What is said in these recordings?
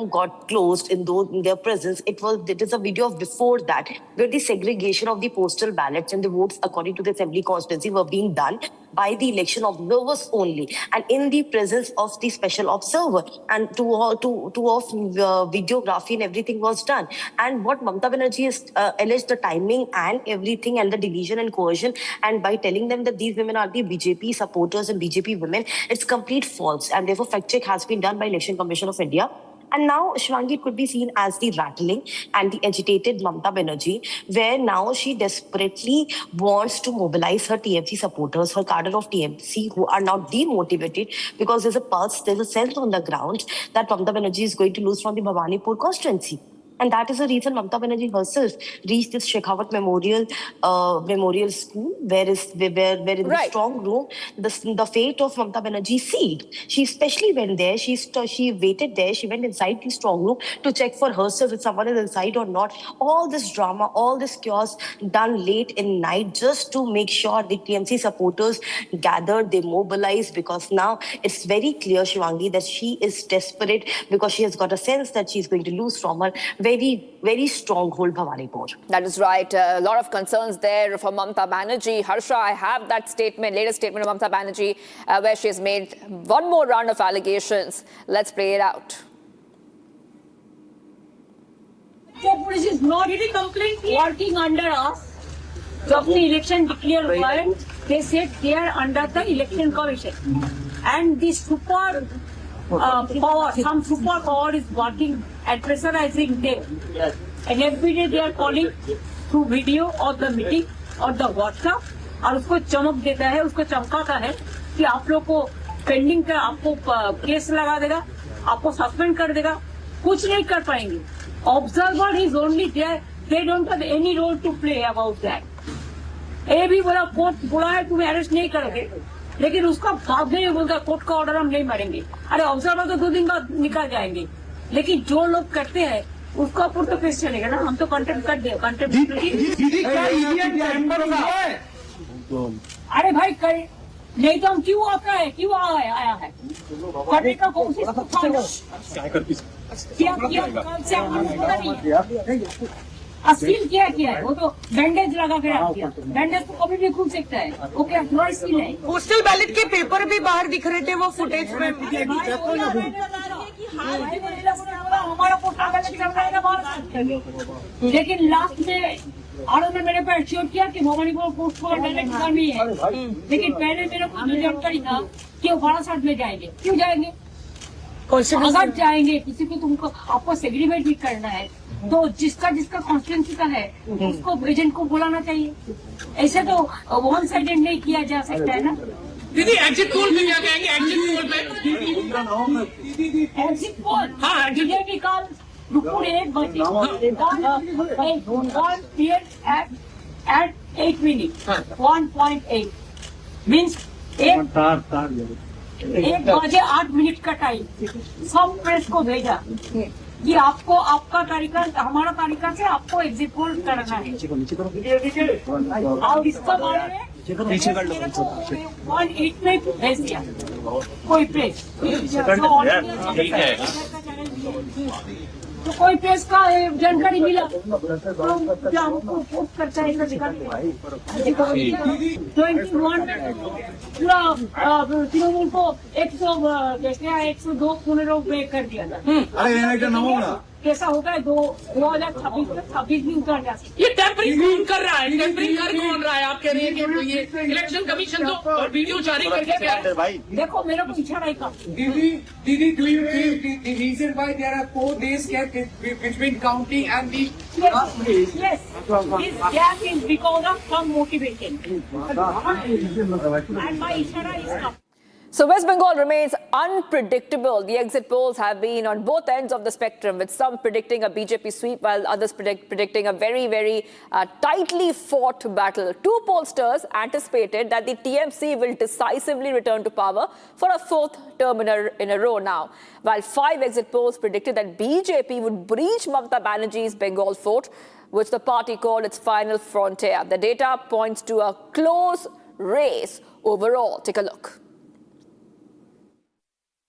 got closed in their presence. It is a video of before that, where the segregation of the postal ballots and the votes according to the assembly constituency were being done by the election observers only, and in the presence of the special observer, and two of videography and everything was done. And what Mamata Banerjee has alleged, the timing and everything, and the deletion and coercion, and by telling them that these women are the BJP supporters and BJP women, it's complete false, and therefore fact check has been done by Election Commission of India. And now Shivangi could be seen as the rattling and the agitated Mamata Banerjee, where now she desperately wants to mobilize her TMC supporters, her cadre of TMC, who are now demotivated because there's a pulse, there's a sense on the ground that Mamata Banerjee is going to lose from the Bhawanipur constituency. And that is the reason Mamata Banerjee herself reached this Shekhawat Memorial School, where in the strong room, the fate of Mamata Banerjee sealed. She especially went there. She waited there. She went inside the strong room to check for herself if someone is inside or not. All this drama, all this chaos done late in night just to make sure the TMC supporters gathered, they mobilized, because now it's very clear, Shivangi, that she is desperate because she has got a sense that she's going to lose from her very stronghold Bhawanipur. That is right. A lot of concerns there for Mamata Banerjee. Harsha, I have that statement, latest statement of Mamata Banerjee, where she has made one more round of allegations. Let's play it out. The police is not working under us. जब the election declared हुआ है, they said they are under the election commission, and the super power, some super power is working and pressurizing them. Yes. And every day they are calling through video or the meeting or the WhatsApp, और उसको चमक देता है, उसको चमकाता है कि आप लोग को पेंडिंग का आपको केस लगा देगा, आपको सस्पेंड कर देगा, कुछ नहीं कर पाएंगे. Observer is only there, they don't have any role to play about that. ये भी बोला कोर्ट बोला है तुम्हें अरेस्ट नहीं करेंगे, लेकिन उसका बाद में बोलता कोर्ट का ऑर्डर हम नहीं मारेंगे. अरे ऑब्जर्वर तो 2 दिन बाद निकल जाएंगे, लेकिन जो लोग करते हैं उसका ऊपर तो केस चलेगा ना. हम तो कंटेम्प्ट कर दे, कंटेम्प्ट. अरे भाई नहीं तो हम क्यों आता है, क्यों आया है करने का कोशिश क्या किया कल से हमको पता नहीं है. अस्किल क्या किया है, वो तो बैंडेज लगा के रख दिया. बैंडेज तो कभी भी खुल सकता है, वो क्या थोड़ा स्किल है. पोस्टल बैलेट के पेपर भी बाहर दिख रहे थे वो फुटेज में. हमारा पोस्टल बैलेट चल रहा है ना बाहर, लेकिन लास्ट में आरोप ने मेरे पे एश्योर किया कि भवानीपुर पोस्टल बैलेट नहीं है, लेकिन पहले मेरे को जानकारी था कि वो बारासात में जाएंगे. क्यों जाएंगे? अगर जाएंगे किसी को तुमको आपको सेग्रीगेट भी करना है तो जिसका कॉन्स्टिट्यूंसी का है उसको एजेंट को बुलाना चाहिए. ऐसे तो वन साइडेड नहीं किया जा सकता है ना. दीदी एग्जिट पोल पे क्या कहेंगे? एग्जिट पोल हाँ बीजेपी का दुपुर 1 बजे 1 PM at 8 minutes 1.8 मीन्स 1 बजे 8 मिनट का टाइम सब प्रेस को भेजा कि आपको आपका तरीका हमारा तरीका से आपको एग्जिट पोल करना है. और इसका बारे में 1 में भेज दिया कोई प्रेस. तो कोई प्रेस का जानकारी मिला तो हमको पोस्ट करता है. 21 में पूरा तृणमूल को 102 पुनरों पे कर दिया था. कैसा होता है 2026 भी उतर जा सकता है. ये टेम्परिंग कौन कर रहा है? टेम्परिंग कर कौन रहा है? आप कह रहे हैं कि ये इलेक्शन कमीशन तो और वीडियो जारी करके गया है. देखो मेरे को इच्छा नहीं का. Didi, do you think the reason why there are 4 days gap between counting and the yes, this gap is because of some motivation. And my ishara is come. So West Bengal remains unpredictable. The exit polls have been on both ends of the spectrum, with some predicting a BJP sweep while others predicting a very tightly fought battle. 2 pollsters anticipated that the TMC will decisively return to power for a 4th term in a row now, while 5 exit polls predicted that BJP would breach Mamata Banerjee's Bengal fort, which the party called its final frontier. The data points to a close race overall. Take a look.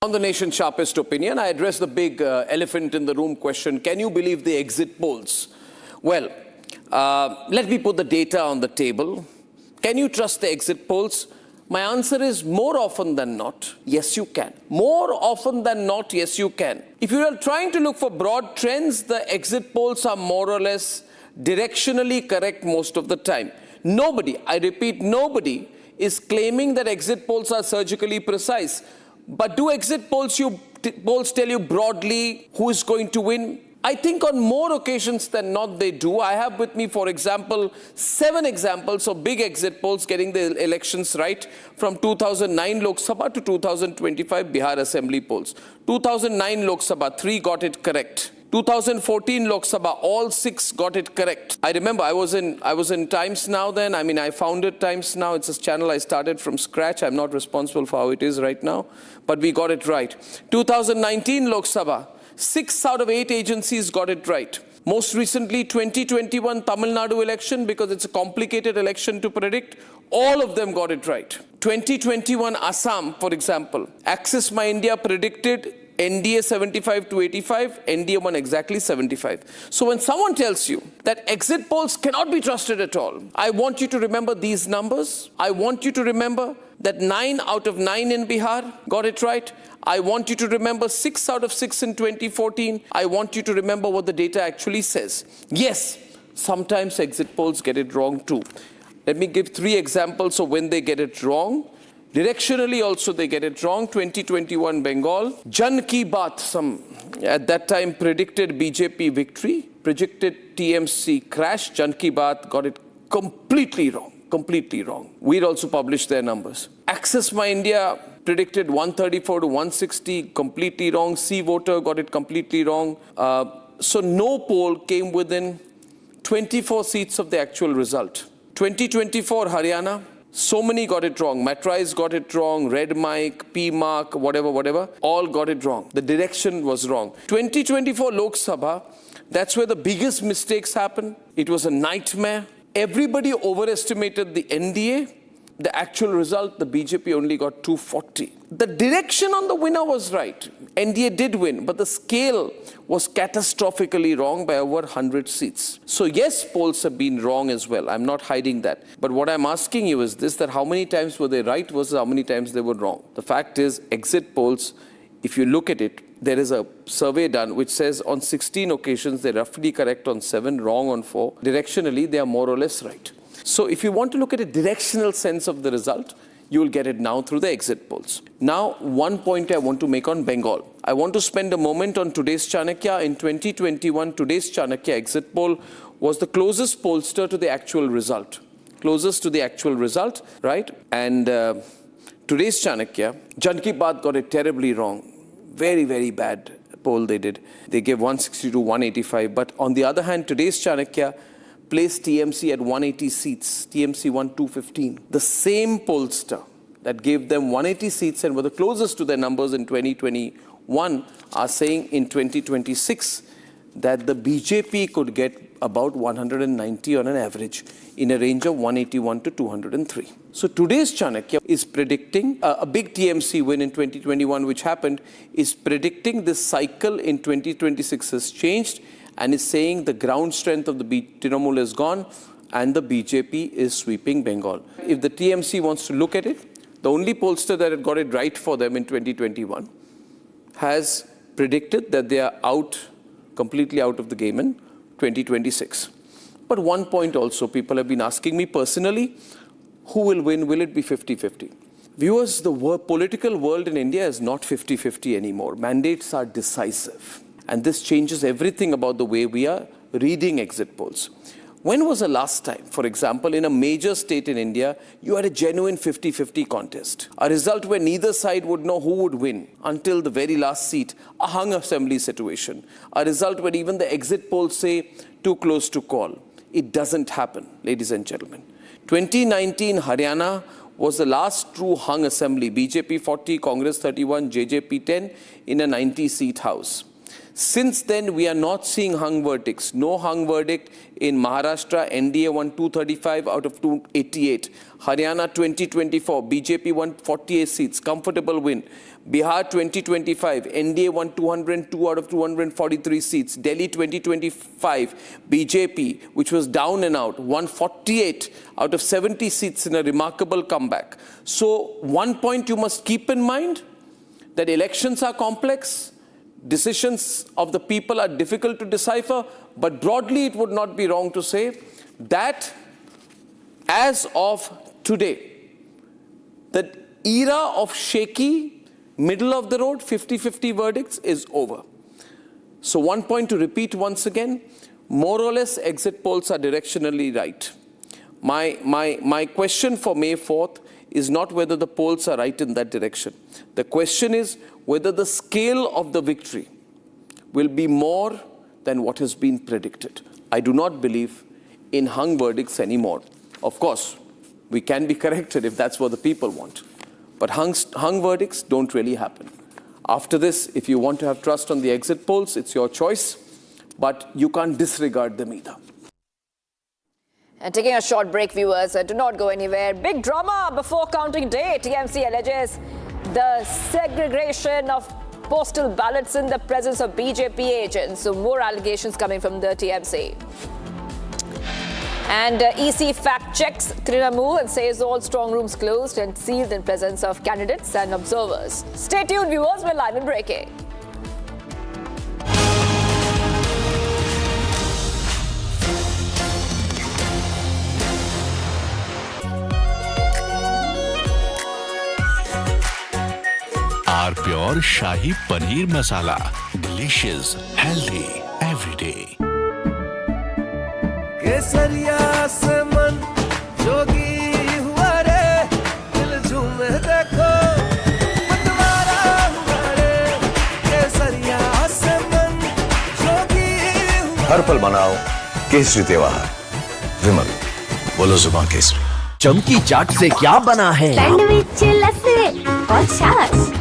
On the nation's sharpest opinion, I address the big elephant in the room question. Can you believe the exit polls? Well, let me put the data on the table. Can you trust the exit polls? My answer is more often than not, yes, you can. More often than not, yes, you can. If you are trying to look for broad trends, the exit polls are more or less directionally correct most of the time. Nobody, I repeat, nobody is claiming that exit polls are surgically precise. But do exit polls tell you broadly who is going to win? I think on more occasions than not they do. I have with me, for example, 7 examples of big exit polls getting the elections right from 2009 Lok Sabha to 2025 Bihar Assembly polls. 2009 Lok Sabha, 3 got it correct. 2014 Lok Sabha, all 6 got it correct. I remember I was in Times Now then. I mean, I founded Times Now. It's a channel I started from scratch. I'm not responsible for how it is right now, but we got it right. 2019 Lok Sabha, 6 out of 8 agencies got it right. Most recently, 2021 Tamil Nadu election, because it's a complicated election to predict, all of them got it right. 2021 Assam, for example, Access My India predicted NDA 75 to 85, NDA won exactly 75. So when someone tells you that exit polls cannot be trusted at all, I want you to remember these numbers. I want you to remember that 9 out of 9 in Bihar got it right. I want you to remember 6 out of 6 in 2014. I want you to remember what the data actually says. Yes, sometimes exit polls get it wrong too. Let me give 3 examples of when they get it wrong. Directionally also they get it wrong. 2021 Bengal. Jan Ki Baat, some at that time predicted BJP victory, predicted TMC crash. Jan Ki Baat got it completely wrong. Completely wrong. We'd also published their numbers. Access My India predicted 134 to 160, completely wrong. C Voter got it completely wrong. So no poll came within 24 seats of the actual result. 2024 Haryana, so many got it wrong. Matrise got it wrong, Red Mike, P Mark, whatever, all got it wrong. The direction was wrong. 2024 Lok Sabha, that's where the biggest mistakes happened. It was a nightmare. Everybody overestimated the NDA. The actual result, the BJP only got 240. The direction on the winner was right. NDA did win, but the scale was catastrophically wrong by over 100 seats. So yes, polls have been wrong as well. I'm not hiding that. But what I'm asking you is this, that how many times were they right versus how many times they were wrong? The fact is, exit polls, if you look at it, there is a survey done which says on 16 occasions, they're roughly correct on 7, wrong on 4. Directionally, they are more or less right. So if you want to look at a directional sense of the result, you will get it now through the exit polls. Now, one point I want to make on Bengal. I want to spend a moment on today's Chanakya. In 2021, today's Chanakya exit poll was the closest pollster to the actual result. Closest to the actual result, right? And today's Chanakya, Jan Ki Baat got it terribly wrong. Very, very bad poll they did. They gave 160 to 185. But on the other hand, today's Chanakya placed TMC at 180 seats. TMC won 215. The same pollster that gave them 180 seats and were the closest to their numbers in 2021 are saying in 2026 that the BJP could get about 190 on an average in a range of 181 to 203. So today's Chanakya is predicting a big TMC win in 2021, which happened, is predicting this cycle in 2026 has changed and is saying the ground strength of the Trinamool is gone and the BJP is sweeping Bengal. If the TMC wants to look at it, the only pollster that had got it right for them in 2021 has predicted that they are completely out of the game in 2026. But one point also, people have been asking me personally, who will win? Will it be 50-50? Viewers, the political world in India is not 50-50 anymore. Mandates are decisive. And this changes everything about the way we are reading exit polls. When was the last time, for example, in a major state in India, you had a genuine 50-50 contest? A result where neither side would know who would win until the very last seat, a hung assembly situation. A result where even the exit polls say too close to call. It doesn't happen, ladies and gentlemen. 2019 Haryana was the last true hung assembly. BJP 40, Congress 31, JJP 10 in a 90-seat house. Since then, we are not seeing hung verdicts. No hung verdict in Maharashtra. NDA won 235 out of 288. Haryana 2024, BJP won 48 seats, comfortable win. Bihar 2025, NDA won 202 out of 243 seats. Delhi 2025, BJP, which was down and out, won 48 out of 70 seats in a remarkable comeback. So one point you must keep in mind, that elections are complex. Decisions of the people are difficult to decipher, but broadly it would not be wrong to say that as of today, the era of shaky, middle of the road, 50-50 verdicts is over. So one point to repeat once again, more or less exit polls are directionally right. My question for May 4th is not whether the polls are right in that direction. The question is whether the scale of the victory will be more than what has been predicted. I do not believe in hung verdicts anymore. Of course, we can be corrected if that's what the people want. But hung verdicts don't really happen. After this, if you want to have trust on the exit polls, it's your choice, but you can't disregard them either. And taking a short break, viewers, do not go anywhere. Big drama before counting day. TMC alleges the segregation of postal ballots in the presence of BJP agents. So more allegations coming from the TMC. And EC fact checks Trinamool and says all strong rooms closed and sealed in presence of candidates and observers. Stay tuned, viewers. We're live and breaking. Our pure Shahi Paneer Masala. Delicious, healthy, every day. केसरिया से मन जोगी हुआ रे दिल झूमे देखो मतवारा हुआ रे केसरिया से मन जोगी हुआ हर पल मनाओ केसरी त्योहार विमल बोलो जुबान केसरी चमकी चाट से क्या बना है सैंडविच लस्सी और छाछ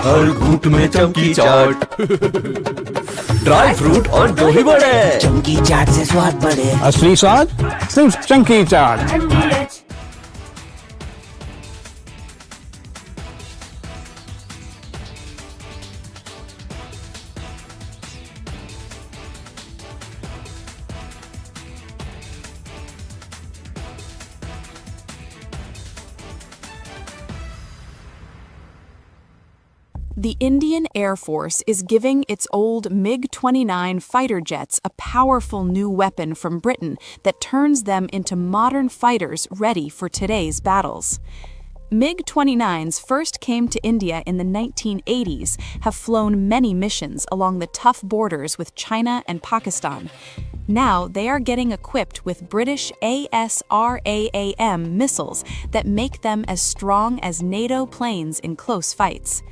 हर घूंट में चमकी चाट ड्राई फ्रूट और दही बड़े चमकी चाट से स्वाद बढ़े असली स्वाद सिर्फ चमकी चाट The Indian Air Force is giving its old MiG-29 fighter jets a powerful new weapon from Britain that turns them into modern fighters ready for today's battles. MiG-29s first came to India in the 1980s, have flown many missions along the tough borders with China and Pakistan. Now they are getting equipped with British ASRAAM missiles that make them as strong as NATO planes in close fights.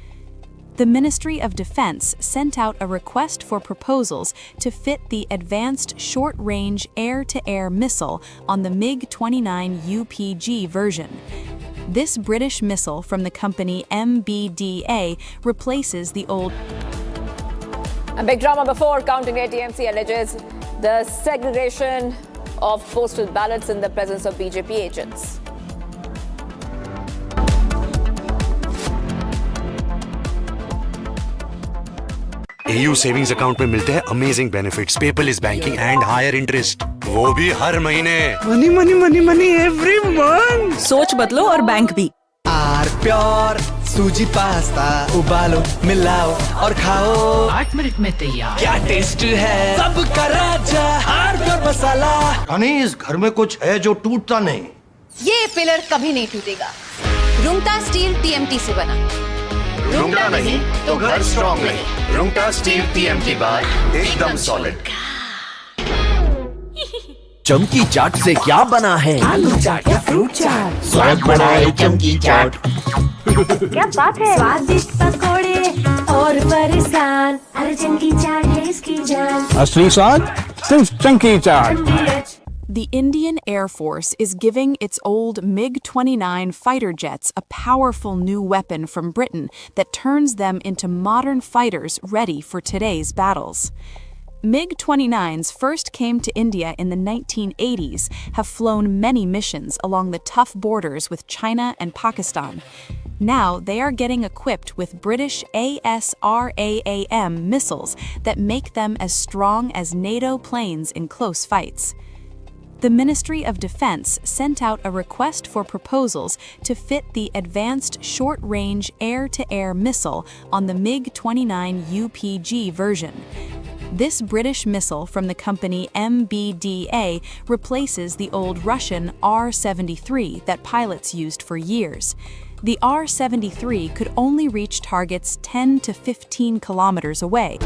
The Ministry of Defense sent out a request for proposals to fit the Advanced Short-Range Air-to-Air Missile on the MiG-29 UPG version. This British missile from the company MBDA replaces the old... A big drama before counting day. TMC alleges the segregation of postal ballots in the presence of BJP agents. AU savings account में मिलते हैं amazing benefits, paperless banking and higher interest, वो भी हर महीने। Money money money money every month. सोच बदलो और बैंक भी। आर प्योर सूजी पास्ता उबालो मिलाओ और खाओ 8 मिनट में तैयार। क्या टेस्ट है सबका राजा आर प्योर मसाला। यानी इस घर में कुछ है जो टूटता नहीं। ये पिलर कभी नहीं टूटेगा। रुंगटा स्टील TMT से बना। रुंगटा नहीं तो घर स्ट्रॉन्ग नहीं। रुंगटा स्टील TMT बार एकदम सॉलिड। चमकी चाट से क्या बना है आलू चाट या फ्रूट चाट, स्वाद बढ़ाए चमकी चाट। क्या बात है, स्वादिष्ट पकोड़े और फरसान, हर चमकी चाट है इसकी जान। असली स्वाद सिर्फ चमकी चाट। The Indian Air Force is giving its old MiG-29 fighter jets a powerful new weapon from Britain that turns them into modern fighters ready for today's battles. MiG-29s first came to India in the 1980s, have flown many missions along the tough borders with China and Pakistan. Now they are getting equipped with British ASRAAM missiles that make them as strong as NATO planes in close fights. The Ministry of Defense sent out a request for proposals to fit the Advanced Short-Range Air-to-Air Missile on the MiG-29 UPG version. This British missile from the company MBDA replaces the old Russian R-73 that pilots used for years. The R-73 could only reach targets 10 to 15 kilometers away.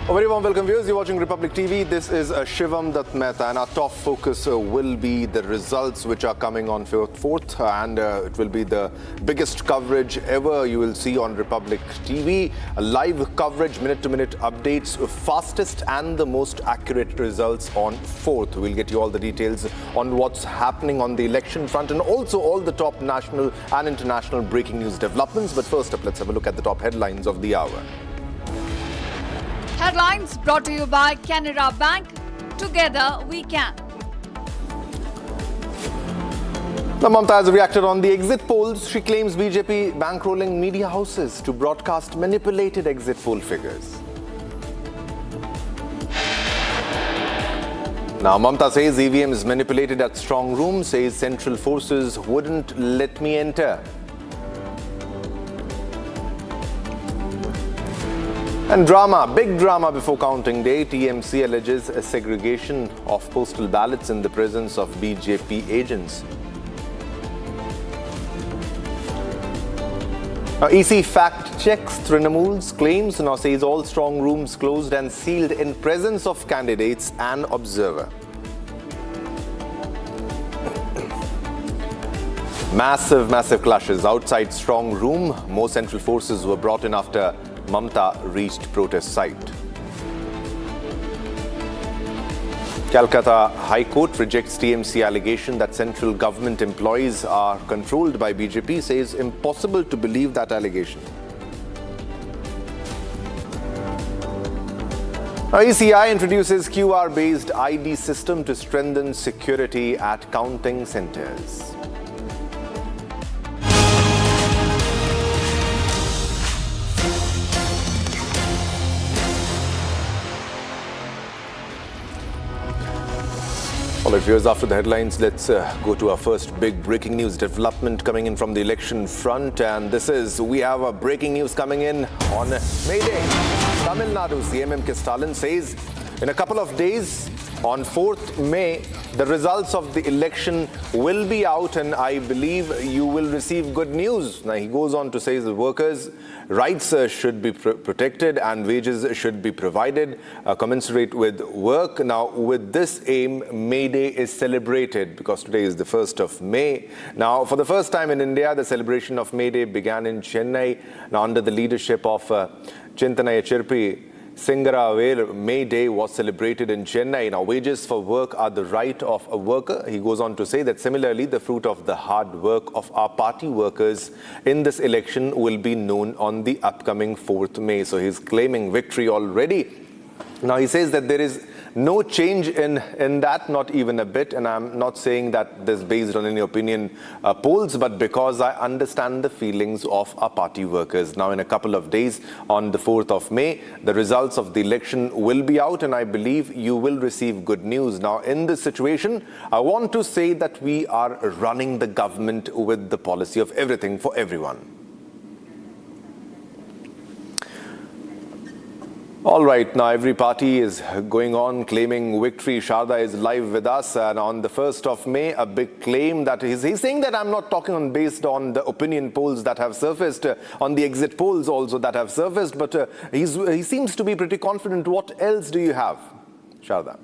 A very warm welcome, viewers. You're watching Republic TV. This is Shivam Dutt Mehta, and our top focus will be the results which are coming on 4th, and it will be the biggest coverage ever you will see on Republic TV. A live coverage, minute-to-minute updates, fastest and the most accurate results on 4th. We'll get you all the details on what's happening on the election front and also all the top national and international breaking news developments. But first up, let's have a look at the top headlines of the hour. Headlines brought to you by Canara Bank. Together we can. Now, Mamata has reacted on the exit polls. She claims BJP bankrolling media houses to broadcast manipulated exit poll figures. Now, Mamata says EVM is manipulated at strong room, says central forces wouldn't let me enter. And drama, big drama before counting day. TMC alleges a segregation of postal ballots in the presence of BJP agents. Now, EC fact checks Trinamool's claims. Now says all strong rooms closed and sealed in presence of candidates and observer. Massive clashes outside strong room. More central forces were brought in after Mamata reached protest site. Calcutta High Court rejects TMC allegation that central government employees are controlled by BJP, says impossible to believe that allegation. ECI introduces QR-based ID system to strengthen security at counting centers. All right, viewers, after the headlines, let's go to our first big breaking news development coming in from the election front. And this is, we have a breaking news coming in on May Day. Tamil Nadu's CM MP Kalyan says in a couple of days, on 4th May, the results of the election will be out and I believe you will receive good news. Now, he goes on to say the workers' rights should be protected and wages should be provided commensurate with work. Now, with this aim, May Day is celebrated because today is the 1st of May. Now, for the first time in India, the celebration of May Day began in Chennai. Now, under the leadership of Chintanaya Chirpi Singara, May Day was celebrated in Chennai. Now, wages for work are the right of a worker. He goes on to say that similarly, the fruit of the hard work of our party workers in this election will be known on the upcoming 4th May. So he's claiming victory already. Now, he says that there is no change in that, not even a bit. And I'm not saying that this is based on any opinion polls, but because I understand the feelings of our party workers. Now, in a couple of days, on the 4th of May, the results of the election will be out, and I believe you will receive good news. Now, in this situation, I want to say that we are running the government with the policy of everything for everyone. All right, now every party is going on claiming victory. Sharda is live with us, and on the 1st of May, a big claim that he's saying that I'm not talking based on the opinion polls that have surfaced, on the exit polls also that have surfaced, but he seems to be pretty confident. What else do you have, Sharda?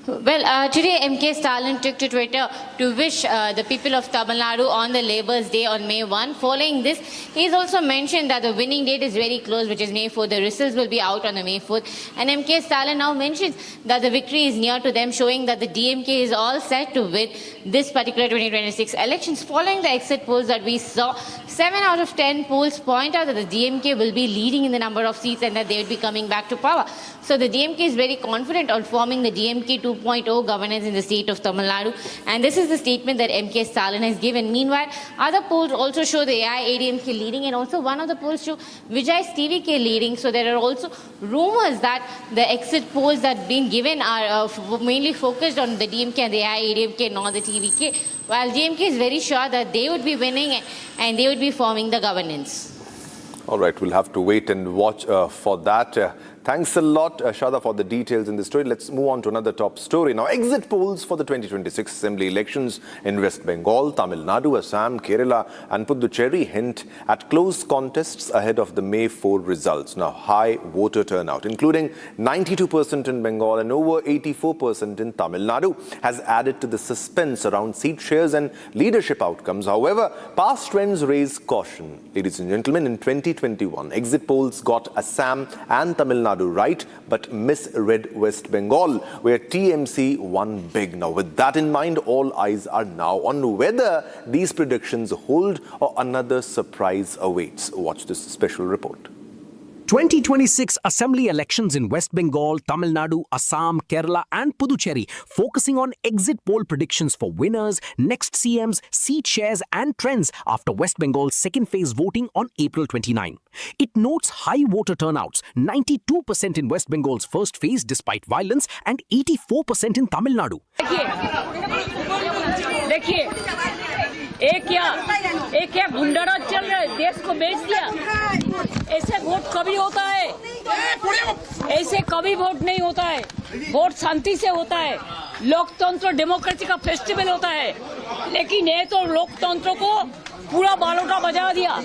Well, today MK Stalin took to Twitter to wish the people of Tamil Nadu on the Labour's Day on May 1. Following this, he's also mentioned that the winning date is very close, which is May 4. The results will be out on the May 4th. And MK Stalin now mentions that the victory is near to them, showing that the DMK is all set to win this particular 2026 elections. Following the exit polls that we saw, 7 out of 10 polls point out that the DMK will be leading in the number of seats and that they will be coming back to power. So the DMK is very confident on forming the DMK 2.0 governance in the state of Tamil Nadu. And this is the statement that MK Stalin has given. Meanwhile, other polls also show the AIADMK leading, and also one of the polls show Vijay's TVK leading. So there are also rumors that the exit polls that have been given are mainly focused on the DMK and the AIADMK, not the TVK. While DMK is very sure that they would be winning and they would be forming the governance. All right, we'll have to wait and watch for that. Thanks a lot, Sharda, for the details in the story. Let's move on to another top story. Now, exit polls for the 2026 Assembly elections in West Bengal, Tamil Nadu, Assam, Kerala and Puducherry hint at close contests ahead of the May 4 results. Now, high voter turnout, including 92% in Bengal and over 84% in Tamil Nadu, has added to the suspense around seat shares and leadership outcomes. However, past trends raise caution. Ladies and gentlemen, in 2021, exit polls got Assam and Tamil Nadu right, but misread West Bengal, where TMC won big. Now, with that in mind, all eyes are now on whether these predictions hold or another surprise awaits. Watch this special report. 2026 Assembly elections in West Bengal, Tamil Nadu, Assam, Kerala and Puducherry, focusing on exit poll predictions for winners, next CMs, seat shares and trends after West Bengal's second phase voting on April 29. It notes high voter turnouts, 92% in West Bengal's first phase despite violence and 84% in Tamil Nadu. एक क्या गुंडाराज चल रहा है, देश को बेच दिया। ऐसे वोट कभी होता है, ऐसे कभी वोट नहीं होता है। वोट शांति से होता है, लोकतंत्र डेमोक्रेसी का फेस्टिवल होता है, लेकिन ये तो लोकतंत्र को पूरा बालोटा बजा दिया,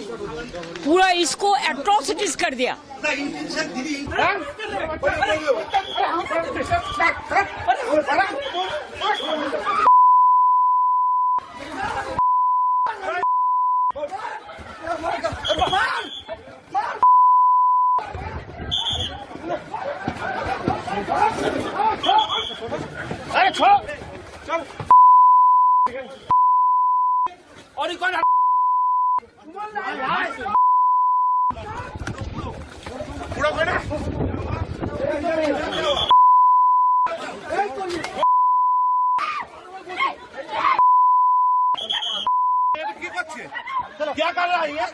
पूरा इसको एट्रोसिटीज कर दिया। अरे छोड़ और कौन पूरा कोई ना क्या कर रहा है ये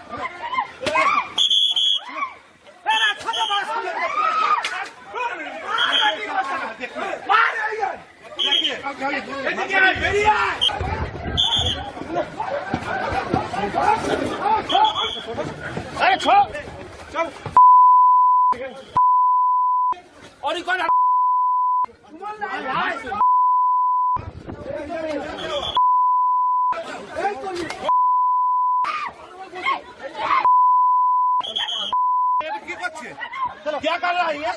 अरे छोड़ और कौन क्या कर रहा है ये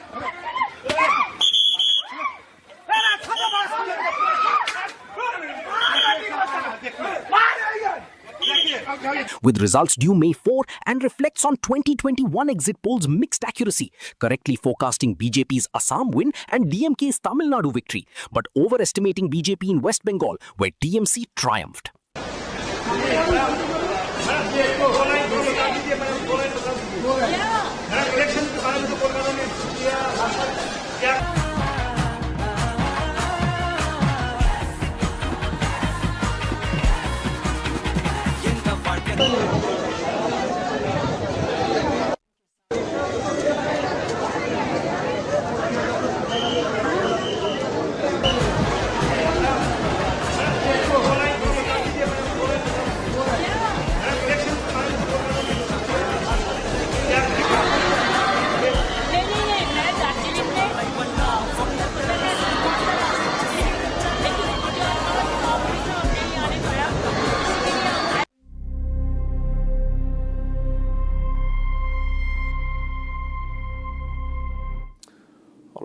with results due May 4 and reflects on 2021 exit polls' mixed accuracy, correctly forecasting BJP's Assam win and DMK's Tamil Nadu victory, but overestimating BJP in West Bengal, where TMC triumphed.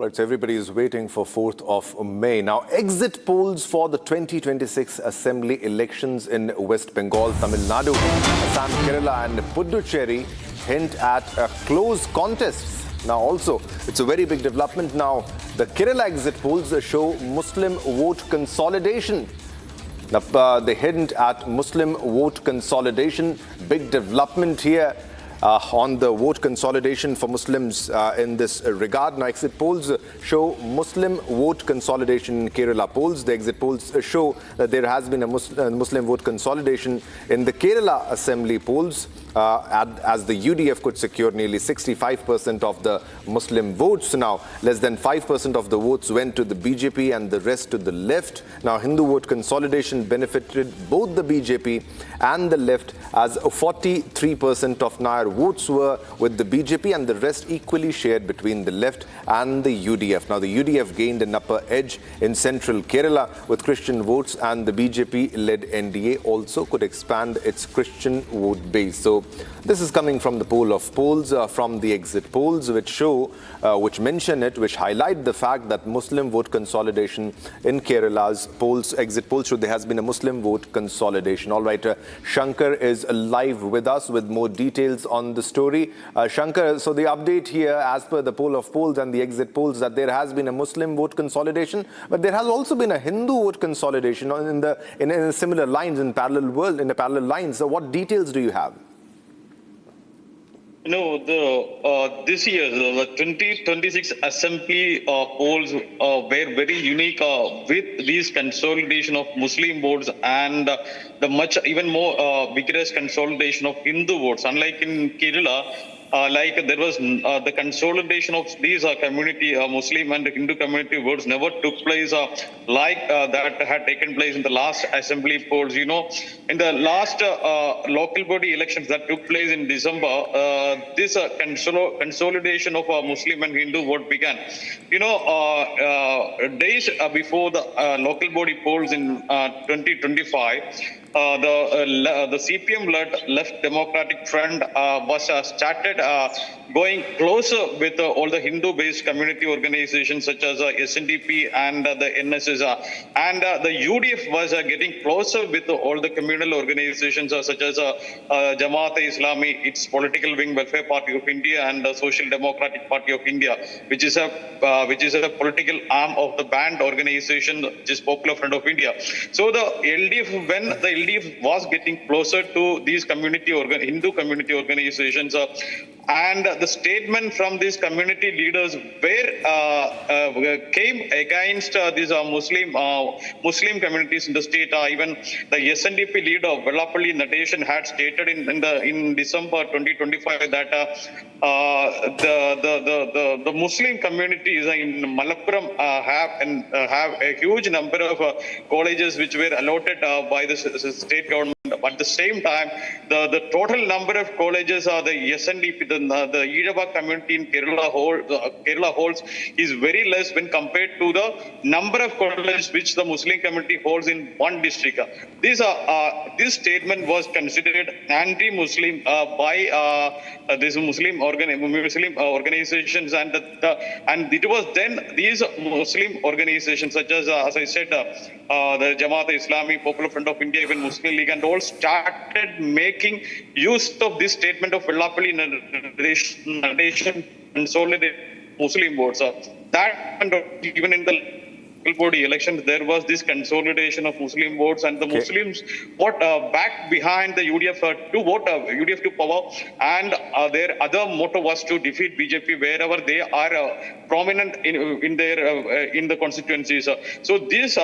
Right, so everybody is waiting for 4th of May. Now, exit polls for the 2026 Assembly elections in West Bengal, Tamil Nadu, Assam, Kerala and Puducherry hint at a close contest. Now, also, it's a very big development now. The Kerala exit polls show Muslim vote consolidation. Now, they hint at Muslim vote consolidation. Big development here. On the vote consolidation for Muslims in this regard. Now, exit polls show Muslim vote consolidation in Kerala polls. The exit polls show that there has been a Muslim vote consolidation in the Kerala Assembly polls, as the UDF could secure nearly 65% of the Muslim votes. Now, less than 5% of the votes went to the BJP and the rest to the left. Now, Hindu vote consolidation benefited both the BJP and the left, as 43% of Nair votes were with the BJP and the rest equally shared between the left and the UDF. Now, the UDF gained an upper edge in central Kerala with Christian votes, and the BJP-led NDA also could expand its Christian vote base. So this is coming from the poll of polls, from the exit polls, which show, which mention it, which highlight the fact that Muslim vote consolidation in Kerala's polls, exit polls show there has been a Muslim vote consolidation. All right, Shankar is live with us with more details on the story. Shankar, so the update here, as per the poll of polls and the exit polls, that there has been a Muslim vote consolidation, but there has also been a Hindu vote consolidation in similar lines, in parallel lines. So what details do you have? This year, the 2026 Assembly polls were very unique with this consolidation of Muslim votes and the even more vigorous consolidation of Hindu votes. Unlike in Kerala, there was the consolidation of these community, Muslim and Hindu community votes never took place that had taken place in the last assembly polls. In the last local body elections that took place in December, this consolidation of Muslim and Hindu vote began. Days before the local body polls in 2025, the CPM-led Left Democratic Front was started going closer with all the Hindu-based community organizations such as SNDP and the NSS. And the UDF was getting closer with all the communal organizations such as Mamata Islami, its political wing Welfare Party of India, and the Social Democratic Party of India, which is a political arm of the banned organization, which is Popular Front of India. So the LDF, when the LDF was getting closer to these Hindu community organizations, and the statement from these community leaders came against these Muslim communities in the state. Even the SNDP leader Vellapalli Nadeshan had stated in December 2025 that the Muslim communities in Malappuram have a huge number of colleges which were allotted by the state government. But at the same time, the total number of colleges the SNDP, the Idava community in Kerala holds is very less when compared to the number of colleges which the Muslim community holds in one district. This statement was considered anti-Muslim by these Muslim organizations, and it was then these Muslim organizations such as I said, the Jamaat Islami, Popular Front of India, even Muslim League, and all started making use of this statement of Vellapalli Nadeshan consolidate Muslim votes. That, and even in the local body elections, there was this consolidation of Muslim votes, and the Muslims vote back behind the UDF to vote UDF to power, and their other motto was to defeat BJP wherever they are prominent in the constituencies. So this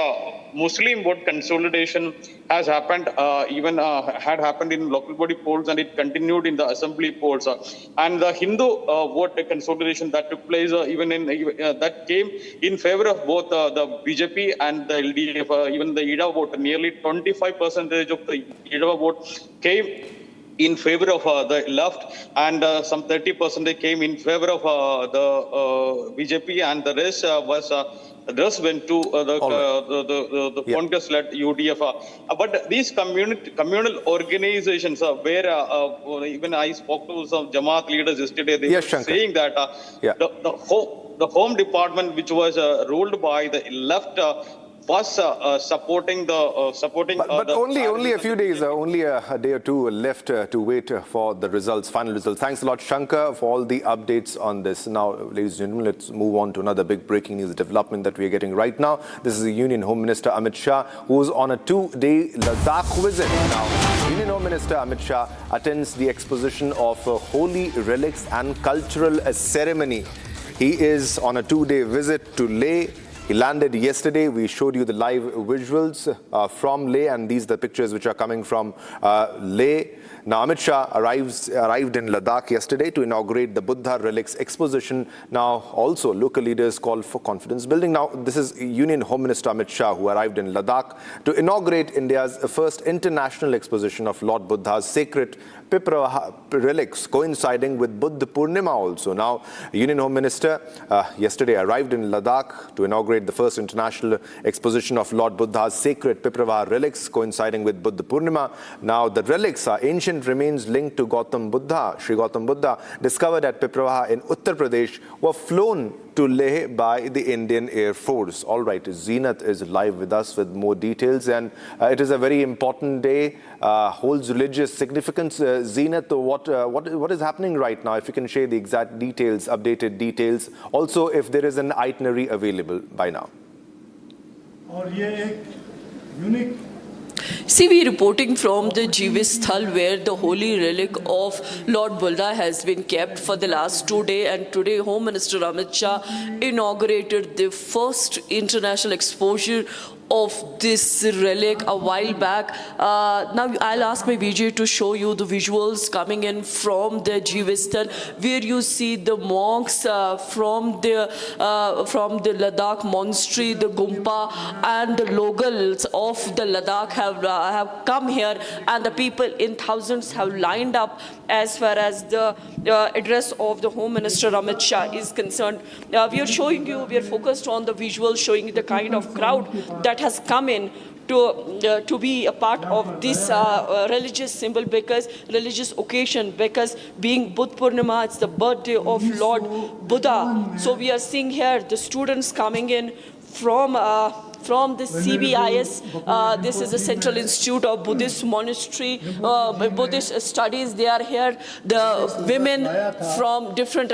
Muslim vote consolidation has happened, had happened in local body polls, and it continued in the assembly polls. And the Hindu vote consolidation that took place, that came in favor of both the BJP and the LDF. Even the Ida vote, nearly 25% of the Ida vote came in favor of the left, and some 30% came in favor of the BJP, and the rest went to the Congress-led UDF. But these communal organizations, where even I spoke to some Jamaat leaders yesterday, they were saying that the the Home Department, which was ruled by the left, was supporting the. But only a few days, only a day or two left to wait for the results, final results. Thanks a lot, Shankar, for all the updates on this. Now, ladies and gentlemen, let's move on to another big breaking news development that we are getting right now. This is the Union Home Minister Amit Shah, who's on a 2-day Ladakh visit. Now, Union Home Minister Amit Shah attends the exposition of holy relics and cultural ceremony. He is on a 2-day visit to Leh. He landed yesterday. We showed you the live visuals from Leh, and these are the pictures which are coming from Leh. Now, Amit Shah arrived in Ladakh yesterday to inaugurate the Buddha Relics exposition. Now, also, local leaders called for confidence building. Now, this is Union Home Minister Amit Shah, who arrived in Ladakh to inaugurate India's first international exposition of Lord Buddha's sacred Pipravaha relics, coinciding with Buddha Purnima also. Now, Union Home Minister yesterday arrived in Ladakh to inaugurate the first international exposition of Lord Buddha's sacred Pipravaha relics, coinciding with Buddha Purnima. Now, the relics are ancient remains linked to Gautam Buddha, Sri Gautam Buddha, discovered at Pipravaha in Uttar Pradesh, were flown to Leh by the Indian Air Force. All right, Zeenat is live with us with more details, and it is a very important day, holds religious significance. Zeenat, what is happening right now? If you can share the exact details, updated details. Also, if there is an itinerary available by now. See, we are reporting from the Jeevish Sthal, where the holy relic of Lord Buddha has been kept for the last 2 days, and today Home Minister Amit Shah inaugurated the first international exposure of this relic a while back. Now I'll ask my VJ to show you the visuals coming in from the Jeevish Sthal, where you see the monks from the Ladakh monastery, the Gumpa, and the locals of the Ladakh have come here, and the people in thousands have lined up as far as the address of the Home Minister Amit Shah is concerned. We are focused on the visuals showing you the kind of crowd that has come in to be a part of this religious symbol, because religious occasion, because being Buddha Purnima, it's the birthday of Lord Buddha. So we are seeing here the students coming in from the CBIS. This is the Central Institute of Buddhist Monastery, Buddhist Studies. They are here. The women from different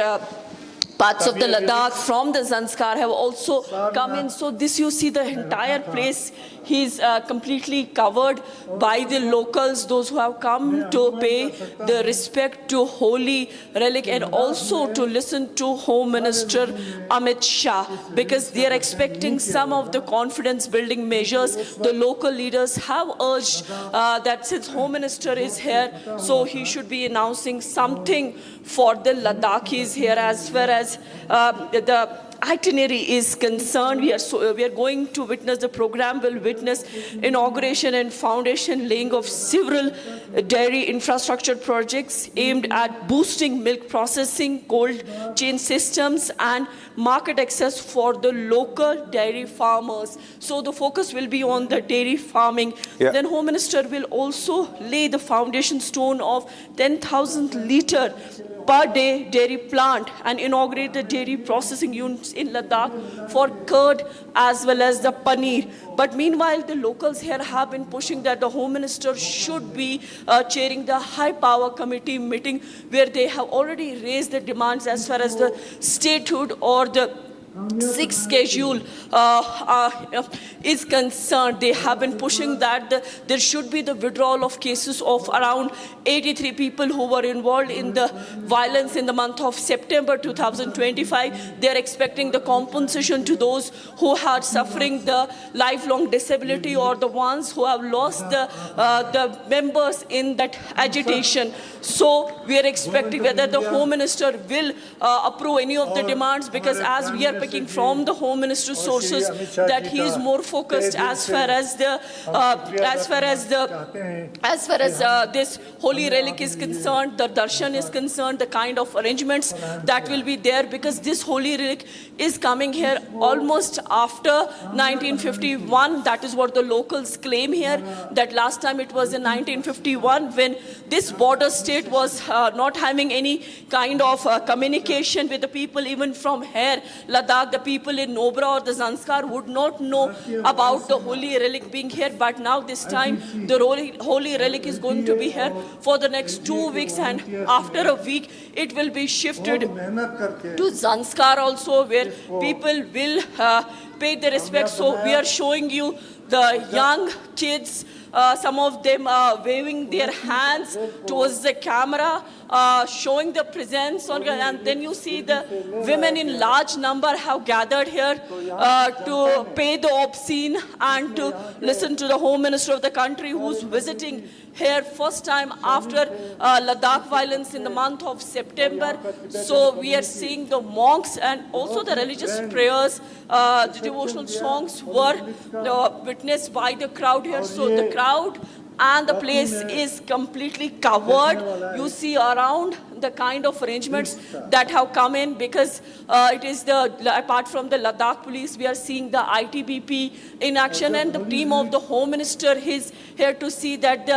parts of the Ladakh, from the Zanskar, have also come in. So this, you see the entire place, he's completely covered by the locals, those who have come to pay the respect to holy relic, and also to listen to Home Minister Amit Shah, because they are expecting some of the confidence building measures. The local leaders have urged that since Home Minister is here, so he should be announcing something for the Ladakhis here. As far as the itinerary is concerned, we are going to witness, the program will witness inauguration and foundation laying of several dairy infrastructure projects aimed at boosting milk processing, cold chain systems, and market access for the local dairy farmers. So the focus will be on the dairy farming. Yeah. Then Home Minister will also lay the foundation stone of 10,000 litre per day dairy plant and inaugurate the dairy processing units in Ladakh for curd as well as the paneer. But meanwhile, the locals here have been pushing that the Home Minister should be chairing the high power committee meeting, where they have already raised the demands as far as the statehood or the sixth schedule is concerned. They have been pushing that there should be the withdrawal of cases of around 83 people who were involved in the violence in the month of September 2025. They are expecting the compensation to those who had suffering the lifelong disability, or the ones who have lost the members in that agitation. So we are expecting whether the Home Minister will approve any of the demands, because as we are picking from the Home Minister's sources that he is more focused as far as this holy relic is concerned, the darshan is concerned, the kind of arrangements that will be there, because this holy relic is coming here almost after 1951. That is what the locals claim here, that last time it was in 1951 when this border state was not having any kind of communication with the people, even from here, Ladakh, the people in Nobra or the Zanskar would not know about the holy relic being here. But now this time the holy relic is going to be here for the next 2 weeks, and after a week it will be shifted to Zanskar also, where people will pay their respects. So we are showing you the young kids, some of them waving their hands towards the camera, showing the presence on, and then you see the women in large number have gathered here to pay the obscene and to listen to the Home Minister of the country, who's visiting here first time after Ladakh violence in the month of September. So we are seeing the monks and also the religious prayers, the devotional songs were witnessed by the crowd here. So the crowd and the place is completely covered. You see around the kind of arrangements that have come in, because it is apart from the Ladakh police, we are seeing the ITBP in action, and the team of the Home Minister is here to see that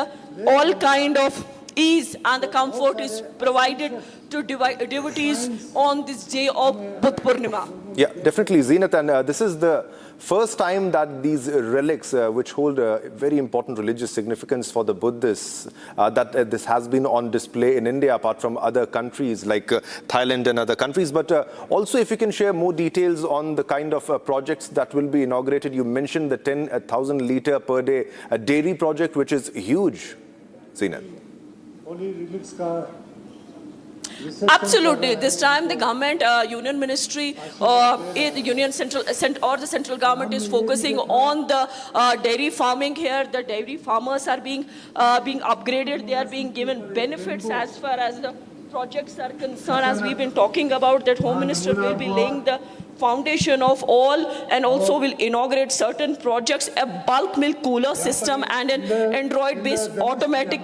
all kind of ease and the comfort is provided to devotees on this day of Buddha Purnima. Yeah, definitely, Zeenat, and this is the first time that these relics, which hold a very important religious significance for the Buddhists, that this has been on display in India, apart from other countries like Thailand and other countries. But also, if you can share more details on the kind of projects that will be inaugurated. You mentioned the 10,000 litre per day dairy project, which is huge, Zeenat. Absolutely. This time the government, union ministry, the central government is focusing on the dairy farming here. The dairy farmers are being upgraded. They are being given benefits as far as the projects are concerned. As we've been talking about, that Home Minister will be laying the foundation of all, and also will inaugurate certain projects, a bulk milk cooler system and an Android-based automatic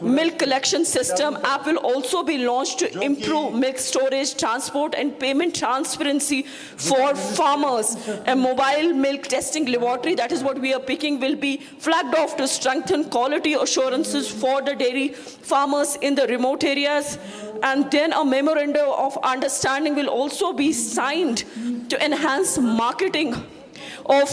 milk collection system. App will also be launched to improve milk storage, transport and payment transparency for farmers. A mobile milk testing laboratory, that is what we are picking, will be flagged off to strengthen quality assurances for the dairy farmers in the remote areas. And then a memorandum of understanding will also be signed to enhance marketing of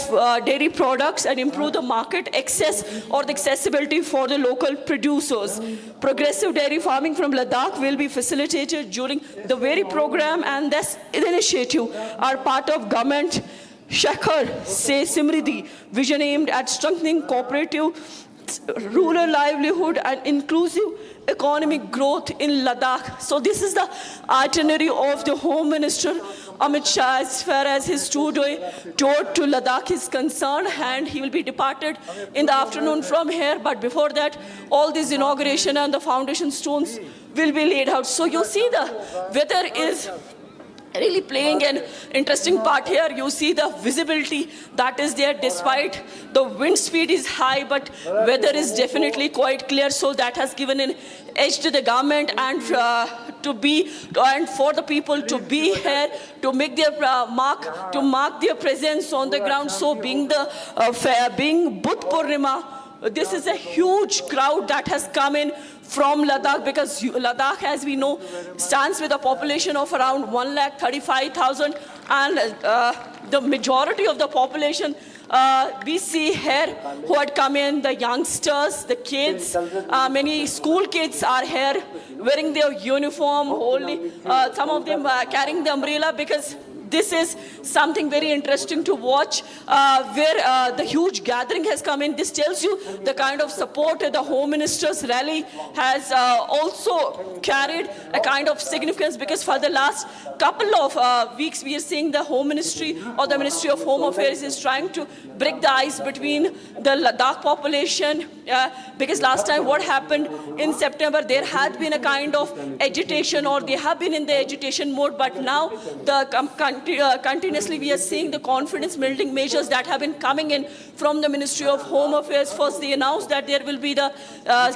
dairy products and improve the market access or the accessibility for the local producers. Progressive dairy farming from Ladakh will be facilitated during the very program, and this initiative are part of government Shekhar Se Simriddhi vision aimed at strengthening cooperative, rural livelihood and inclusive economic growth in Ladakh. So this is the itinerary of the Home Minister Amit Shah as far as his tour to Ladakh is concerned, and he will be departed in the afternoon from here. But before that, all this inauguration and the foundation stones will be laid out. So you see the weather is really playing an interesting part here. You see the visibility that is there, despite the wind speed is high, but weather is definitely quite clear. So that has given an edge to the government and for the people to be here to make their mark their presence on the ground. So being being Buddha Purnima, this is a huge crowd that has come in from Ladakh, because Ladakh, as we know, stands with a population of around 135,000, and the majority of the population we see here who had come in, the youngsters, the kids, many school kids are here wearing their uniform, some of them carrying the umbrella, because this is something very interesting to watch, where the huge gathering has come in. This tells you the kind of support the Home Minister's rally has also carried a kind of significance, because for the last couple of weeks we are seeing the Home Ministry or the Ministry of Home Affairs is trying to break the ice between the Ladakh population, because last time what happened in September, there had been a kind of agitation, or they have been in the agitation mode, but now the continuously we are seeing the confidence building measures that have been coming in from the Ministry of Home Affairs. First, they announced that there will be the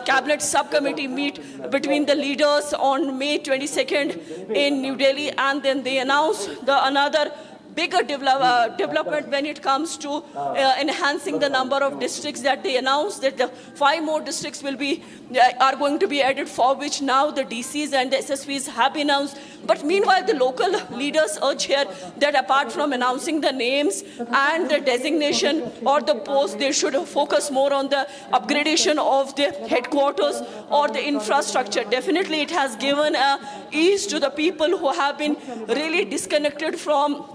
cabinet subcommittee meet between the leaders on May 22nd in New Delhi, and then they announced another bigger development when it comes to enhancing the number of districts, that they announced that the 5 more districts are going to be added, for which now the DCs and the SSVs have been announced. But meanwhile, the local leaders urge here that apart from announcing the names and the designation or the post, they should focus more on the upgradation of the headquarters or the infrastructure. Definitely, it has given ease to the people who have been really disconnected from,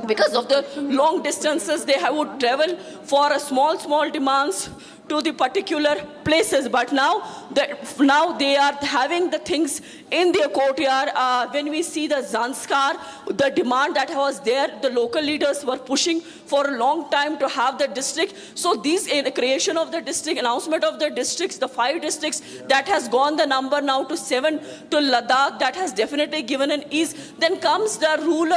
because of the long distances they would travel for a small demands to the particular places. But now they are having the things in their courtyard. When we see the Zanskar, the demand that was there, the local leaders were pushing for a long time to have the district. So these creation of the district, announcement of the districts, the 5 districts, that has gone the number now to 7 to Ladakh, that has definitely given an ease. Then comes the rural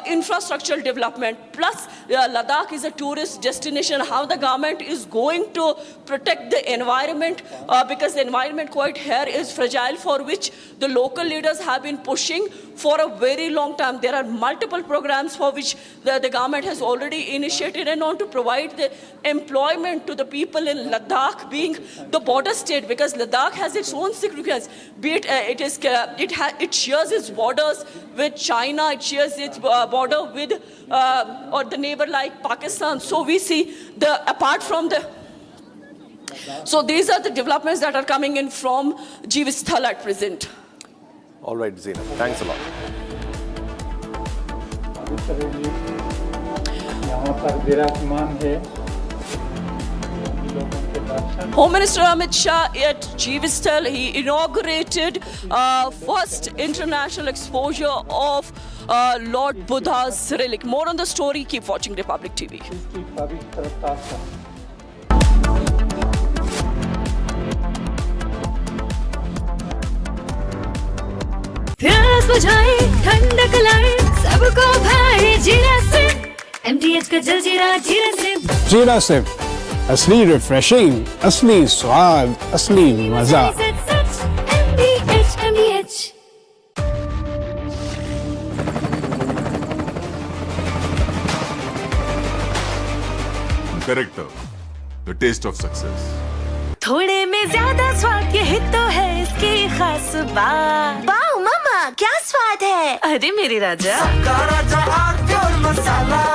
infrastructural development. Plus, Ladakh is a tourist destination. How the government is going to protect the environment, because the environment quite here is fragile, for which the local leaders have been pushing for a very long time. There are multiple programs for which the government has already initiated and want to provide the employment to the people in Ladakh, being the border state, because Ladakh has its own significance. Be it it shares its borders with China, it shares its border with or the neighbor like Pakistan. So we see so these are the developments that are coming in from Jeevistthal at present. All right, Zainab, thanks a lot. Home Minister Amit Shah at Jeevistthal, he inaugurated first international exposure of Lord Buddha's relic. More on the story, keep watching Republic TV. प्यास बुझाए ठंडक लाए सबको भाई जीरा से MTH का जल जीरा जीरा से जीरा से असली रिफ्रेशिंग, असली स्वाद, असली मजा। MTH Character, the taste of success. थोड़े में ज्यादा स्वाद यही तो है इसकी खास बात। वाओ मामा, क्या स्वाद है? अरे मेरे राजा, सबका राजा और मसाला।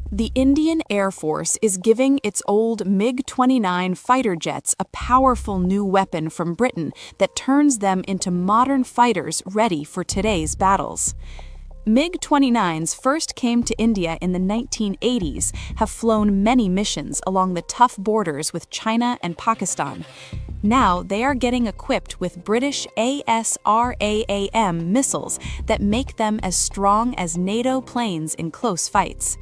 The Indian Air Force is giving its old MiG-29 fighter jets a powerful new weapon from Britain that turns them into modern fighters ready for today's battles. MiG-29s first came to India in the 1980s, have flown many missions along the tough borders with China and Pakistan. Now they are getting equipped with British ASRAAM missiles that make them as strong as NATO planes in close fights.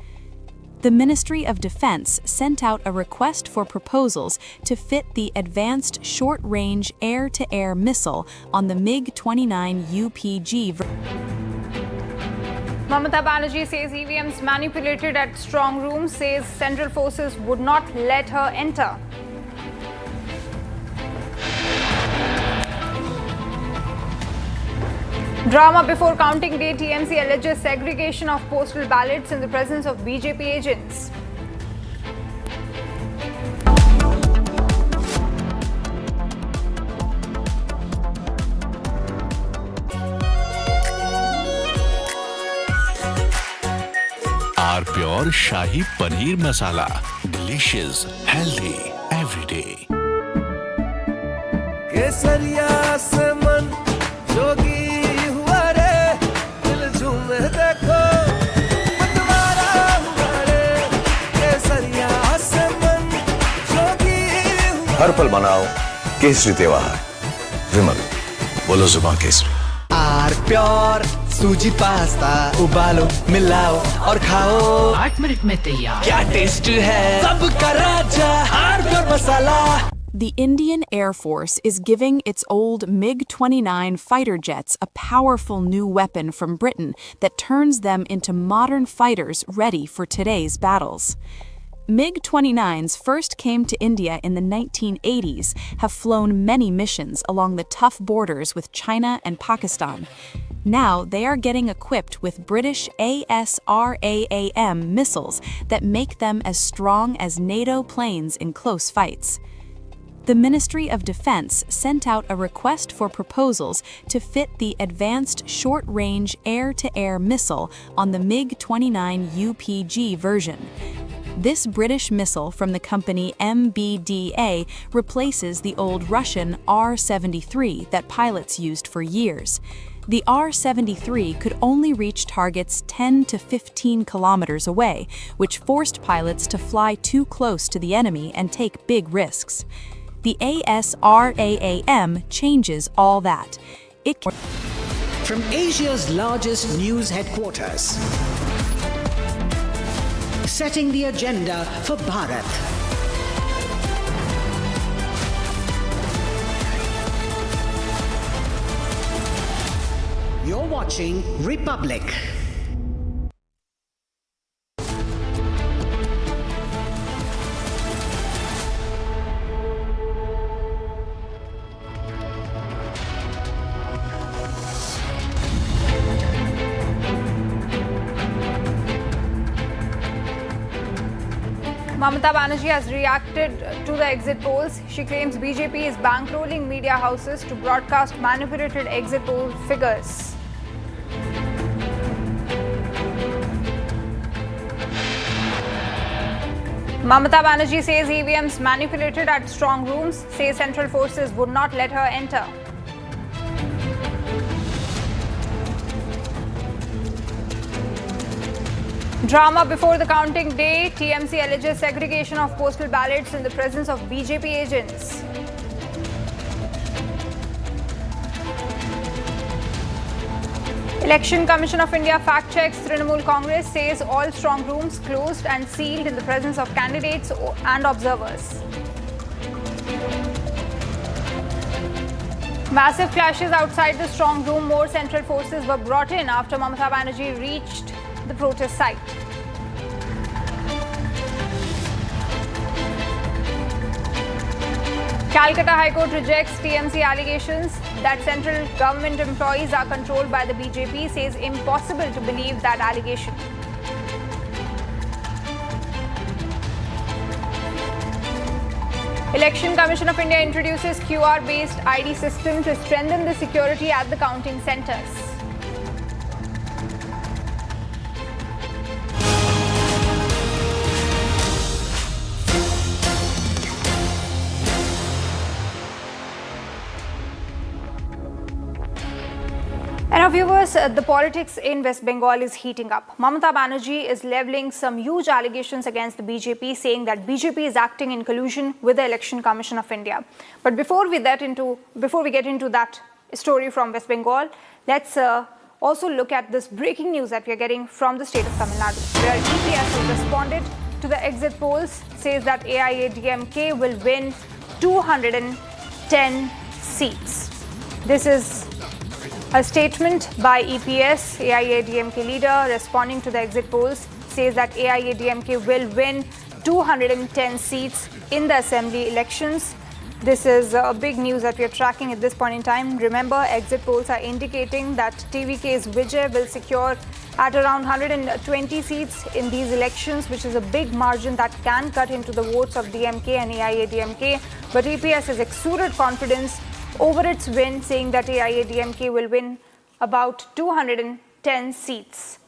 The Ministry of Defense sent out a request for proposals to fit the Advanced Short-Range Air-to-Air Missile on the MiG-29 UPG. Mamata Banerjee says EVMs manipulated at strong rooms, says central forces would not let her enter. Drama before counting day, TMC alleges segregation of postal ballots in the presence of BJP agents. Our pure Shahi Paneer Masala. Delicious, healthy, every day. केसरिया से मन जोगी हुआ रे दिल झूमे देखो मतवारा हुआ रे केसरिया से मन जोगी हुआ हर पल मनाओ केसरी त्योहार विमल, बोलो जुबान केसरी। आर प्योर सूजी पास्ता उबालो मिलाओ और खाओ 8 मिनट में तैयार। क्या टेस्ट है सबका राजा आर प्योर मसाला। The Indian Air Force is giving its old MiG-29 fighter jets a powerful new weapon from Britain that turns them into modern fighters ready for today's battles. MiG-29s first came to India in the 1980s, have flown many missions along the tough borders with China and Pakistan. Now they are getting equipped with British ASRAAM missiles that make them as strong as NATO planes in close fights. The Ministry of Defense sent out a request for proposals to fit the Advanced Short-Range Air-to-Air Missile on the MiG-29 UPG version. This British missile from the company MBDA replaces the old Russian R-73 that pilots used for years. The R-73 could only reach targets 10 to 15 kilometers away, which forced pilots to fly too close to the enemy and take big risks. The ASRAAM changes all that. From Asia's largest news headquarters, setting the agenda for Bharat. You're watching Republic. Mamata Banerjee has reacted to the exit polls. She claims BJP is bankrolling media houses to broadcast manipulated exit poll figures. Mamata Banerjee says EVMs manipulated at strong rooms, says central forces would not let her enter. Drama before the counting day. TMC alleges segregation of postal ballots in the presence of BJP agents. Election Commission of India fact-checks Trinamool Congress, says all strong rooms closed and sealed in the presence of candidates and observers. Massive clashes outside the strong room. More central forces were brought in after Mamata Banerjee reached the protest site. Calcutta High Court rejects TMC allegations that central government employees are controlled by the BJP, says impossible to believe that allegation. Election Commission of India introduces QR-based ID system to strengthen the security at the counting centres. And our viewers, the politics in West Bengal is heating up. Mamata Banerjee is levelling some huge allegations against the BJP, saying that BJP is acting in collusion with the Election Commission of India. But before we get into that story from West Bengal, let's also look at this breaking news that we are getting from the state of Tamil Nadu, where EPS has responded to the exit polls, says that AIADMK will win 210 seats. This is a statement by EPS, AIADMK leader, responding to the exit polls, says that AIADMK will win 210 seats in the assembly elections. This is big news that we are tracking at this point in time. Remember, exit polls are indicating that TVK's Vijay will secure at around 120 seats in these elections, which is a big margin that can cut into the votes of DMK and AIADMK. But EPS has exuded confidence over its win, saying that AIADMK will win about 210 seats.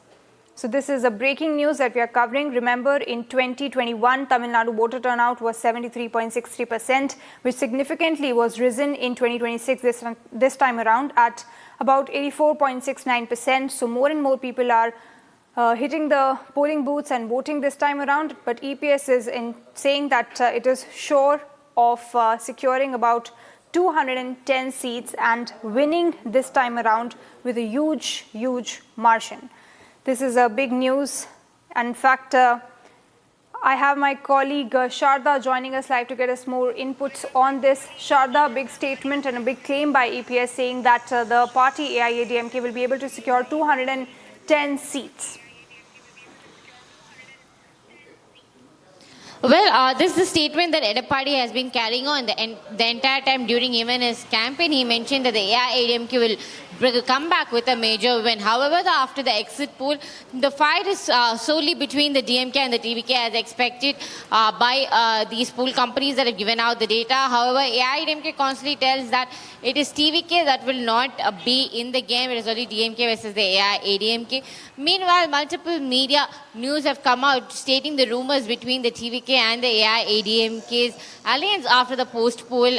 So this is a breaking news that we are covering. Remember, in 2021, Tamil Nadu voter turnout was 73.63%, which significantly was risen in 2026 this time around at about 84.69%. So more and more people are hitting the polling booths and voting this time around. But EPS is saying that it is sure of securing about 210 seats and winning this time around with a huge, huge margin. This is a big news. In fact, I have my colleague Sharda joining us live to get us more inputs on this. Sharda, big statement and a big claim by EPS saying that the party AIADMK will be able to secure 210 seats. Well, this is the statement that Edapadi has been carrying on the entire time during even his campaign. He mentioned that the AIADMK will come back with a major win. However, after the exit poll, the fight is solely between the DMK and the TVK as expected by these poll companies that have given out the data. However, AIADMK constantly tells that it is TVK that will not be in the game. It is only DMK versus the AIADMK. Meanwhile, multiple media news have come out stating the rumors between the TVK and the AIADMK's alliance after the post-poll,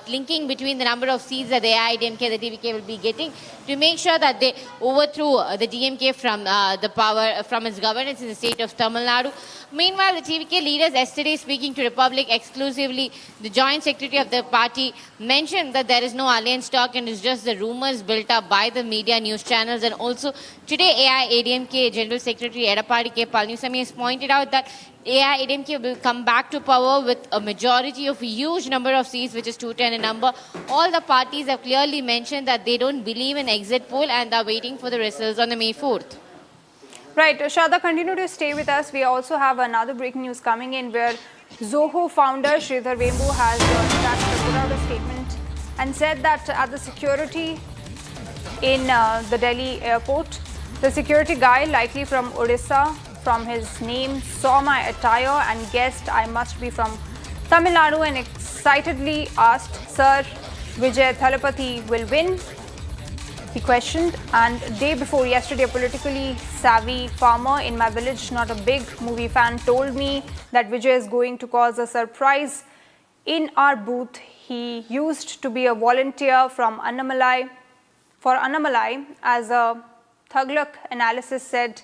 linking between the number of seats that the AIADMK and the TVK will be getting to make sure that they overthrew the DMK from the power, from its governance in the state of Tamil Nadu. Meanwhile, the TVK leaders yesterday speaking to Republic exclusively, the joint secretary of the party mentioned that there is no alliance talk and it's just the rumors built up by the media news channels. And also today AIADMK General Secretary Edapadi K. Palaniswamy has pointed out that AIADMK will come back to power with a majority of a huge number of seats, which is 210 in number. All the parties have clearly mentioned that they don't believe in exit poll and are waiting for the results on the May 4th. Right, Shada, continue to stay with us. We also have another breaking news coming in where Zoho founder Sridhar Vembu has put out a statement and said that at the security in the Delhi airport, the security guy, likely from Odisha, from his name, saw my attire and guessed I must be from Tamil Nadu and excitedly asked, "Sir, Vijay Thalapathy will win?" He questioned. And day before yesterday, a politically savvy farmer in my village, not a big movie fan, told me that Vijay is going to cause a surprise in our booth. He used to be a volunteer from Annamalai, as a Tughlaq analysis said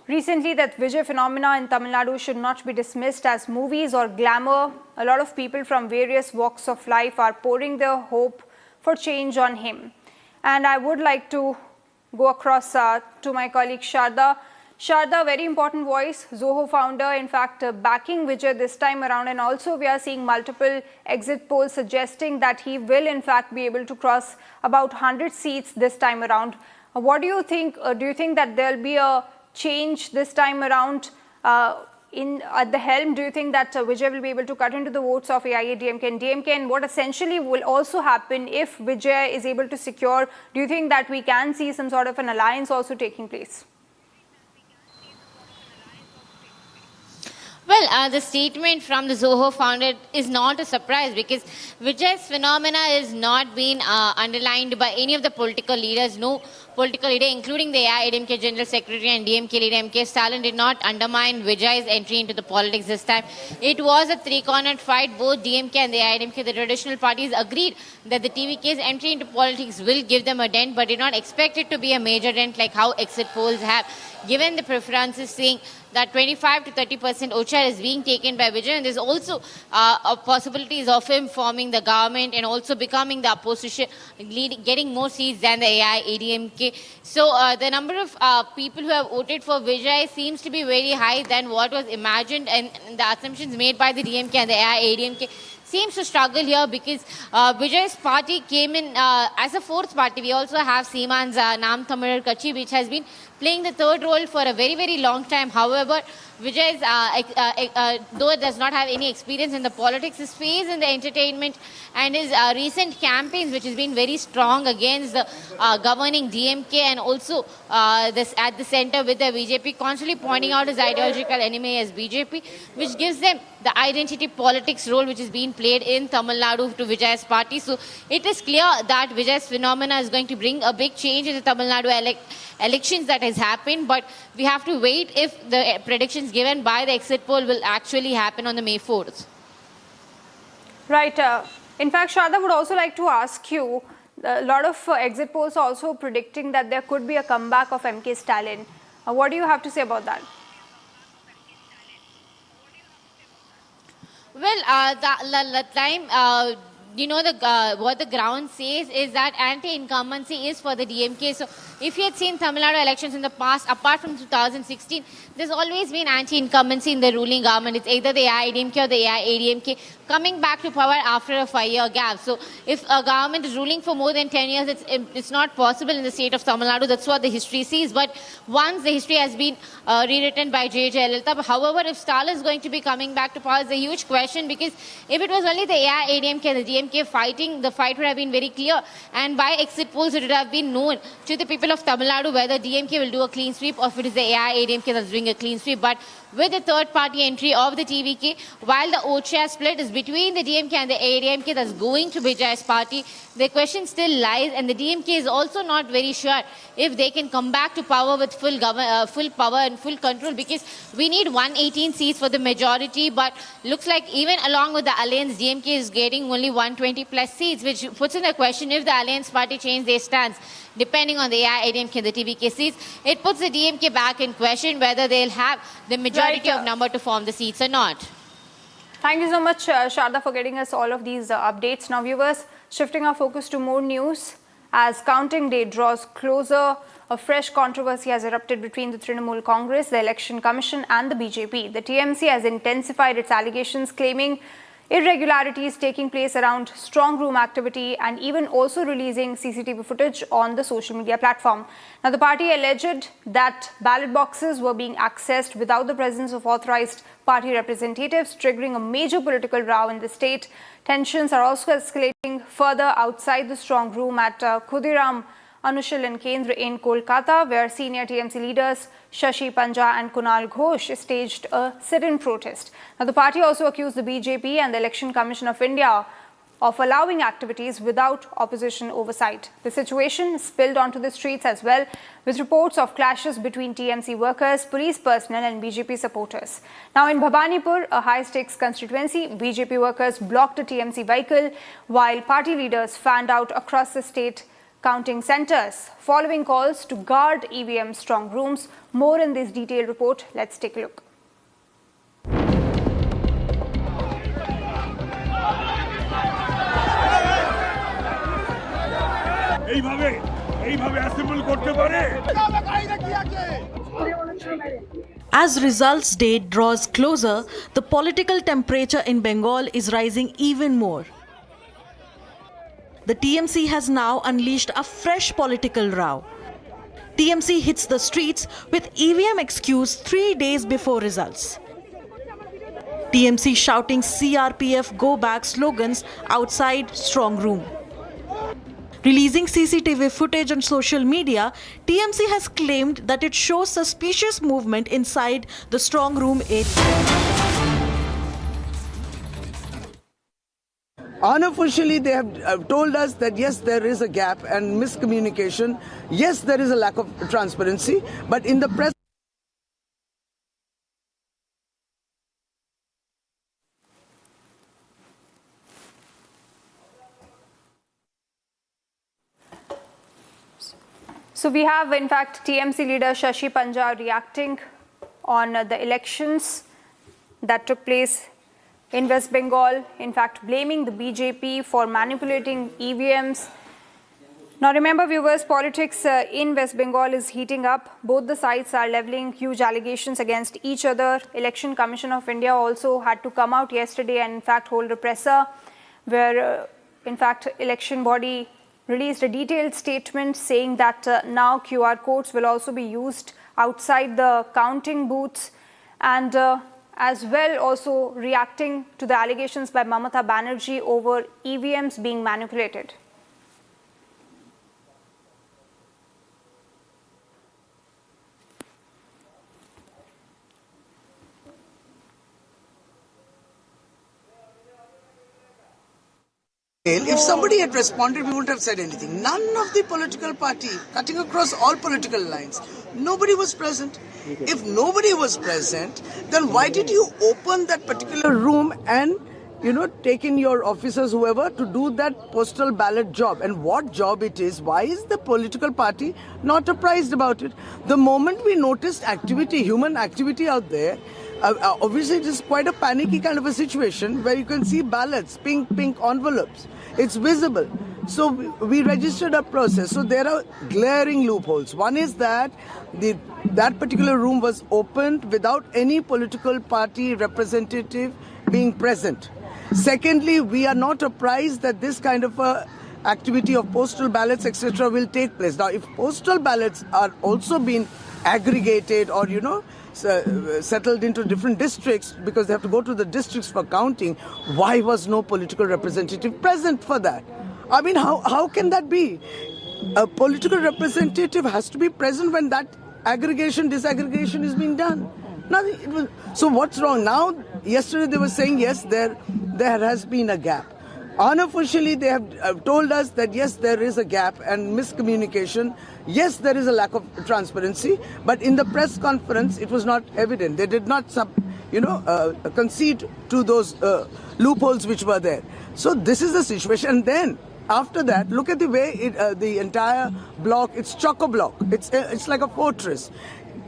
recently that Vijay phenomena in Tamil Nadu should not be dismissed as movies or glamour. A lot of people from various walks of life are pouring their hope for change on him. And I would like to go across to my colleague Sharda. Sharda, very important voice, Zoho founder, in fact, backing Vijay this time around. And also we are seeing multiple exit polls suggesting that he will in fact be able to cross about 100 seats this time around. What do you think? Do you think that there will be a change this time around at the helm? Do you think that Vijay will be able to cut into the votes of AIADMK and DMK? And what essentially will also happen if Vijay is able to secure? Do you think that we can see some sort of an alliance also taking place? Well, the statement from the Zoho founder is not a surprise because Vijay's phenomena is not being underlined by any of the political leaders. No political leader, including the AIADMK General Secretary and DMK leader M.K. Stalin, did not undermine Vijay's entry into the politics this time. It was a three-cornered fight. Both DMK and the AIADMK, the traditional parties, agreed that the TVK's entry into politics will give them a dent, but did not expect it to be a major dent like how exit polls have. Given the preferences saying that 25 to 30% Ochar is being taken by Vijay, and there's also possibilities of him forming the government and also becoming the opposition, getting more seats than the AIADMK. So the number of people who have voted for Vijay seems to be very high than what was imagined, and the assumptions made by the DMK and the AIADMK seems to struggle here because Vijay's party came in as a fourth party. We also have Seeman's Nam Tamil Kachi, which has been playing the third role for a very, very long time. However, Vijay, though it does not have any experience in the politics, his phase in the entertainment and his recent campaigns, which has been very strong against the governing DMK and also this at the center with the BJP, constantly pointing out his ideological enemy as BJP, which gives them the identity politics role which is being played in Tamil Nadu to Vijay's party. So it is clear that Vijay's phenomena is going to bring a big change in the Tamil Nadu elections that has happened, but we have to wait if the predictions given by the exit poll will actually happen on the May 4th. Right. In fact, Sharda would also like to ask you, a lot of exit polls are also predicting that there could be a comeback of MK Stalin. What do you have to say about that? Well, the time what the ground says is that anti-incumbency is for the DMK. So if you had seen Tamil Nadu elections in the past, apart from 2016, there's always been anti-incumbency in the ruling government. It's either the AIADMK or the AIADMK coming back to power after a 5-year gap. So if a government is ruling for more than 10 years, it's not possible in the state of Tamil Nadu. That's what the history sees. But once the history has been rewritten by J. Jayalalitha, however, if Stalin is going to be coming back to power is a huge question, because if it was only the AIADMK and the DMK fighting, the fight would have been very clear. And by exit polls, it would have been known to the people of Tamil Nadu whether DMK will do a clean sweep or if it is the AIADMK that's doing a clean sweep. But with the third party entry of the TVK, while the vote share split is between the DMK and the AIADMK that's going to Vijay's party, the question still lies, and the DMK is also not very sure if they can come back to power with full power and full control, because we need 118 seats for the majority, but looks like even along with the alliance, DMK is getting only 120 plus seats, which puts in the question if the alliance party change their stance, depending on the AIADMK and the TVK seats, it puts the DMK back in question whether they'll have the majority of number to form the seats or not. Thank you so much, Sharda, for getting us all of these updates. Now, viewers, shifting our focus to more news. As counting day draws closer, a fresh controversy has erupted between the Trinamool Congress, the Election Commission and the BJP. The TMC has intensified its allegations, claiming irregularities taking place around strong room activity and even also releasing CCTV footage on the social media platform. Now, the party alleged that ballot boxes were being accessed without the presence of authorized party representatives, triggering a major political row in the state. Tensions are also escalating further outside the strong room at Khudiram Anushilan Kendra in Kolkata, where senior TMC leaders Shashi Panja and Kunal Ghosh staged a sit-in protest. Now, the party also accused the BJP and the Election Commission of India of allowing activities without opposition oversight. The situation spilled onto the streets as well, with reports of clashes between TMC workers, police personnel and BJP supporters. Now, in Bhabanipur, a high-stakes constituency, BJP workers blocked a TMC vehicle while party leaders fanned out across the state counting centers, following calls to guard EVM strong rooms. More in this detailed report. Let's take a look. As results date draws closer, the political temperature in Bengal is rising even more. The TMC has now unleashed a fresh political row. TMC hits the streets with EVM excuse 3 days before results. TMC shouting CRPF go back slogans outside strong room. Releasing CCTV footage on social media, TMC has claimed that it shows suspicious movement inside the strong room area. Unofficially, they have told us that yes, there is a gap and miscommunication. Yes, there is a lack of transparency, but in the press. So we have, in fact, TMC leader Shashi Panja reacting on the elections that took place in West Bengal, in fact, blaming the BJP for manipulating EVMs. Now, remember, viewers, politics in West Bengal is heating up. Both the sides are leveling huge allegations against each other. Election Commission of India also had to come out yesterday and, in fact, hold a presser where, in fact, election body released a detailed statement saying that now QR codes will also be used outside the counting booths, and as well also reacting to the allegations by Mamata Banerjee over EVMs being manipulated. If somebody had responded, we wouldn't have said anything. None of the political party, cutting across all political lines, nobody was present. If nobody was present, then why did you open that particular room and, take in your officers, whoever, to do that postal ballot job? And what job it is? Why is the political party not apprised about it? The moment we noticed activity, human activity out there, Obviously, it is quite a panicky kind of a situation where you can see ballots, pink envelopes. It's visible. So we registered a process. So there are glaring loopholes. One is that that particular room was opened without any political party representative being present. Secondly, we are not apprised that this kind of a activity of postal ballots, etc., will take place. Now, if postal ballots are also being aggregated or, settled into different districts because they have to go to the districts for counting, why was no political representative present for that? I mean, how can that be? A political representative has to be present when that disaggregation is being done. Nothing. So what's wrong? Now, yesterday they were saying, yes, there has been a gap. Unofficially, they have told us that, yes, there is a gap and miscommunication. Yes, there is a lack of transparency. But in the press conference, it was not evident. They did not concede to those loopholes which were there. So this is the situation. And then, after that, look at the way the entire block, it's chock-a-block. It's like a fortress.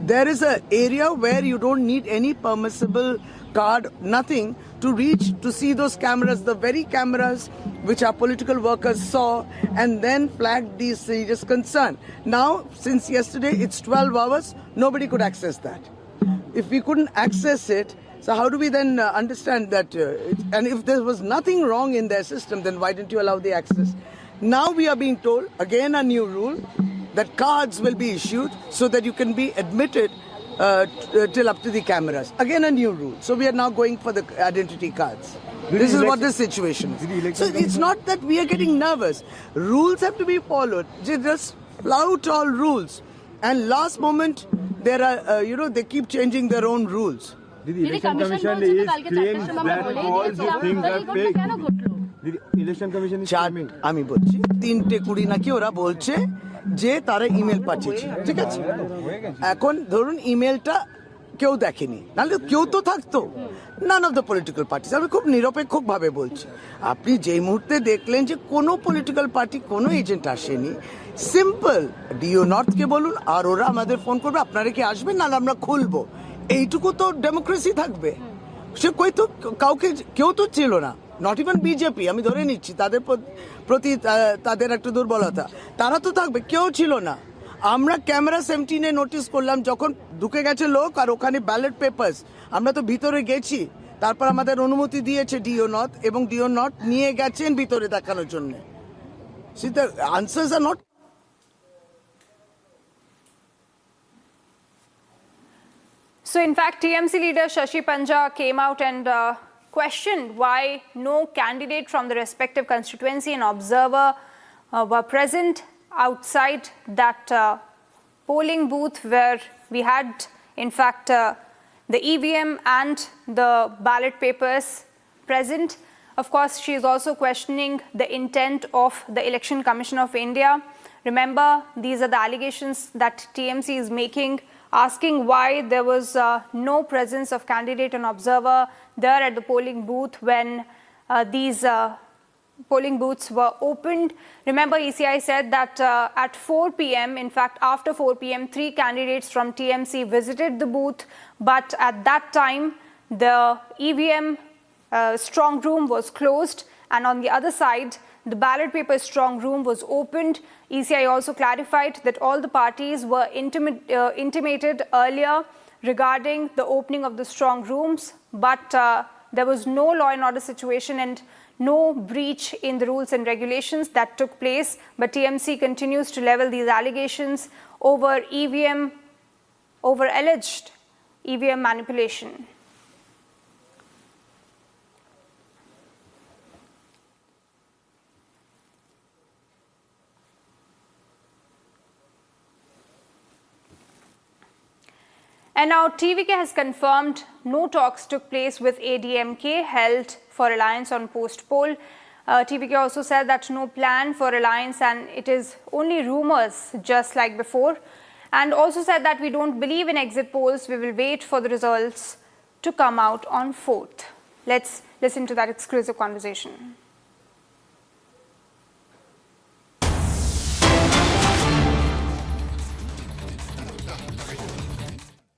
There is an area where you don't need any permissible card, nothing, to reach to see those cameras, the very cameras which our political workers saw and then flagged these serious concern. Now, since yesterday, it's 12 hours, nobody could access that. If we couldn't access it, so how do we then understand that? And if there was nothing wrong in their system, then why didn't you allow the access? Now we are being told, again a new rule, that cards will be issued so that you can be admitted till up to the cameras. Again a new rule. So we are now going for the identity cards. This is what the situation is. So it's not that we are getting nervous. Rules have to be followed. They just flout all rules. And last moment, there are, they keep changing their own rules. The election commission is claims that all the things are fake. The election commission is claiming. আমি বলছি 3টে কুড়ি নাকি ওরা বলছে যে তারা email পাঠিয়েছে, ঠিক আছে? এখন ধরুন ইমেলটা কেউ দেখেনি, নাহলে কেউ তো থাকতো। None of the political parties, আমি খুব নিরপেক্ষভাবে বলছি। আপনি যেই মুহূর্তে দেখলেন যে কোনো পলিটিক্যাল পার্টি কোনো এজেন্ট আসেনি, সিম্পল ডিও নর্থকে বলুন আর ওরা আমাদের ফোন করবে, আপনারা কি আসবেন, নাহলে আমরা খুলবো। এইটুকু তো ডেমোক্রেসি থাকবে। সে কেউ তো ছিল না, নট ইভেন বিজেপি, আমি ধরে নিচ্ছি তাদের প্রতি তাদের একটা দুর্বলতা, তারা তো থাকবে, কেউ ছিল না। আমরা ক্যামেরা 17-এ নোটিস করলাম যখন ঢুকে গেছে লোক আর ওখানে ব্যালট পেপারস, আমরা তো ভিতরে গেছি, তারপর আমাদের অনুমতি দিয়েছে ডিও নর্থ এবং ডিও নর্থ নিয়ে গেছেন ভিতরে দেখানোর জন্য। C the answers are not. So in fact, TMC leader Shashi Panja came out and questioned why no candidate from the respective constituency and observer were present outside that polling booth where we had, in fact, the EVM and the ballot papers present. Of course, she is also questioning the intent of the Election Commission of India. Remember, these are the allegations that TMC is making, asking why there was no presence of candidate and observer there at the polling booth when these polling booths were opened. Remember, ECI said that at 4 p.m., in fact, after 4 p.m., 3 candidates from TMC visited the booth, but at that time, the EVM strong room was closed, and on the other side, the ballot paper strong room was opened. ECI also clarified that all the parties were intimated earlier regarding the opening of the strong rooms, but there was no law and order situation and no breach in the rules and regulations that took place. But TMC continues to level these allegations over EVM, over alleged EVM manipulation. And now TVK has confirmed no talks took place with ADMK held for alliance on post-poll. TVK also said that no plan for alliance and it is only rumors just like before. And also said that we don't believe in exit polls, we will wait for the results to come out on 4th. Let's listen to that exclusive conversation.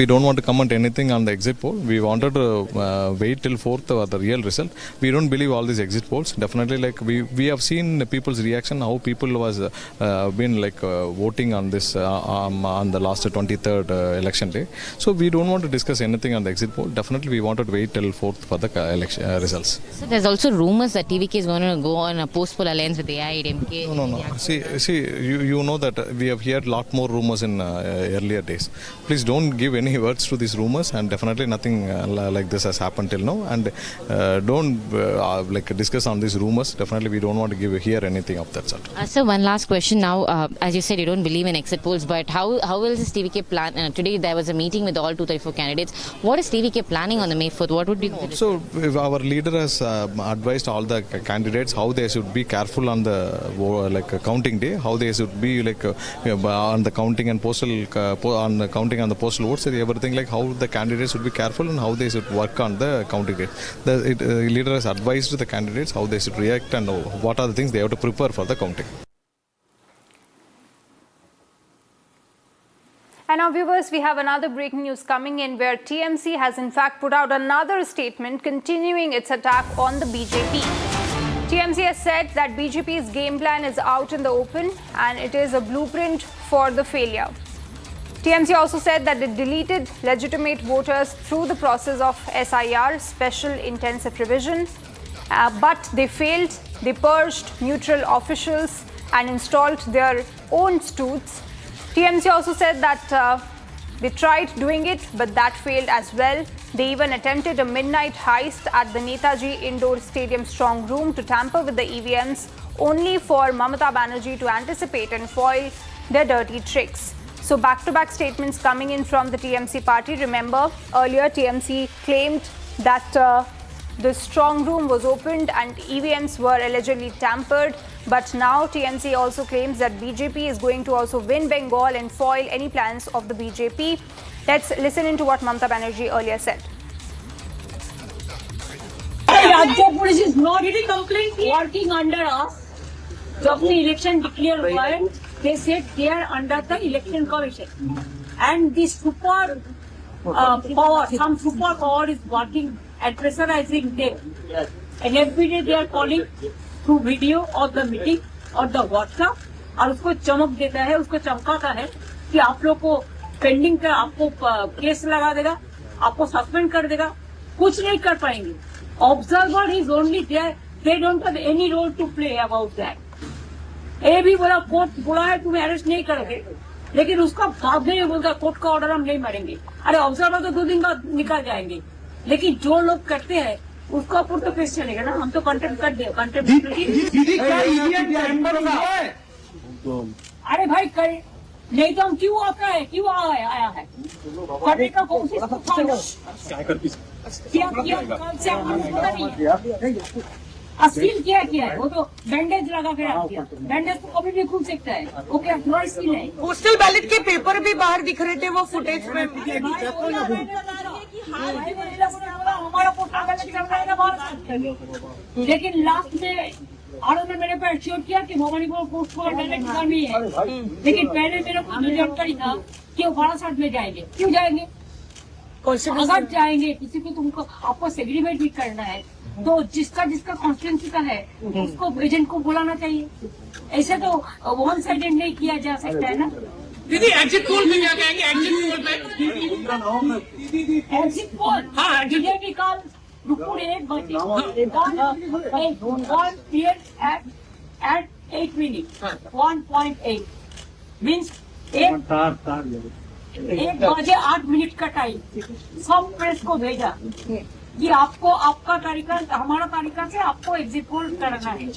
We don't want to comment anything on the exit poll. We wanted to wait till 4th for the real result. We don't believe all these exit polls. Definitely, like we have seen people's reaction, how people was been like voting on this on the last 23rd election day. So we don't want to discuss anything on the exit poll. Definitely, we wanted to wait till 4th for the election results. So there's also rumors that TVK is going to go on a post-poll alliance with AIADMK. No. See, you know that we have heard a lot more rumors in earlier days. Please don't give any words to these rumors, and definitely nothing like this has happened till now, and don't like discuss on these rumors. Definitely we don't want to hear anything of that sort. So one last question now, as you said you don't believe in exit polls, but how will this TVK plan? Today there was a meeting with all 234 candidates. What is TVK planning on the May 4th? What would be so if our leader has advised all the candidates how they should be careful on the counting day, how they should be on the counting and postal on the counting on the postal votes, everything, like how the candidates should be careful and how they should work on the counting date. The leader has advised the candidates how they should react and what are the things they have to prepare for the counting. And now, viewers, we have another breaking news coming in where TMC has in fact put out another statement continuing its attack on the BJP. TMC has said that BJP's game plan is out in the open and it is a blueprint for the failure. TMC also said that it deleted legitimate voters through the process of SIR, Special Intensive Revision, but they failed. They purged neutral officials and installed their own stoots. TMC also said that they tried doing it, but that failed as well. They even attempted a midnight heist at the Netaji Indoor Stadium strong room to tamper with the EVMs, only for Mamata Banerjee to anticipate and foil their dirty tricks. So back-to-back statements coming in from the TMC party. Remember, earlier TMC claimed that the strong room was opened and EVMs were allegedly tampered. But now TMC also claims that BJP is going to also win Bengal and foil any plans of the BJP. Let's listen into what Mamata Banerjee earlier said. Rajya police is not working under us. Jab the election declared hua, they said they are under the election commission, and the super power, some super power is working and pressurizing them. And every day they are calling through video of the meeting or the WhatsApp, और उसको चमक देता है, उसको चमकाता है कि आप लोग को पेंडिंग का आपको केस लगा देगा, आपको सस्पेंड कर देगा, कुछ नहीं कर पाएंगे. Observer is only there, they don't have any role to play about that. ये भी बोला कोर्ट बोला है तुम्हें अरेस्ट नहीं करोगे, लेकिन उसका भाग नहीं बोलता कोर्ट का ऑर्डर हम नहीं मारेंगे. अरे ऑब्जर्वर तो 2 दिन बाद निकाल जाएंगे, लेकिन जो लोग करते हैं उसका ऊपर तो केस चलेगा ना. हम तो कंटेम्प्ट कर दे, कंटेम्प्ट. अरे भाई कर नहीं तो हम क्यों आता है, क्यों आया है करने का कोशिश किया कल से आपको पता नहीं है. अस्सील क्या है, वो तो बैंडेज लगा के रख दिया. बैंडेज तो कभी भी खुल सकता है, वो क्या थोड़ा सील है. पोस्टल बैलेट के पेपर भी बाहर दिख रहे थे वो फुटेज में. हमारा पोस्टल बैलेट चल रहा है ना, लेकिन लास्ट में आरोप ने मेरे पे एश्योर किया कि भवानी को पोस्टल बैलेट निकालनी है, लेकिन पहले मेरे को जानकारी था कि वो 12 में जाएंगे. क्यों जाएंगे? अगर जाएंगे किसी को तुमको आपको सेग्रीगेट भी करना है तो जिसका कॉन्स्टिट्यूंसी का है उसको एजेंट को बुलाना चाहिए. ऐसे तो वन साइडेड नहीं किया जा सकता है ना. दीदी एग्जिट पोल में क्या कहेंगे? एग्जिट पोल पे एग्जिट पोल हाँ डीजे निकाल रुको 1 बजे 1 PM at 8 minutes 1.8 मीन्स 1 बजे 8 मिनट का टाइम सब प्रेस को भेजा कि आपको आपका तरीका हमारा तरीका से आपको एग्जिट पोल करना है.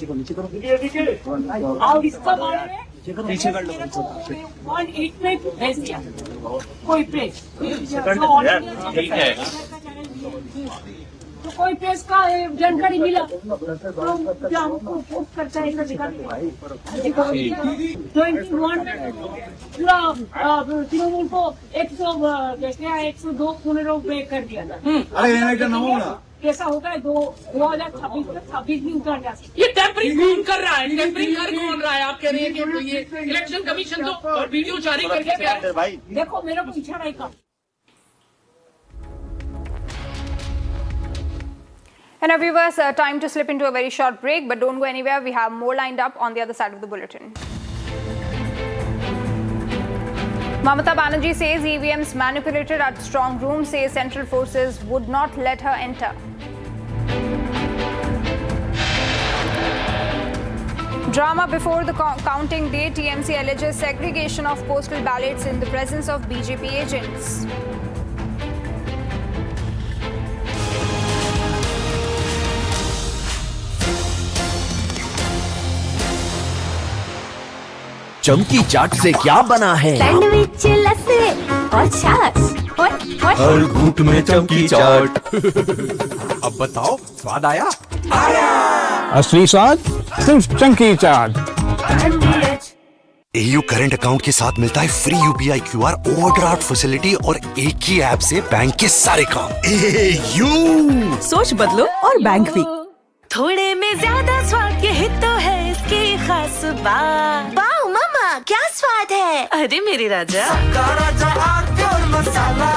और इसका बारे में 1.8 में भेज दिया कोई प्रेस. तो कोई प्रेस का जानकारी मिला तो हमको पोस्ट करता है 21 तृणमूल को 102 पुनरों पे कर दिया था. कैसा होता है 2026 भी उतर जा सकता. ये टेम्परिंग कौन कर रहा है? टेम्परिंग कर कौन रहा है? आप कह रहे हैं कि ये इलेक्शन कमीशन तो और वीडियो जारी करके क्या है? देखो मेरे को इच्छा नहीं का And now viewers, time to slip into a very short break, but don't go anywhere. We have more lined up on the other side of the bulletin. Mamata Banerjee says EVMs manipulated at strong room, says central forces would not let her enter. Drama before the counting day, TMC alleges segregation of postal ballots in the presence of BJP agents. चमकी चाट से क्या बना है? Sandwich, लस्सी और छाछ और हर घूंट में चमकी चाट। अब बताओ, स्वाद आया? असली स्वाद सिर्फ चमकी चाट। AU करंट अकाउंट के साथ मिलता है free UPI QR overdraft facility और एक ही ऐप से बैंक के सारे काम। AU सोच बदलो और बैंक भी। थोड़े में ज्यादा स्वाद, यही तो है इसकी खास बात। वाओ मामा, क्या स्वाद है? अरे मेरे राजा, सबका राजा आरती और मसाला।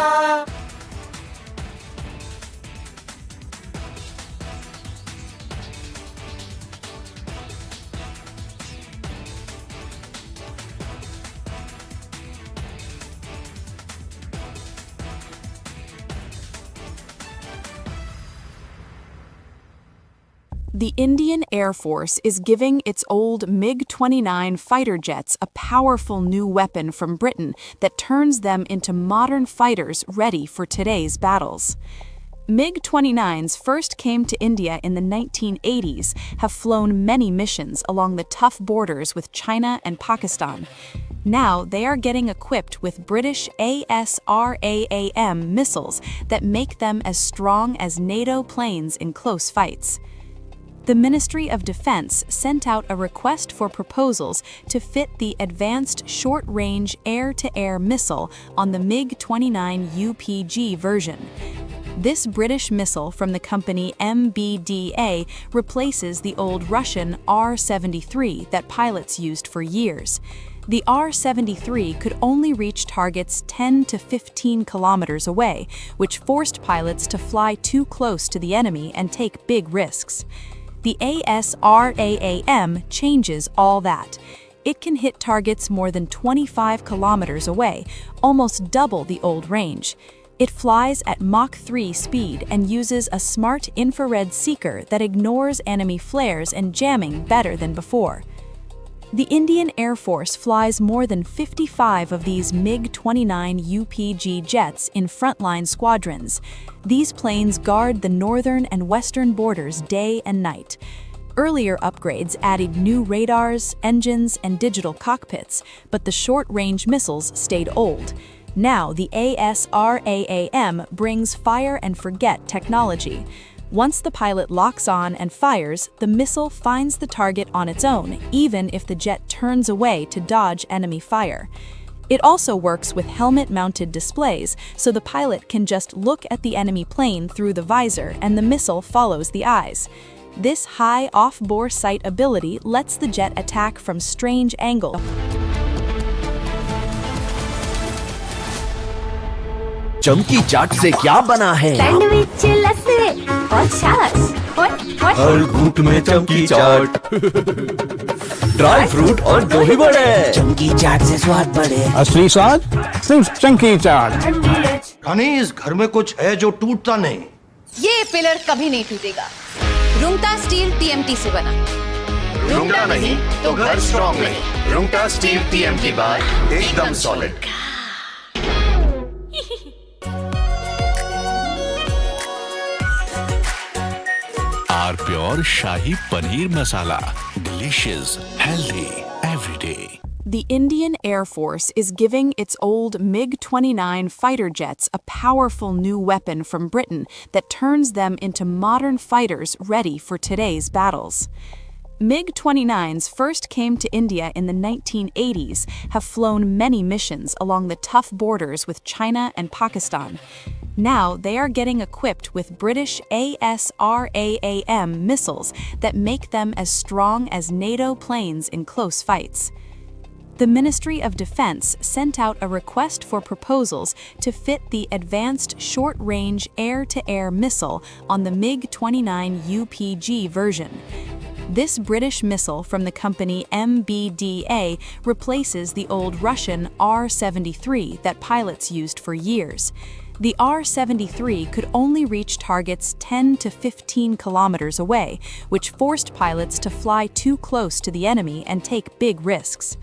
The Indian Air Force is giving its old MiG-29 fighter jets a powerful new weapon from Britain that turns them into modern fighters ready for today's battles. MiG-29s first came to India in the 1980s, have flown many missions along the tough borders with China and Pakistan. Now they are getting equipped with British ASRAAM missiles that make them as strong as NATO planes in close fights. The Ministry of Defense sent out a request for proposals to fit the Advanced Short-Range Air-to-Air Missile on the MiG-29 UPG version. This British missile from the company MBDA replaces the old Russian R-73 that pilots used for years. The R-73 could only reach targets 10 to 15 kilometers away, which forced pilots to fly too close to the enemy and take big risks. The ASRAAM changes all that. It can hit targets more than 25 kilometers away, almost double the old range. It flies at Mach 3 speed and uses a smart infrared seeker that ignores enemy flares and jamming better than before. The Indian Air Force flies more than 55 of these MiG-29 UPG jets in frontline squadrons. These planes guard the northern and western borders day and night. Earlier upgrades added new radars, engines, and digital cockpits, but the short-range missiles stayed old. Now the ASRAAM brings fire-and-forget technology. Once the pilot locks on and fires, the missile finds the target on its own, even if the jet turns away to dodge enemy fire. It also works with helmet-mounted displays, so the pilot can just look at the enemy plane through the visor and the missile follows the eyes. This high off-bore sight ability lets the jet attack from strange angles. चमकी चाट से क्या बना है? Sandwich, लस्सी और छाछ और हर घूंट में चमकी चाट। ड्राई फ्रूट और दही बड़े। चमकी चाट से स्वाद बढ़े। असली स्वाद सिर्फ चमकी चाट। रानी, इस घर में कुछ है जो टूटता नहीं। ये पिलर कभी नहीं टूटेगा। रुंगटा स्टील TMT से बना। रुंगटा नहीं तो घर स्ट्रॉन्ग नहीं। रुंगटा स्टील TMT बार एकदम solid. R Pure shahi paneer masala, delicious, healthy, every day. The Indian Air Force is giving its old MiG-29 fighter jets a powerful new weapon from Britain that turns them into modern fighters ready for today's battles. MiG-29s first came to India in the 1980s, have flown many missions along the tough borders with China and Pakistan. Now they are getting equipped with British ASRAAM missiles that make them as strong as NATO planes in close fights. the Ministry of Defense sent out a request for proposals to fit the Advanced Short-Range Air-to-Air Missile on the MiG-29 UPG version. This British missile from the company MBDA replaces the old Russian R-73 that pilots used for years. The R-73 could only reach targets 10 to 15 kilometers away, which forced pilots to fly too close to the enemy and take big risks.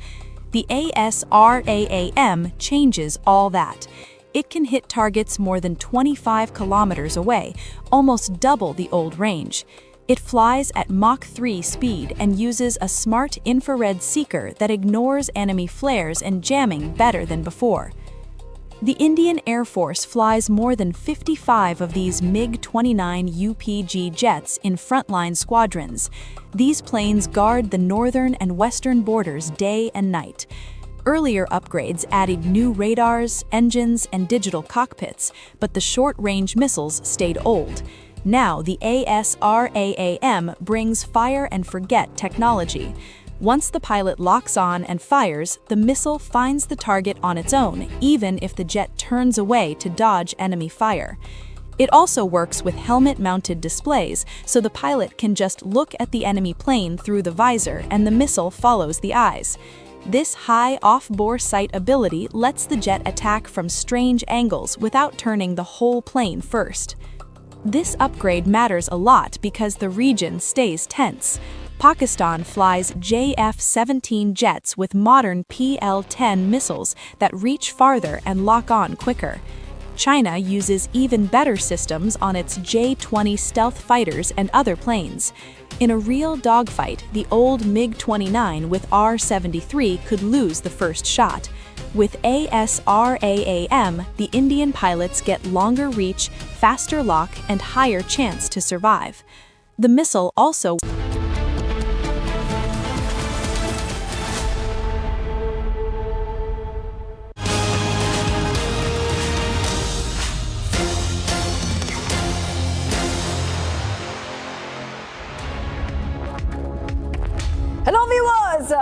The ASRAAM changes all that. It can hit targets more than 25 kilometers away, almost double the old range. It flies at Mach 3 speed and uses a smart infrared seeker that ignores enemy flares and jamming better than before. The Indian Air Force flies more than 55 of these MiG-29 UPG jets in frontline squadrons. These planes guard the northern and western borders day and night. Earlier upgrades added new radars, engines, and digital cockpits, but the short-range missiles stayed old. Now the ASRAAM brings fire-and-forget technology. Once the pilot locks on and fires, the missile finds the target on its own, even if the jet turns away to dodge enemy fire. It also works with helmet-mounted displays, so the pilot can just look at the enemy plane through the visor and the missile follows the eyes. This high off-bore sight ability lets the jet attack from strange angles without turning the whole plane first. This upgrade matters a lot because the region stays tense. Pakistan flies JF-17 jets with modern PL-10 missiles that reach farther and lock on quicker. China uses even better systems on its J-20 stealth fighters and other planes. In a real dogfight, the old MiG-29 with R-73 could lose the first shot. With ASRAAM, the Indian pilots get longer reach, faster lock, and higher chance to survive. The missile also Hello viewers,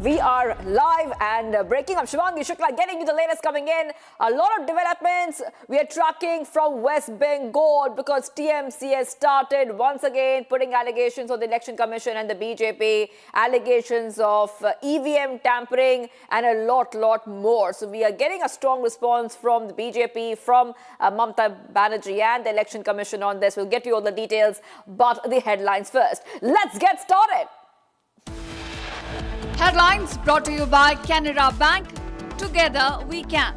we are live and breaking. I'm Shivangi Shukla getting you the latest coming in. A lot of developments we are tracking from West Bengal because TMC has started once again putting allegations on the Election Commission and the BJP, allegations of EVM tampering and a lot more. So we are getting a strong response from the BJP, from Mamata Banerjee and the Election Commission on this. We'll get you all the details, but the headlines first. Let's get started. Headlines brought to you by Canara Bank. Together we can.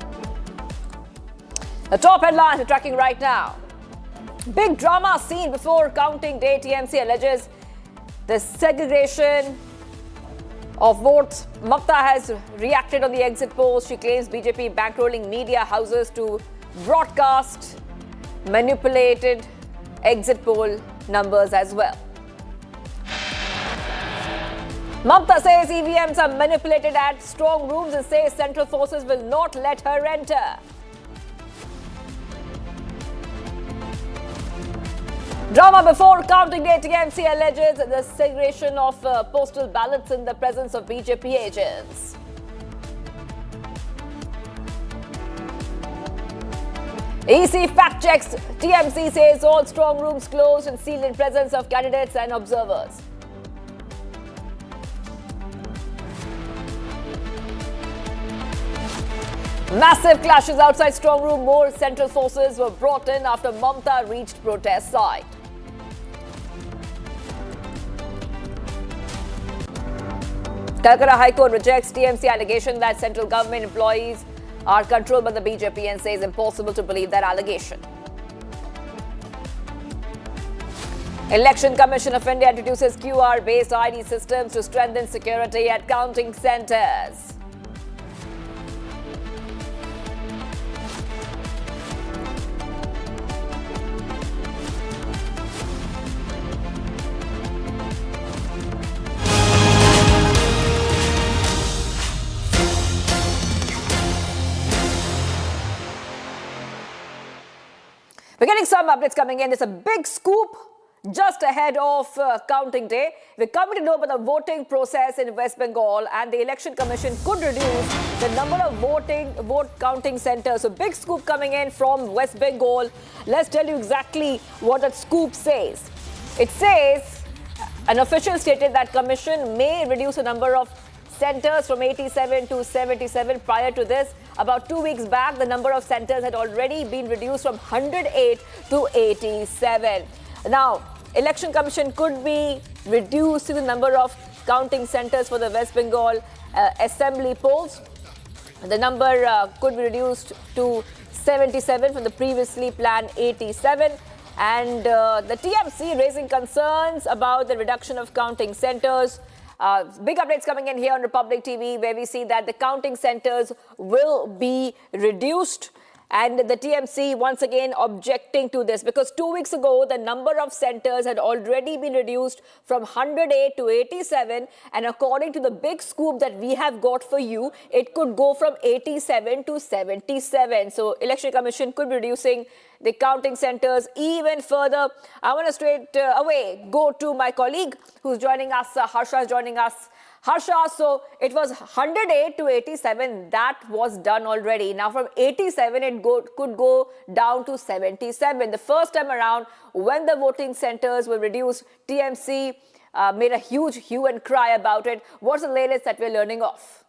The top headlines we're tracking right now. Big drama scene before counting day. TMC alleges the segregation of votes. Mamata has reacted on the exit polls. She claims BJP bankrolling media houses to broadcast manipulated exit poll numbers as well. Mamata says EVMs are manipulated at strong rooms and says central forces will not let her enter. Drama before counting day. TMC alleges the segregation of postal ballots in the presence of BJP agents. EC fact checks. TMC says all strong rooms closed and sealed in presence of candidates and observers. Massive clashes outside strong room. More central forces were brought in after Mamata reached protest site. Calcutta High Court rejects TMC allegation that central government employees are controlled by the BJP and says impossible to believe that allegation. Election Commission of India introduces QR-based ID systems to strengthen security at counting centres. We're getting some updates coming in. There's a big scoop just ahead of counting day. We're coming to know about the voting process in West Bengal, and the Election Commission could reduce the number of vote counting centers. So big scoop coming in from West Bengal. Let's tell you exactly what that scoop says. It says an official stated that Commission may reduce the number of centers from 87 to 77. Prior to this, about 2 weeks back, the number of centers had already been reduced from 108 to 87. Now, Election Commission could be reducing the number of counting centers for the West Bengal assembly polls. The number could be reduced to 77 from the previously planned 87. And the TMC raising concerns about the reduction of counting centers. Big updates coming in here on Republic TV, where we see that the counting centers will be reduced. And the TMC once again objecting to this, because 2 weeks ago, the number of centers had already been reduced from 108 to 87. And according to the big scoop that we have got for you, it could go from 87 to 77. So Election Commission could be reducing the counting centers even further. I want to straight away go to my colleague who's joining us. Harsha is joining us. Harsha, so it was 108 to 87. That was done already. Now from 87, it could go down to 77. The first time around, when the voting centers were reduced, TMC made a huge hue and cry about it. What's the latest that we're learning of?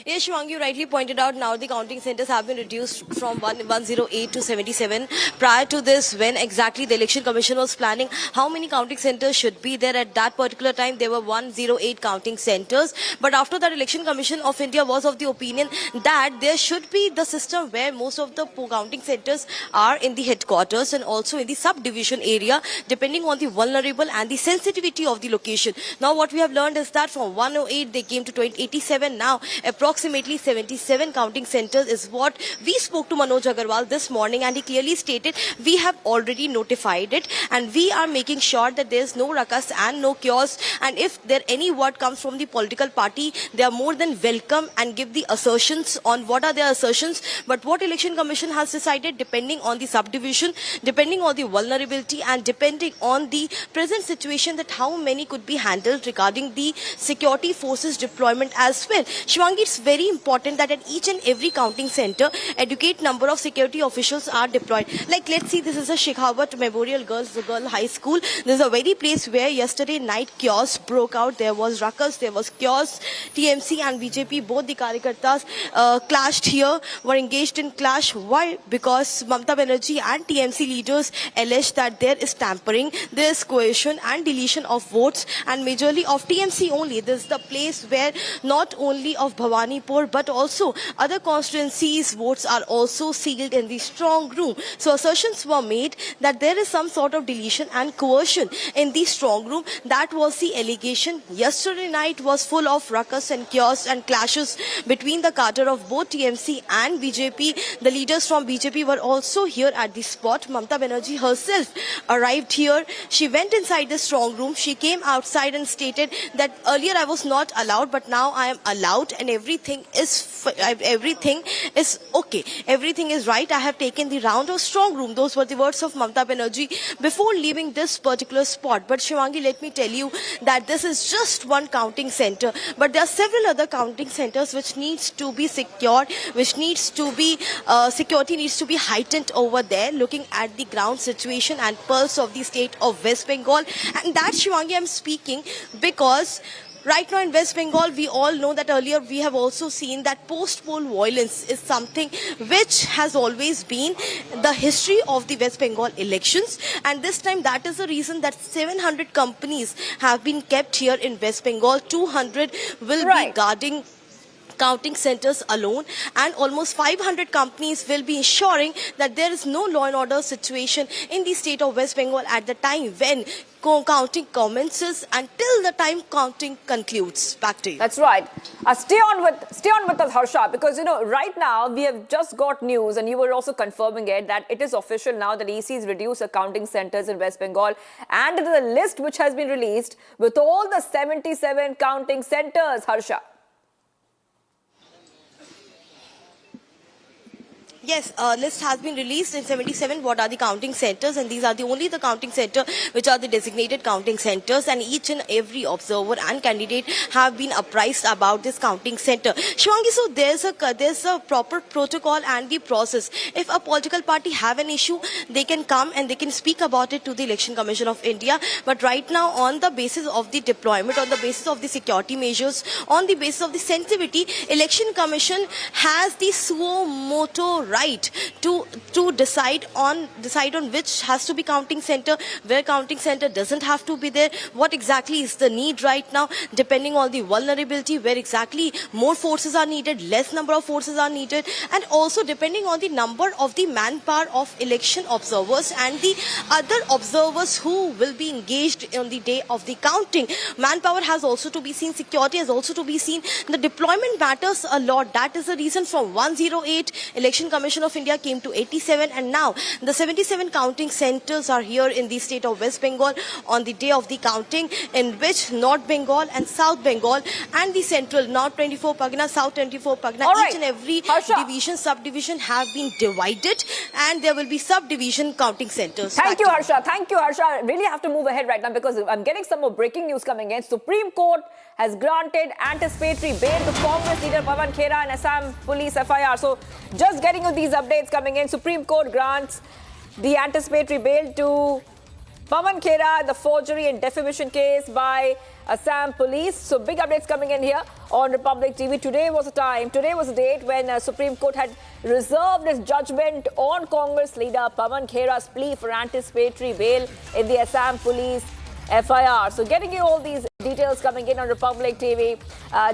Yes, Shivang, you rightly pointed out, now the counting centers have been reduced from 108 to 77. Prior to this, when exactly the Election Commission was planning how many counting centers should be there at that particular time, there were 108 counting centers. But after that, Election Commission of India was of the opinion that there should be the system where most of the counting centers are in the headquarters and also in the subdivision area, depending on the vulnerable and the sensitivity of the location. Now, what we have learned is that from 108, they came to 87 now. Approximately 77 counting centers is what we spoke to Manoj Agarwal this morning, and he clearly stated we have already notified it and we are making sure that there is no ruckus and no chaos, and if there any word comes from the political party, they are more than welcome and give the assertions on what are their assertions. But what Election Commission has decided, depending on the subdivision, depending on the vulnerability and depending on the present situation, that how many could be handled regarding the security forces deployment as well. Shwangi, it's very important that at each and every counting center, adequate number of security officials are deployed. Like, let's see, this is a Shekhawat Memorial Girls High School. This is a very place where yesterday night chaos broke out. There was ruckus, there was chaos. TMC and BJP, both the Karyakartas clashed here, were engaged in clash. Why? Because Mamata Banerjee and TMC leaders alleged that there is tampering, there is coercion and deletion of votes, and majorly of TMC only. This is the place where not only of Bhawanipur but also other constituencies votes are also sealed in the strong room. So assertions were made that there is some sort of deletion and coercion in the strong room. That was the allegation. Yesterday night was full of ruckus and chaos and clashes between the cadre of both TMC and BJP. The leaders from BJP were also here at the spot. Mamata Banerjee herself arrived here. She went inside the strong room. She came outside and stated that earlier I was not allowed, but now I am allowed, and everything is okay. Everything is right. I have taken the round of strong room. Those were the words of Mamata Banerjee before leaving this particular spot. But Shivangi, let me tell you that this is just one counting center, but there are several other counting centers which needs to be secured, which needs to be security needs to be heightened over there, looking at the ground situation and pulse of the state of West Bengal. And that, Shivangi, I'm speaking because right now in West Bengal, we all know that earlier we have also seen that post-poll violence is something which has always been the history of the West Bengal elections. And this time, that is the reason that 700 companies have been kept here in West Bengal. 200 will be guarding counting centers alone, and almost 500 companies will be ensuring that there is no law and order situation in the state of West Bengal at the time when counting commences until the time counting concludes. Back to you. That's right. Stay on with us, Harsha, because right now we have just got news, and you were also confirming it, that it is official now that EC's reduced the counting centers in West Bengal, and the list which has been released with all the 77 counting centers, Harsha. Yes, list has been released in 77. What are the counting centers? And these are only the counting center which are the designated counting centers. And each and every observer and candidate have been apprised about this counting center. Shivangi, so there's a proper protocol and the process. If a political party have an issue, they can come and they can speak about it to the Election Commission of India. But right now, on the basis of the deployment, on the basis of the security measures, on the basis of the sensitivity, Election Commission has the suo moto right to decide on which has to be counting center, where counting center doesn't have to be there, what exactly is the need right now, depending on the vulnerability, where exactly more forces are needed, less number of forces are needed, and also depending on the number of the manpower of election observers and the other observers who will be engaged on the day of the counting. Manpower has also to be seen, security has also to be seen. The deployment matters a lot. That is the reason from 108 Election Commission of India came to 87, and now the 77 counting centers are here in the state of West Bengal on the day of the counting, in which North Bengal and South Bengal and the central North 24 Pagana, South 24 Pagana, each and every division, subdivision have been divided, and there will be subdivision counting centers. Thank you, Harsha. Thank you, Harsha. I really have to move ahead right now because I'm getting some more breaking news coming in. Supreme Court has granted anticipatory bail to Congress leader Pawan Khera and Assam police FIR. So just getting you these updates coming in. Supreme Court grants the anticipatory bail to Pawan Khera, the forgery and defamation case by Assam police. So big updates coming in here on Republic TV. Today was a date when Supreme Court had reserved its judgment on Congress leader Pawan Khera's plea for anticipatory bail in the Assam police FIR. So getting you all these details coming in on Republic TV.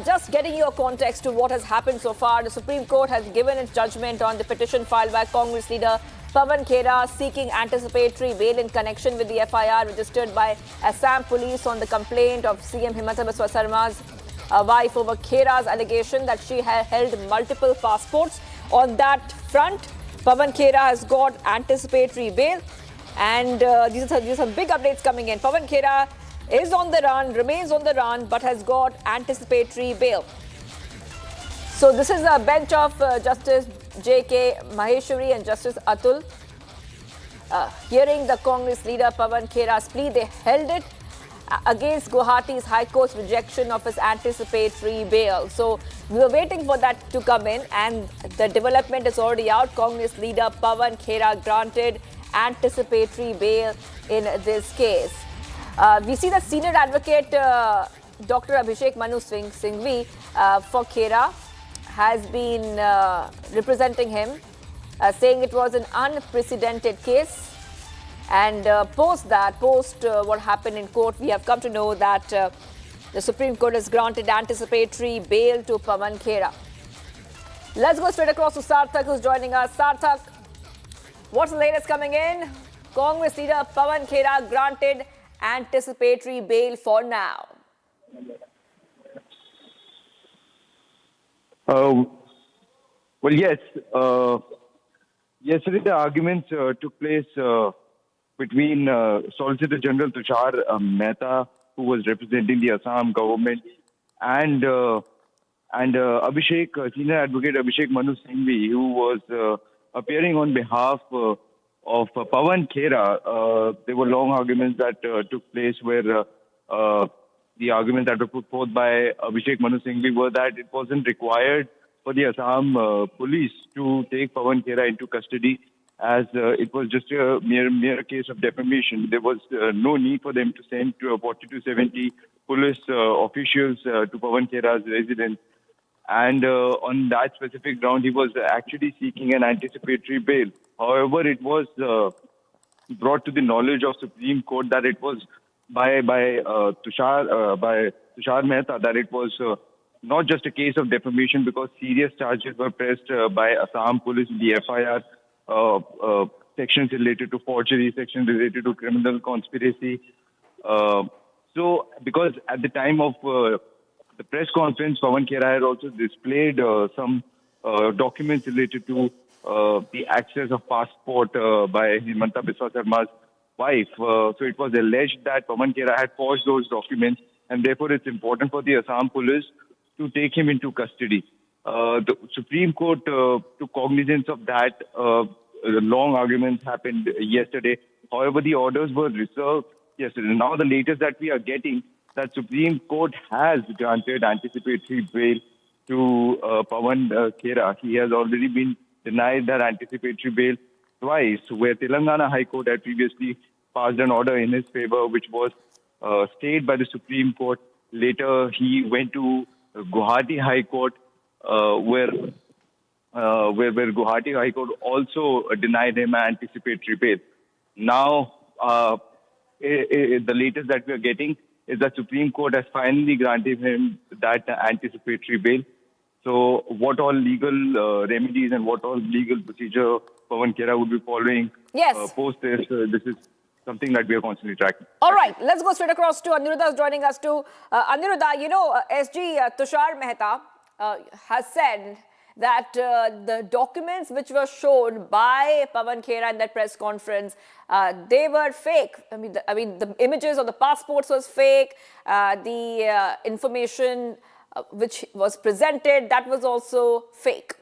Just getting you a context to what has happened so far. The Supreme Court has given its judgment on the petition filed by Congress leader Pawan Khera seeking anticipatory bail in connection with the FIR registered by Assam police on the complaint of CM Mamata Sarma's wife over Khera's allegation that she had held multiple passports. On that front, Pawan Khera has got anticipatory bail, and these are some big updates coming in. Pawan Khera is on the run, remains on the run, but has got anticipatory bail. So this is a bench of Justice J.K. Maheshwari and Justice Atul. Hearing the Congress leader Pawan Khera's plea, they held it against Guwahati's High Court's rejection of his anticipatory bail. So we were waiting for that to come in, and the development is already out. Congress leader Pawan Khera granted anticipatory bail in this case. We see the senior advocate Dr. Abhishek Manu Singhvi for Khera has been representing him, saying it was an unprecedented case. And post what happened in court, we have come to know that the Supreme Court has granted anticipatory bail to Pawan Khera. Let's go straight across to Sarthak, who's joining us. Sarthak, what's the latest coming in? Congress leader Pawan Khera granted anticipatory bail for now. Well, yes. Yesterday, the arguments took place between Solicitor General Tushar Mehta, who was representing the Assam government, and Abhishek, senior advocate Abhishek Manu Singhvi, who was appearing on behalf of Pawan Khera. There were long arguments that took place where the arguments that were put forth by Abhishek Manu Singhvi were that it wasn't required for the Assam police to take Pawan Khera into custody, as it was just a mere case of defamation. There was no need for them to send 40 to 70 police officials to Pawan Khera's residence. And on that specific ground, he was actually seeking an anticipatory bail. However, it was brought to the knowledge of Supreme Court that it was by Tushar Mehta that it was not just a case of defamation, because serious charges were pressed by Assam police in the FIR, sections related to forgery, sections related to criminal conspiracy. So, because at the time of the press conference, Pawan Khera had also displayed some documents related to the access of passport by Mamata Sarma's wife. So it was alleged that Pawan Khera had forged those documents, and therefore it's important for the Assam police to take him into custody. the Supreme Court took cognizance of that. Long arguments happened yesterday. However, the orders were reserved yesterday. Now the latest that we are getting, that Supreme Court has granted anticipatory bail to Pawan Khera. He has already been denied that anticipatory bail twice, where Telangana High Court had previously passed an order in his favor, which was stayed by the Supreme Court. Later, he went to Guwahati High Court, where Guwahati High Court also denied him anticipatory bail. Now, the latest that we are getting is that Supreme Court has finally granted him that anticipatory bail. So what all legal remedies and what all legal procedure Pawan Khera would be following post this, this is something that we are constantly tracking. All right, let's go straight across to Aniruddha is joining us too. Aniruddha, you know, SG Tushar Mehta has said that the documents which were shown by Pawan Khera in that press conference, they were fake. I mean, the images of the passports was fake. The information which was presented, that was also fake.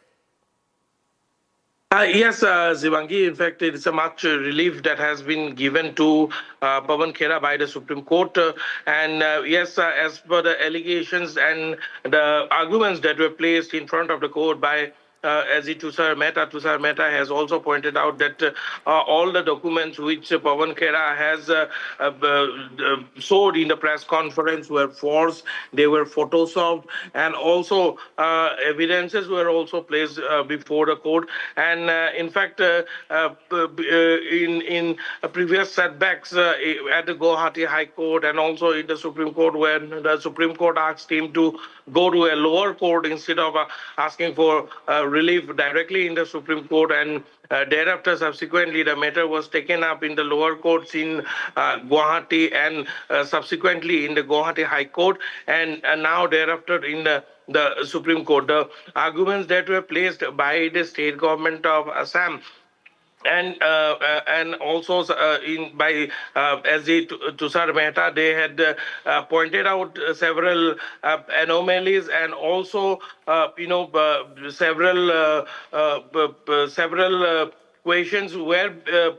Yes, Zivangi, in fact, it is a much relief that has been given to Pawan Khera by the Supreme Court. Yes, as per the allegations and the arguments that were placed in front of the court by SG Tushar Mehta has also pointed out that all the documents which Pawan Khera has showed in the press conference were false. They were photoshopped, and also evidences were also placed before the court. And in fact, in previous setbacks at the Guwahati High Court and also in the Supreme Court, when the Supreme Court asked him to go to a lower court instead of asking for relief directly in the Supreme Court, and thereafter subsequently the matter was taken up in the lower courts in Guwahati and subsequently in the Guwahati High Court, and now thereafter in the Supreme Court. The arguments that were placed by the state government of Assam and also by SG Tushar Mehta, they had pointed out several anomalies and also several questions were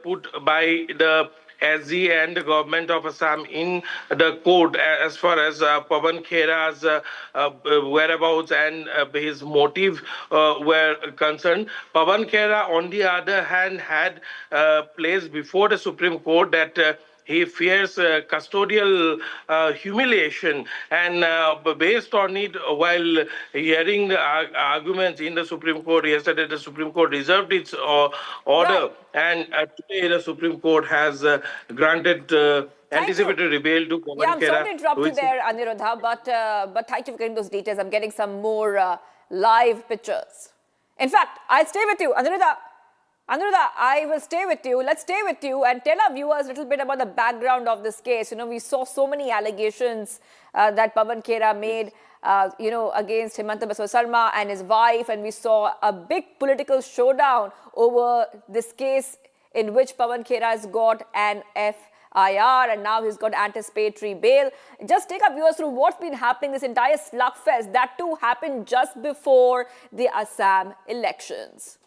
put by the SG and the government of Assam in the court as far as Pawan Khera's whereabouts and his motive were concerned. Pawan Khera, on the other hand, had placed before the Supreme Court that he fears custodial humiliation, and based on it, while hearing the arguments in the Supreme Court yesterday, the Supreme Court reserved its order, and today the Supreme Court has granted anticipatory bail to Pawan Khera. I'm sorry to interrupt you there, Aniruddha, but thank you for getting those details. I'm getting some more live pictures. In fact, I'll stay with you, Aniruddha. Aniruddha, I will stay with you. Let's stay with you and tell our viewers a little bit about the background of this case. You know, we saw so many allegations that Pawan Khera made, against Himanta Biswa Sarma and his wife, and we saw a big political showdown over this case in which Pawan Khera has got an FIR and now he's got anticipatory bail. Just take our viewers through what's been happening, this entire slugfest. That too happened just before the Assam elections.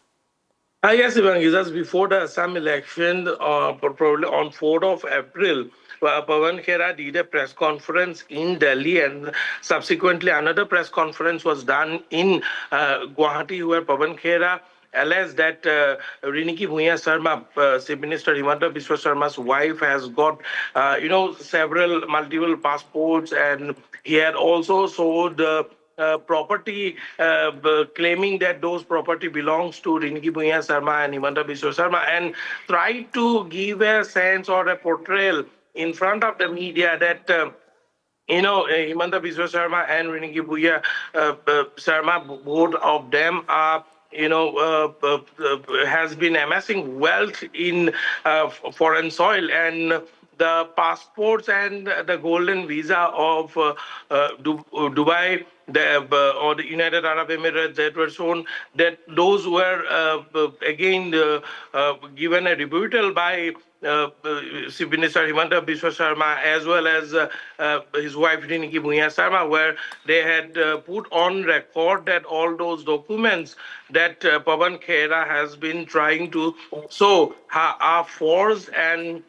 Yes, Ivangi, just before the Assam election, probably on 4th of April, Pawan Khera did a press conference in Delhi, and subsequently another press conference was done in Guwahati, where Pawan Khera alleged that Riniki Bhuiya Sarma, Chief Minister Himanta Biswa Sarma's wife, has got, several multiple passports, and he had also sold property, claiming that those property belongs to Riniki Bhuiya Sarma and Himanta Biswa Sarma, and tried to give a sense or a portrayal in front of the media that Himanta Biswa Sarma and Riniki Bhuiya Sarma, both of them are has been amassing wealth in foreign soil, and the passports and the golden visa of Dubai or the United Arab Emirates that were shown, that those were again given a rebuttal by Chief Minister Himanta Biswa Sharma as well as his wife Riniki Bhuiya Sharma, where they had put on record that all those documents that Pawan Khera has been trying to show are forged and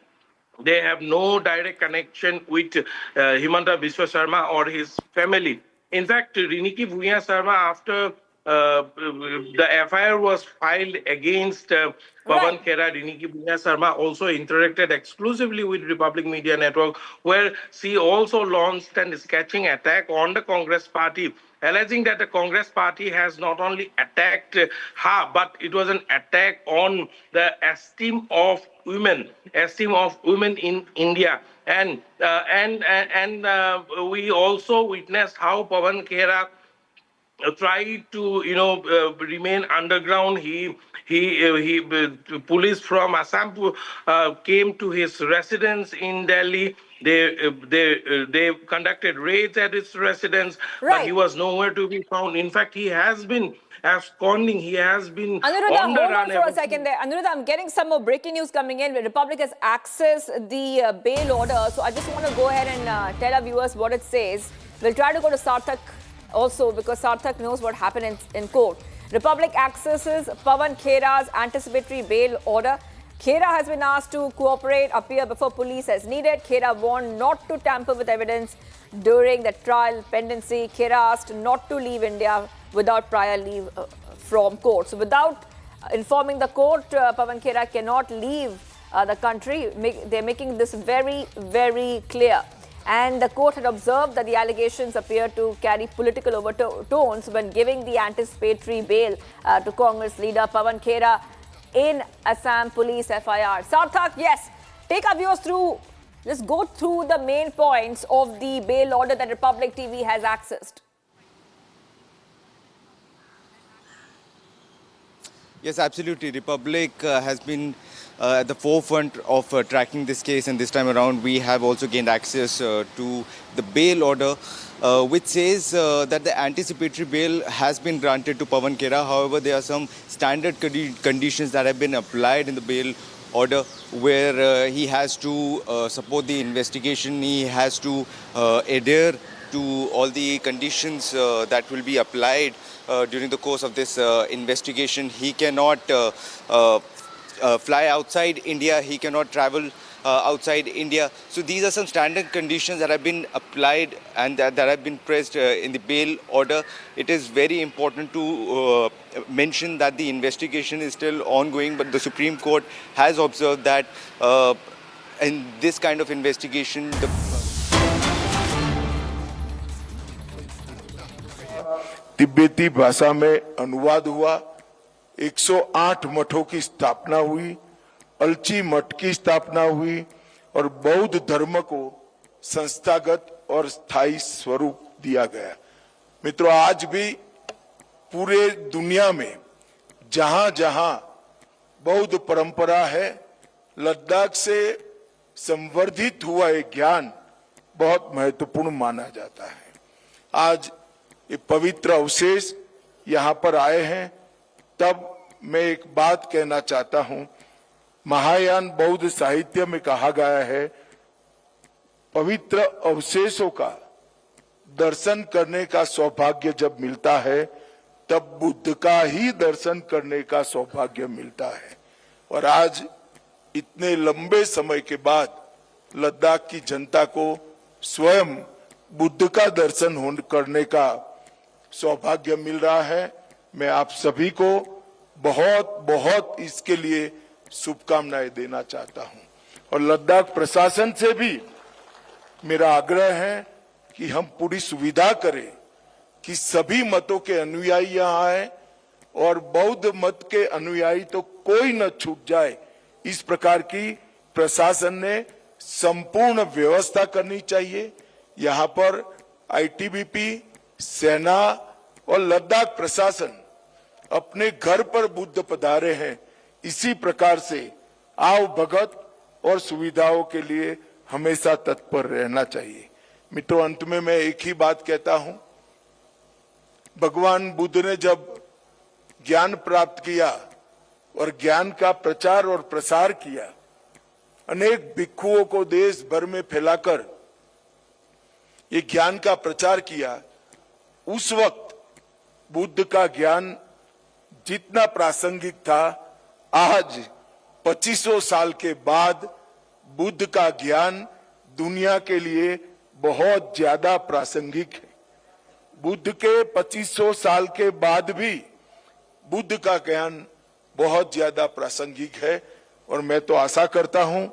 they have no direct connection with Himanta Biswa Sharma or his family. In fact, Riniki Bhuiya Sharma, after the FIR was filed against Pawan Khera, Riniki Bhuiya Sharma also interacted exclusively with Republic Media Network, where she also launched a sketching attack on the Congress party, alleging that the Congress party has not only attacked her, but it was an attack on the esteem of women in India. And we also witnessed how Pawan Khera tried to remain underground. Police from Assam came to his residence in Delhi. They conducted raids at his residence, but he was nowhere to be found. In fact, he has been absconding. He has been Anuradha, on the hold run on for a second there. Anuradha, I'm getting some more breaking news coming in. The Republic has accessed the bail order. So I just want to go ahead and tell our viewers what it says. We'll try to go to Sarthak also because Sarthak knows what happened in court. Republic accesses Pawan Khera's anticipatory bail order. Khera has been asked to cooperate, appear before police as needed. Khera warned not to tamper with evidence during the trial pendency. Khera asked not to leave India without prior leave from court. So without informing the court, Pawan Khera cannot leave the country. They're making this very, very clear. And the court had observed that the allegations appear to carry political overtones when giving the anticipatory bail to Congress leader Pawan Khera in Assam police FIR. Sarthak, yes, take our viewers through, let's go through the main points of the bail order that Republic TV has accessed. Yes, absolutely. Republic has been at the forefront of tracking this case, and this time around we have also gained access to the bail order, which says that the anticipatory bail has been granted to Pawan Khera. However, there are some standard conditions that have been applied in the bail order, where he has to support the investigation, he has to adhere to all the conditions that will be applied during the course of this investigation. He cannot fly outside India, he cannot travel outside India. So these are some standard conditions that have been applied and that have been pressed in the bail order. It is very important to mention that the investigation is still ongoing, but the Supreme Court has observed that in this kind of investigation, तिब्बती भाषा में अनुवाद हुआ, 108 मठों की स्थापना हुई, अलची मठ की स्थापना हुई और बौद्ध धर्म को संस्थागत और स्थायी स्वरूप दिया गया। मित्रों, आज भी पूरे दुनिया में जहां जहां बौद्ध परंपरा है, लद्दाख से संवर्धित हुआ ये ज्ञान बहुत महत्वपूर्ण माना जाता है। आज ये पवित्र अवशेष यहाँ पर आए हैं, तब मैं एक बात कहना चाहता हूं। महायान बौद्ध साहित्य में कहा गया है, पवित्र अवशेषों का दर्शन करने का सौभाग्य जब मिलता है, तब बुद्ध का ही दर्शन करने का सौभाग्य मिलता है। और आज इतने लंबे समय के बाद लद्दाख की जनता को स्वयं बुद्ध का दर्शन करने का सौभाग्य मिल रहा है। मैं आप सभी को बहुत बहुत इसके लिए शुभकामनाएं देना चाहता हूं। और लद्दाख प्रशासन से भी मेरा आग्रह है कि हम पूरी सुविधा करें कि सभी मतों के अनुयायी यहाँ आए और बौद्ध मत के अनुयायी तो कोई न छूट जाए, इस प्रकार की प्रशासन ने संपूर्ण व्यवस्था करनी चाहिए। यहाँ पर आईटीबीपी, सेना और लद्दाख प्रशासन अपने घर पर बुद्ध पधारे हैं, इसी प्रकार से आव भगत और सुविधाओं के लिए हमेशा तत्पर रहना चाहिए। मित्रों, अंत में मैं एक ही बात कहता हूं, भगवान बुद्ध ने जब ज्ञान प्राप्त किया और ज्ञान का प्रचार और प्रसार किया, अनेक भिक्षुओं को देश भर में फैलाकर ये ज्ञान का प्रचार किया, उस वक्त बुद्ध का ज्ञान जितना प्रासंगिक था, आज 2500 साल के बाद बुद्ध का ज्ञान दुनिया के लिए बहुत ज्यादा प्रासंगिक है। बुद्ध के 2500 साल के बाद भी बुद्ध का ज्ञान बहुत ज्यादा प्रासंगिक है और मैं तो आशा करता हूं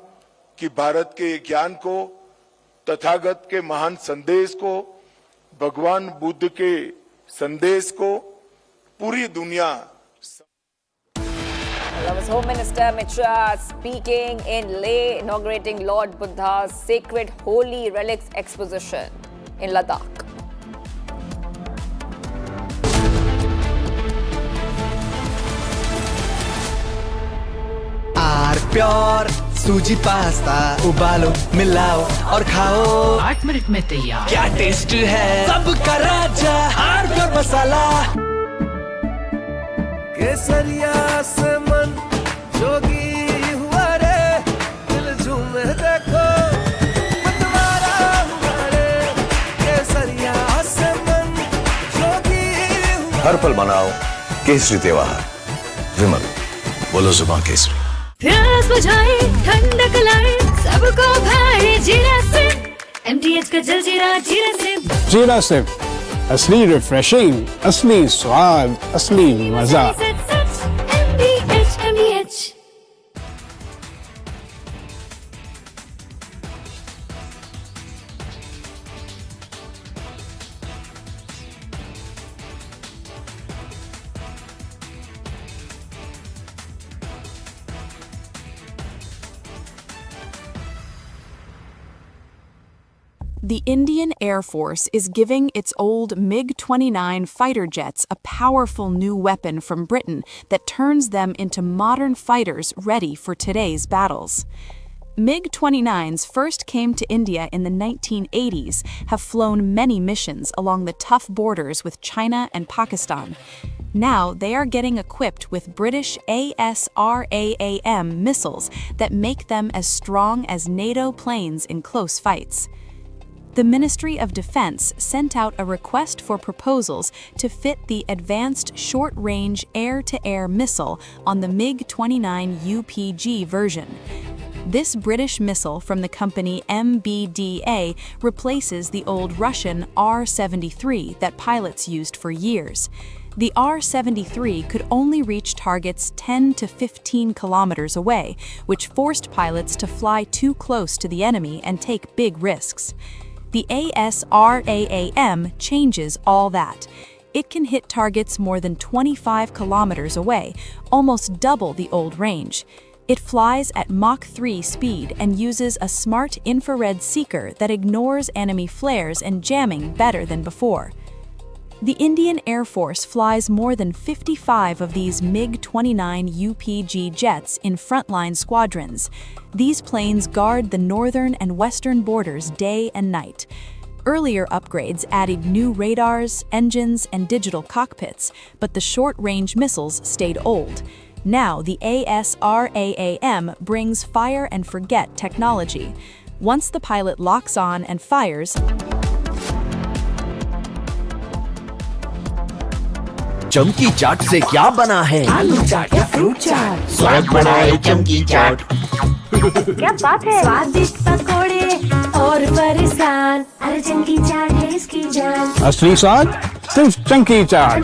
कि भारत के ज्ञान को, तथागत के महान संदेश को, भगवान बुद्ध के संदेश को पूरी दुनिया। That was Home Minister Amit Shah speaking in Leh, inaugurating Lord Buddha's sacred holy relics exposition in Ladakh. Pure सूजी पास्ता उबालो, मिलाओ और खाओ, 8 मिनट में तैयार। क्या टेस्ट है, सबका राजा आर प्योर मसाला। केसरिया से मन जोगी हुआ रे, दिल झूमे देखो मतवारा हुआ रे। केसरिया से मन जोगी हुआ। हर पल मनाओ केसरी त्योहार। विमल, बोलो जुबान केसरी। प्यास बुझाए, ठंडक लाए, सबको भाए जीरा से। MTH का जल जीरा, जीरा से। जीरा से असली रिफ्रेशिंग, असली स्वाद, असली मजा। MTH। The Indian Air Force is giving its old MiG-29 fighter jets a powerful new weapon from Britain that turns them into modern fighters ready for today's battles. MiG-29s first came to India in the 1980s, have flown many missions along the tough borders with China and Pakistan. Now they are getting equipped with British ASRAAM missiles that make them as strong as NATO planes in close fights. The Ministry of Defense sent out a request for proposals to fit the Advanced Short-Range Air-to-Air Missile on the MiG-29 UPG version. This British missile from the company MBDA replaces the old Russian R-73 that pilots used for years. The R-73 could only reach targets 10 to 15 kilometers away, which forced pilots to fly too close to the enemy and take big risks. The ASRAAM changes all that. It can hit targets more than 25 kilometers away, almost double the old range. It flies at Mach 3 speed and uses a smart infrared seeker that ignores enemy flares and jamming better than before. The Indian Air Force flies more than 55 of these MiG-29 UPG jets in frontline squadrons. These planes guard the northern and western borders day and night. Earlier upgrades added new radars, engines, and digital cockpits, but the short-range missiles stayed old. Now the ASRAAM brings fire-and-forget technology. Once the pilot locks on and fires, चमकी चाट से क्या बना है? आलू चाट या fruit चाट, स्वाद बनाए चमकी चाट। क्या बात है? स्वादिष्ट पकोड़े और परेशान, अरे चमकी चाट है इसकी जान। असली स्वाद सिर्फ चंकी चाट।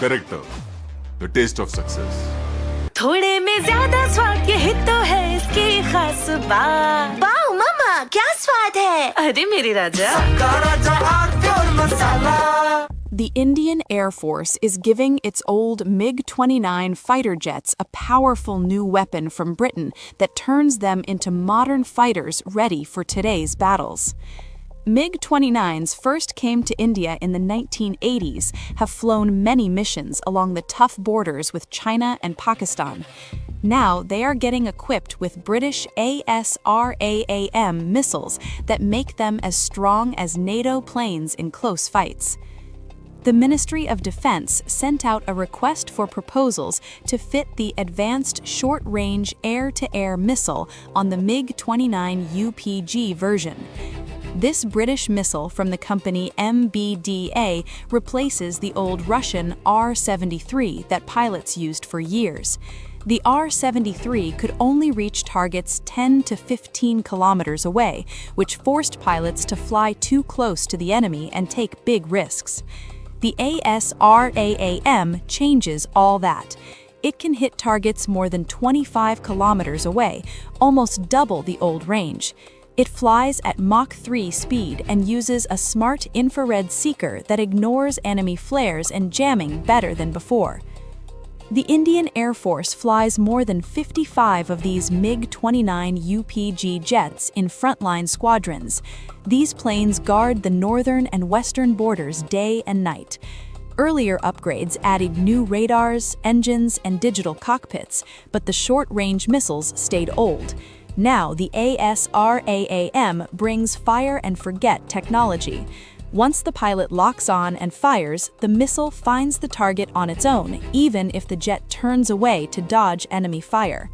Character, the taste of success. थोड़े में ज्यादा स्वाद, यही तो है इसकी खास बात। वाओ मामा, क्या स्वाद है? अरे मेरे राजा, सबका राजा आर प्योर मसाला। The Indian Air Force is giving its old MiG-29 fighter jets a powerful new weapon from Britain that turns them into modern fighters ready for today's battles. MiG-29s first came to India in the 1980s, have flown many missions along the tough borders with China and Pakistan. Now they are getting equipped with British ASRAAM missiles that make them as strong as NATO planes in close fights. the Ministry of Defense sent out a request for proposals to fit the Advanced Short-Range Air-to-Air Missile on the MiG-29 UPG version. This British missile from the company MBDA replaces the old Russian R-73 that pilots used for years. The R-73 could only reach targets 10 to 15 kilometers away, which forced pilots to fly too close to the enemy and take big risks. The ASRAAM changes all that. It can hit targets more than 25 kilometers away, almost double the old range. It flies at Mach 3 speed and uses a smart infrared seeker that ignores enemy flares and jamming better than before. The Indian Air Force flies more than 55 of these MiG-29 UPG jets in frontline squadrons. These planes guard the northern and western borders day and night. Earlier upgrades added new radars, engines, and digital cockpits, but the short-range missiles stayed old. Now the ASRAAM brings fire-and-forget technology. Once the pilot locks on and fires, the missile finds the target on its own, even if the jet turns away to dodge enemy fire.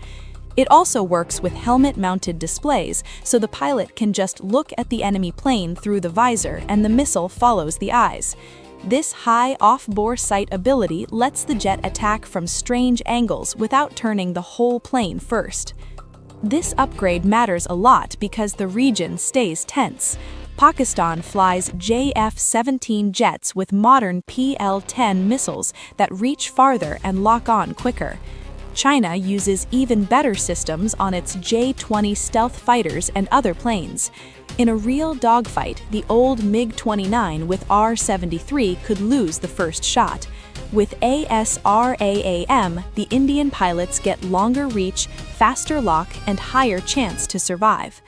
It also works with helmet-mounted displays, so the pilot can just look at the enemy plane through the visor and the missile follows the eyes. This high off-bore sight ability lets the jet attack from strange angles without turning the whole plane first. This upgrade matters a lot because the region stays tense. Pakistan flies JF-17 jets with modern PL-10 missiles that reach farther and lock on quicker. China uses even better systems on its J-20 stealth fighters and other planes. In a real dogfight, the old MiG-29 with R-73 could lose the first shot. With ASRAAM, the Indian pilots get longer reach, faster lock, and higher chance to survive.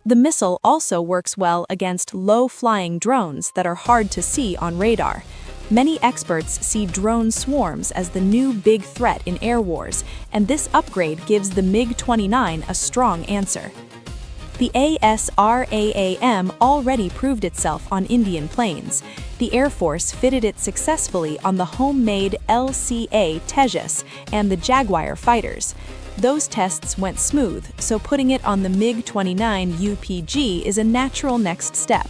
The missile also works well against low-flying drones that are hard to see on radar. Many experts see drone swarms as the new big threat in air wars, and this upgrade gives the MiG-29 a strong answer. The ASRAAM already proved itself on Indian planes. The Air Force fitted it successfully on the homemade LCA Tejas and the Jaguar fighters. Those tests went smooth, so putting it on the MiG-29 UPG is a natural next step.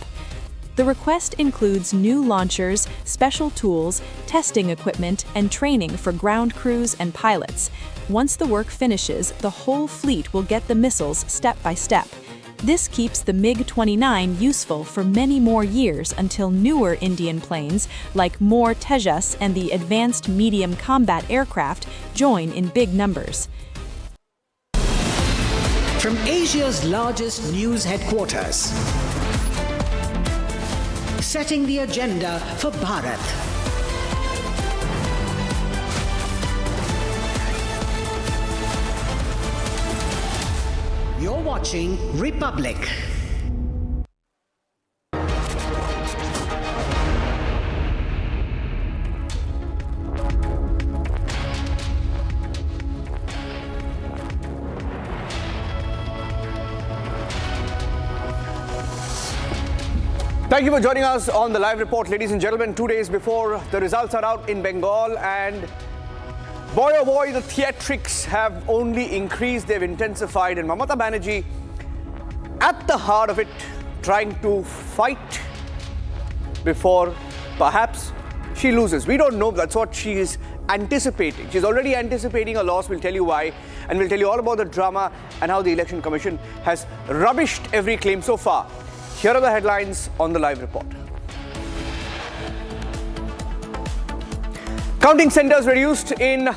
The request includes new launchers, special tools, testing equipment, and training for ground crews and pilots. Once the work finishes, the whole fleet will get the missiles step by step. This keeps the MiG-29 useful for many more years until newer Indian planes, like more Tejas and the Advanced Medium Combat Aircraft, join in big numbers. From Asia's largest news headquarters, setting the agenda for Bharat. You're watching Republic. Thank you for joining us on the live report, ladies and gentlemen. 2 days before the results are out in Bengal, and boy oh boy, the theatrics have only increased, they've intensified, and Mamata Banerjee, at the heart of it, trying to fight before perhaps she loses. We don't know, that's what she is anticipating. She's already anticipating a loss, we'll tell you why, and we'll tell you all about the drama and how the Election Commission has rubbished every claim so far. Here are the headlines on the live report. Counting centers reduced in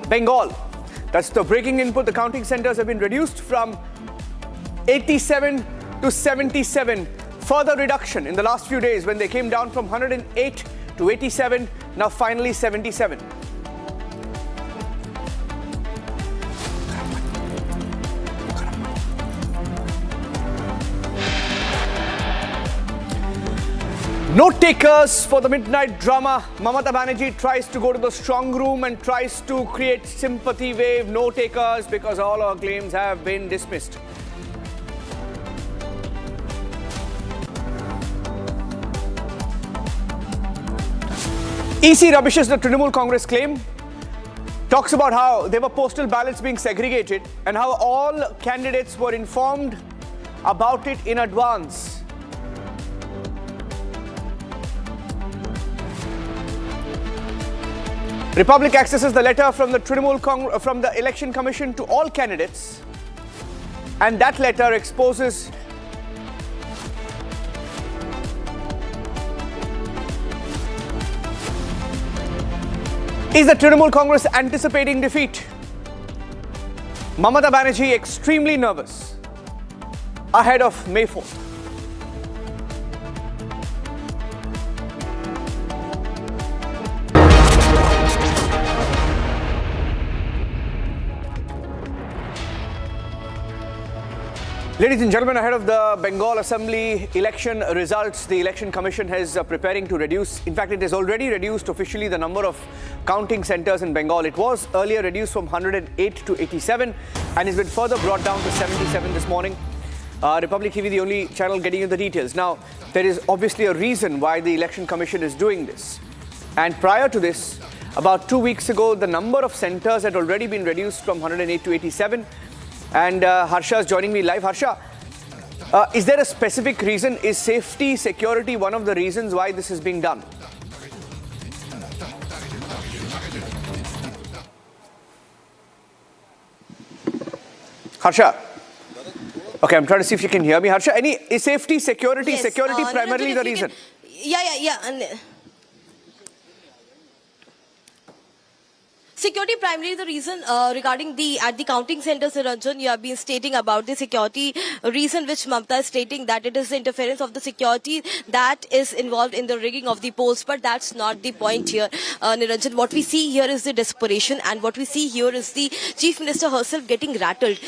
Bengal. That's the breaking input. The counting centers have been reduced from 87 to 77. Further reduction in the last few days when they came down from 108 to 87, now finally 77. Note takers for the midnight drama. Mamata Banerjee tries to go to the strong room and tries to create sympathy wave. Note takers because all her claims have been dismissed. EC rubbishes the Trinamool Congress claim, talks about how there were postal ballots being segregated and how all candidates were informed about it in advance. Republic accesses the letter from the Election Commission to all candidates, and that letter exposes is the Trinamool Congress anticipating defeat? Mamata Banerjee extremely nervous ahead of May 4th. Ladies and gentlemen, ahead of the Bengal Assembly election results, the Election Commission is preparing to reduce, in fact, it has already reduced officially the number of counting centers in Bengal. It was earlier reduced from 108 to 87 and has been further brought down to 77 this morning. Republic TV, the only channel getting you the details. Now, there is obviously a reason why the Election Commission is doing this. And prior to this, about 2 weeks ago, the number of centers had already been reduced from 108 to 87. And Harsha is joining me live. Harsha, is there a specific reason? Is safety, security one of the reasons why this is being done? Harsha? Okay, I'm trying to see if you can hear me. Harsha, is safety, security, yes, primarily the reason? Yeah. Security primarily the reason regarding at the counting centers, Niranjan, you have been stating about the security reason which Mamata is stating that it is the interference of the security that is involved in the rigging of the polls. But that's not the point here, Niranjan. What we see here is the desperation, and what we see here is the Chief Minister herself getting rattled.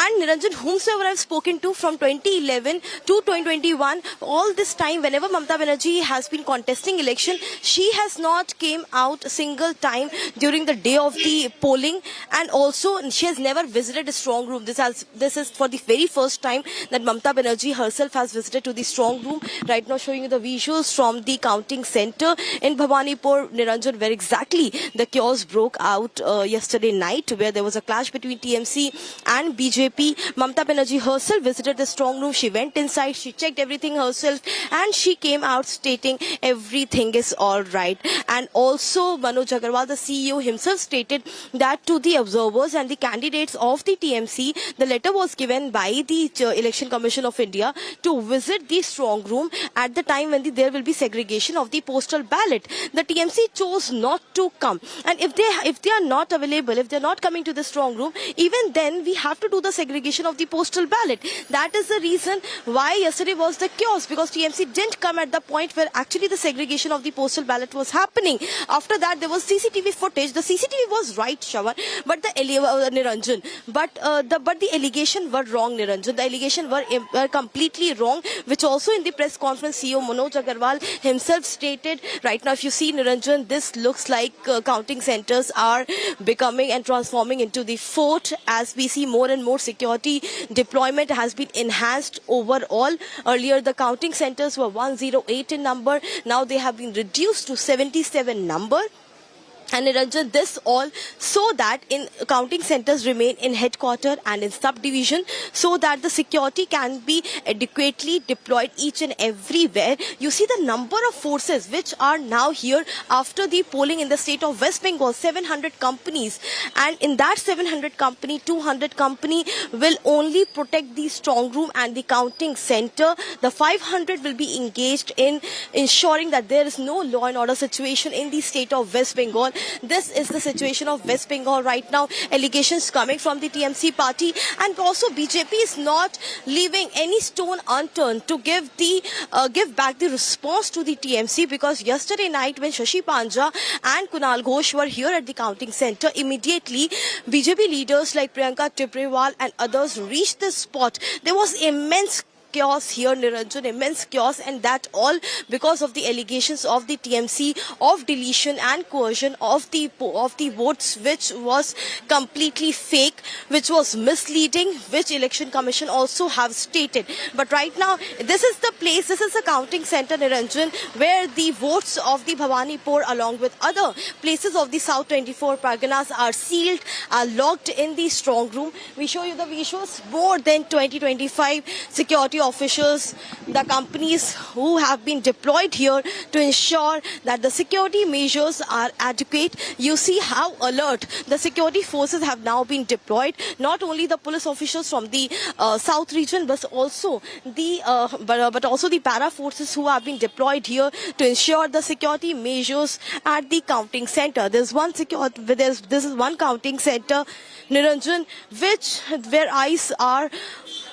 And Niranjan, whomsoever I've spoken to from 2011 to 2021, all this time, whenever Mamata Banerjee has been contesting election, she has not came out a single time during the day of the polling, and also she has never visited a strong room. This is for the very first time that Mamata Banerjee herself has visited to the strong room. Right now, showing you the visuals from the counting center in Bhawanipur, Niranjan, where exactly the chaos broke out yesterday night, where there was a clash between TMC and BJP. Mamata Banerjee herself visited the strong room. She went inside, she checked everything herself, and she came out stating everything is all right. And also Manoj Agarwal, the CEO himself, stated that to the observers and the candidates of the TMC, the letter was given by the Election Commission of India to visit the strong room at the time when there will be segregation of the postal ballot. The TMC chose not to come, and if they are not available, if they are not coming to the strong room, even then we have to do the segregation of the postal ballot. That is the reason why yesterday was the chaos, because TMC didn't come at the point where actually the segregation of the postal ballot was happening. After that, there was CCTV footage. The CCTV was right, Shravan, but the Niranjan, but the allegation were wrong, Niranjan. The allegation were completely wrong, which also in the press conference CEO Manoj Agarwal himself stated. Right now, if you see, Niranjan, this looks like counting centers are becoming and transforming into the fort, as we see more and more security deployment has been enhanced overall. Earlier, the counting centers were 108 in number. Now they have been reduced to 77 number. And Niranjan, this all so that in counting centers remain in headquarter and in subdivision, so that the security can be adequately deployed each and everywhere. You see the number of forces which are now here after the polling in the state of West Bengal, 700 companies. And in that 700 company, 200 company will only protect the strong room and the counting center. The 500 will be engaged in ensuring that there is no law and order situation in the state of West Bengal. This is the situation of West Bengal right now. Allegations coming from the TMC party, and also BJP is not leaving any stone unturned to give back the response to the TMC, because yesterday night when Shashi Panja and Kunal Ghosh were here at the counting center, immediately BJP leaders like Priyanka Tibrewal and others reached the spot. There was immense chaos here, Niranjan, immense chaos, and that all because of the allegations of the TMC of deletion and coercion of the votes, which was completely fake, which was misleading, which Election Commission also have stated. But right now, this is the place, this is the counting center, Niranjan, where the votes of the Bhawanipur along with other places of the South 24 Parganas are sealed, are locked in the strong room. We show you the visuals. More than 20-25 security officials, the companies who have been deployed here to ensure that the security measures are adequate. You see how alert the security forces have now been deployed. Not only the police officials from the south region, but also the para forces who have been deployed here to ensure the security measures at the counting center. This is one counting center, Niranjan, where eyes are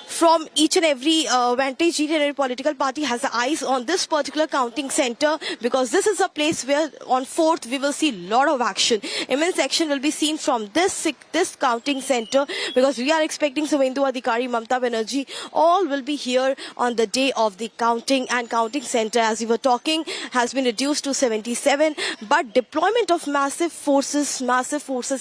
from each and every vantage, each and every political party has eyes on this particular counting center, because this is a place where on 4th we will see a lot of action. Immense action will be seen from this counting center, because we are expecting Suvendu Adhikari, Mamata Banerjee, all will be here on the day of the counting, and counting center, as we were talking, has been reduced to 77, but deployment of massive forces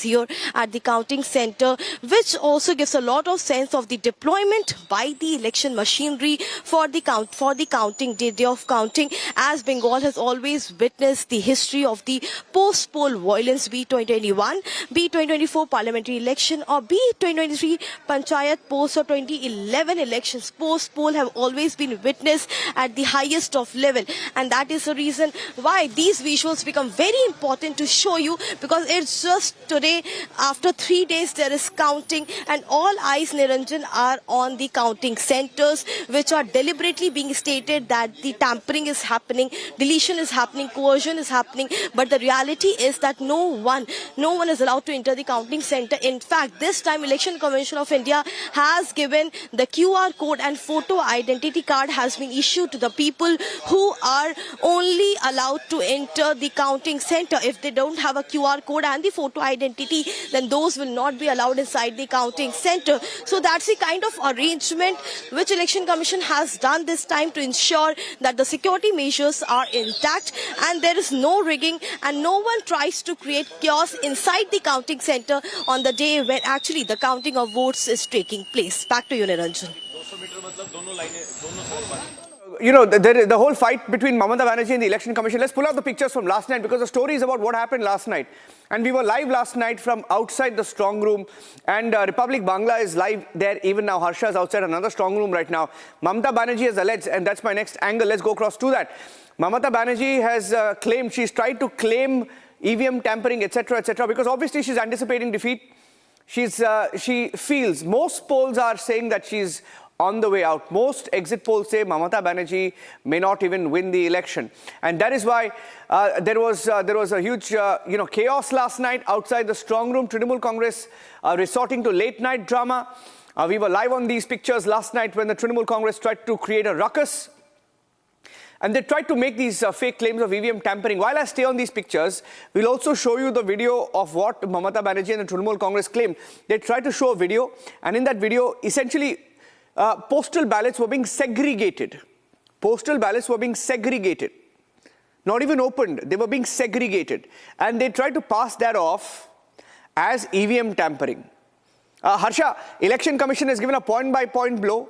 here at the counting center, which also gives a lot of sense of the deployment by the election machinery for the counting day of counting, as Bengal has always witnessed the history of the post-poll violence, be 2021, be 2024 parliamentary election, or be 2023 panchayat post or 2011 elections. Post-poll have always been witnessed at the highest of level, and that is the reason why these visuals become very important to show you, because it's just today, after 3 days, there is counting, and all eyes, Niranjan, are on the counting centers, which are deliberately being stated that the tampering is happening, deletion is happening, coercion is happening, but the reality is that no one is allowed to enter the counting center. In fact, this time Election Commission of India has given the QR code, and photo identity card has been issued to the people who are only allowed to enter the counting center. If they don't have a QR code and the photo identity, then those will not be allowed inside the counting center. So that's the kind of arrangement which Election Commission has done this time to ensure that the security measures are intact and there is no rigging, and no one tries to create chaos inside the counting center on the day when actually the counting of votes is taking place. Back to you, Niranjan. You know, the whole fight between Mamata Banerjee and the Election Commission. Let's pull out the pictures from last night, because the story is about what happened last night. And we were live last night from outside the strong room, and Republic Bangla is live there even now. Harsha is outside another strong room right now. Mamata Banerjee has alleged, and that's my next angle. Let's go across to that. Mamata Banerjee has claimed, she's tried to claim EVM tampering, etc., because obviously she's anticipating defeat. She feels, most polls are saying that she's on the way out. Most exit polls say Mamata Banerjee may not even win the election, and that is why there was a huge chaos last night outside the strong room. Trinamool Congress resorting to late night drama. We were live on these pictures last night when the Trinamool Congress tried to create a ruckus, and they tried to make these fake claims of EVM tampering. While I stay on these pictures, we'll also show you the video of what Mamata Banerjee and the Trinamool Congress claimed. They tried to show a video, and in that video, essentially, postal ballots were being segregated. Postal ballots were being segregated. Not even opened. They were being segregated. And they tried to pass that off as EVM tampering. Harsha, Election Commission has given a point-by-point blow.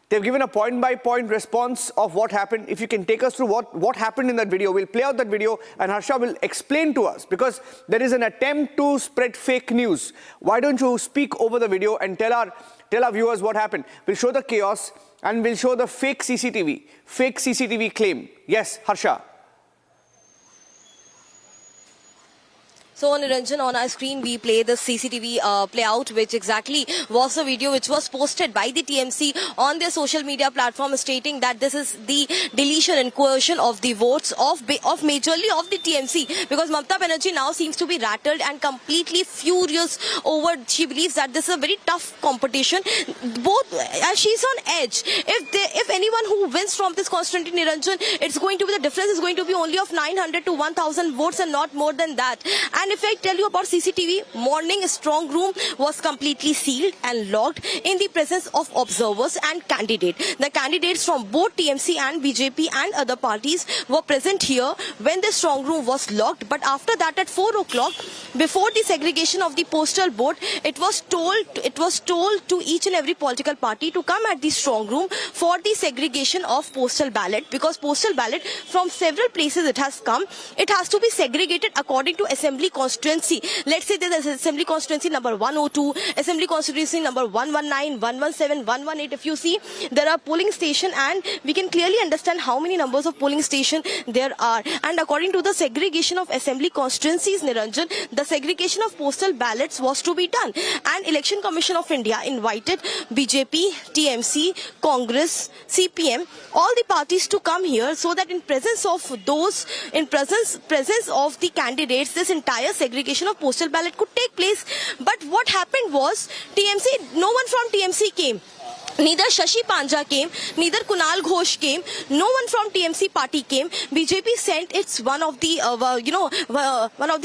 They've given a point-by-point response of what happened. If you can take us through what happened in that video. We'll play out that video, and Harsha will explain to us, because there is an attempt to spread fake news. Why don't you speak over the video and tell our viewers what happened? We'll show the chaos, and we'll show the fake CCTV claim. Yes, Harsha. So, Niranjan, on our screen, we play the CCTV playout, which exactly was the video which was posted by the TMC on their social media platform, stating that this is the deletion and coercion of the votes of majorly of the TMC, because Mamata Banerjee now seems to be rattled and completely furious over, she believes that this is a very tough competition. Both, as she's on edge. If anyone who wins from this constituency, Niranjan, it's going to be, the difference is going to be only of 900 to 1,000 votes and not more than that. And if I tell you about CCTV, morning strong room was completely sealed and locked in the presence of observers and candidates. The candidates from both TMC and BJP and other parties were present here when the strong room was locked. But after that, at 4 o'clock, before the segregation of the postal vote, it was told to each and every political party to come at the strong room for the segregation of postal ballot, because postal ballot from several places it has come. It has to be segregated according to assembly constituency. Let's say there's assembly constituency number 102, assembly constituency number 119, 117, 118. If you see, there are polling station, and we can clearly understand how many numbers of polling station there are. And according to the segregation of assembly constituencies, Niranjan, the segregation of postal ballots was to be done. And Election Commission of India invited BJP, TMC, Congress, CPM, all the parties to come here, so that in presence of the candidates, this entire segregation of postal ballot could take place. But what happened was, no one from TMC came. Neither Shashi Panja came, neither Kunal Ghosh came, no one from TMC party came. BJP sent its one of the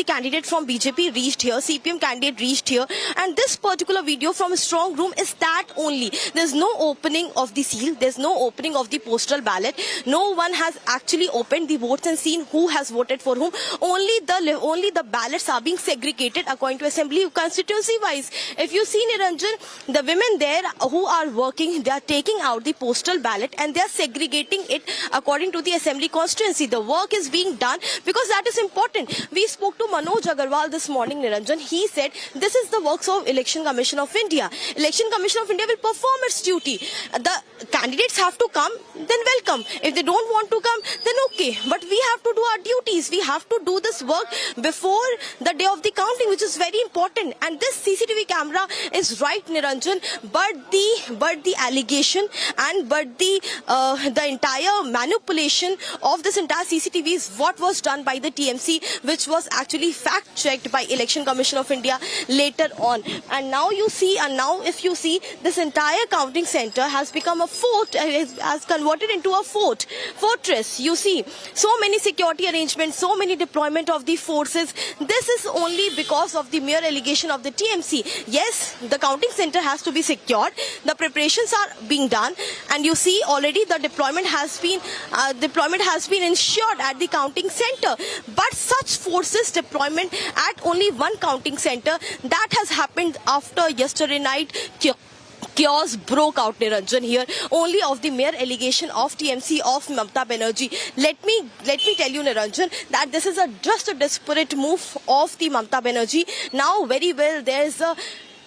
candidates from BJP reached here, CPM candidate reached here, and this particular video from a strong room is that only. There's no opening of the seal, there's no opening of the postal ballot. No one has actually opened the votes and seen who has voted for whom. Only the ballots are being segregated according to assembly constituency wise. If you see, Niranjan, the women there who are working, they are taking out the postal ballot and they are segregating it according to the assembly constituency. The work is being done because that is important. We spoke to Manush Agarwal this morning, Niranjan. He said this is the works of Election Commission of India. Election Commission of India will perform its duty. The candidates have to come, then welcome. If they don't want to come, then okay. But we have to do our duties. We have to do this work before the day of the counting, which is very important. And this CCTV camera is right, Niranjan, but the allegation and the entire manipulation of this entire CCTV is what was done by the TMC, which was actually fact checked by Election Commission of India later on. And now you see, if you see, this entire counting center has become a fort, has converted into a fortress. You see, so many security arrangements, so many deployment of the forces. This is only because of the mere allegation of the TMC. Yes, the counting center has to be secured. The preparations are being done, and you see already the deployment has been ensured at the counting center. But such forces deployment at only one counting center, that has happened after yesterday night. Chaos broke out, Niranjan, here only of the mere allegation of TMC of Mamata Banerjee. Let me tell you, Niranjan, that this is just a desperate move of the Mamata Banerjee. Now very well there is a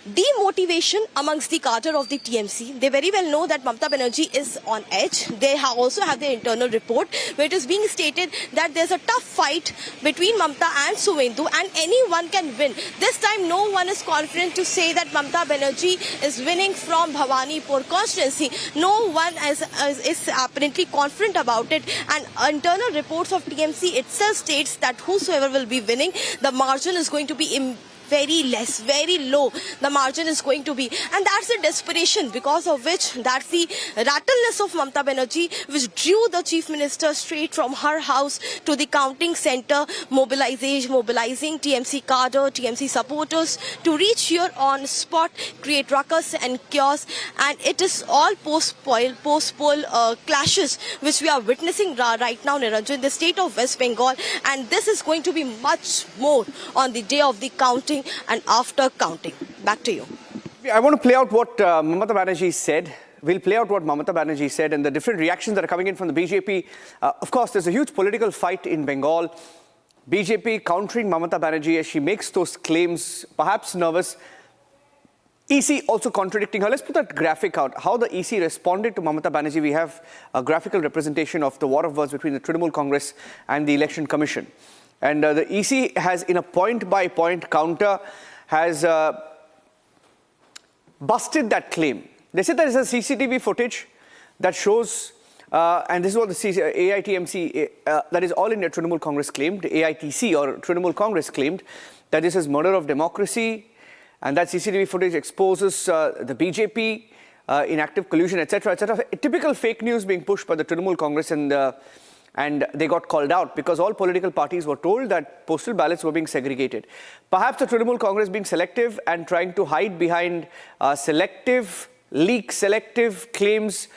demotivation amongst the cadre of the TMC. They very well know that Mamata Banerjee is on edge. They also have their internal report where it is being stated that there's a tough fight between Mamata and Suvendu and anyone can win. This time no one is confident to say that Mamata Banerjee is winning from Bhawanipur constituency. No one is apparently confident about it, and internal reports of TMC itself states that whosoever will be winning, the margin is going to be very less, very low the margin is going to be. And that's the desperation because of which, that's the rattleness of Mamata Banerjee, which drew the Chief Minister straight from her house to the counting center, mobilizing TMC cadre, TMC supporters to reach here on spot, create ruckus and chaos. And it is all post-poll clashes which we are witnessing right now, Niranjan, in the state of West Bengal. And this is going to be much more on the day of the counting and after counting. Back to you. I want to play out what Mamata Banerjee said. We'll play out what Mamata Banerjee said and the different reactions that are coming in from the BJP. Of course, there's a huge political fight in Bengal. BJP countering Mamata Banerjee as she makes those claims, perhaps nervous. EC also contradicting her. Let's put that graphic out. How the EC responded to Mamata Banerjee. We have a graphical representation of the war of words between the Trinamool Congress and the Election Commission. And the EC has, in a point-by-point counter, has busted that claim. They said there is a CCTV footage that shows, and this is what the AITMC, that is All India Trinamool Congress claimed, AITC or Trinamool Congress claimed, that this is murder of democracy, and that CCTV footage exposes the BJP in active collusion, etc., etc. Typical fake news being pushed by the Trinamool Congress and And they got called out because all political parties were told that postal ballots were being segregated. Perhaps the Trinamool Congress being selective and trying to hide behind selective claims.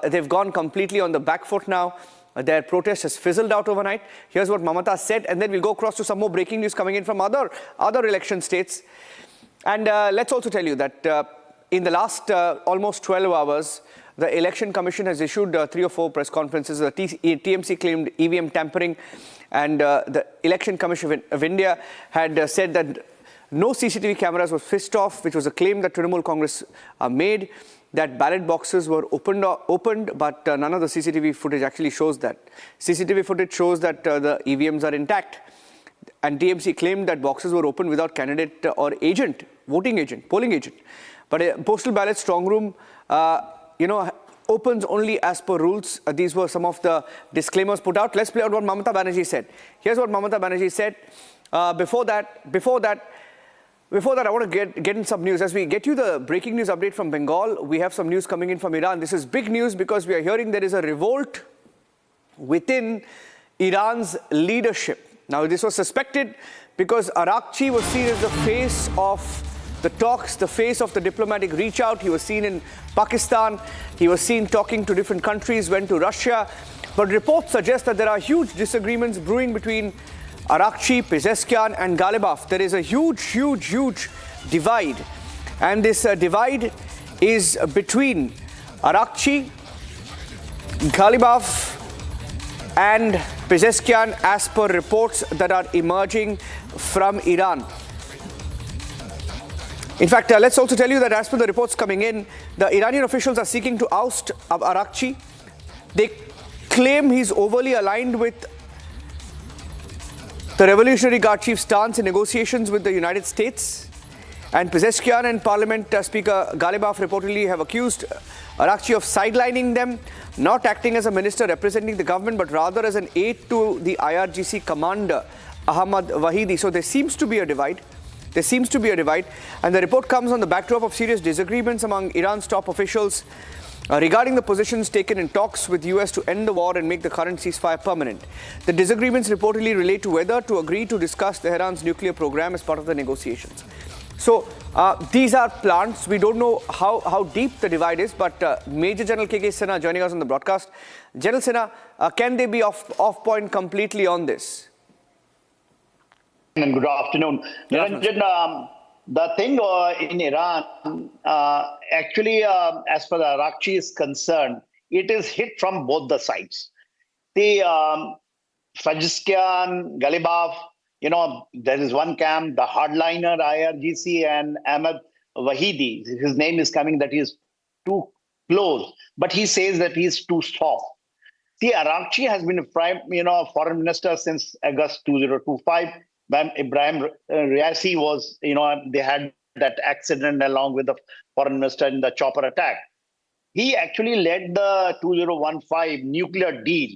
They've gone completely on the back foot now. Their protest has fizzled out overnight. Here's what Mamata said, and then we'll go across to some more breaking news coming in from other election states. And let's also tell you that in the last almost 12 hours, the Election Commission has issued 3 or 4 press conferences. The TMC claimed EVM tampering, and the Election Commission of India had said that no CCTV cameras were switched off, which was a claim that Trinamool Congress made, that ballot boxes were opened, but none of the CCTV footage actually shows that. CCTV footage shows that the EVMs are intact. And TMC claimed that boxes were opened without candidate or agent, voting agent, polling agent. But a postal ballot strong room, opens only as per rules. These were some of the disclaimers put out. Let's play out what Mamata Banerjee said. Here's what Mamata Banerjee said. Before that, I want to get in some news. As we get you the breaking news update from Bengal, we have some news coming in from Iran. This is big news because we are hearing there is a revolt within Iran's leadership. Now, this was suspected because Arakchi was seen as the face of the talks, the face of the diplomatic reach out. He was seen in Pakistan. He was seen talking to different countries, went to Russia. But reports suggest that there are huge disagreements brewing between Arakchi, Pezeshkian and Ghalibaf. There is a huge divide. And this divide is between Arakchi, Ghalibaf and Pezeshkian, as per reports that are emerging from Iran. In fact, let's also tell you that as per the reports coming in, the Iranian officials are seeking to oust Arakchi. They claim he's overly aligned with the Revolutionary Guard chief's stance in negotiations with the United States. And Pezeshkian and Parliament Speaker Ghalibaf reportedly have accused Arakchi of sidelining them, not acting as a minister representing the government, but rather as an aide to the IRGC commander, Ahmad Wahidi. So there seems to be a divide. And the report comes on the backdrop of serious disagreements among Iran's top officials regarding the positions taken in talks with US to end the war and make the current ceasefire permanent. The disagreements reportedly relate to whether to agree to discuss Tehran's nuclear program as part of the negotiations. So these are plans. We don't know how deep the divide is, but Major General K.K. Sinha joining us on the broadcast. General Sinha, can they be off point completely on this? And good afternoon. Niranjan, the thing in Iran, actually, as far as Arakchi is concerned, it is hit from both the sides. The Pezeshkian, Ghalibaf, there is one camp, the hardliner IRGC and Ahmad Wahidi. His name is coming that he is too close, but he says that he is too soft. See, Arakchi has been a foreign minister since August 2025. When Ibrahim Riasi was, they had that accident along with the foreign minister in the chopper attack. He actually led the 2015 nuclear deal,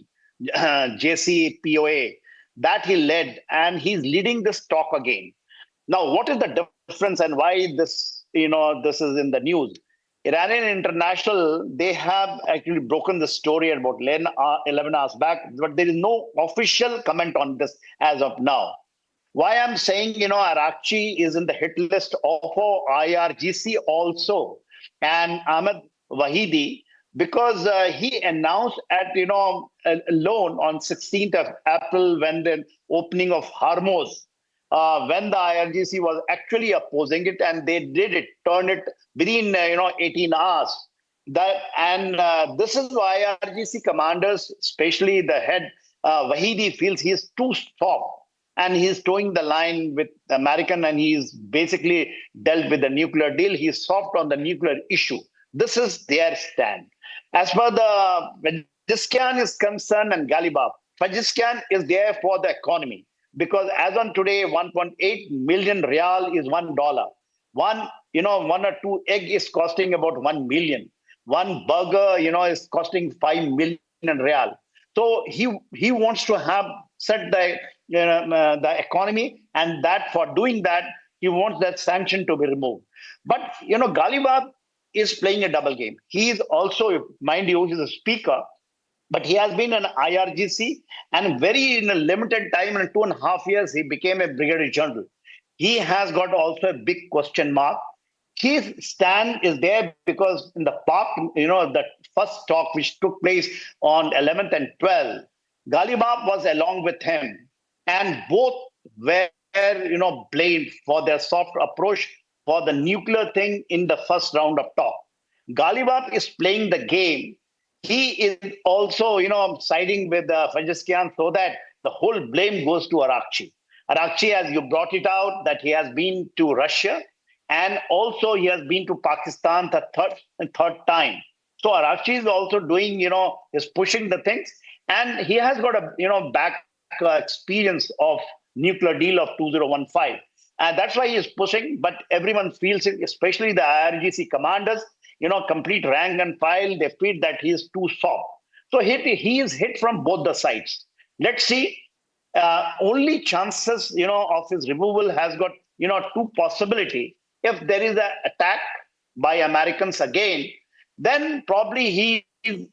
JCPOA, that he led, and he's leading this talk again. Now, what is the difference and why this, this is in the news? Iranian International, they have actually broken the story about 11 hours back, but there is no official comment on this as of now. Why I'm saying, Arakchi is in the hit list of IRGC also, and Ahmed Wahidi, because he announced at, alone on 16th of April when the opening of Hormuz, when the IRGC was actually opposing it, and they did it, turned it within, 18 hours. This is why IRGC commanders, especially the head, Wahidi, feels he is too soft. And he's towing the line with American, and he's basically dealt with the nuclear deal. He's soft on the nuclear issue. This is their stand. As far the Pezeshkian is concerned and Ghalibaf, Pezeshkian is there for the economy, because as on today, 1.8 million rial is $1. One or two egg is costing about 1 million. One burger, is costing 5 million rial. So he wants to have set the economy, and that for doing that, he wants that sanction to be removed. But, Ghalibaf is playing a double game. He is also, mind you, he's a speaker, But he has been an IRGC, and in a limited time, in 2.5 years, he became a brigadier general. He has got also a big question mark. His stand is there because in the park, the first talk which took place on 11th and 12th, Ghalibaf was along with him, and both were, blamed for their soft approach for the nuclear thing in the first round of talk. Ghalibaf is playing the game. He is also, siding with Fajiskian so that the whole blame goes to Arakchi. Arakchi, as you brought it out, that he has been to Russia and also he has been to Pakistan the third time. So Arakchi is also doing, is pushing the things, and he has got a, back experience of nuclear deal of 2015. And that's why he is pushing, but everyone feels it, especially the IRGC commanders, complete rank and file, they feel that he is too soft. So he is hit from both the sides. Let's see. Only chances, of his removal has got, two possibility. If there is an attack by Americans again, then probably he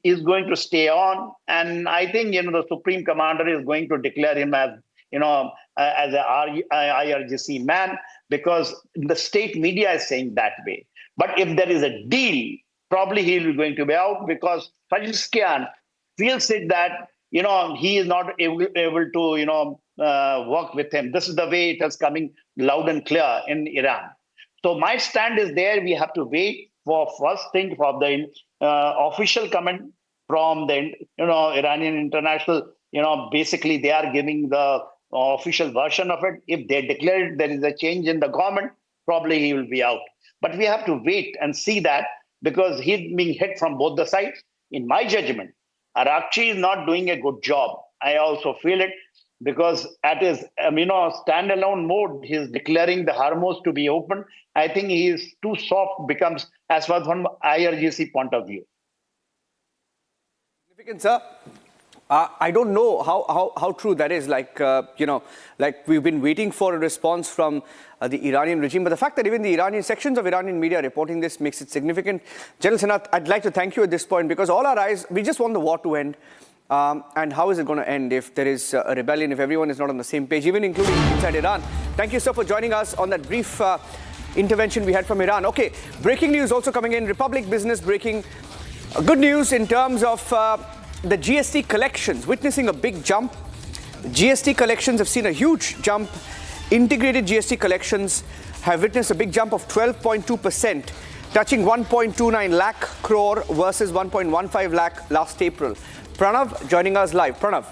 is going to stay on. And I think, the Supreme Commander is going to declare him as, as a IRGC man, because the state media is saying that way. But if there is a deal, probably he is going to be out, because Fajiskian feels it that, he is not able to, work with him. This is the way it is coming loud and clear in Iran. So my stand is there. We have to wait for first thing for the official comment from the, Iranian International. Basically they are giving the official version of it. If they declare there is a change in the government, probably he will be out. But we have to wait and see that, because he's being hit from both the sides. In my judgment, Arakchi is not doing a good job. I also feel it, because at his standalone mode, he is declaring the Hormuz to be open. I think he is too soft, becomes, as far from IRGC point of view. Significant, sir. I don't know how true that is. Like we've been waiting for a response from the Iranian regime. But the fact that even the Iranian sections of Iranian media are reporting this makes it significant. General Sanath, I'd like to thank you at this point, because all our eyes, we just want the war to end. And how is it going to end if there is a rebellion, if everyone is not on the same page, even including inside Iran? Thank you, sir, for joining us on that brief intervention we had from Iran. Okay, breaking news also coming in. Republic Business breaking good news in terms of the GST collections, witnessing a big jump. GST collections have seen a huge jump. Integrated GST collections have witnessed a big jump of 12.2%, touching 1.29 lakh crore versus 1.15 lakh last April. Pranav joining us live. Pranav.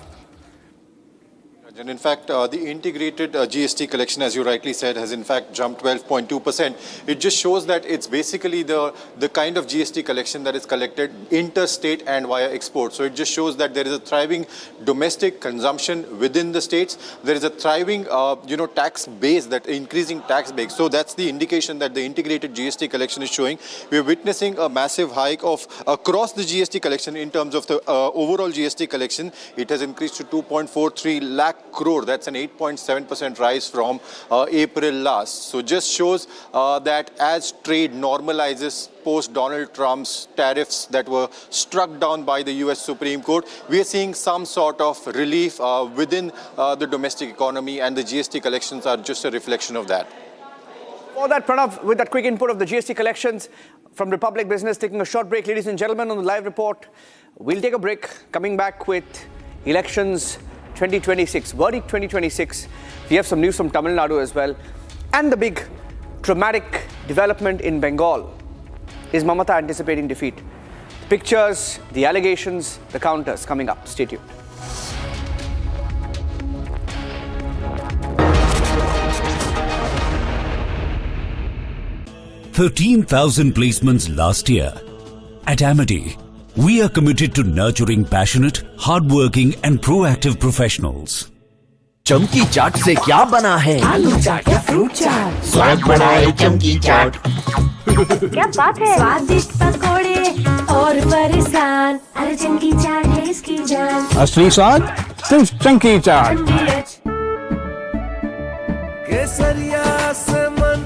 And in fact, the integrated GST collection, as you rightly said, has in fact jumped 12.2%. It just shows that it's basically the kind of GST collection that is collected interstate and via export. So it just shows that there is a thriving domestic consumption within the states. There is a thriving, tax base, that increasing tax base. So that's the indication that the integrated GST collection is showing. We're witnessing a massive hike of across the GST collection in terms of the overall GST collection. It has increased to 2.43 lakh crore. That's an 8.7% rise from April last. So just shows that as trade normalizes post Donald Trump's tariffs that were struck down by the US Supreme Court, we are seeing some sort of relief within the domestic economy, and the GST collections are just a reflection of that. For that, Pranav, with that quick input of the GST collections from Republic Business, taking a short break, ladies and gentlemen, on the live report. We'll take a break, coming back with elections 2026, verdict 2026. We have some news from Tamil Nadu as well. And the big dramatic development in Bengal. Is Mamata anticipating defeat? Pictures, the allegations, the counters coming up. Stay tuned. $13,000 placements last year. At Amity, we are committed to nurturing passionate, hardworking and proactive professionals. चमकी चाट से क्या बना है? आलू चाट या fruit चाट, स्वाद बढ़ाए चमकी चाट। क्या बात है? स्वादिष्ट पकोड़े और परेशान, अरे चमकी चाट है इसकी जान। असली स्वाद सिर्फ चमकी चाट। केसरिया से मन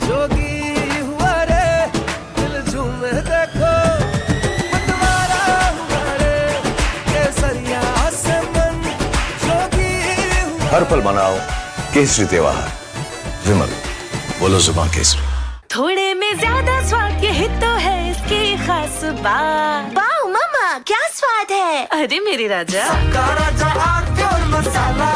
जोगी हुआ रे, दिल झूमे देखो। हर पल मनाओ केसरी त्योहार। विमल, बोलो जुबान केसरी। थोड़े में ज्यादा स्वाद, यही तो है इसकी खास बात। वाओ मामा, क्या स्वाद है। अरे मेरे राजा, सबका राजा आरती और मसाला।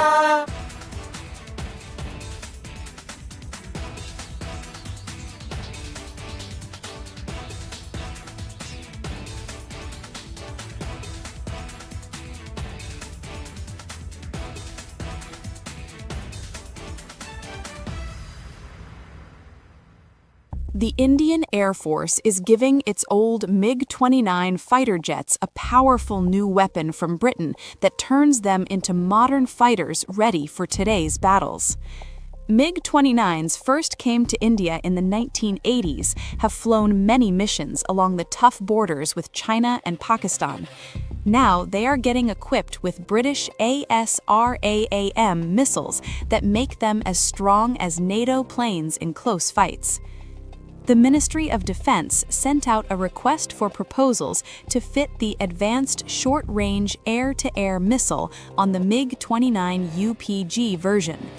The Indian Air Force is giving its old MiG-29 fighter jets a powerful new weapon from Britain that turns them into modern fighters ready for today's battles. MiG-29s first came to India in the 1980s, have flown many missions along the tough borders with China and Pakistan. Now they are getting equipped with British ASRAAM missiles that make them as strong as NATO planes in close fights. The Ministry of Defense sent out a request for proposals to fit the Advanced Short-Range Air-to-Air Missile on the MiG-29 UPG version.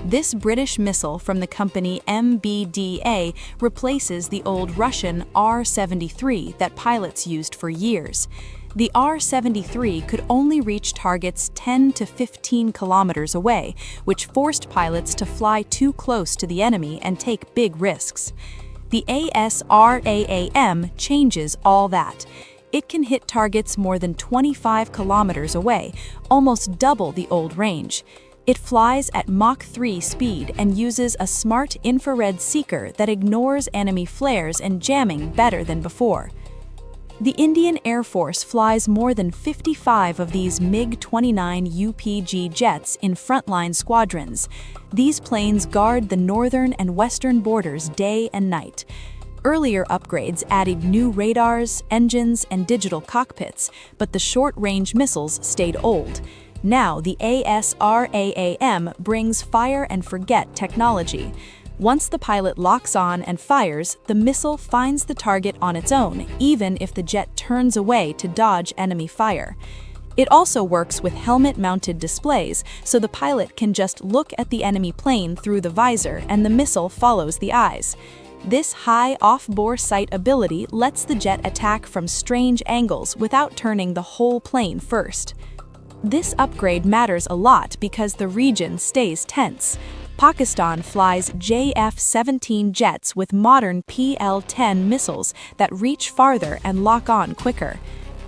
This British missile from the company MBDA replaces the old Russian R-73 that pilots used for years. The R-73 could only reach targets 10 to 15 kilometers away, which forced pilots to fly too close to the enemy and take big risks. The ASRAAM changes all that. It can hit targets more than 25 kilometers away, almost double the old range. It flies at Mach 3 speed and uses a smart infrared seeker that ignores enemy flares and jamming better than before. The Indian Air Force flies more than 55 of these MiG-29 UPG jets in frontline squadrons. These planes guard the northern and western borders day and night. Earlier upgrades added new radars, engines, and digital cockpits, but the short-range missiles stayed old. Now the ASRAAM brings fire-and-forget technology. Once the pilot locks on and fires, the missile finds the target on its own, even if the jet turns away to dodge enemy fire. It also works with helmet-mounted displays, so the pilot can just look at the enemy plane through the visor and the missile follows the eyes. This high off-bore sight ability lets the jet attack from strange angles without turning the whole plane first. This upgrade matters a lot because the region stays tense. Pakistan flies JF-17 jets with modern PL-10 missiles that reach farther and lock on quicker.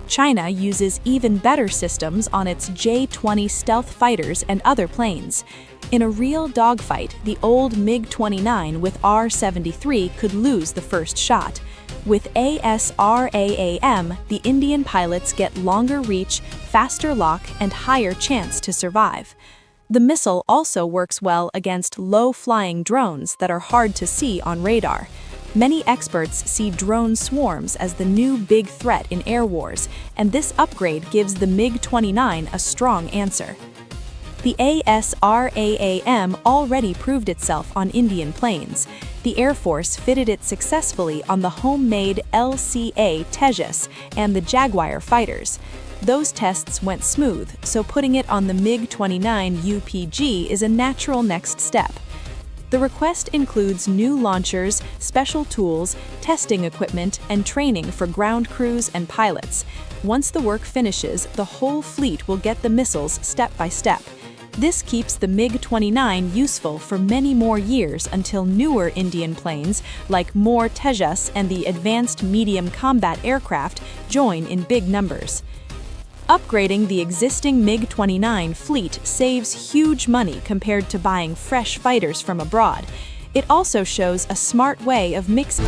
China uses even better systems on its J-20 stealth fighters and other planes. In a real dogfight, the old MiG-29 with R-73 could lose the first shot. With ASRAAM, the Indian pilots get longer reach, faster lock, and higher chance to survive. The missile also works well against low-flying drones that are hard to see on radar. Many experts see drone swarms as the new big threat in air wars, and this upgrade gives the MiG-29 a strong answer. The ASRAAM already proved itself on Indian planes. The Air Force fitted it successfully on the homemade LCA Tejas and the Jaguar fighters. Those tests went smooth, so putting it on the MiG-29 UPG is a natural next step. The request includes new launchers, special tools, testing equipment, and training for ground crews and pilots. Once the work finishes, the whole fleet will get the missiles step by step. This keeps the MiG-29 useful for many more years until newer Indian planes, like more Tejas and the Advanced Medium Combat Aircraft, join in big numbers. Upgrading the existing MiG-29 fleet saves huge money compared to buying fresh fighters from abroad. It also shows a smart way of mixing.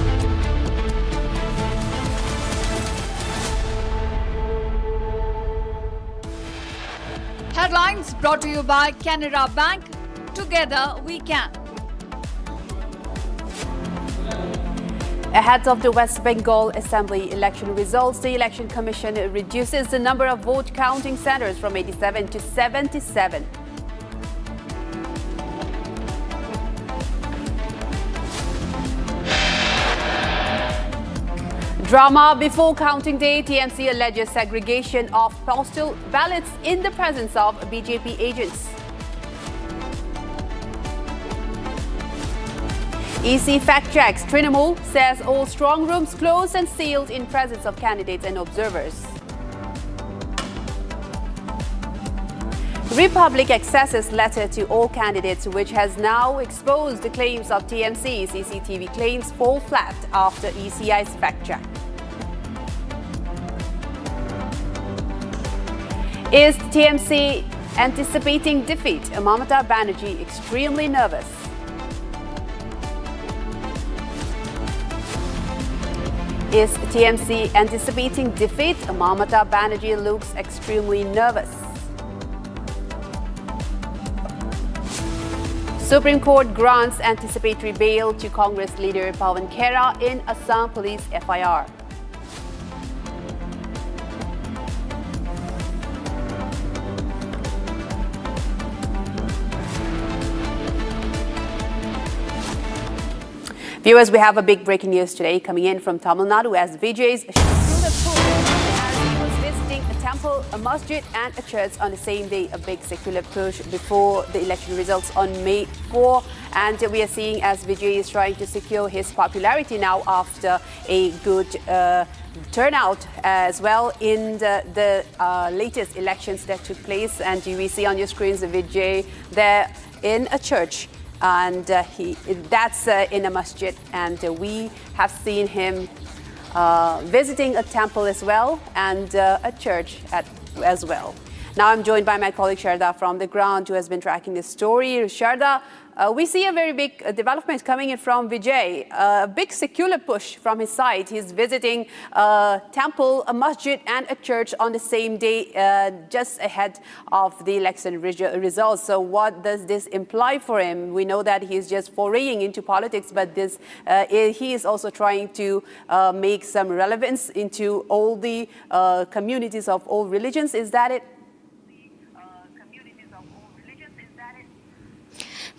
Headlines brought to you by Canara Bank. Together we can. Ahead of the West Bengal Assembly election results, the Election Commission reduces the number of vote counting centers from 87 to 77. Drama before counting day, TMC alleges segregation of postal ballots in the presence of BJP agents. EC fact checks. Trinamool says all strong rooms closed and sealed in presence of candidates and observers. Republic accesses letter to all candidates, which has now exposed the claims of TMC. CCTV claims fall flat after ECI's fact check. Is TMC anticipating defeat? Mamata Banerjee extremely nervous. Is TMC anticipating defeat? Mamata Banerjee looks extremely nervous. Supreme Court grants anticipatory bail to Congress leader Pawan Khera in Assam police FIR. Viewers, we have a big breaking news today coming in from Tamil Nadu as Vijay's visiting a temple, a masjid and a church on the same day, a big secular push before the election results on May 4. And we are seeing as Vijay is trying to secure his popularity now after a good turnout as well in the latest elections that took place. And we see on your screens Vijay there in a church. And that's in a masjid. And we have seen him visiting a temple as well and a church as well. Now I'm joined by my colleague Sharda from the ground who has been tracking this story. Sharda, we see a very big development coming in from Vijay, a big secular push from his side. He's visiting a temple, a masjid and a church on the same day, just ahead of the election results. So what does this imply for him? We know that he's just foraying into politics, but this he is also trying to make some relevance into all the communities of all religions. Is that it?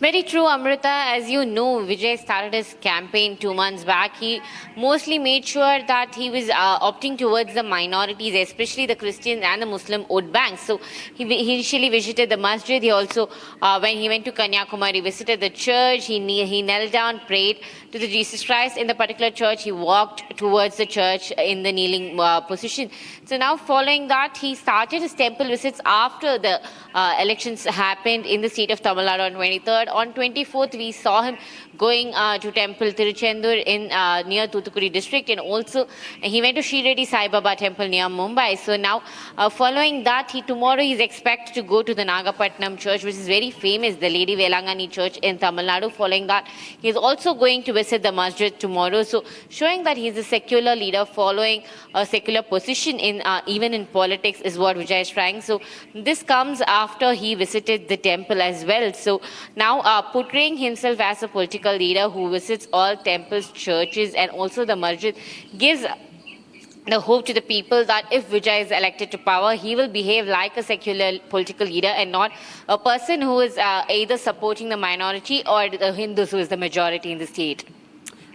Very true, Amrita. As you know, Vijay started his campaign 2 months back. He mostly made sure that he was opting towards the minorities, especially the Christian and the Muslim vote banks. So he initially visited the masjid. He also, when he went to Kanyakumari, visited the church. He knelt down, prayed to the Jesus Christ in the particular church. He walked towards the church in the kneeling position. So now following that, he started his temple visits after the elections happened in the state of Tamil Nadu on 23rd. On 24th, we saw him going to Temple Tiruchendur in near Thoothukudi district, and also he went to Shirdi Sai Baba temple near Mumbai. So now following that, tomorrow he's expected to go to the Nagapatnam church, which is very famous, the Lady Velangani church in Tamil Nadu. Following that, he's also going to visit the masjid tomorrow. So showing that he's a secular leader following a secular position in even in politics is what Vijay is trying. So this comes after he visited the temple as well. So now portraying himself as a political leader who visits all temples, churches and also the masjid gives the hope to the people that if Vijay is elected to power, he will behave like a secular political leader and not a person who is either supporting the minority or the Hindus who is the majority in the state.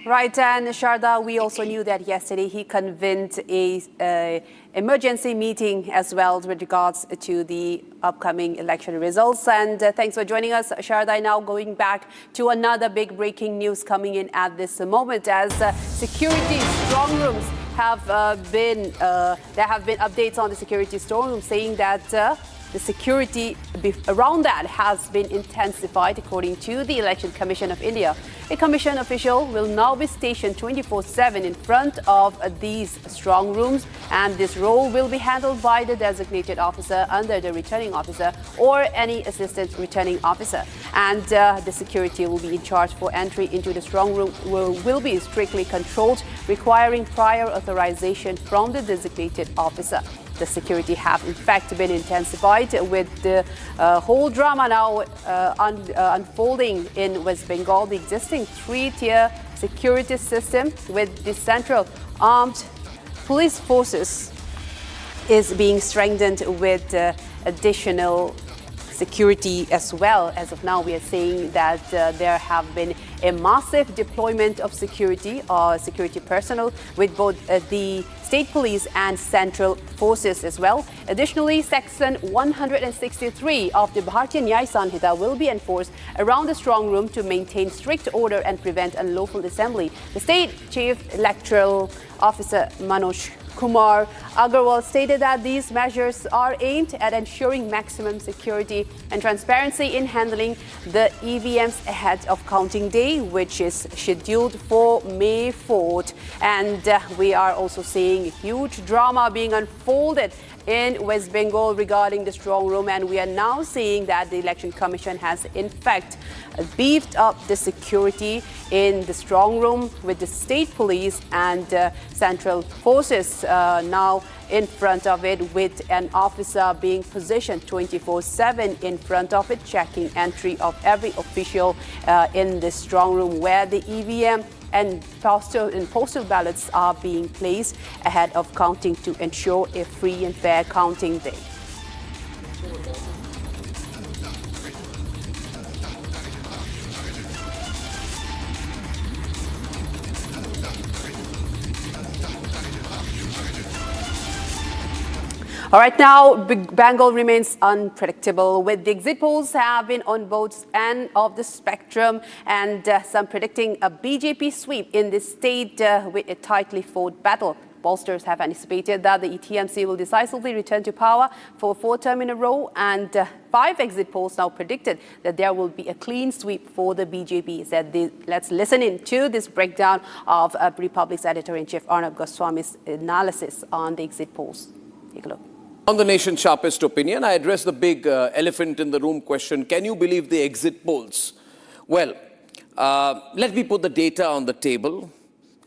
Right, and Sharda, we also knew that yesterday he convened a emergency meeting as well with regards to the upcoming election results. And thanks for joining us, Sharda. Now going back to another big breaking news coming in at this moment as security strong rooms have been, there have been updates on the security strong room saying that the security around that has been intensified according to the Election Commission of India. A commission official will now be stationed 24/7 in front of these strong rooms, and this role will be handled by the designated officer under the returning officer or any assistant returning officer. And the security will be in charge for entry into the strong room will be strictly controlled, requiring prior authorization from the designated officer. The security have in fact been intensified with the whole drama now unfolding in West Bengal. The existing 3-tier security system with the central armed police forces is being strengthened with additional security as well. As of now, we are saying that there have been a massive deployment of security personnel with both the state police and central forces as well. Additionally, Section 163 of the Bharatiya Nyaya Sanhita will be enforced around the strong room to maintain strict order and prevent unlawful assembly. The State Chief Electoral Officer Manush Kumar Agarwal stated that these measures are aimed at ensuring maximum security and transparency in handling the EVMs ahead of counting day, which is scheduled for May 4th. And we are also seeing huge drama being unfolded in West Bengal regarding the strong room, and we are now seeing that the Election Commission has in fact beefed up the security in the strong room with the state police and central forces now in front of it, with an officer being positioned 24/7 in front of it, checking entry of every official in the strong room where the EVM and postal ballots are being placed ahead of counting to ensure a free and fair counting day. All right, now Bengal remains unpredictable, with the exit polls have been on both ends of the spectrum, and some predicting a BJP sweep in the state with a tightly fought battle. Pollsters have anticipated that the TMC will decisively return to power for a fourth term in a row, and 5 exit polls now predicted that there will be a clean sweep for the BJP. Let's listen in to this breakdown of Republic's editor-in-chief Arnab Goswami's analysis on the exit polls. Take a look. On the nation's sharpest opinion, I address the big elephant in the room question: can you believe the exit polls? Well, let me put the data on the table.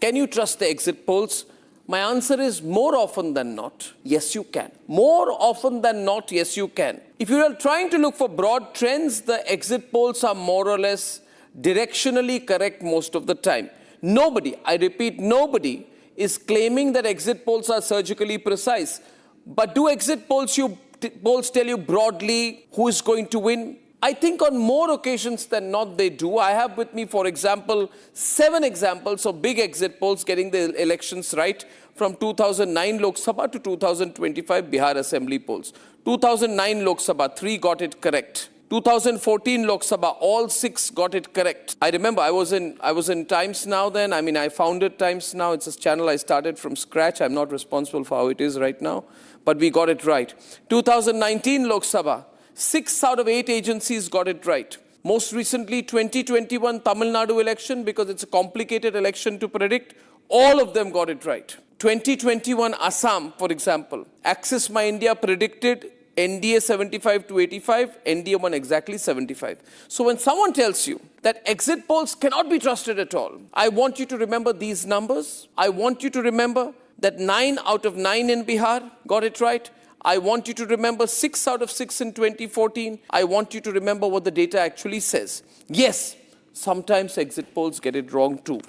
Can you trust the exit polls? My answer is more often than not, yes you can. More often than not, yes you can. If you are trying to look for broad trends, the exit polls are more or less directionally correct most of the time. Nobody, I repeat, nobody is claiming that exit polls are surgically precise. But do exit polls tell you broadly who is going to win? I think on more occasions than not they do. I have with me, for example, 7 examples of big exit polls getting the elections right, from 2009 Lok Sabha to 2025 Bihar Assembly polls. 2009 Lok Sabha, 3 got it correct. 2014 Lok Sabha, all 6 got it correct. I remember I was in Times Now then. I mean, I founded Times Now. It's a channel I started from scratch. I'm not responsible for how it is right now, but we got it right. 2019 Lok Sabha, 6 out of 8 agencies got it right. Most recently, 2021 Tamil Nadu election, because it's a complicated election to predict, all of them got it right. 2021 Assam, for example, Access My India predicted NDA 75 to 85, NDA won exactly 75. So when someone tells you that exit polls cannot be trusted at all, I want you to remember these numbers. I want you to remember that 9 out of 9 in Bihar got it right. I want you to remember 6 out of 6 in 2014. I want you to remember what the data actually says. Yes, sometimes exit polls get it wrong too.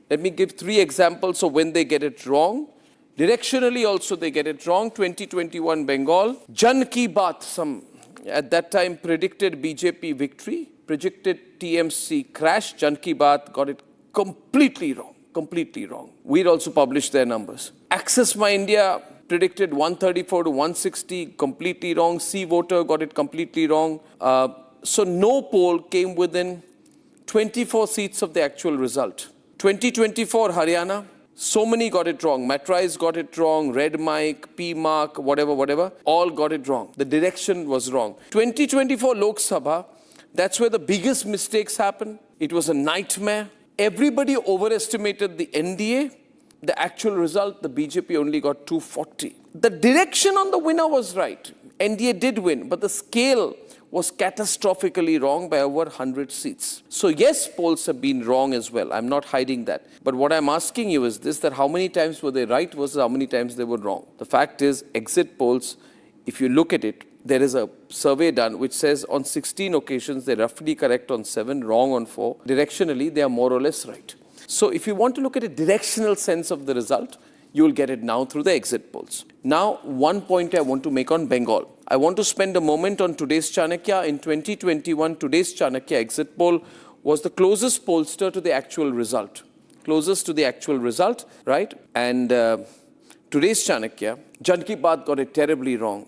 Let me give 3 examples of when they get it wrong. Directionally also they get it wrong. 2021 Bengal. Jan Ki Baat, some at that time predicted BJP victory, predicted TMC crash. Jan Ki Baat got it completely wrong. Completely wrong. We'd also published their numbers. Access My India predicted 134 to 160, completely wrong. See Voter got it completely wrong. So no poll came within 24 seats of the actual result. 2024 Haryana, so many got it wrong. Matrais got it wrong, Red Mike, P Mark, whatever, all got it wrong. The direction was wrong. 2024 Lok Sabha, that's where the biggest mistakes happened. It was a nightmare. Everybody overestimated the NDA. The actual result, the BJP only got 240. The direction on the winner was right. NDA did win, but the scale was catastrophically wrong by over 100 seats. So yes, polls have been wrong as well. I'm not hiding that. But what I'm asking you is this, that how many times were they right versus how many times they were wrong? The fact is, exit polls, if you look at it, there is a survey done which says on 16 occasions, they're roughly correct on 7, wrong on 4. Directionally, they are more or less right. So if you want to look at a directional sense of the result, you will get it now through the exit polls. Now, one point I want to make on Bengal. I want to spend a moment on today's Chanakya. In 2021, today's Chanakya exit poll was the closest pollster to the actual result. Closest to the actual result, right? And today's Chanakya, Jan Ki Baat got it terribly wrong.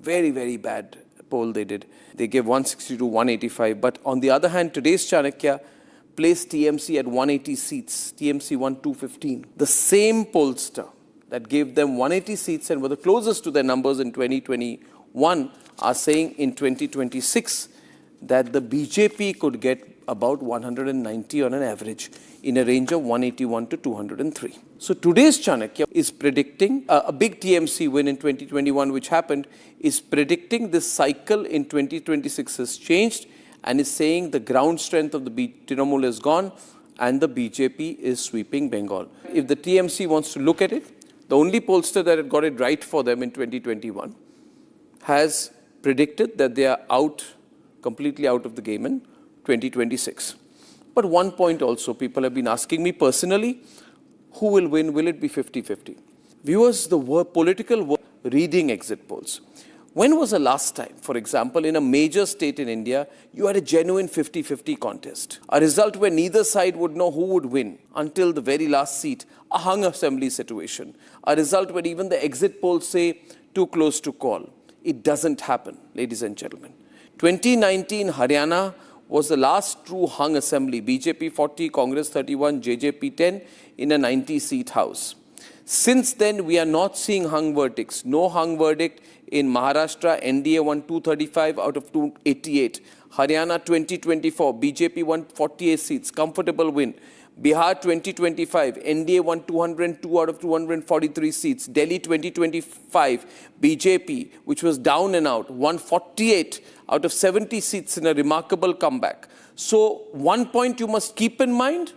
Very, very bad poll they did. They gave 162, 185. But on the other hand, today's Chanakya placed TMC at 180 seats. TMC won 215. The same pollster that gave them 180 seats and were the closest to their numbers in 2021 are saying in 2026 that the BJP could get about 190 on an average in a range of 181 to 203. So today's Chanakya is predicting a big TMC win in 2021 which happened, is predicting this cycle in 2026 has changed and is saying the ground strength of the Trinamool is gone and the BJP is sweeping Bengal. If the TMC wants to look at it, the only pollster that had got it right for them in 2021 has predicted that they are out, completely out of the game in 2026. But one point also, people have been asking me personally, who will win? Will it be 50-50? Viewers, the political world reading exit polls. When was the last time, for example, in a major state in India, you had a genuine 50-50 contest? A result where neither side would know who would win until the very last seat, a hung assembly situation. A result where even the exit polls say too close to call. It doesn't happen, ladies and gentlemen. 2019 Haryana was the last true hung assembly. BJP 40, Congress 31, JJP 10 in a 90-seat house. Since then, we are not seeing hung verdicts. No hung verdict in Maharashtra. NDA won 235 out of 288. Haryana 2024, BJP won 48 seats. Comfortable win. Bihar 2025, NDA won 202 out of 243 seats. Delhi 2025, BJP, which was down and out, won 48 out of 70 seats in a remarkable comeback. So one point you must keep in mind,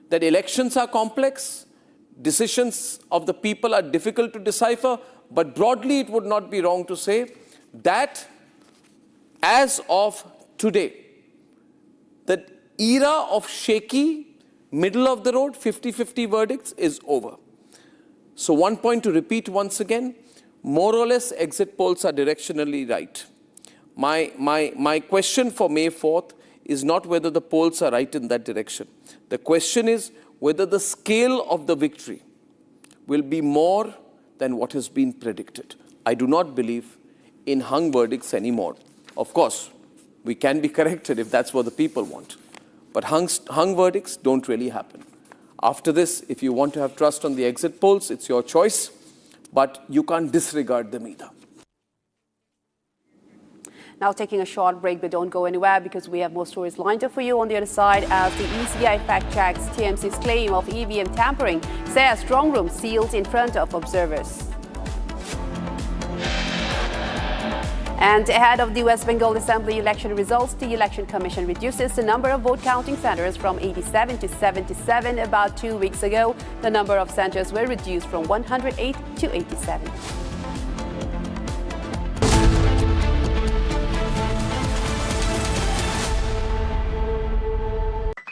that elections are complex, decisions of the people are difficult to decipher, but broadly it would not be wrong to say that as of today, the era of shaky, middle of the road, 50-50 verdicts is over. So one point to repeat once again, more or less exit polls are directionally right. My question for May 4th is not whether the polls are right in that direction. The question is whether the scale of the victory will be more than what has been predicted. I do not believe in hung verdicts anymore. Of course, we can be corrected if that's what the people want. But hung verdicts don't really happen. After this, if you want to have trust on the exit polls, it's your choice, but you can't disregard them either. Now taking a short break, but don't go anywhere because we have more stories lined up for you on the other side as the ECI fact-checks TMC's claim of EVM tampering, says strong room sealed in front of observers. And ahead of the West Bengal Assembly election results, the Election Commission reduces the number of vote counting centers from 87 to 77 about 2 weeks ago. The number of centers were reduced from 108 to 87.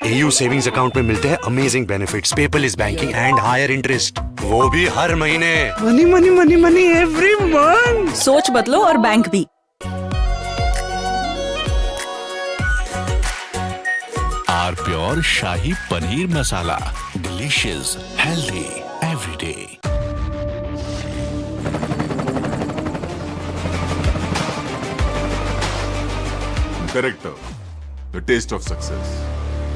AU savings account में मिलते हैं amazing benefits, paperless banking and higher interest, वो भी हर महीने। Money money money money every month. सोच बदलो और बैंक भी। R Pure shahi paneer masala, delicious, healthy every day. Character, the taste of success.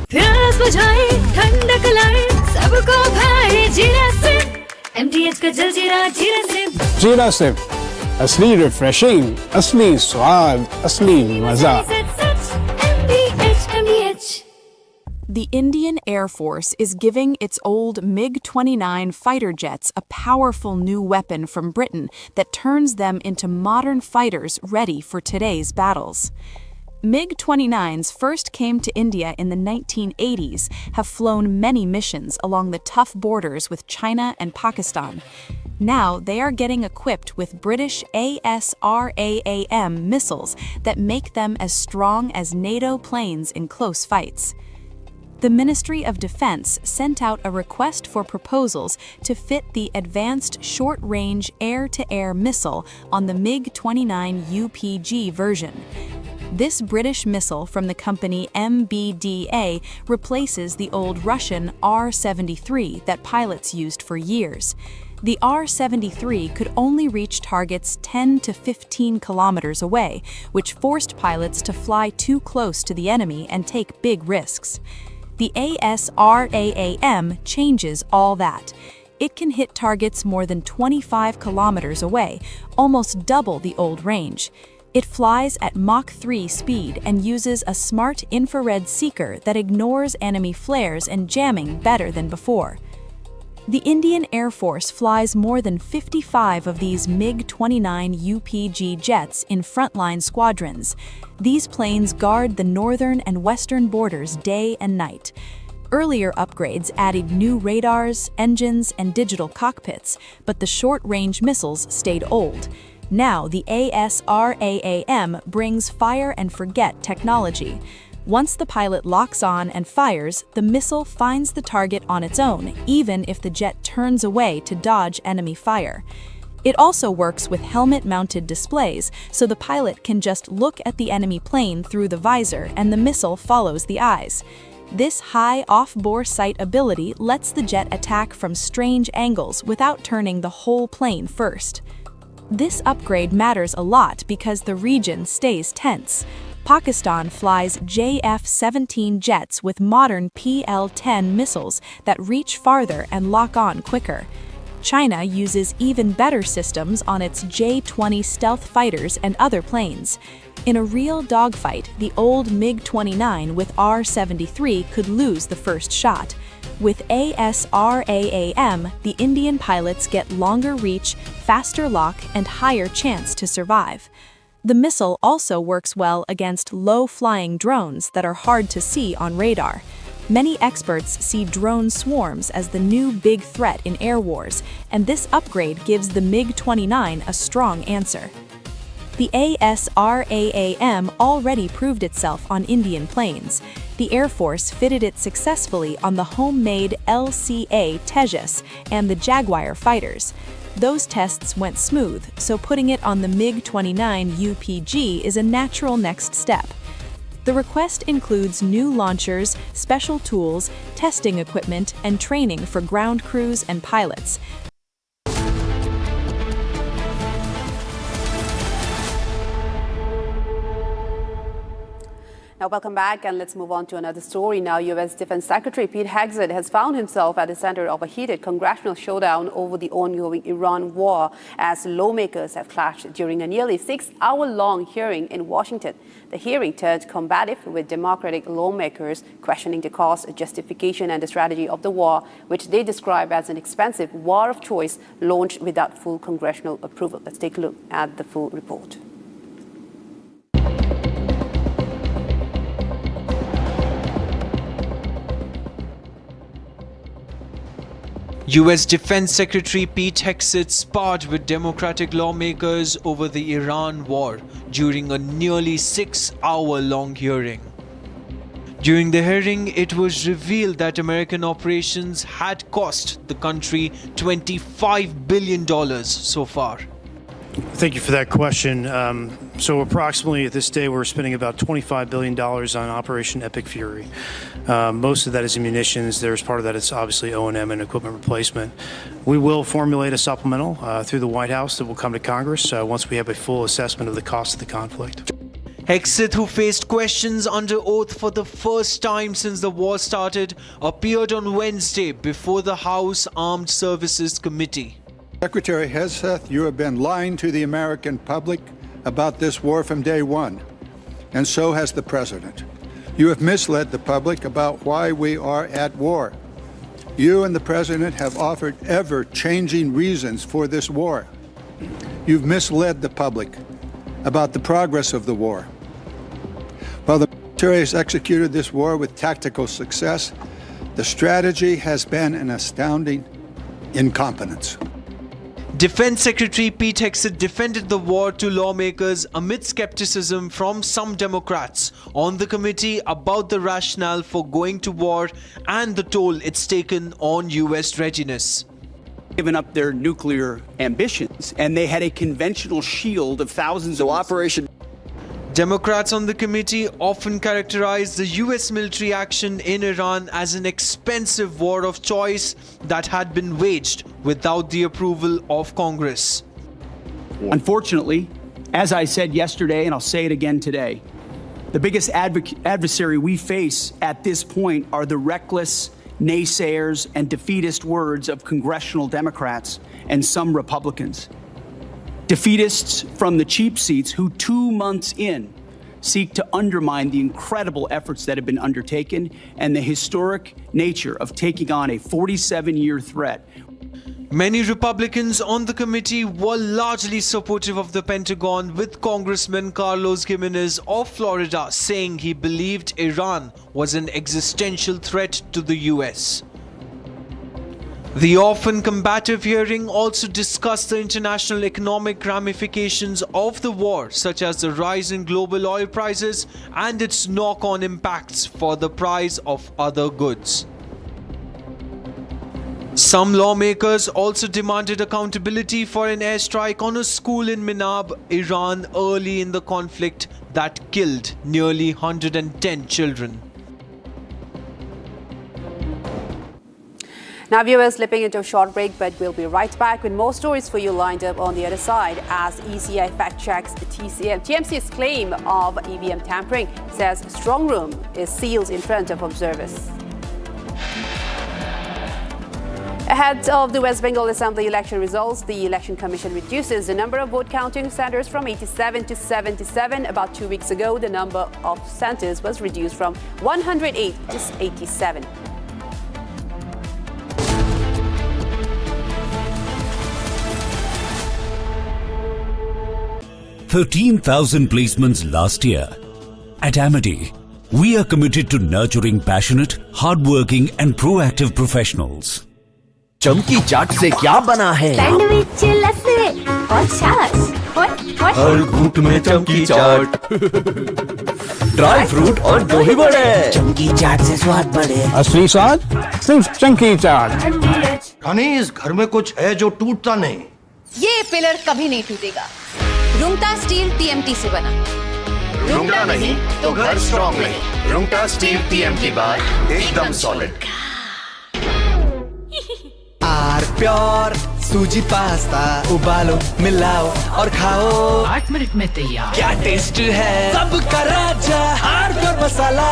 प्यास बुझाए, ठंडक लाए, सबको भाए जीरा सिप, MTH का जल जीरा, जीरा सिप। जीरा सिप, असली रिफ्रेशिंग, असली स्वाद, असली मजा। The Indian Air Force is giving its old MiG-29 fighter jets a powerful new weapon from Britain that turns them into modern fighters ready for today's battles. MiG-29s first came to India in the 1980s, have flown many missions along the tough borders with China and Pakistan. Now they are getting equipped with British ASRAAM missiles that make them as strong as NATO planes in close fights. The Ministry of Defense sent out a request for proposals to fit the Advanced Short-Range Air-to-Air Missile on the MiG-29 UPG version. This British missile from the company MBDA replaces the old Russian R-73 that pilots used for years. The R-73 could only reach targets 10 to 15 kilometers away, which forced pilots to fly too close to the enemy and take big risks. The ASRAAM changes all that. It can hit targets more than 25 kilometers away, almost double the old range. It flies at Mach 3 speed and uses a smart infrared seeker that ignores enemy flares and jamming better than before. The Indian Air Force flies more than 55 of these MiG-29 UPG jets in frontline squadrons. These planes guard the northern and western borders day and night. Earlier upgrades added new radars, engines, and digital cockpits, but the short-range missiles stayed old. Now the ASRAAM brings fire-and-forget technology. Once the pilot locks on and fires, the missile finds the target on its own, even if the jet turns away to dodge enemy fire. It also works with helmet-mounted displays, so the pilot can just look at the enemy plane through the visor and the missile follows the eyes. This high off-bore sight ability lets the jet attack from strange angles without turning the whole plane first. This upgrade matters a lot because the region stays tense. Pakistan flies JF-17 jets with modern PL-10 missiles that reach farther and lock on quicker. China uses even better systems on its J-20 stealth fighters and other planes. In a real dogfight, the old MiG-29 with R-73 could lose the first shot. With ASRAAM, the Indian pilots get longer reach, faster lock, and higher chance to survive. The missile also works well against low-flying drones that are hard to see on radar. Many experts see drone swarms as the new big threat in air wars, and this upgrade gives the MiG-29 a strong answer. The ASRAAM already proved itself on Indian planes. The Air Force fitted it successfully on the homemade LCA Tejas and the Jaguar fighters. Those tests went smooth, so putting it on the MiG-29 UPG is a natural next step. The request includes new launchers, special tools, testing equipment, and training for ground crews and pilots. Now, welcome back, and let's move on to another story. Now, U.S. Defense Secretary Pete Hegseth has found himself at the center of a heated congressional showdown over the ongoing Iran war as lawmakers have clashed during a nearly 6-hour-long hearing in Washington. The hearing turned combative, with Democratic lawmakers questioning the cost, justification, and the strategy of the war, which they describe as an expensive war of choice launched without full congressional approval. Let's take a look at the full report. U.S. Defense Secretary Pete Hegseth sparred with Democratic lawmakers over the Iran war during a nearly 6-hour-long hearing. During the hearing, it was revealed that American operations had cost the country $25 billion so far. Thank you for that question. So approximately at this day, we're spending about $25 billion on Operation Epic Fury. Most of that is munitions. There's part of that is obviously O&M and equipment replacement. We will formulate a supplemental through the White House that will come to Congress once we have a full assessment of the cost of the conflict. Hegseth, who faced questions under oath for the first time since the war started, appeared on Wednesday before the House Armed Services Committee. Secretary Hegseth, you have been lying to the American public about this war from day one, and so has the President. You have misled the public about why we are at war. You and the President have offered ever-changing reasons for this war. You've misled the public about the progress of the war. While the military has executed this war with tactical success, the strategy has been an astounding incompetence. Defense Secretary Pete Hegseth defended the war to lawmakers amid skepticism from some Democrats on the committee about the rationale for going to war and the toll it's taken on U.S. readiness. Given up their nuclear ambitions, and they had a conventional shield of thousands of Operation. Democrats on the committee often characterized the US military action in Iran as an expensive war of choice that had been waged without the approval of Congress. Unfortunately, as I said yesterday, and I'll say it again today, the biggest adversary we face at this point are the reckless naysayers and defeatist words of congressional Democrats and some Republicans. Defeatists from the cheap seats who 2 months in seek to undermine the incredible efforts that have been undertaken and the historic nature of taking on a 47-year threat. Many Republicans on the committee were largely supportive of the Pentagon, with Congressman Carlos Gimenez of Florida saying he believed Iran was an existential threat to the US. The often combative hearing also discussed the international economic ramifications of the war, such as the rise in global oil prices and its knock-on impacts for the price of other goods. Some lawmakers also demanded accountability for an airstrike on a school in Minab, Iran, early in the conflict that killed nearly 110 children. Now, viewers, slipping into a short break, but we'll be right back with more stories for you lined up on the other side as ECI fact-checks TMC's claim of EVM tampering, says strong room is sealed in front of observers. Ahead of the West Bengal Assembly election results, the Election Commission reduces the number of vote counting centers from 87 to 77. About 2 weeks ago, the number of centers was reduced from 108 to 87. 13,000 placements last year. At Amity, we are committed to nurturing passionate, hardworking and proactive professionals. चमकी चाट से क्या बना है? Sandwich लस्सी और छाछ हर घूंट में चमकी चाट, ड्राई फ्रूट और दही बड़े। चमकी चाट से स्वाद बढ़े। असली स्वाद सिर्फ चमकी चाट। खाने इस घर में कुछ है जो टूटता नहीं। ये पिलर कभी नहीं टूटेगा। रुंगटा स्टील TMT से बना। रुंगटा नहीं तो घर स्ट्रॉन्ग नहीं। रुंगटा स्टील TMT बाद एकदम सॉलिड। आर प्योर सूजी पास्ता उबालो मिलाओ और खाओ 8 मिनट में तैयार। क्या टेस्ट है सबका राजा हार्ड मसाला।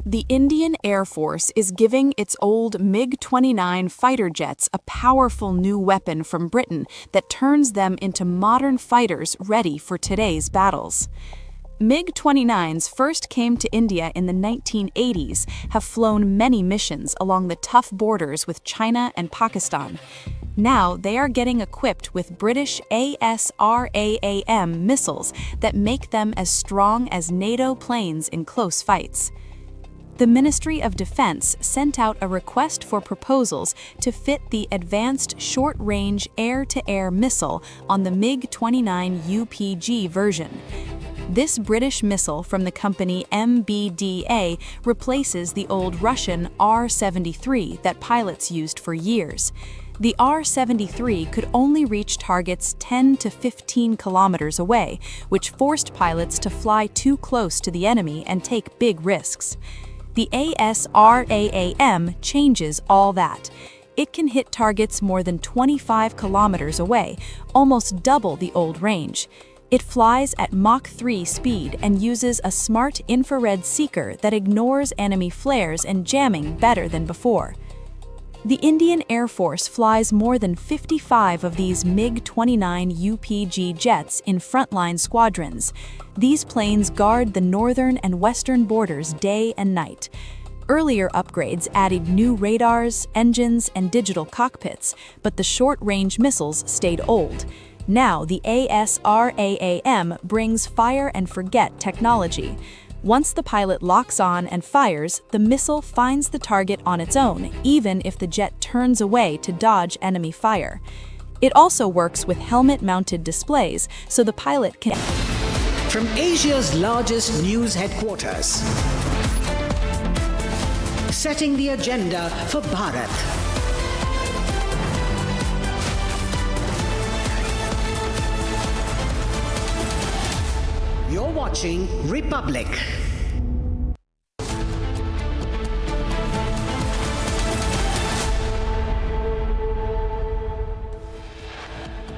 The Indian Air Force is giving its old MiG-29 fighter jets a powerful new weapon from Britain that turns them into modern fighters ready for today's battles. MiG-29s first came to India in the 1980s, have flown many missions along the tough borders with China and Pakistan. Now they are getting equipped with British ASRAAM missiles that make them as strong as NATO planes in close fights. The Ministry of Defense sent out a request for proposals to fit the Advanced Short-Range Air-to-Air Missile on the MiG-29 UPG version. This British missile from the company MBDA replaces the old Russian R-73 that pilots used for years. The R-73 could only reach targets 10 to 15 kilometers away, which forced pilots to fly too close to the enemy and take big risks. The ASRAAM changes all that. It can hit targets more than 25 kilometers away, almost double the old range. It flies at Mach 3 speed and uses a smart infrared seeker that ignores enemy flares and jamming better than before. The Indian Air Force flies more than 55 of these MiG-29 UPG jets in frontline squadrons. These planes guard the northern and western borders day and night. Earlier upgrades added new radars, engines, and digital cockpits, but the short-range missiles stayed old. Now the ASRAAM brings fire-and-forget technology. Once the pilot locks on and fires, the missile finds the target on its own, even if the jet turns away to dodge enemy fire. It also works with helmet-mounted displays, so the pilot can... From Asia's largest news headquarters, setting the agenda for Bharat. You're watching Republic.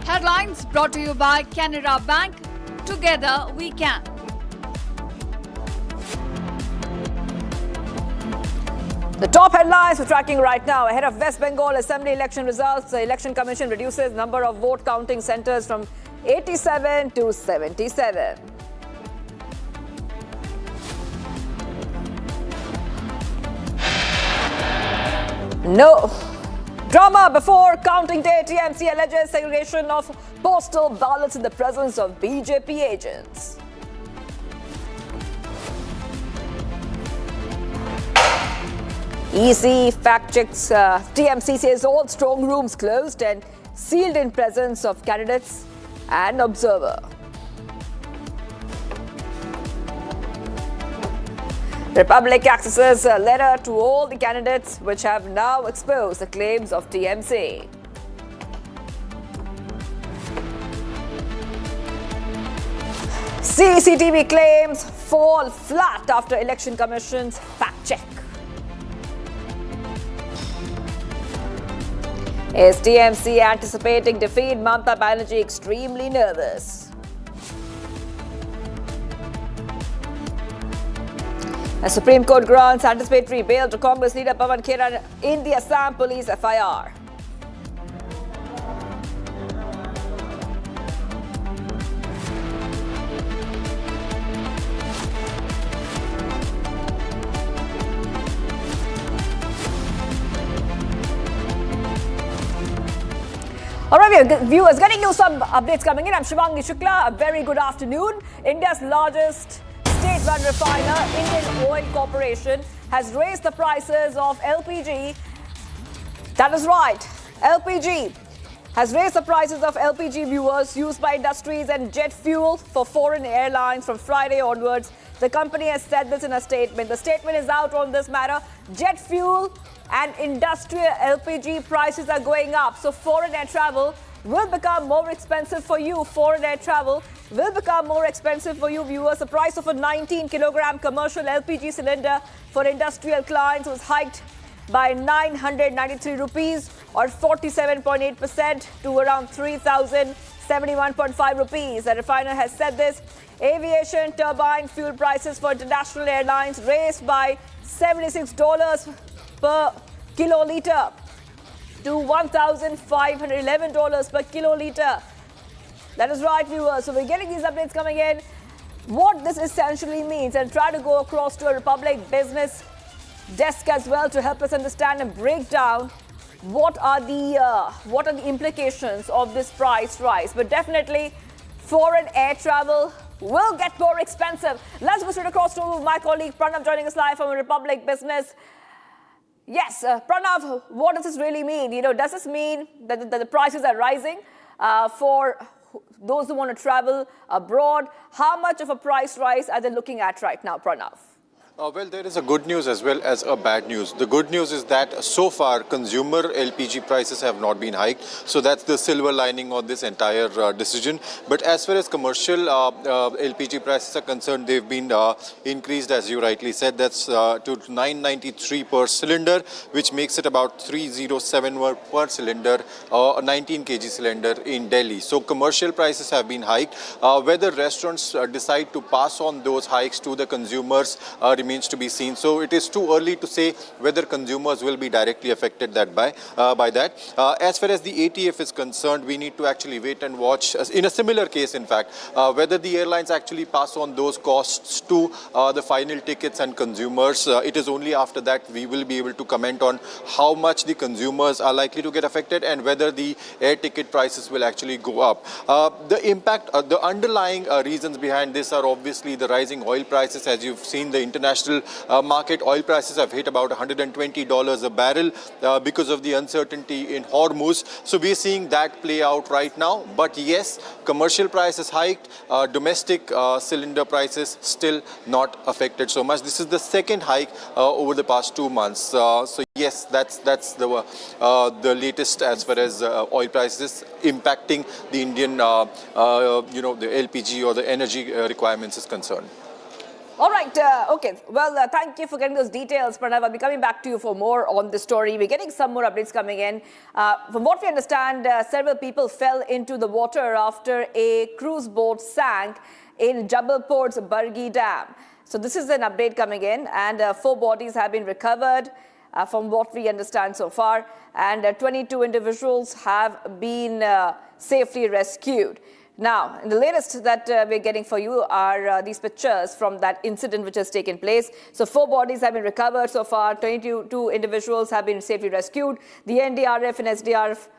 Headlines brought to you by Canara Bank. Together we can. The top headlines we're tracking right now. Ahead of West Bengal Assembly election results, the Election Commission reduces number of vote counting centers from 87 to 77. No drama before counting day. TMC alleges segregation of postal ballots in the presence of BJP agents. EC fact checks. TMC says all strong rooms closed and sealed in presence of candidates and observer. Republic accesses a letter to all the candidates which have now exposed the claims of TMC. CCTV claims fall flat after Election Commission's fact check. Is TMC anticipating defeat? Mamata Banerjee extremely nervous. The Supreme Court grants anticipatory bail to Congress leader Pawan Khera in the Assam police FIR. All right, viewers, getting you some updates coming in. I'm Shivangi Shukla. A very good afternoon. India's largest state-run refiner, Indian Oil Corporation, has raised the prices of LPG. That is right, LPG has raised the prices of LPG, viewers, used by industries and jet fuel for foreign airlines from Friday onwards. The company has said this in a statement. The statement is out on this matter. Jet fuel and industrial LPG prices are going up, so foreign air travel will become more expensive for you. Foreign air travel will become more expensive for you, viewers. The price of a 19-kilogram commercial LPG cylinder for industrial clients was hiked by 993 rupees or 47.8% to around 3,071.5 rupees. The refiner has said this. Aviation turbine fuel prices for international airlines raised by $76 per kiloliter to $1,511 per kiloliter. That is right, viewers. So we're getting these updates coming in. What this essentially means, and try to go across to a Republic business desk as well to help us understand and break down what are the implications of this price rise. But definitely, foreign air travel will get more expensive. Let's go straight across to my colleague Pranav joining us live from Republic Business. Yes, Pranav, what does this really mean? Does this mean that the prices are rising for those who want to travel abroad? How much of a price rise are they looking at right now, Pranav? Well, there is a good news as well as a bad news. The good news is that so far consumer LPG prices have not been hiked. So that's the silver lining on this entire decision. But as far as commercial LPG prices are concerned, they've been increased, as you rightly said. That's to 993 per cylinder, which makes it about 307 per cylinder, a 19 kg cylinder in Delhi. So commercial prices have been hiked. Whether restaurants decide to pass on those hikes to the consumers remains to be seen. So it is too early to say whether consumers will be directly affected by that. As far as the ATF is concerned, we need to actually wait and watch. In a similar case, in fact, whether the airlines actually pass on those costs to the final tickets and consumers. It is only after that we will be able to comment on how much the consumers are likely to get affected and whether the air ticket prices will actually go up. The impact, the underlying reasons behind this are obviously the rising oil prices. As you've seen, the international international market. Oil prices have hit about $120 a barrel because of the uncertainty in Hormuz. So we're seeing that play out right now. But yes, commercial prices hiked, domestic cylinder prices still not affected so much. This is the second hike over the past 2 months. So yes, that's the latest as far as oil prices impacting the Indian, the LPG or the energy requirements is concerned. All right. Okay. Well, thank you for getting those details, Pranav. I'll be coming back to you for more on this story. We're getting some more updates coming in. From what we understand, several people fell into the water after a cruise boat sank in Jabalpur's Bargi Dam. So this is an update coming in, and 4 bodies have been recovered from what we understand so far, and 22 individuals have been safely rescued. Now, the latest that we're getting for you are these pictures from that incident which has taken place. So 4 bodies have been recovered so far, 22 individuals have been safely rescued. The NDRF and SDRF.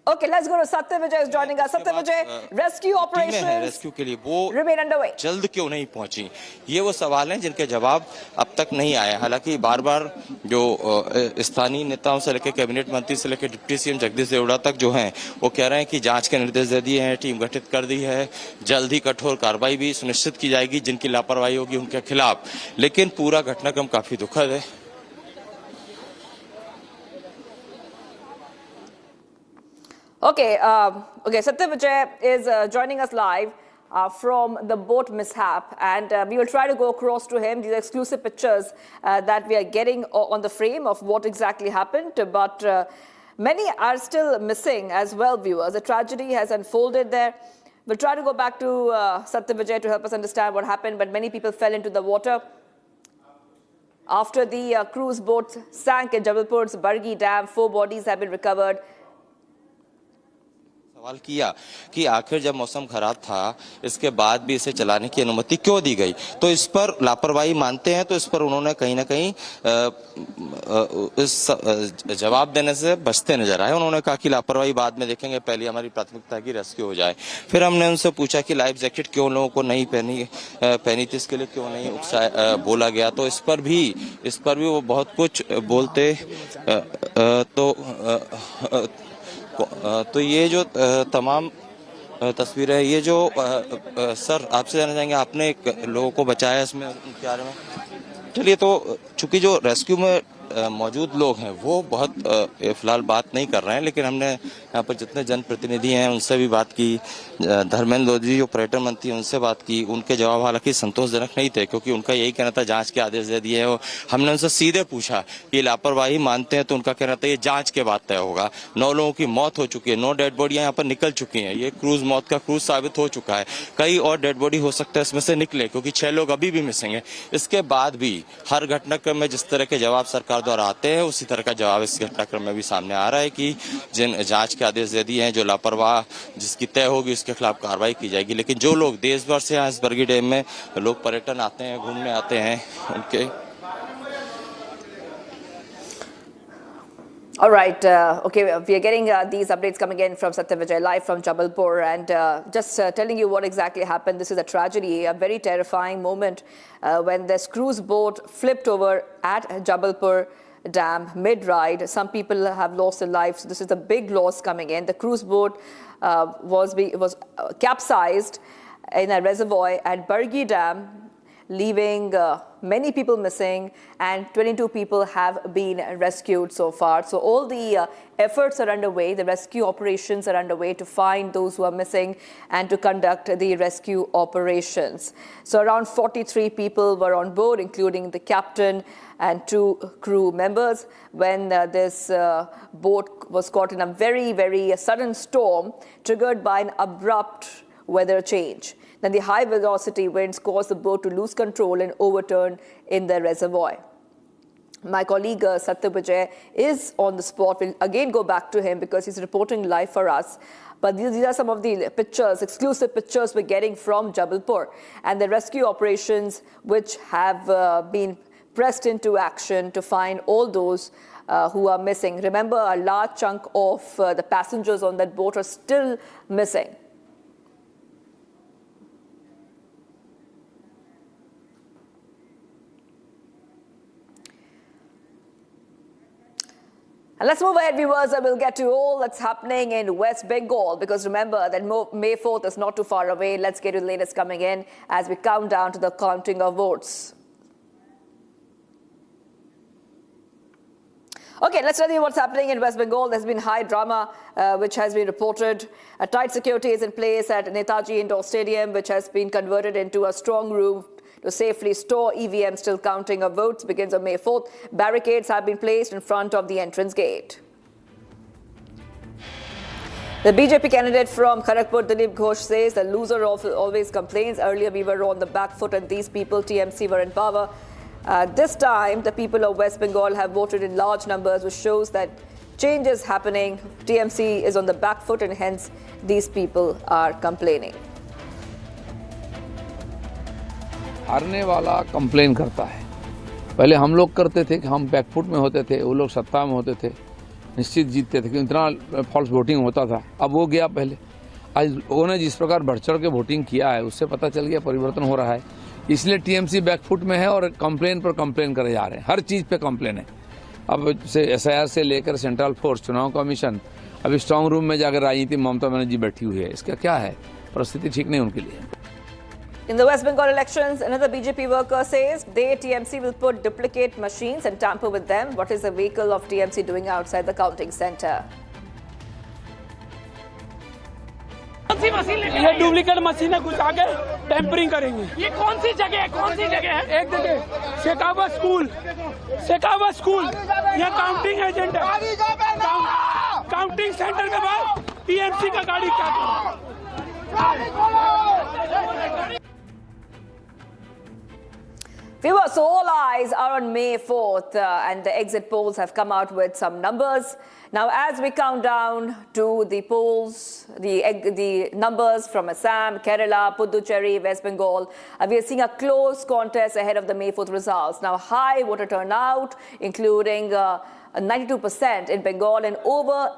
Okay, let's go to Satya Vijay is joining us. Satya Vijay, rescue operations rescue के लिए वो remain underway. जल्द क्यों नहीं पहुंची, ये वो सवाल हैं जिनके जवाब अब तक नहीं आए। हालांकि बार बार जो स्थानीय नेताओं से लेकर कैबिनेट मंत्री से लेकर डिप्टी सीएम जगदीश देवड़ा तक जो हैं वो कह रहे हैं कि जांच के निर्देश दे दिए हैं, टीम गठित कर दी है, जल्द ही कठोर कार्रवाई भी सुनिश्चित की जाएगी जिनकी लापरवाही होगी उनके खिलाफ। लेकिन पूरा घटनाक्रम काफी दुखद है। Okay, Satya Vijay is joining us live from the boat mishap, and we will try to go across to him. These are exclusive pictures that we are getting on the frame of what exactly happened, but many are still missing as well, viewers. A tragedy has unfolded there. We'll try to go back to Satya Vijay to help us understand what happened, but many people fell into the water after the cruise boat sank in Jabalpur's Bargi Dam. 4 bodies have been recovered. सवाल किया कि आखिर जब मौसम खराब था इसके बाद भी इसे चलाने की अनुमति क्यों दी गई, तो इस पर लापरवाही मानते हैं, तो इस पर उन्होंने कहीं ना कहीं इस जवाब देने से बचते नजर आए। उन्होंने कहा कि लापरवाही बाद में देखेंगे, पहले हमारी प्राथमिकता है कि रेस्क्यू हो जाए। फिर हमने उनसे पूछा कि लाइफ जैकेट क्यों लोगों को नहीं पहनी थी, इसके लिए क्यों नहीं बोला गया, तो इस पर भी वो बहुत कुछ बोलते। तो ये जो तमाम तस्वीरें हैं, ये जो सर आपसे जानना चाहेंगे, आपने लोगों को बचाया इसमें उनके बारे में। चलिए, तो चूंकि जो रेस्क्यू में मौजूद लोग हैं वो बहुत फिलहाल बात नहीं कर रहे हैं, लेकिन हमने यहाँ पर जितने जनप्रतिनिधि हैं उनसे भी बात की। धर्मेंद्र लोधी जो पर्यटन मंत्री, उनसे बात की। उनके जवाब हालांकि संतोषजनक नहीं थे, क्योंकि उनका यही कहना था जांच के आदेश दे दिए हैं। हमने उनसे सीधे पूछा कि लापरवाही मानते हैं, तो उनका कहना था ये जांच के बाद तय होगा। 9 लोगों की मौत हो चुकी है, 9 डेड बॉडियां यहाँ पर निकल चुकी हैं। ये क्रूज मौत का क्रूज साबित हो चुका है। कई और डेड बॉडी हो सकता है इसमें से निकले, क्योंकि 6 लोग अभी भी मिसिंग है। इसके बाद भी हर घटनाक्रम में जिस तरह के जवाब सरकार द्वारा आते हैं उसी तरह का जवाब इस घटनाक्रम में भी सामने आ रहा है कि जिन जांच के आदेश दे दिए हैं, जो लापरवाह जिसकी तय होगी उसके खिलाफ कार्रवाई की जाएगी। लेकिन जो लोग देश भर से यहाँ इस बरगी डैम में लोग पर्यटन आते हैं, घूमने आते हैं, उनके All right. Okay, we are getting these updates coming in from Satya Vijay live from Jabalpur, and just telling you what exactly happened. This is a tragedy, a very terrifying moment when this cruise boat flipped over at Jabalpur Dam mid-ride. Some people have lost their lives. This is a big loss coming in. The cruise boat was capsized in a reservoir at Bargi Dam, leaving many people missing, and 22 people have been rescued so far. So all the efforts are underway. The rescue operations are underway to find those who are missing and to conduct the rescue operations. So around 43 people were on board, including the captain and 2 crew members, when this boat was caught in a very, very sudden storm triggered by an abrupt weather change. Then the high velocity winds caused the boat to lose control and overturn in the reservoir. My colleague Satya Vijay is on the spot. We'll again go back to him because he's reporting live for us. But these are some of the pictures, exclusive pictures we're getting from Jabalpur, and the rescue operations which have been pressed into action to find all those who are missing. Remember, a large chunk of the passengers on that boat are still missing. And let's move ahead, viewers, and we'll get to all that's happening in West Bengal, because remember that May 4th is not too far away. Let's get to the latest coming in as we count down to the counting of votes. Okay, let's tell you what's happening in West Bengal. There's been high drama, which has been reported. A tight security is in place at Netaji Indoor Stadium, which has been converted into a strong room to safely store EVM. Still counting of votes begins on May 4th. Barricades have been placed in front of the entrance gate. The BJP candidate from Kharagpur, Dilip Ghosh, says the loser always complains. Earlier, we were on the back foot and these people, TMC, were in power. This time, the people of West Bengal have voted in large numbers, which shows that change is happening. TMC is on the back foot and hence these people are complaining. हारने वाला complain करता है। पहले हम लोग करते थे कि हम बैकफुट में होते थे, वो लोग सत्ता में होते थे, निश्चित जीतते थे, क्योंकि इतना फॉल्स वोटिंग होता था। अब वो गया पहले। आज लोगों ने जिस प्रकार बढ़ चढ़ के वोटिंग किया है, उससे पता चल गया परिवर्तन हो रहा है। इसलिए टीएमसी बैकफुट में है और कंप्लेन पर कंप्लेन करे जा रहे हैं। हर चीज़ पे कंप्लेन है। अब से एसआईआर से लेकर सेंट्रल फोर्स, चुनाव कमीशन, अभी स्ट्रांग रूम में जाकर राजनीति ममता बनर्जी बैठी हुई है। इसका क्या है? परिस्थिति ठीक नहीं उनके लिए। In the West Bengal elections, another BJP worker says they, TMC, will put duplicate machines and tamper with them. What is the vehicle of TMC doing outside the counting centre? ये डुप्लीकेट मशीन है, घुसा के tampering करेंगे। ये कौन सी जगह है? कौन सी जगह है? एक जगह शेखावत स्कूल ये काउंटिंग एजेंट है। काउंटिंग सेंटर के बाद टीएमसी का गाड़ी क्या करे? Viewers, so all eyes are on May 4th and the exit polls have come out with some numbers. Now, as we count down to the polls, the numbers from Assam, Kerala, Puducherry, West Bengal, we are seeing a close contest ahead of the May 4th results. Now, high voter turnout, including 92% in Bengal and over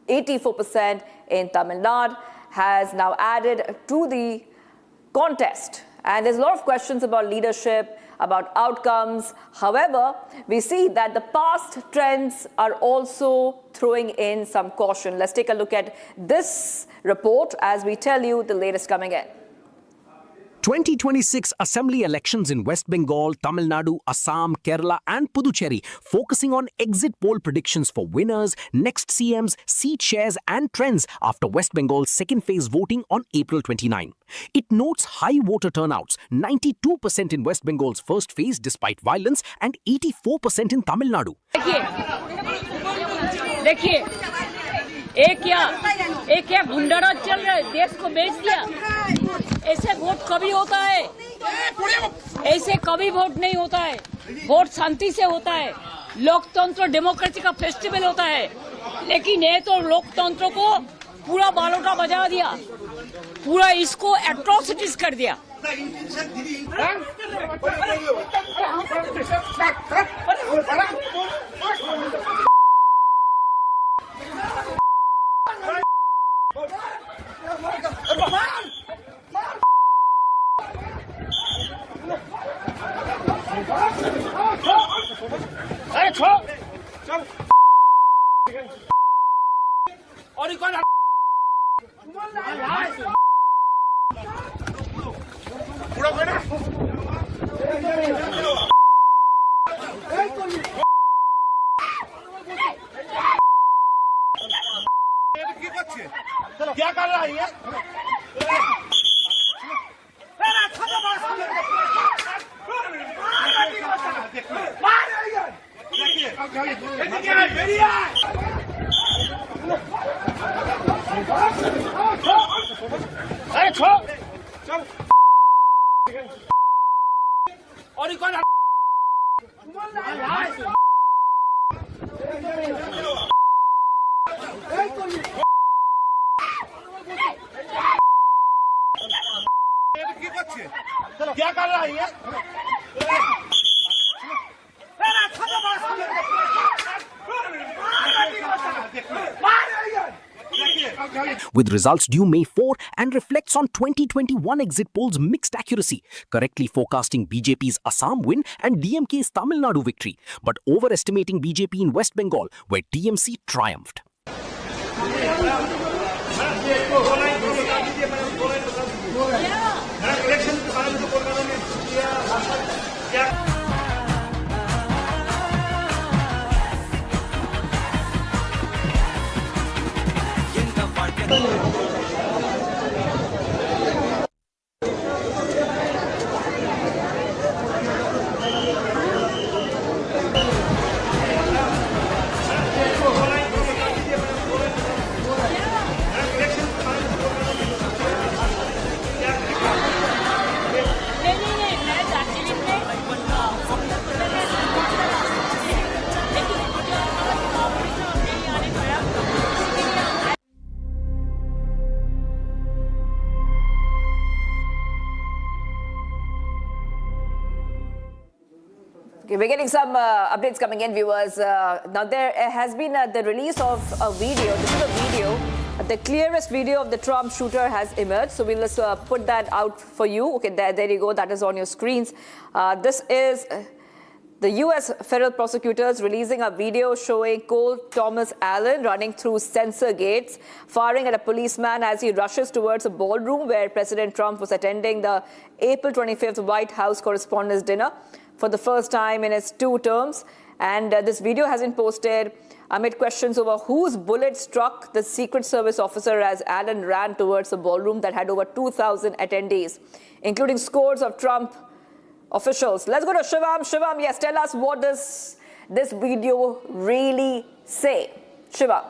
84% in Tamil Nadu, has now added to the contest. And there's a lot of questions about leadership, about outcomes. However, we see that the past trends are also throwing in some caution. Let's take a look at this report as we tell you the latest coming in. 2026 Assembly elections in West Bengal, Tamil Nadu, Assam, Kerala and Puducherry, focusing on exit poll predictions for winners, next CMs, seat shares and trends after West Bengal's second phase voting on April 29. It notes high voter turnouts, 92% in West Bengal's first phase despite violence and 84% in Tamil Nadu. देखिए एक क्या गुंडाराज चल रहा है, देश को बेच दिया। ऐसे वोट कभी होता है? ऐसे कभी वोट नहीं होता है। वोट शांति से होता है। लोकतंत्र डेमोक्रेसी का फेस्टिवल होता है, लेकिन ये तो लोकतंत्र को पूरा बालोटा बजा दिया, पूरा इसको एट्रोसिटीज कर दिया। क्या कर रहा है? अरे छोड़ चल और ये कौन क्या कर रहा है? with results due May 4 and reflects on 2021 exit polls' mixed accuracy, correctly forecasting BJP's Assam win and DMK's Tamil Nadu victory, but overestimating BJP in West Bengal, where TMC triumphed. Okay, we're getting some updates coming in, viewers. Now, there has been the release of a video. This is a video. The clearest video of the Trump shooter has emerged. So we'll just put that out for you. Okay, there you go. That is on your screens. This is the U.S. federal prosecutors releasing a video showing Cole Thomas Allen running through censor gates, firing at a policeman as he rushes towards a ballroom where President Trump was attending the April 25th White House Correspondents' Dinner for the first time in his 2 terms. And this video has been posted amid questions over whose bullet struck the Secret Service officer as Allen ran towards a ballroom that had over 2,000 attendees, including scores of Trump officials. Let's go to Shivam. Shivam, yes, tell us, what does this video really say? Shivam.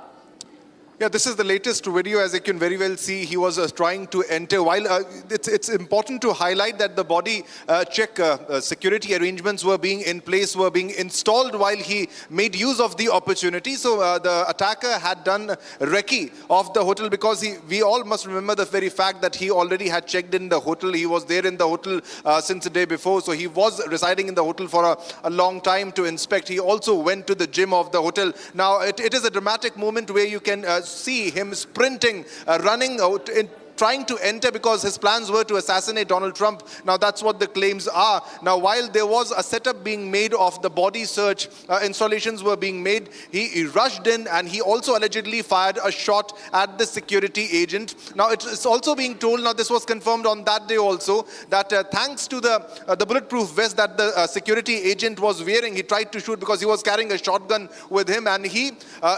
Yeah, this is the latest video. As you can very well see, he was trying to enter. While it's important to highlight that the body check security arrangements were being in place, were being installed while he made use of the opportunity. So the attacker had done recce of the hotel, because we all must remember the very fact that he already had checked in the hotel. He was there in the hotel since the day before. So he was residing in the hotel for a long time to inspect. He also went to the gym of the hotel. Now, it is a dramatic moment where you can see him sprinting, running out, trying to enter, because his plans were to assassinate Donald Trump. Now, that's what the claims are. Now, while there was a setup being made of the body search, installations were being made, he rushed in and he also allegedly fired a shot at the security agent. Now, it's also being told, now this was confirmed on that day also, that thanks to the bulletproof vest that the security agent was wearing, he tried to shoot because he was carrying a shotgun with him, and he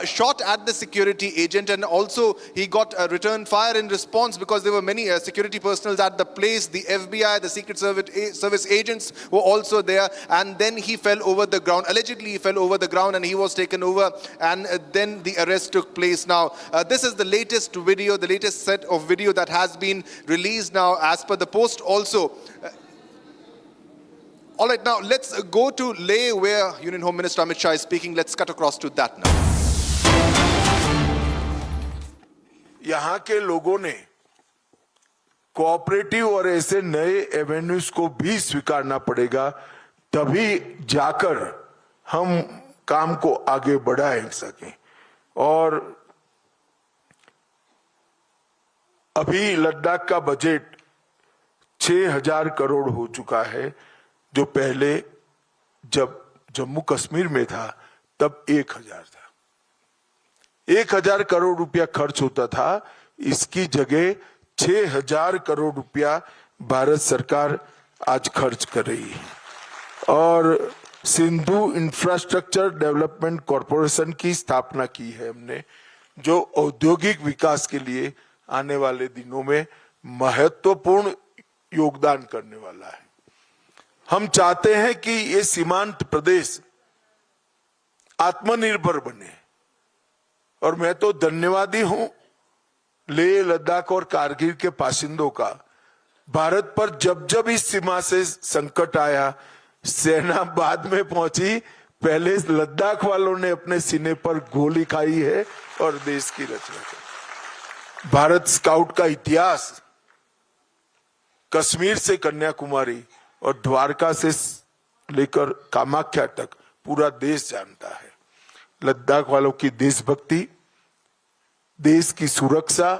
shot at the security agent, and also he got a return fire in response, because there were many security personnel at the place. The FBI, the Secret Service agents were also there, and then he fell over the ground. Allegedly, he fell over the ground and he was taken over, and then the arrest took place. Now, this is the latest video, the latest set of video that has been released now as per the Post also. All right, now let's go to Leh, where Union Home Minister Amit Shah is speaking. Let's cut across to that now. यहाँ के लोगों ने cooperative और ऐसे नए avenues को भी स्वीकारना पड़ेगा, तभी जाकर हम काम को आगे बढ़ा सकें। और अभी लद्दाख का बजट 6,000 करोड़ हो चुका है, जो पहले जब जम्मू कश्मीर में था तब 1,000 था। 1,000 करोड़ रुपया खर्च होता था, इसकी जगह 6,000 करोड़ रुपया भारत सरकार आज खर्च कर रही है। और सिंधु इंफ्रास्ट्रक्चर डेवलपमेंट कॉरपोरेशन की स्थापना की है हमने, जो औद्योगिक विकास के लिए आने वाले दिनों में महत्वपूर्ण योगदान करने वाला है। हम चाहते हैं कि ये सीमांत प्रदेश आत्मनिर्भर बने, और मैं तो धन्यवादी हूं लेह, लद्दाख और कारगिल के बाशिंदों का। भारत पर जब जब इस सीमा से संकट आया, सेना बाद में पहुंची, पहले लद्दाख वालों ने अपने सीने पर गोली खाई है और देश की रचना की। भारत स्काउट का इतिहास कश्मीर से कन्याकुमारी और द्वारका से लेकर कामाख्या तक पूरा देश जानता है। लद्दाख वालों की देशभक्ति, देश की सुरक्षा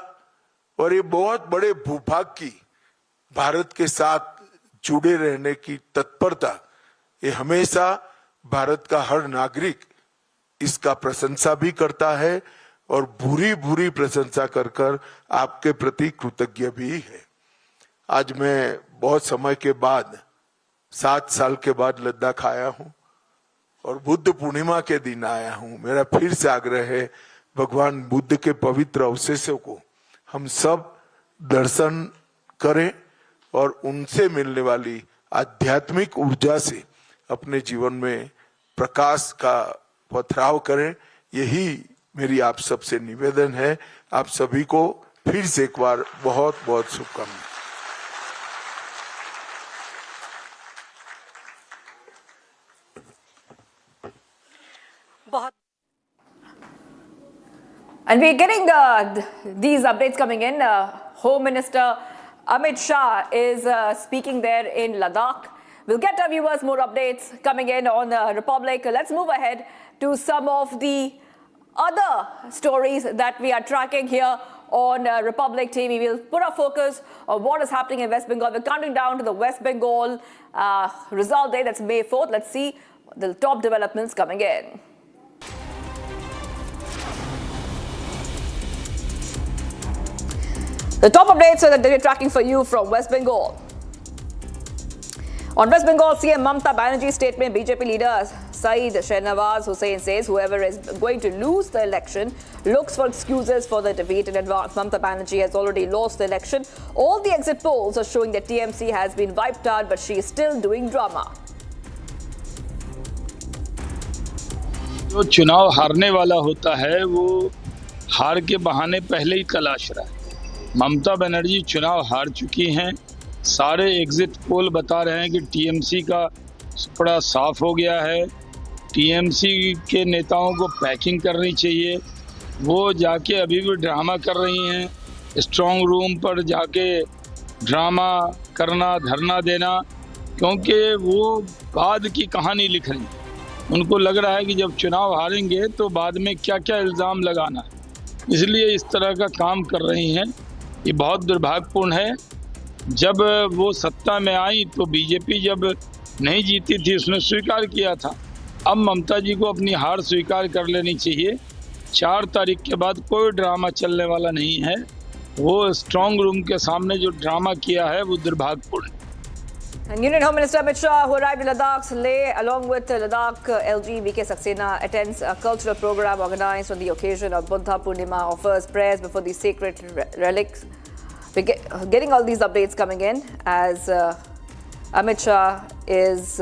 और ये बहुत बड़े भूभाग की भारत के साथ जुड़े रहने की तत्परता, ये हमेशा भारत का हर नागरिक इसका प्रशंसा भी करता है और भूरी भूरी प्रशंसा कर कर आपके प्रति कृतज्ञ भी है। आज मैं बहुत समय के बाद 7 साल के बाद लद्दाख आया हूं और बुद्ध पूर्णिमा के दिन आया हूं। मेरा फिर से आग्रह है, भगवान बुद्ध के पवित्र अवशेषों को हम सब दर्शन करें और उनसे मिलने वाली आध्यात्मिक ऊर्जा से अपने जीवन में प्रकाश का पथराव करें। यही मेरी आप सबसे निवेदन है। आप सभी को फिर से एक बार बहुत बहुत शुभकामनाएं। And we're getting these updates coming in. Home Minister Amit Shah is speaking there in Ladakh. We'll get our viewers more updates coming in on Republic. Let's move ahead to some of the other stories that we are tracking here on Republic TV. We'll put our focus on what is happening in West Bengal. We're counting down to the West Bengal result day. That's May 4th. Let's see the top developments coming in. The top updates that we're tracking for you from West Bengal. On West Bengal, CM Mamata Banerjee's statement, BJP leader Saeed Shahnawaz Hussain says whoever is going to lose the election looks for excuses for the defeat in advance. Mamata Banerjee has already lost the election. All the exit polls are showing that TMC has been wiped out, but she is still doing drama. जो चुनाव हारने वाला होता है वो हार के बहाने पहले ही तलाश रहा है। ममता बनर्जी चुनाव हार चुकी हैं। सारे एग्जिट पोल बता रहे हैं कि टीएमसी का बड़ा साफ हो गया है। टीएमसी के नेताओं को पैकिंग करनी चाहिए। वो जाके अभी भी ड्रामा कर रही हैं। स्ट्रांग रूम पर जाके ड्रामा करना, धरना देना, क्योंकि वो बाद की कहानी लिख रही हैं। उनको लग रहा है कि जब चुनाव हारेंगे तो बाद में क्या क्या इल्ज़ाम लगाना है, इसलिए इस तरह का काम कर रही हैं। ये बहुत दुर्भाग्यपूर्ण है। जब वो सत्ता में आई तो बीजेपी जब नहीं जीती थी उसने स्वीकार किया था। अब ममता जी को अपनी हार स्वीकार कर लेनी चाहिए। 4 तारीख के बाद कोई ड्रामा चलने वाला नहीं है। वो स्ट्रांग रूम के सामने जो ड्रामा किया है वो दुर्भाग्यपूर्ण है। And Union Home Minister Amit Shah, who arrived in Ladakh's Leh, along with Ladakh LG VK Saxena, attends a cultural program organized on the occasion of Buddha Purnima, offers prayers before the sacred relics. We're getting all these updates coming in as Amit Shah is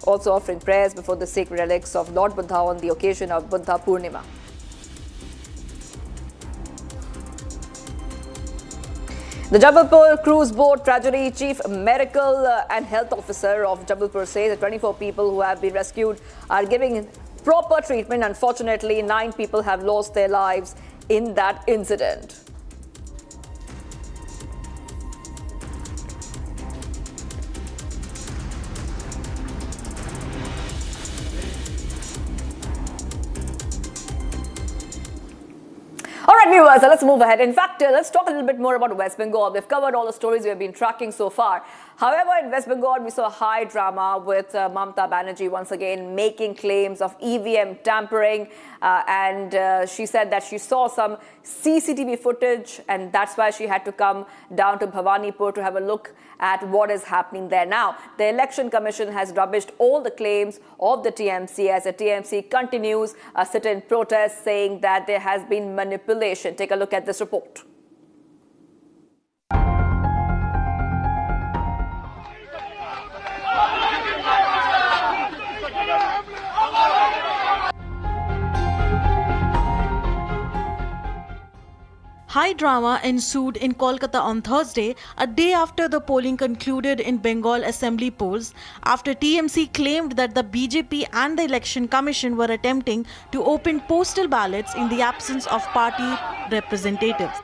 also offering prayers before the sacred relics of Lord Buddha on the occasion of Buddha Purnima. The Jabalpur cruise boat tragedy, Chief Medical and Health Officer of Jabalpur says that 24 people who have been rescued are giving proper treatment. Unfortunately, 9 people have lost their lives in that incident. All right, viewers, let's move ahead. In fact, let's talk a little bit more about West Bengal. We've covered all the stories we've been tracking so far. However, in West Bengal, we saw high drama with Mamata Banerjee once again making claims of EVM tampering. And she said that she saw some CCTV footage and that's why she had to come down to Bhawanipur to have a look at what is happening there. Now, the Election Commission has rubbished all the claims of the TMC as the TMC continues a sit-in protest saying that there has been manipulation. Take a look at this report. High drama ensued in Kolkata on Thursday, a day after the polling concluded in Bengal Assembly polls, after TMC claimed that the BJP and the Election Commission were attempting to open postal ballots in the absence of party representatives.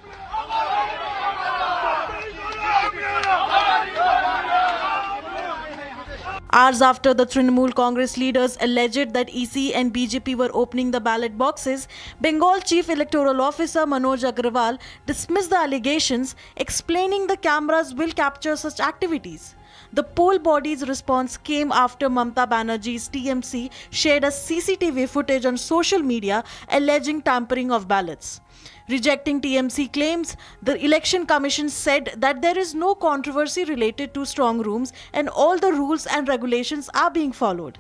Hours after the Trinamool Congress leaders alleged that EC and BJP were opening the ballot boxes, Bengal Chief Electoral Officer Manush dismissed the allegations, explaining the cameras will capture such activities. The poll body's response came after Mamata Banerjee's TMC shared a CCTV footage on social media alleging tampering of ballots. Rejecting TMC claims, the Election Commission said that there is no controversy related to strong rooms and all the rules and regulations are being followed.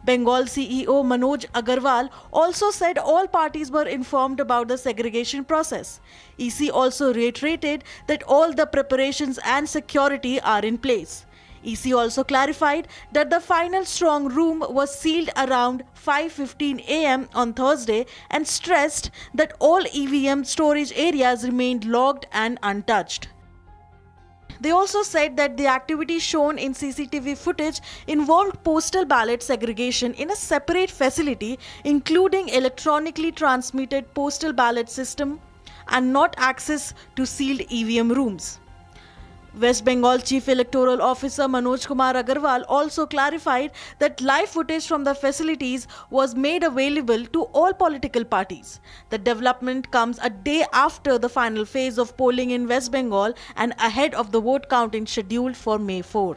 Bengal CEO Manoj Agarwal also said all parties were informed about the segregation process. EC also reiterated that all the preparations and security are in place. EC also clarified that the final strong room was sealed around 5:15 a.m. on Thursday and stressed that all EVM storage areas remained locked and untouched. They also said that the activity shown in CCTV footage involved postal ballot segregation in a separate facility, including electronically transmitted postal ballot system and not access to sealed EVM rooms. West Bengal Chief Electoral Officer Manoj Agarwal also clarified that live footage from the facilities was made available to all political parties. The development comes a day after the final phase of polling in West Bengal and ahead of the vote counting scheduled for May 4.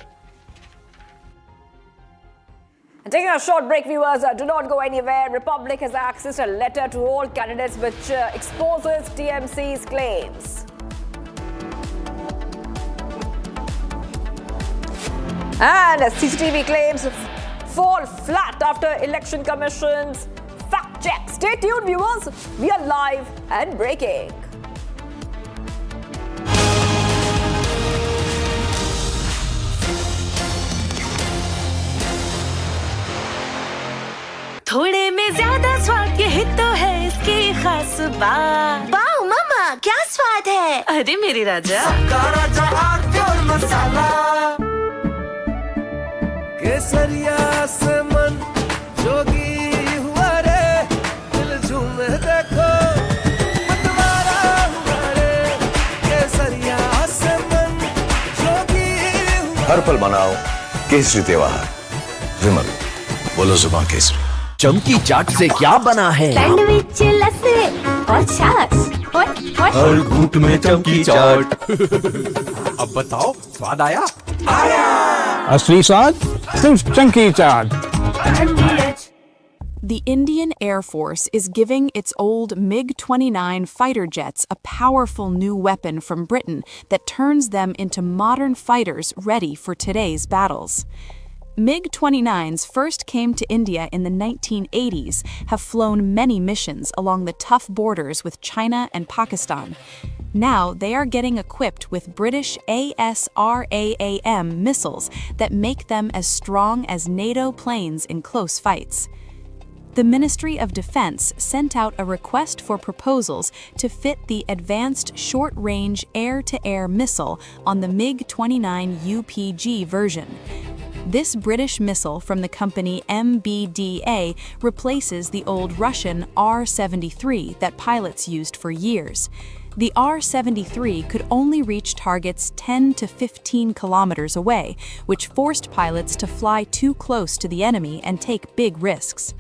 And taking a short break, viewers, do not go anywhere. Republic has accessed a letter to all candidates which exposes TMC's claims. And CCTV claims fall flat after Election Commission's fact check. Stay tuned, viewers. We are live and breaking. थोड़े में ज्यादा स्वाद यही तो है इसकी खास बात। वाओ मामा, क्या स्वाद है? अरे मेरे राजा, सबका राजा और मसाला। केसरिया से मन जोगी हुआ रे, दिल झूमे देखो मतवारा हुआ रे। केसरिया से मन जोगी हुआ। हर पल मनाओ केसरी त्योहार। विमल, बोलो जुबान केसरी। चमकी चाट से क्या बना है? सैंडविच, लस्सी और छाछ। हर घूंट में चमकी चाट। अब बताओ, स्वाद आया? असली स्वाद सिर्फ चंकी चाट। The Indian Air Force is giving its old MiG-29 fighter jets a powerful new weapon from Britain that turns them into modern fighters ready for today's battles. MiG-29s first came to India in the 1980s, have flown many missions along the tough borders with China and Pakistan. Now they are getting equipped with British ASRAAM missiles that make them as strong as NATO planes in close fights. The Ministry of Defense sent out a request for proposals to fit the Advanced Short-Range Air-to-Air Missile on the MiG-29 UPG version. This British missile from the company MBDA replaces the old Russian R-73 that pilots used for years. The R-73 could only reach targets 10 to 15 kilometers away, which forced pilots to fly too close to the enemy and take big risks.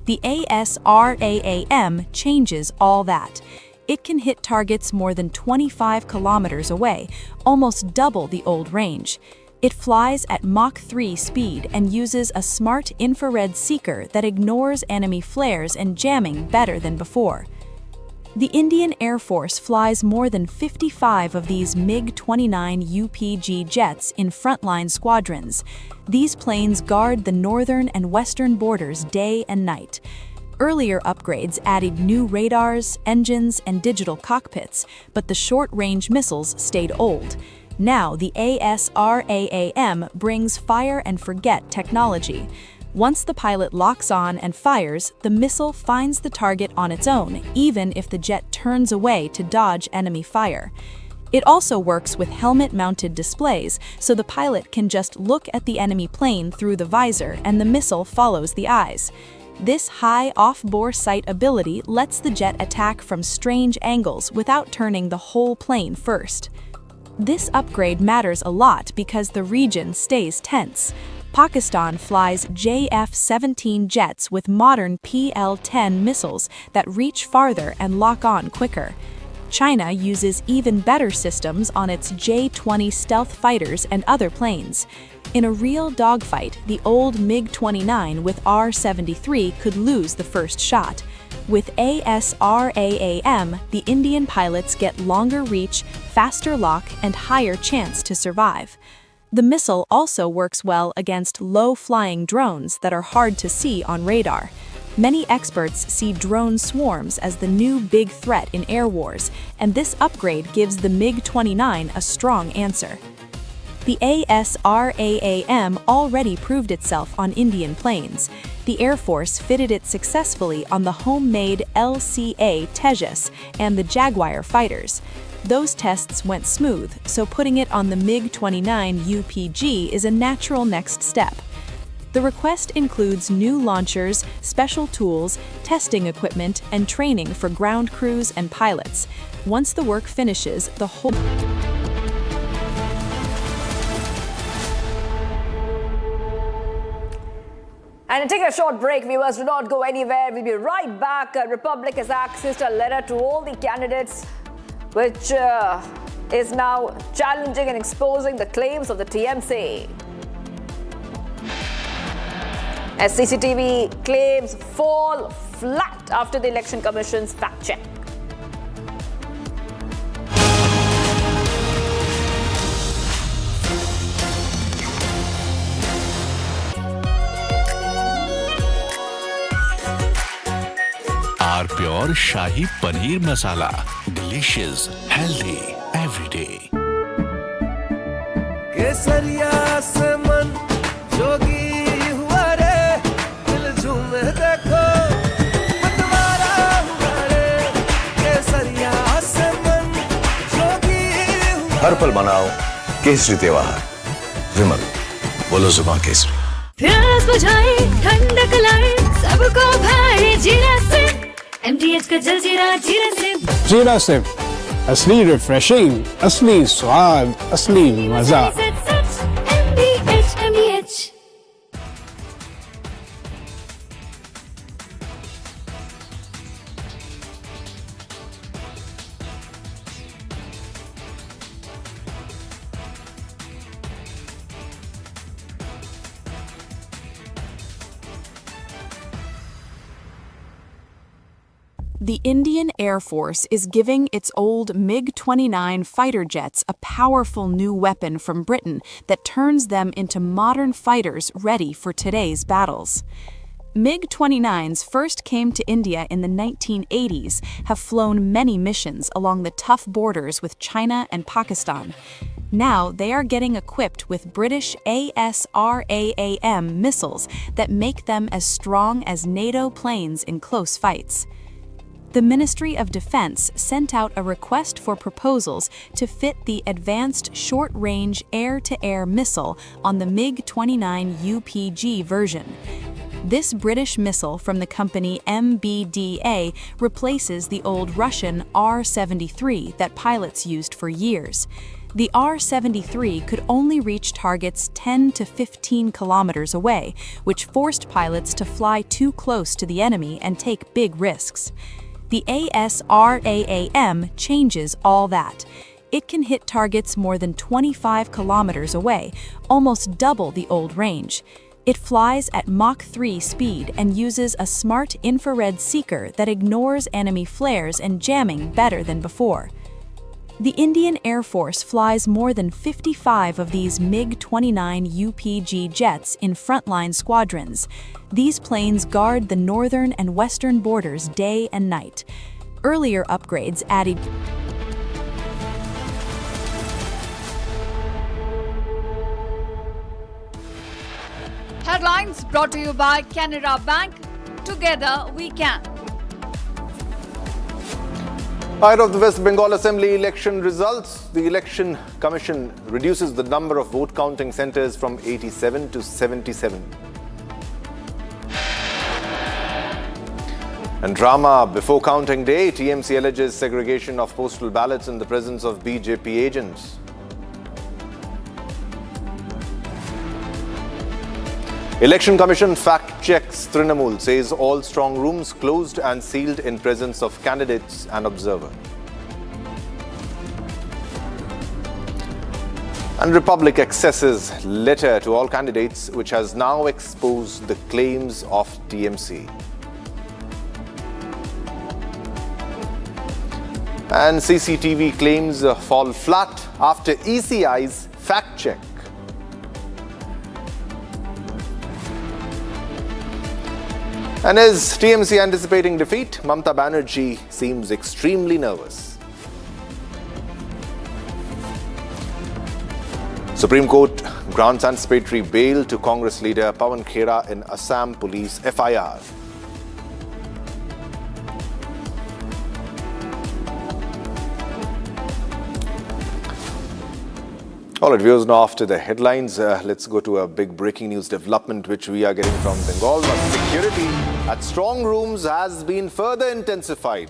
The ASRAAM changes all that. It can hit targets more than 25 kilometers away, almost double the old range. It flies at Mach 3 speed and uses a smart infrared seeker that ignores enemy flares and jamming better than before. The Indian Air Force flies more than 55 of these MiG-29 UPG jets in frontline squadrons. These planes guard the northern and western borders day and night. Earlier upgrades added new radars, engines, and digital cockpits, but the short-range missiles stayed old. Now the ASRAAM brings fire-and-forget technology. Once the pilot locks on and fires, the missile finds the target on its own, even if the jet turns away to dodge enemy fire. It also works with helmet-mounted displays, so the pilot can just look at the enemy plane through the visor and the missile follows the eyes. This high off-bore sight ability lets the jet attack from strange angles without turning the whole plane first. This upgrade matters a lot because the region stays tense. Pakistan flies JF-17 jets with modern PL-10 missiles that reach farther and lock on quicker. China uses even better systems on its J-20 stealth fighters and other planes. In a real dogfight, the old MiG-29 with R-73 could lose the first shot. With ASRAAM, the Indian pilots get longer reach, faster lock, and higher chance to survive. The missile also works well against low-flying drones that are hard to see on radar. Many experts see drone swarms as the new big threat in air wars, and this upgrade gives the MiG-29 a strong answer. The ASRAAM already proved itself on Indian planes. The Air Force fitted it successfully on the homemade LCA Tejas and the Jaguar fighters. Those tests went smooth, so putting it on the MiG-29 UPG is a natural next step. The request includes new launchers, special tools, testing equipment, and training for ground crews and pilots. Once the work finishes, the whole... And to take a short break, viewers, do not go anywhere. We'll be right back. Republic has accessed a letter to all the candidates, which is now challenging and exposing the claims of the TMC. As CCTV claims fall flat after the Election Commission's fact check. Our pure Shahi Paneer Masala. Delicious, healthy, every day. केसरिया से मन जोगी हुआ रे दिल झूमे देखो मतवारा हुआ रे केसरिया से मन जोगी हुआ हर पल मनाओ केसरी त्योहार विमल बोलो जुबान केसरी प्यास बुझाए ठंडक लाए सबको भाए जीरा से MTH का जलजीरा जीरा से जीरा से असली रिफ्रेशिंग, असली स्वाद, असली मजा। MTH The Indian Air Force is giving its old MiG-29 fighter jets a powerful new weapon from Britain that turns them into modern fighters ready for today's battles. MiG-29s first came to India in the 1980s, have flown many missions along the tough borders with China and Pakistan. Now they are getting equipped with British ASRAAM missiles that make them as strong as NATO planes in close fights. The Ministry of Defense sent out a request for proposals to fit the Advanced Short-Range Air-to-Air Missile on the MiG-29 UPG version. This British missile from the company MBDA replaces the old Russian R-73 that pilots used for years. The R-73 could only reach targets 10 to 15 kilometers away, which forced pilots to fly too close to the enemy and take big risks. The ASRAAM changes all that. It can hit targets more than 25 kilometers away, almost double the old range. It flies at Mach 3 speed and uses a smart infrared seeker that ignores enemy flares and jamming better than before. The Indian Air Force flies more than 55 of these MiG-29 UPG jets in frontline squadrons. These planes guard the northern and western borders day and night. Earlier upgrades added... Headlines brought to you by Canara Bank. Together we can. Ahead of the West Bengal Assembly election results, the Election Commission reduces the number of vote counting centres from 87 to 77. And drama before counting day, TMC alleges segregation of postal ballots in the presence of BJP agents. Election Commission fact checks Trinamool, says all strong rooms closed and sealed in presence of candidates and observer. And Republic accesses letter to all candidates, which has now exposed the claims of TMC. And CCTV claims fall flat after ECI's fact check. And is TMC anticipating defeat? Mamata Banerjee seems extremely nervous. Supreme Court grants anticipatory bail to Congress leader Pawan Khera in Assam police FIR. All right, viewers, now after the headlines, let's go to a big breaking news development which we are getting from Bengal. Security at strong rooms has been further intensified.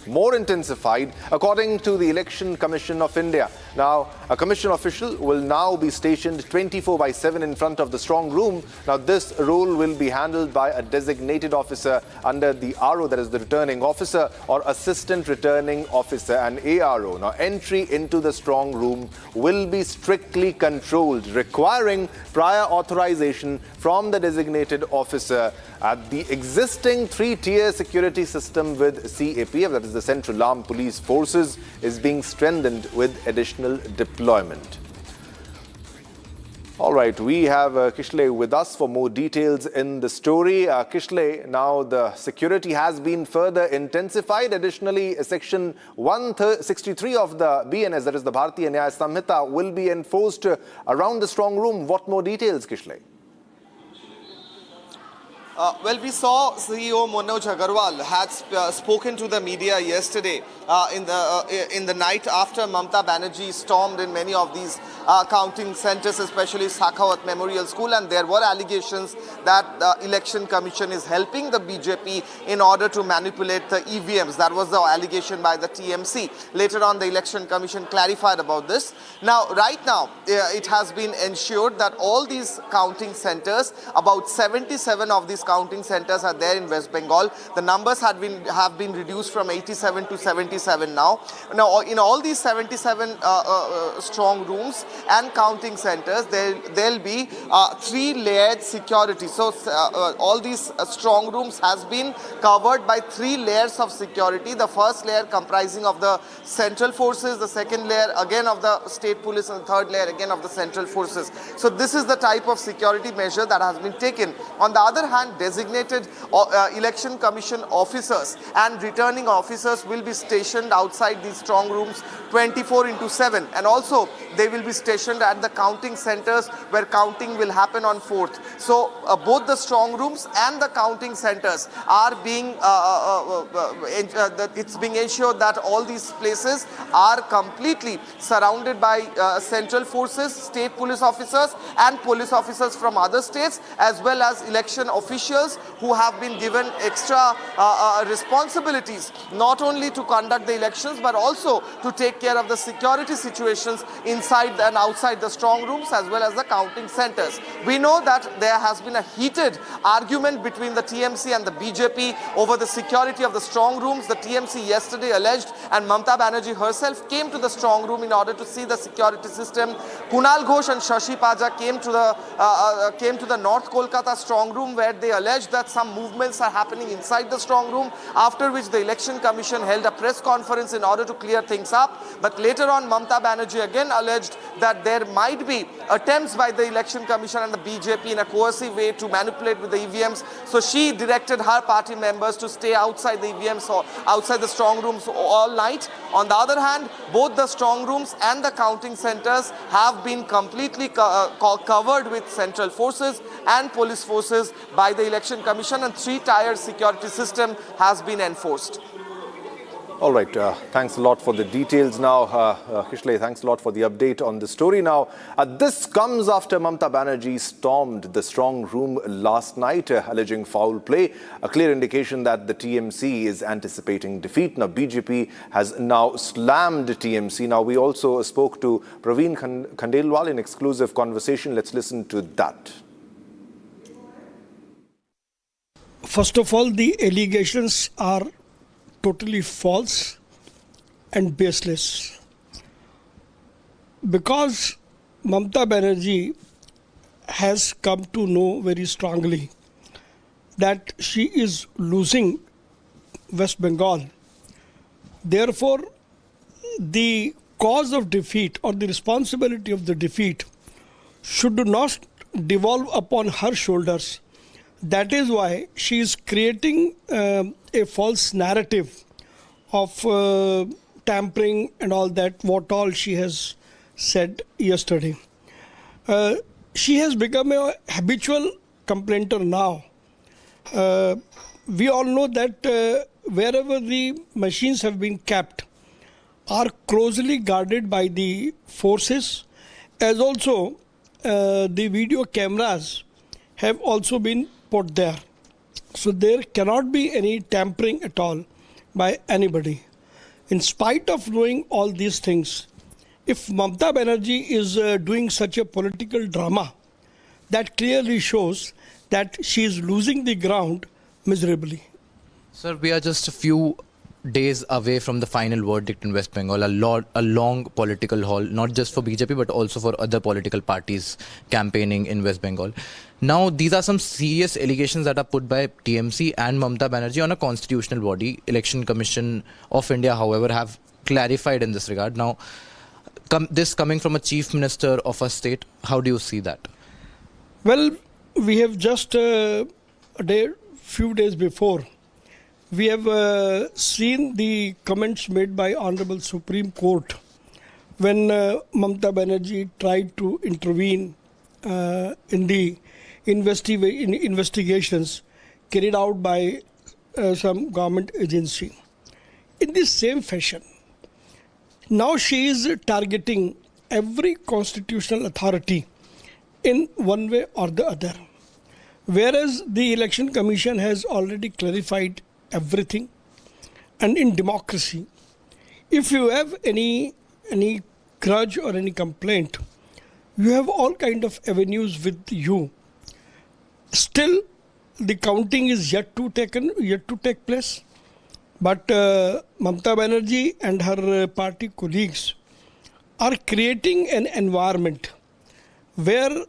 More intensified, according to the Election Commission of India. Now, a commission official will now be stationed 24/7 in front of the strong room. Now, this role will be handled by a designated officer under the RO, that is the returning officer, or assistant returning officer, and ARO. Now, entry into the strong room will be strictly controlled, requiring prior authorization from the designated officer. At the existing three-tier security system with CAPF, that is the Central Armed Police Forces, is being strengthened with additional deployment. All right, we have Kishle with us for more details in the story. Kishle, now the security has been further intensified. Additionally, Section 163 of the BNS, that is the Bharatiya Nyaya Samhita, will be enforced around the strong room. What more details, Kishle? Well, we saw CEO Manush Agarwal had spoken to the media yesterday in the night after Mamata Banerjee stormed in many of these counting centers, especially Sakhawat Memorial School, and there were allegations that the Election Commission is helping the BJP in order to manipulate the EVMs. That was the allegation by the TMC. Later on, the Election Commission clarified about this. Now, right now, it has been ensured that all these counting centers, about 77 of these counting centers are there in West Bengal. The numbers have been reduced from 87 to 77 now. Now, in all these 77 strong rooms and counting centers, there'll be three-layered security. So all these strong rooms has been covered by 3 layers of security. The first layer comprising of the central forces, the second layer again of the state police, and the third layer again of the central forces. So this is the type of security measure that has been taken. On the other hand, designated Election Commission officers and returning officers will be stationed outside these strong rooms 24/7, and also they will be stationed at the counting centers where counting will happen on 4th. So both the strong rooms and the counting centers are being it's being ensured that all these places are completely surrounded by central forces, state police officers and police officers from other states, as well as election officials who have been given extra responsibilities, not only to conduct the elections but also to take care of the security situations inside and outside the strong rooms as well as the counting centers. We know that there has been a heated argument between the TMC and the BJP over the security of the strong rooms. The TMC yesterday alleged, and Mamata Banerjee herself came to the strong room in order to see the security system. Kunal Ghosh and Shashi Paja came to the North Kolkata strong room, where they alleged that some movements are happening inside the strong room, after which the Election Commission held a press conference in order to clear things up. But later on, Mamata Banerjee again alleged that there might be attempts by the Election Commission and the BJP in a coercive way to manipulate with the EVMs. So she directed her party members to stay outside the EVMs or outside the strong rooms all night. On the other hand, both the strong rooms and the counting centers have been completely covered with central forces and police forces by the Election Commission, and 3-tier security system has been enforced. All right, thanks a lot for the details now. Kishle, thanks a lot for the update on the story now. This comes after Mamata Banerjee stormed the strong room last night, alleging foul play, a clear indication that the TMC is anticipating defeat. Now, BJP has now slammed TMC. Now, we also spoke to Praveen Khandelwal in exclusive conversation. Let's listen to that. First of all, the allegations are totally false and baseless. Because Mamata Banerjee has come to know very strongly that she is losing West Bengal. Therefore, the cause of defeat or the responsibility of the defeat should not devolve upon her shoulders. That is why she is creating a false narrative of tampering and all that, what all she has said yesterday. She has become a habitual complainter now. We all know that wherever the machines have been kept are closely guarded by the forces, as also the video cameras have also been put there. So there cannot be any tampering at all by anybody. In spite of knowing all these things, if Mamata Banerjee is doing such a political drama, that clearly shows that she is losing the ground miserably. Sir, we are just a few days away from the final verdict in West Bengal, a long political haul, not just for BJP but also for other political parties campaigning in West Bengal. Now, these are some serious allegations that are put by TMC and Mamata Banerjee on a constitutional body. Election Commission of India, however, have clarified in this regard. Now, this coming from a chief minister of a state, how do you see that? Well, we have just few days before, we have seen the comments made by Honorable Supreme Court when Mamata Banerjee tried to intervene in the investigations carried out by some government agency. In this same fashion, now she is targeting every constitutional authority in one way or the other. Whereas the Election Commission has already clarified everything. And in democracy, if you have any grudge or any complaint, you have all kind of avenues with you. Still, the counting is yet to take place. But Mamata Banerjee and her party colleagues are creating an environment where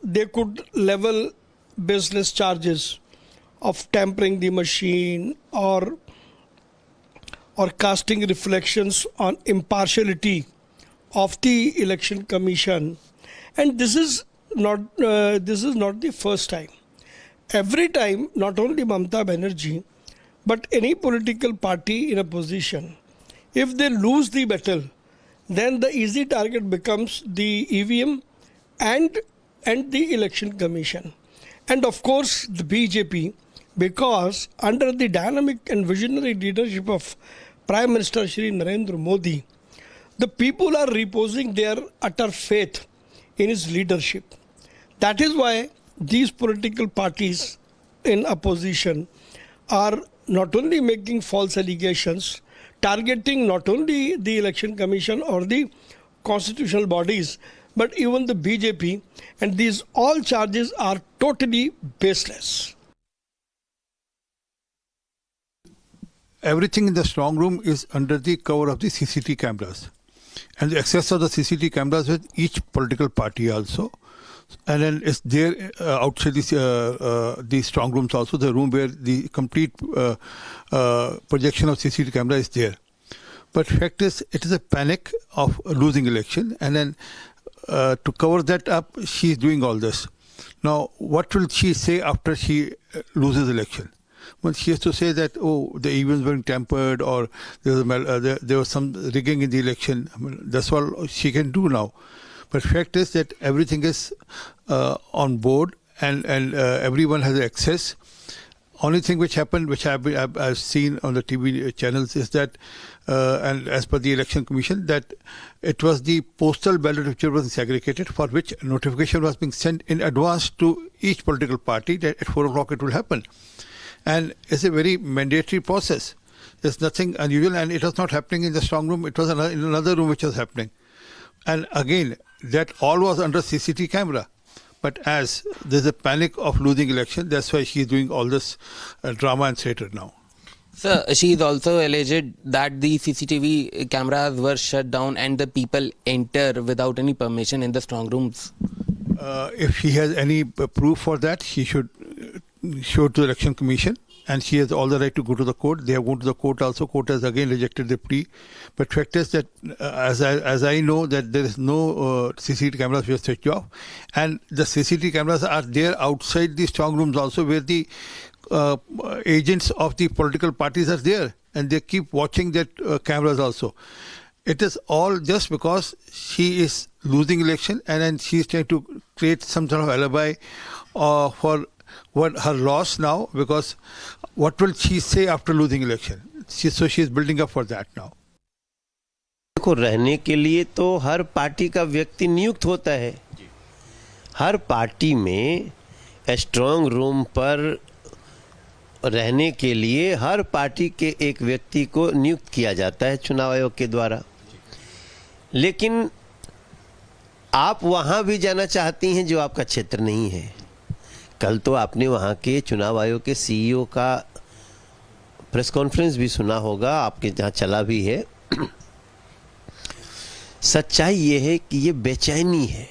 they could level baseless charges of tampering the machine or casting reflections on impartiality of the Election Commission. And this is not the first time. Every time, not only Mamata Banerjee, but any political party in a position, if they lose the battle, then the easy target becomes the EVM and the Election Commission. And of course, the BJP, because under the dynamic and visionary leadership of Prime Minister Shri Narendra Modi, the people are reposing their utter faith in his leadership. That is why these political parties in opposition are not only making false allegations, targeting not only the Election Commission or the constitutional bodies, but even the BJP, and these all charges are totally baseless. Everything in the strong room is under the cover of the CCTV cameras, and the access of the CCTV cameras with each political party also. And then it's there outside the strong rooms also, the room where the complete projection of CCTV camera is there. But fact is, it is a panic of losing election, and then to cover that up, she is doing all this. Now, what will she say after she loses election? Well, she has to say that, oh, the events were tampered, or there was some rigging in the election. I mean, that's all she can do now. But fact is that everything is on board, and everyone has access. Only thing which happened, which I've seen on the TV channels, is that, and as per the Election Commission, that it was the postal ballot which was segregated, for which notification was being sent in advance to each political party that at 4 o'clock it will happen. And it's a very mandatory process. There's nothing unusual, and it was not happening in the strong room. It was in another room which was happening. And again, that all was under CCTV camera. But as there's a panic of losing election, that's why she's doing all this drama and theatre now. Sir, she is also alleged that the CCTV cameras were shut down and the people enter without any permission in the strong rooms. If she has any proof for that, she should show it to the Election Commission, and she has all the right to go to the court. They have gone to the court also. Court has again rejected the plea. But fact is that as I know that there is no CCTV cameras which are switched off, and the CCTV cameras are there outside the strong rooms also, where the agents of the political parties are there, and they keep watching that cameras also. It is all just because she is losing election, and then she is trying to create some sort of alibi for what her loss now, because what will she say after losing election? So she is building up for that now. देखो, रहने के लिए तो हर party का व्यक्ति नियुक्त होता है. हर पार्टी में स्ट्रांग रूम पर रहने के लिए हर पार्टी के एक व्यक्ति को नियुक्त किया जाता है चुनाव आयोग के द्वारा. लेकिन आप वहां भी जाना चाहती हैं जो आपका क्षेत्र नहीं है. कल तो आपने वहां के चुनाव आयोग के सीईओ का प्रेस कॉन्फ्रेंस भी सुना होगा, आपके जहां चला भी है. सच्चाई ये है कि ये बेचैनी है.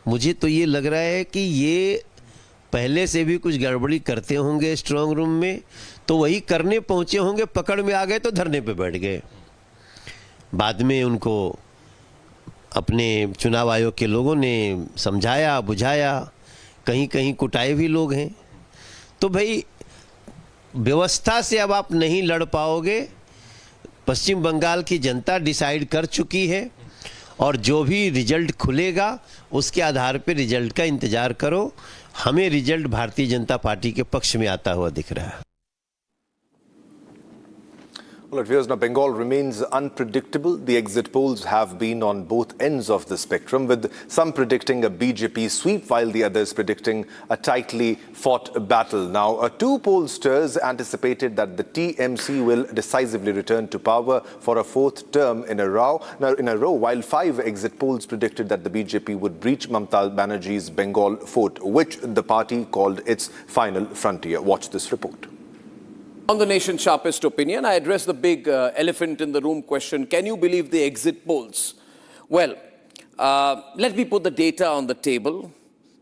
मुझे तो ये लग रहा है कि ये पहले से भी कुछ गड़बड़ी करते होंगे स्ट्रांग रूम में, तो वही करने पहुंचे होंगे, पकड़ में आ गए तो धरने पे बैठ गए. बाद में उनको अपने चुनाव आयोग के लोगों ने समझाया बुझाया, कहीं कहीं कुटाए भी लोग हैं. तो भाई व्यवस्था से अब आप नहीं लड़ पाओगे. पश्चिम बंगाल की जनता डिसाइड कर चुकी है, और जो भी रिजल्ट खुलेगा उसके आधार पर रिजल्ट का इंतजार करो. हमें रिजल्ट भारतीय जनता पार्टी के पक्ष में आता हुआ दिख रहा है. Well, it appears now Bengal remains unpredictable. The exit polls have been on both ends of the spectrum, with some predicting a BJP sweep while the others predicting a tightly fought battle. Now, two pollsters anticipated that the TMC will decisively return to power for a fourth term in a row, while 5 exit polls predicted that the BJP would breach Mamata Banerjee's Bengal fort, which the party called its final frontier. Watch this report. On the nation's sharpest opinion, I address the big elephant in the room question: can you believe the exit polls? Well, let me put the data on the table.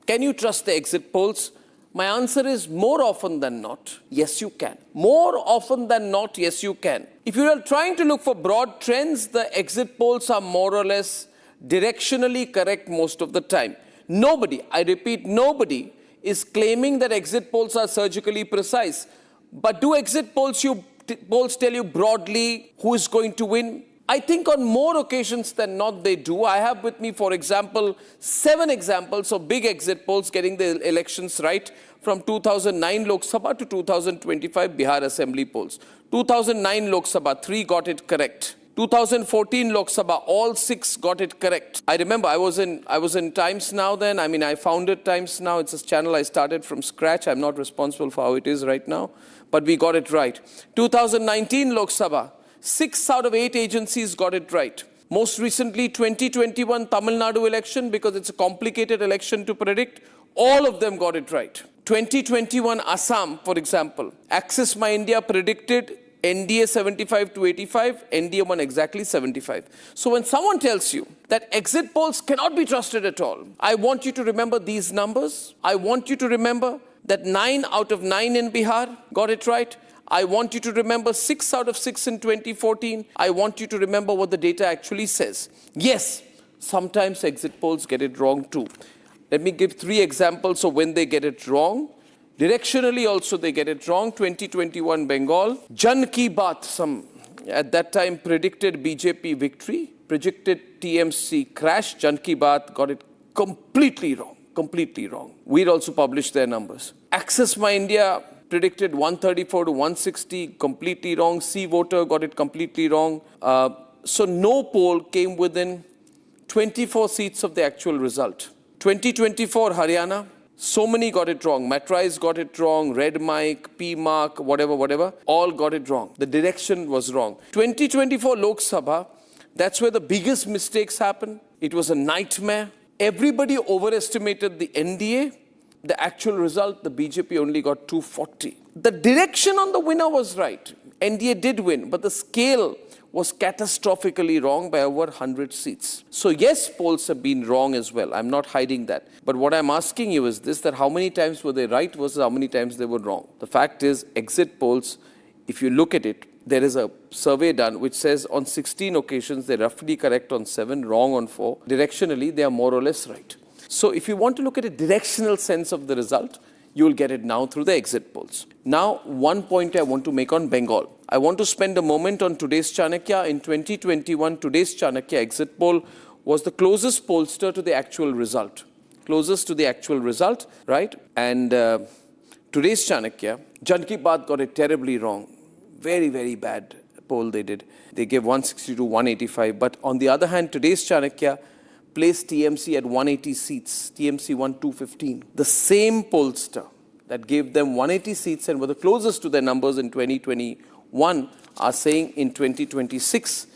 Can you trust the exit polls? My answer is more often than not, yes you can. More often than not, yes you can. If you are trying to look for broad trends, the exit polls are more or less directionally correct most of the time. Nobody, I repeat, nobody is claiming that exit polls are surgically precise. But do exit polls tell you broadly who is going to win? I think on more occasions than not they do. I have with me, for example, 7 examples of big exit polls getting the elections right, from 2009 Lok Sabha to 2025 Bihar Assembly polls. 2009 Lok Sabha, 3 got it correct. 2014 Lok Sabha, all 6 got it correct. I remember I was in Times Now then. I mean, I founded Times Now. It's a channel I started from scratch. I'm not responsible for how it is right now, but we got it right. 2019 Lok Sabha, 6 out of 8 agencies got it right. Most recently, 2021 Tamil Nadu election, because it's a complicated election to predict, all of them got it right. 2021 Assam, for example, Access My India predicted NDA 75 to 85, NDA won exactly 75. So when someone tells you that exit polls cannot be trusted at all, I want you to remember these numbers. I want you to remember that 9 out of 9 in Bihar got it right. I want you to remember 6 out of 6 in 2014. I want you to remember what the data actually says. Yes, sometimes exit polls get it wrong too. Let me give 3 examples of when they get it wrong. Directionally also they get it wrong. 2021 Bengal, Jan Ki Baat, some at that time predicted BJP victory, predicted TMC crash. Jan Ki Baat got it completely wrong, completely wrong. We'd also published their numbers. Access My India predicted 134 to 160, completely wrong. See Voter got it completely wrong. So no poll came within 24 seats of the actual result. 2024 Haryana, so many got it wrong. Matrais got it wrong, Red Mike, P Mark, whatever, all got it wrong. The direction was wrong. 2024 Lok Sabha, that's where the biggest mistakes happen. It was a nightmare. Everybody overestimated the NDA. The actual result, the BJP only got 240. The direction on the winner was right. NDA did win, but the scale was catastrophically wrong by over 100 seats. So yes, polls have been wrong as well. I'm not hiding that. But what I'm asking you is this, that how many times were they right versus how many times they were wrong? The fact is, exit polls, if you look at it, there is a survey done which says on 16 occasions, they're roughly correct on 7, wrong on 4. Directionally, they are more or less right. So if you want to look at a directional sense of the result, you will get it now through the exit polls. Now, one point I want to make on Bengal. I want to spend a moment on today's Chanakya. In 2021, today's Chanakya exit poll was the closest pollster to the actual result. Closest to the actual result, right? And today's Chanakya, Jan Ki Baat got it terribly wrong. Very, very bad poll they did. They gave 160 to 185. But on the other hand, today's Chanakya placed TMC at 180 seats. TMC won 215. The same pollster that gave them 180 seats and were the closest to their numbers in 2021 are saying in 2026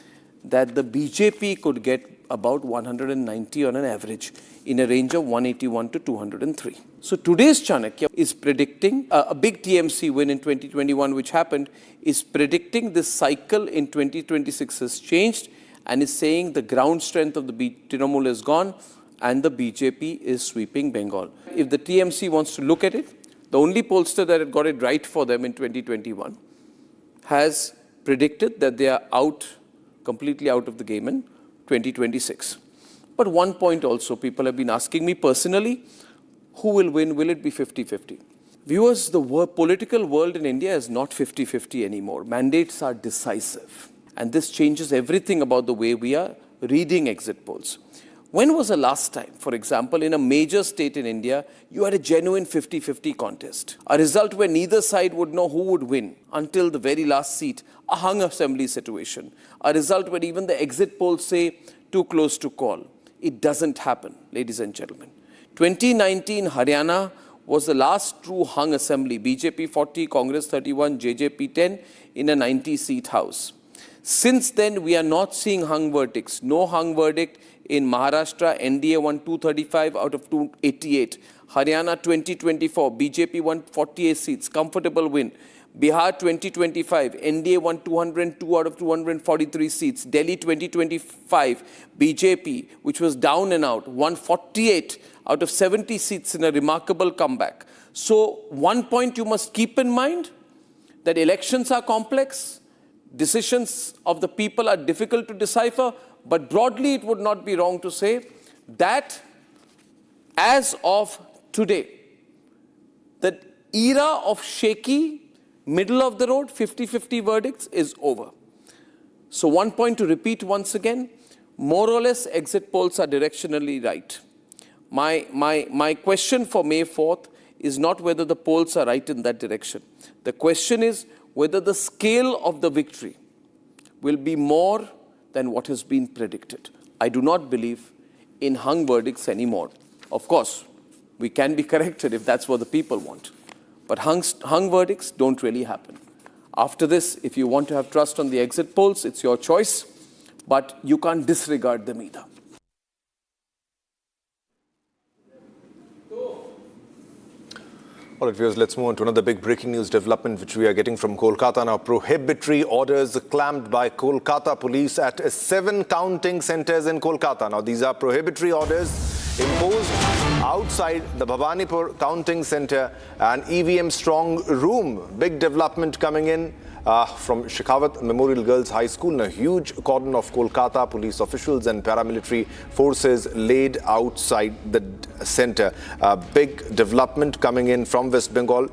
that the BJP could get about 190 on an average in a range of 181 to 203. So today's Chanakya is predicting a big TMC win in 2021 which happened, is predicting this cycle in 2026 has changed and is saying the ground strength of the Trinamool is gone and the BJP is sweeping Bengal. If the TMC wants to look at it, the only pollster that had got it right for them in 2021 has predicted that they are out, completely out of the game in 2026. But one point also, people have been asking me personally, who will win? Will it be 50-50? Viewers, the political world in India is not 50-50 anymore. Mandates are decisive. And this changes everything about the way we are reading exit polls. When was the last time, for example, in a major state in India, you had a genuine 50-50 contest? A result where neither side would know who would win until the very last seat, a hung assembly situation. A result where even the exit polls say too close to call. It doesn't happen, ladies and gentlemen. 2019 Haryana was the last true hung assembly. BJP 40, Congress 31, JJP 10 in a 90-seat house. Since then, we are not seeing hung verdicts. No hung verdict in Maharashtra. NDA won 235 out of 288. Haryana 2024, BJP won 48 seats. Comfortable win. Bihar 2025, NDA won 202 out of 243 seats. Delhi 2025, BJP, which was down and out, won 48 out of 70 seats in a remarkable comeback. So one point you must keep in mind, that elections are complex. Decisions of the people are difficult to decipher, but broadly it would not be wrong to say that as of today, the era of shaky, middle of the road, 50-50 verdicts is over. So one point to repeat once again, more or less exit polls are directionally right. My question for May 4th is not whether the polls are right in that direction. The question is whether the scale of the victory will be more than what has been predicted. I do not believe in hung verdicts anymore. Of course, we can be corrected if that's what the people want. But hung verdicts don't really happen. After this, if you want to have trust on the exit polls, it's your choice, but you can't disregard them either. All right, viewers, let's move on to another big breaking news development which we are getting from Kolkata now. Prohibitory orders clamped by Kolkata police at 7 counting centres in Kolkata. Now, these are prohibitory orders imposed outside the Bhavanipur counting centre and EVM strong room. Big development coming in from Shekhawat Memorial Girls High School. A huge cordon of Kolkata police officials and paramilitary forces laid outside the centre. Big development coming in from West Bengal.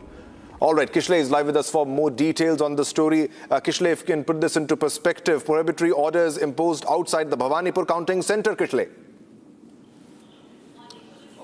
All right, Kishle is live with us for more details on the story. Kishle, if you can put this into perspective, prohibitory orders imposed outside the Bhavanipur counting centre, Kishle.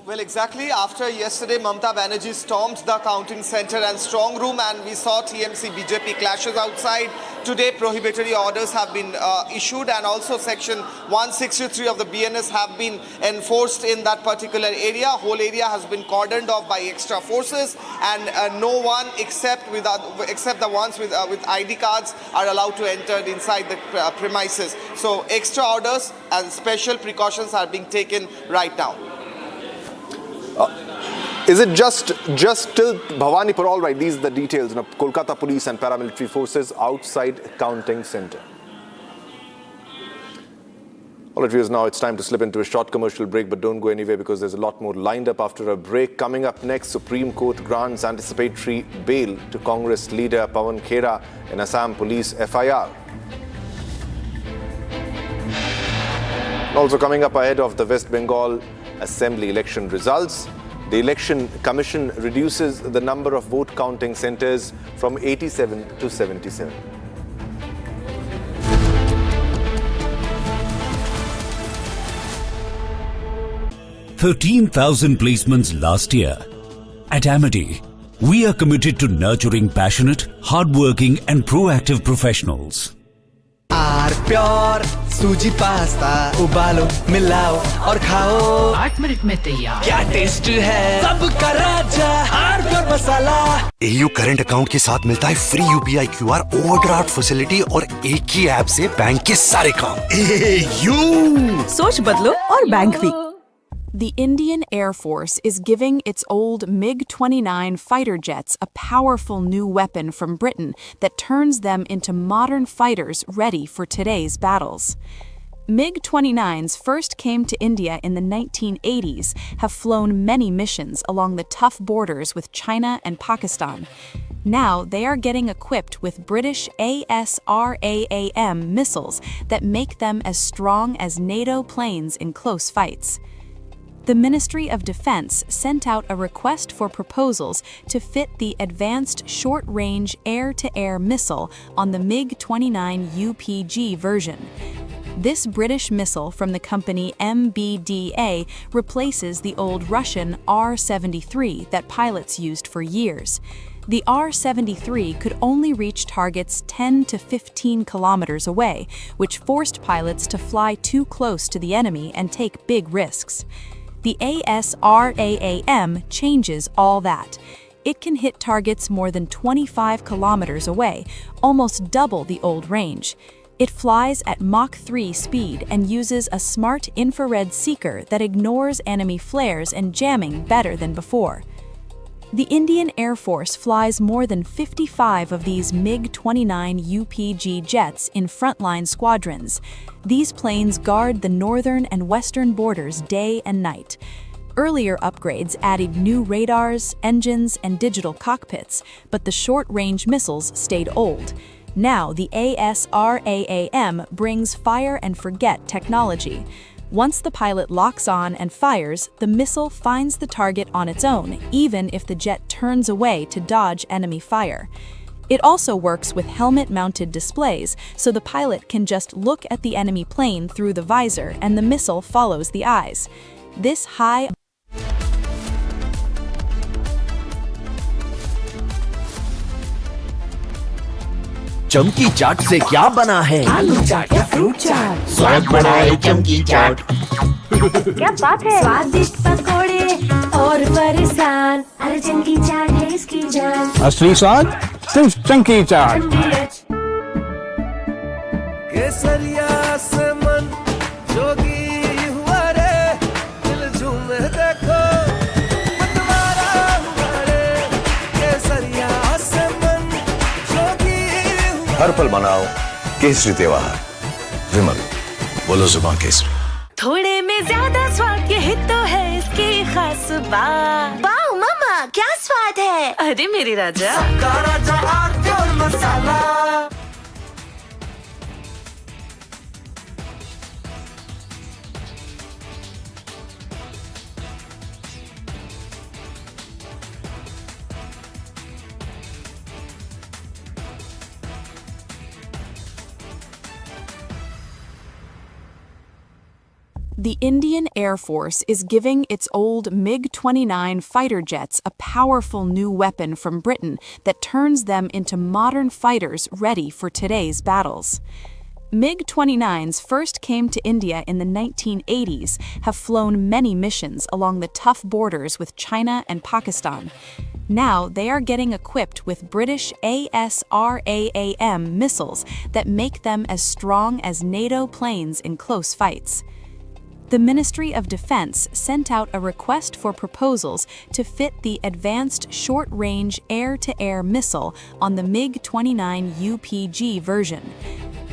Well, exactly after yesterday, Mamata Banerjee stormed the counting centre and strong room, and we saw TMC BJP clashes outside. Today, prohibitory orders have been issued, and also Section 163 of the BNS have been enforced in that particular area. Whole area has been cordoned off by extra forces, and no one except the ones with ID cards are allowed to enter inside the premises. So extra orders and special precautions are being taken right now. Is it just till Bhawanipur? All right, these are the details. Kolkata police and paramilitary forces outside counting centre. All right, viewers, now it's time to slip into a short commercial break, but don't go anywhere because there's a lot more lined up after a break. Coming up next, Supreme Court grants anticipatory bail to Congress leader Pawan Khera in Assam police FIR. Also coming up ahead of the West Bengal Assembly election results, the Election Commission reduces the number of vote counting centres from 87 to 77. 13,000 placements last year. At Amity, we are committed to nurturing passionate, hardworking and proactive professionals. Pure सूजी pasta उबालो मिलाओ और खाओ 8 minute में तैयार। क्या taste है सबका राजा हार्ड प्योर मसाला। AU करंट अकाउंट के साथ मिलता है free UPI QR overdraft facility और एक ही ऐप से बैंक के सारे काम। AU सोच बदलो और बैंक भी। The Indian Air Force is giving its old MiG-29 fighter jets a powerful new weapon from Britain that turns them into modern fighters ready for today's battles. MiG-29s first came to India in the 1980s, have flown many missions along the tough borders with China and Pakistan. Now they are getting equipped with British ASRAAM missiles that make them as strong as NATO planes in close fights. The Ministry of Defense sent out a request for proposals to fit the Advanced Short-Range Air-to-Air Missile on the MiG-29 UPG version. This British missile from the company MBDA replaces the old Russian R-73 that pilots used for years. The R-73 could only reach targets 10 to 15 kilometers away, which forced pilots to fly too close to the enemy and take big risks. The ASRAAM changes all that. It can hit targets more than 25 kilometers away, almost double the old range. It flies at Mach 3 speed and uses a smart infrared seeker that ignores enemy flares and jamming better than before. The Indian Air Force flies more than 55 of these MiG-29 UPG jets in frontline squadrons. These planes guard the northern and western borders day and night. Earlier upgrades added new radars, engines, and digital cockpits, but the short-range missiles stayed old. Now the ASRAAM brings fire-and-forget technology. Once the pilot locks on and fires, the missile finds the target on its own, even if the jet turns away to dodge enemy fire. It also works with helmet-mounted displays, so the pilot can just look at the enemy plane through the visor and the missile follows the eyes. This high चमकी चाट से क्या बना है आलू चाट या fruit चाट, स्वाद बढ़ाए चमकी चाट। क्या बात है, स्वादिष्ट पकोड़े और फरसान, अरे चमकी चाट है इसकी जान। असली स्वाद सिर्फ चंकी चाट। केसरिया से मन जोगी हुआ रे, दिल झूमे देखो मतवारा हुआ रे। केसरिया से मन जोगी हर पल मनाओ केसरी त्योहार। विमल, बोलो जुबान केसरी। थोड़े में ज्यादा स्वाद, यही तो है इसकी खास बात। वाओ मामा, क्या स्वाद है, अरे मेरे राजा। सबका राजा और मसाला। The Indian Air Force is giving its old MiG-29 fighter jets a powerful new weapon from Britain that turns them into modern fighters ready for today's battles. MiG-29s first came to India in the 1980s, have flown many missions along the tough borders with China and Pakistan. Now they are getting equipped with British ASRAAM missiles that make them as strong as NATO planes in close fights. The Ministry of Defense sent out a request for proposals to fit the Advanced Short-Range Air-to-Air Missile on the MiG-29 UPG version.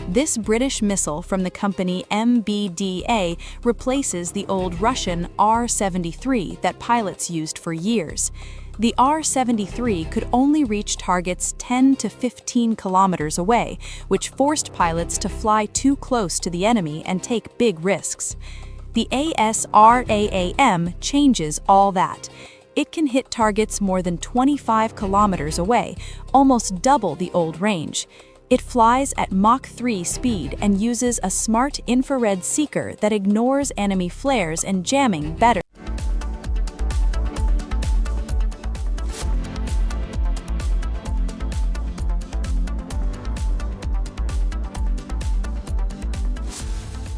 This British missile from the company MBDA replaces the old Russian R-73 that pilots used for years. The R-73 could only reach targets 10 to 15 kilometers away, which forced pilots to fly too close to the enemy and take big risks. The ASRAAM changes all that. It can hit targets more than 25 kilometers away, almost double the old range. It flies at Mach 3 speed and uses a smart infrared seeker that ignores enemy flares and jamming better.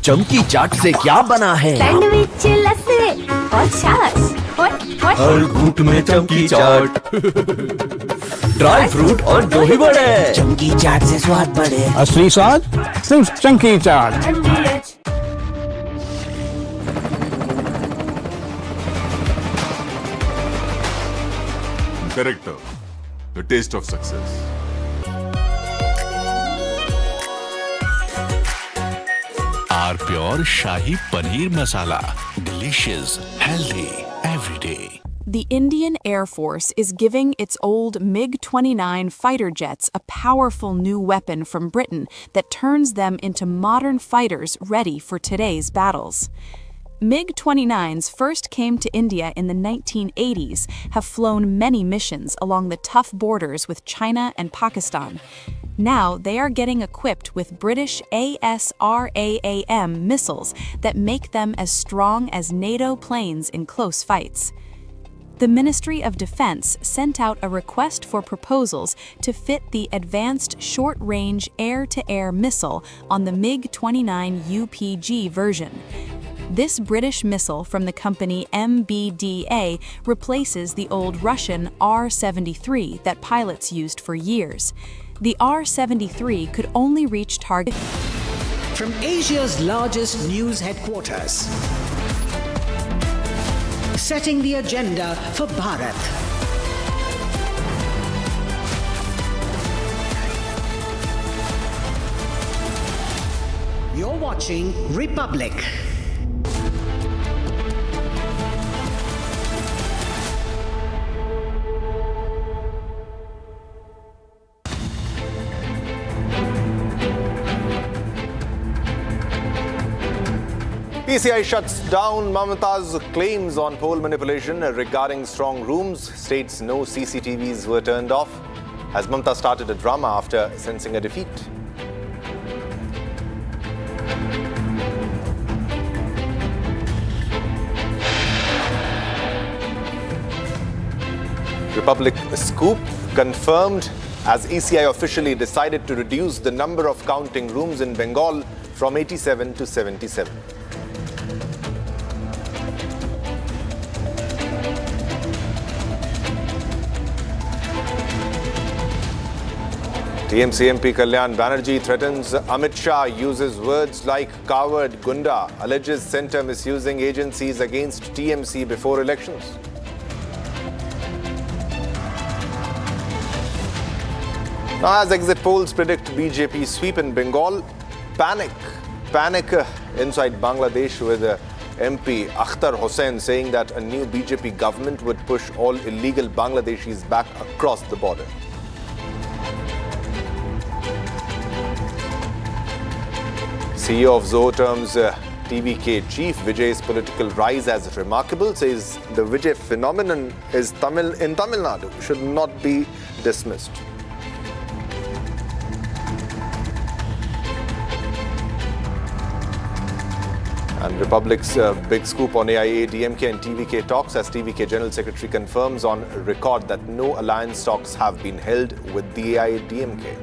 चमकी चाट से क्या बना है? Sandwich लस्सी और छाछ हर घूंट में चमकी चाट ड्राई फ्रूट और दही बड़े चमकी चाट से स्वाद बढ़े असली स्वाद सिर्फ चमकी chaat Character, the taste of success. R Pure shahi paneer masala, delicious, healthy, every day. The Indian Air Force is giving its old MiG-29 fighter jets a powerful new weapon from Britain that turns them into modern fighters ready for today's battles. MiG-29s first came to India in the 1980s, have flown many missions along the tough borders with China and Pakistan. Now they are getting equipped with British ASRAAM missiles that make them as strong as NATO planes in close fights. The Ministry of Defense sent out a request for proposals to fit the Advanced Short-Range Air-to-Air Missile on the MiG-29 UPG version. This British missile from the company MBDA replaces the old Russian R-73 that pilots used for years. The R-73 could only reach target. From Asia's largest news headquarters, setting the agenda for Bharat. You're watching Republic. PCI shuts down Mamata's claims on poll manipulation regarding strong rooms, states no CCTVs were turned off, as Mamata started a drama after sensing a defeat. Republic scoop confirmed as ECI officially decided to reduce the number of counting rooms in Bengal from 87 to 77. TMC MP Kalyan Banerjee threatens Amit Shah, uses words like coward, gunda, alleges centre misusing agencies against TMC before elections. Now, as exit polls predict BJP sweep in Bengal, panic inside Bangladesh with MP Akhtar Hossain saying that a new BJP government would push all illegal Bangladeshis back across the border. CEO of Zoho terms TVK chief Vijay's political rise as remarkable, says the Vijay phenomenon is in Tamil Nadu should not be dismissed. And Republic's big scoop on AIA, DMK and TVK talks as TVK General Secretary confirms on record that no alliance talks have been held with the AIA DMK.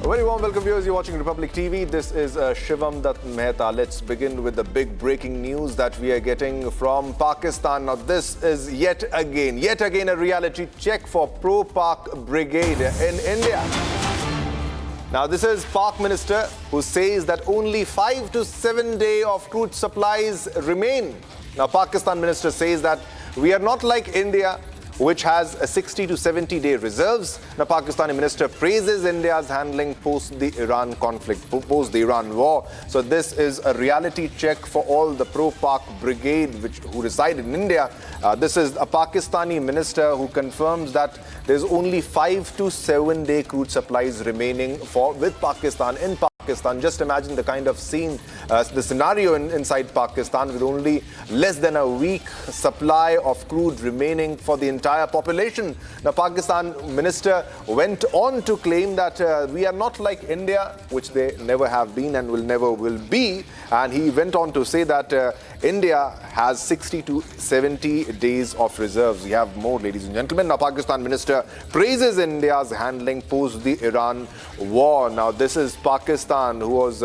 A very warm warm welcome, viewers. You're watching Republic TV. This is Shivam Dutt Mehta. Let's begin with the big breaking news that we are getting from Pakistan. Now, this is yet again a reality check for pro-Pak brigade in India. Now, this is Pak Minister who says that only 5 to 7 days of crude supplies remain. Now, Pakistan Minister says that we are not like India, which has a 60 to 70 day reserves. Now, Pakistani minister praises India's handling post the Iran conflict, post the Iran war. So this is a reality check for all the pro-Pak brigade who reside in India. This is a Pakistani minister who confirms that there's only 5 to 7 day crude supplies remaining with Pakistan in Pakistan. Just imagine the kind of scene, the scenario inside Pakistan with only less than a week supply of crude remaining for the entire population. Now, Pakistan minister went on to claim that we are not like India, which they never have been and never will be. And he went on to say that India has 60 to 70 days of reserves. We have more, ladies and gentlemen. Now, Pakistan minister praises India's handling post the Iran war. Now, this is Pakistan, who was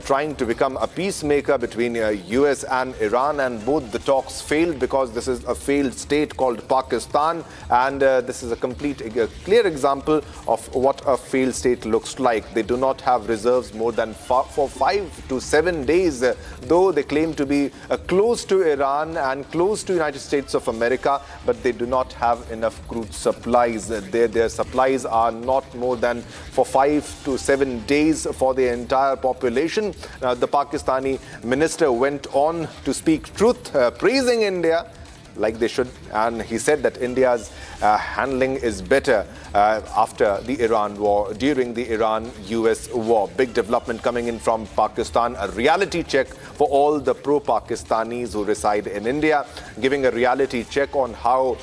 trying to become a peacemaker between US and Iran, and both the talks failed because this is a failed state called Pakistan, and this is a clear example of what a failed state looks like. They do not have reserves more than for 5 to 7 days, though they claim to be close to Iran and close to United States of America, but they do not have enough crude supplies. Their supplies are not more than for 5 to 7 days for the entire population. The Pakistani minister went on to speak truth, praising India like they should, and he said that India's handling is better after the Iran war, during the Iran-US war. Big development coming in from Pakistan, a reality check for all the pro-Pakistanis who reside in India, giving a reality check on how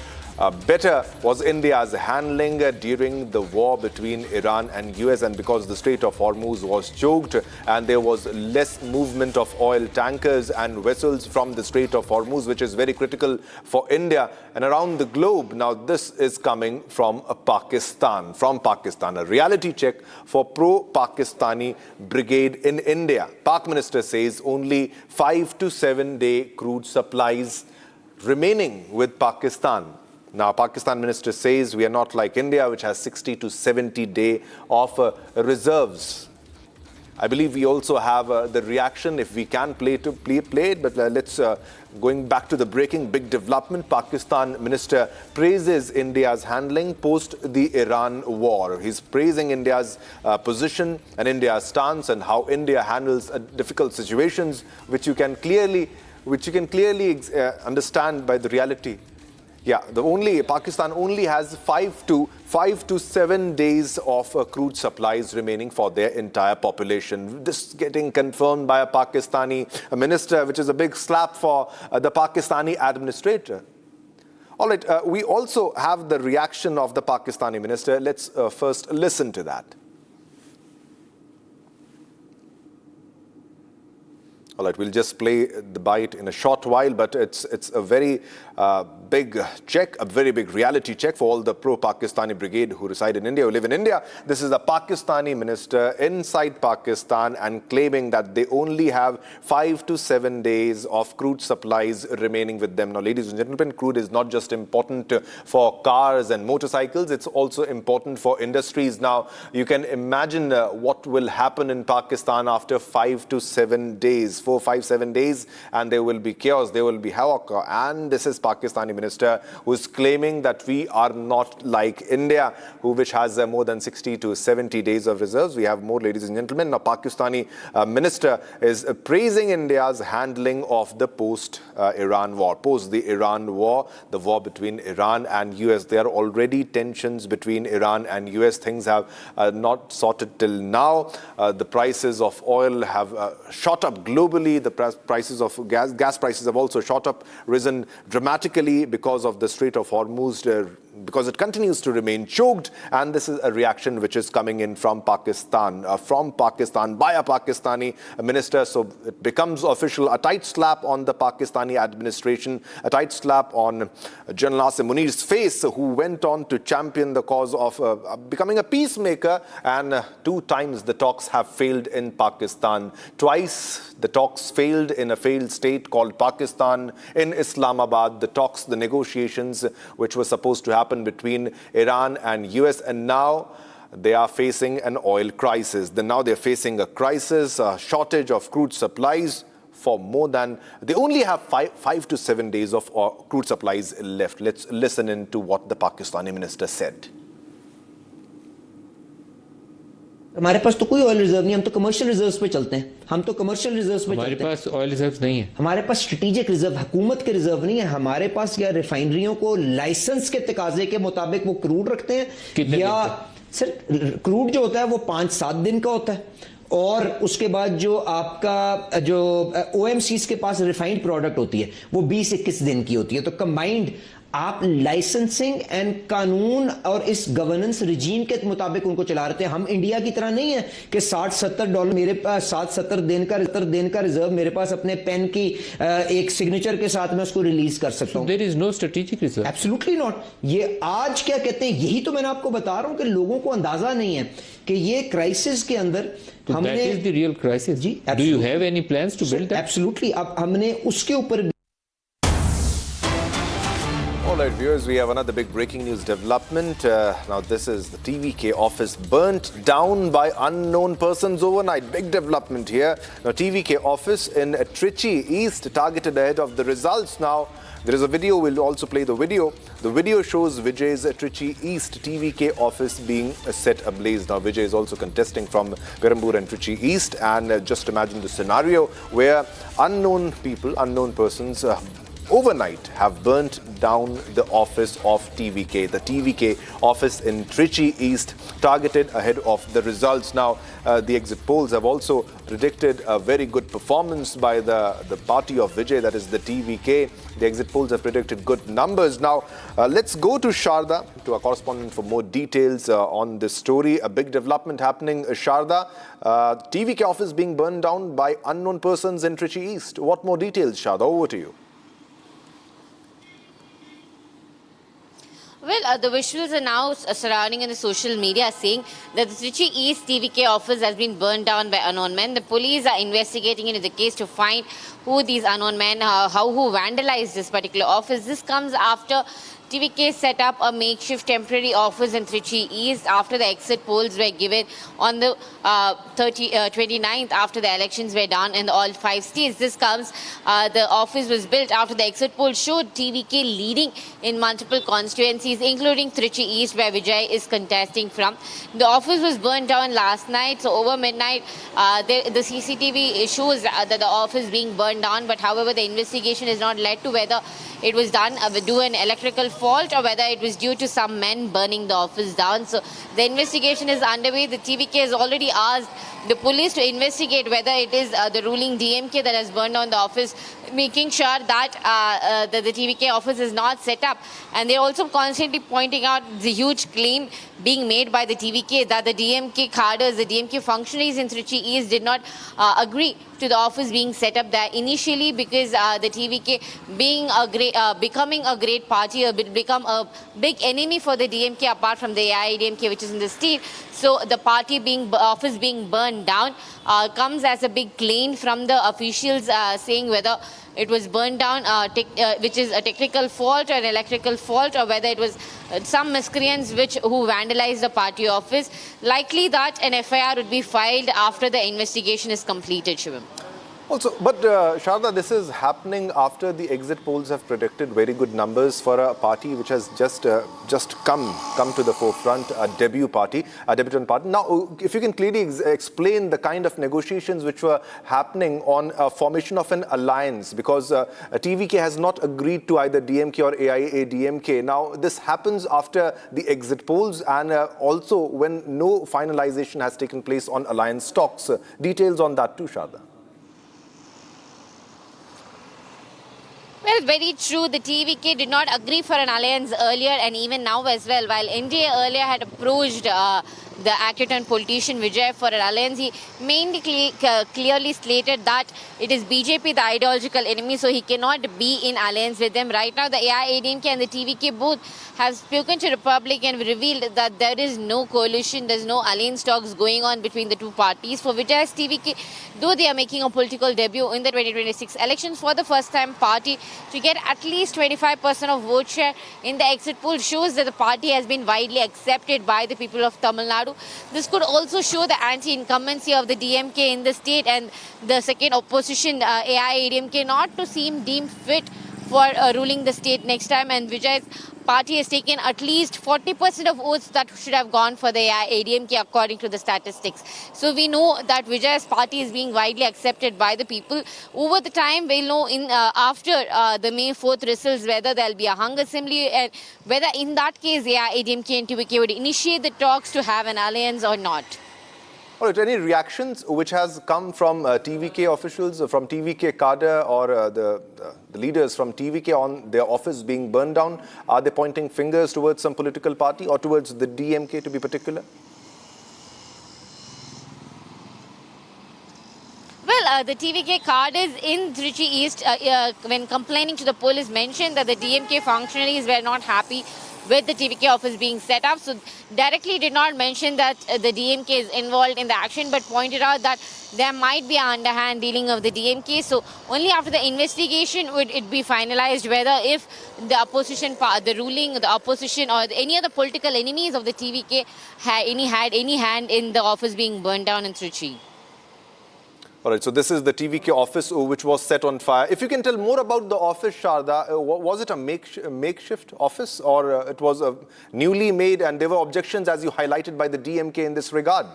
better was India's handling during the war between Iran and US, and because the Strait of Hormuz was choked and there was less movement of oil tankers and vessels from the Strait of Hormuz, which is very critical for India and around the globe. Now, this is coming from Pakistan, a reality check for pro-Pakistani brigade in India. Pak minister says only 5 to 7 day crude supplies remaining with Pakistan. Now, Pakistan minister says we are not like India, which has 60 to 70 days of reserves. I believe we also have the reaction, if we can play it, but let's, going back to the breaking big development, Pakistan minister praises India's handling post the Iran war. He's praising India's position and India's stance and how India handles difficult situations, which you can clearly understand by the reality. Yeah, Pakistan only has 5 to 7 days of crude supplies remaining for their entire population. This getting confirmed by a Pakistani minister, which is a big slap for the Pakistani administrator. All right, we also have the reaction of the Pakistani minister. Let's first listen to that. All right, we'll just play the bite in a short while, but it's a very big check, a very big reality check for all the pro-Pakistani brigade who reside in India, who live in India. This is a Pakistani minister inside Pakistan and claiming that they only have 5 to 7 days of crude supplies remaining with them. Now, ladies and gentlemen, crude is not just important for cars and motorcycles, it's also important for industries. Now, you can imagine what will happen in Pakistan after 5 to 7 days. 4, 5, 7 days, and there will be chaos, there will be havoc. And this is Pakistani minister who is claiming that we are not like India, which has more than 60 to 70 days of reserves. We have more, ladies and gentlemen. Now, Pakistani minister is praising India's handling of the post-Iran war. Post the Iran war, the war between Iran and US, there are already tensions between Iran and US. Things have not sorted till now. The prices of oil have shot up globally. The prices of gas prices have also shot up, risen dramatically because of the Strait of Hormuz because it continues to remain choked. And this is a reaction which is coming in from Pakistan by a Pakistani minister. So it becomes official, a tight slap on the Pakistani administration, a tight slap on General Asim Munir's face, who went on to champion the cause of becoming a peacemaker. And 2 times the talks have failed in Pakistan. Twice the talks failed in a failed state called Pakistan. In Islamabad, the negotiations which were supposed to happen between Iran and US, and now they are facing an oil crisis. Now they're facing a crisis, a shortage of crude supplies for more than, they only have 5 to 7 days of crude supplies left. Let's listen in to what the Pakistani minister said. हमारे पास तो कोई oil reserve नहीं, हम तो commercial reserves पे चलते हैं। हम तो कमर्शियल रिजर्व्स पे हमारे पास ऑयल रिजर्व नहीं है। हमारे पास स्ट्रेटेजिक रिजर्व, हुकूमत के रिजर्व नहीं है। हमारे पास या रिफाइनरियों को लाइसेंस के तकाजे के मुताबिक वो क्रूड रखते हैं, या सर क्रूड जो होता है वो 5-7 दिन का होता है, और उसके बाद जो आपका जो OMCs के पास रिफाइंड प्रोडक्ट होती है वो 20-21 दिन की होती है। तो कंबाइंड आप लाइसेंसिंग एंड कानून और इस गवर्नेंस रिजीम के मुताबिक उनको चला रहे थे। हम इंडिया की तरह नहीं है कि $60-70 मेरे पास 70 दिन का रिजर्व मेरे पास अपने पेन की एक सिग्नेचर के साथ मैं उसको रिलीज कर सकता हूं। There is no strategic reserve. Absolutely not. ये आज क्या कहते हैं, यही तो मैंने आपको बता रहा हूं कि लोगों को अंदाजा नहीं है कि ये क्राइसिस के अंदर हमने, that is the real crisis. जी, do you have any plans to build that? Absolutely. अब हमने उसके ऊपर। All right, viewers, we have another big breaking news development. Now, this is the TVK office burnt down by unknown persons overnight. Big development here. Now, TVK office in Trichy East targeted ahead of the results. Now, there is a video. We'll also play the video. The video shows Vijay's Trichy East TVK office being set ablaze. Now, Vijay is also contesting from Perambur and Trichy East. And just imagine the scenario where unknown people, unknown persons, overnight have burnt down the office of TVK. The TVK office in Trichy East targeted ahead of the results. Now, the exit polls have also predicted a very good performance by the party of Vijay, that is the TVK. The exit polls have predicted good numbers. Now, let's go to Sharda, to our correspondent, for more details on this story. A big development happening, Sharda. TVK office being burned down by unknown persons in Trichy East. What more details, Sharda? Over to you. Well, the visuals are now surrounding in the social media saying that the Trichy East TVK office has been burned down by unknown men. The police are investigating into the case to find who these unknown men, who vandalized this particular office. This comes after TVK set up a makeshift temporary office in Trichy East after the exit polls were given on the 29th after the elections were done in all 5 states. This comes, the office was built after the exit poll showed TVK leading in multiple constituencies, including Trichy East, where Vijay is contesting from. The office was burned down last night, so over midnight, the CCTV shows that the office being burned down, but however, the investigation is not led to whether it was done due an electrical fault or whether it was due to some men burning the office down. So the investigation is underway. The TVK has already asked the police to investigate whether it is the ruling DMK that has burned down the office, making sure that the TVK office is not set up. And they're also constantly pointing out the huge claim being made by the TVK that the DMK cadres, the DMK functionaries in Trichy East did not agree to the office being set up there initially because the TVK being a great, becoming a great party, become a big enemy for the DMK apart from the AIDMK which is in the state. So the party office being burned down comes as a big claim from the officials saying whether it was burned down, which is a technical fault or an electrical fault, or whether it was some miscreants who vandalized the party office. Likely that an FIR would be filed after the investigation is completed, Shivam. Also, but Sharda, this is happening after the exit polls have predicted very good numbers for a party which has just come to the forefront, a debutant party. Now, if you can clearly explain the kind of negotiations which were happening on formation of an alliance, because TVK has not agreed to either DMK or AIADMK. Now, this happens after the exit polls and also when no finalization has taken place on alliance talks. Details on that too, Sharda. Well, very true. The TVK did not agree for an alliance earlier and even now as well. While NDA earlier had approached the accused politician Vijay for an alliance, he mainly clearly stated that it is BJP the ideological enemy, so he cannot be in alliance with them. Right now, the AIADMK and the TVK both have spoken to Republic and revealed that there is no coalition, there's no alliance talks going on between the two parties. For Vijay's TVK, though they are making a political debut in the 2026 elections for the first time, party to get at least 25% of vote share in the exit poll shows that the party has been widely accepted by the people of Tamil Nadu. This could also show the anti-incumbency of the DMK in the state and the second opposition AIADMK not to seem deemed fit for ruling the state next time, and Vijay's party has taken at least 40% of votes that should have gone for the AIADMK according to the statistics. So we know that Vijay's party is being widely accepted by the people. Over the time, we'll know after the May 4th results whether there'll be a hung assembly and whether in that case AIADMK and TVK would initiate the talks to have an alliance or not. All right, any reactions which has come from TVK officials, from TVK cadre or the leaders from TVK on their office being burned down? Are they pointing fingers towards some political party or towards the DMK to be particular? Well, the TVK cadres in Trichy East, when complaining to the police, mentioned that the DMK functionaries were not happy with the TVK office being set up. So directly did not mention that the DMK is involved in the action, but pointed out that there might be an underhand dealing of the DMK. So only after the investigation would it be finalized whether if the opposition, the ruling, the opposition or any other political enemies of the TVK had any hand in the office being burned down in Trichy. All right, so this is the TVK office which was set on fire. If you can tell more about the office, Sharda, was it a makeshift office or it was a newly made, and there were objections as you highlighted by the DMK in this regard?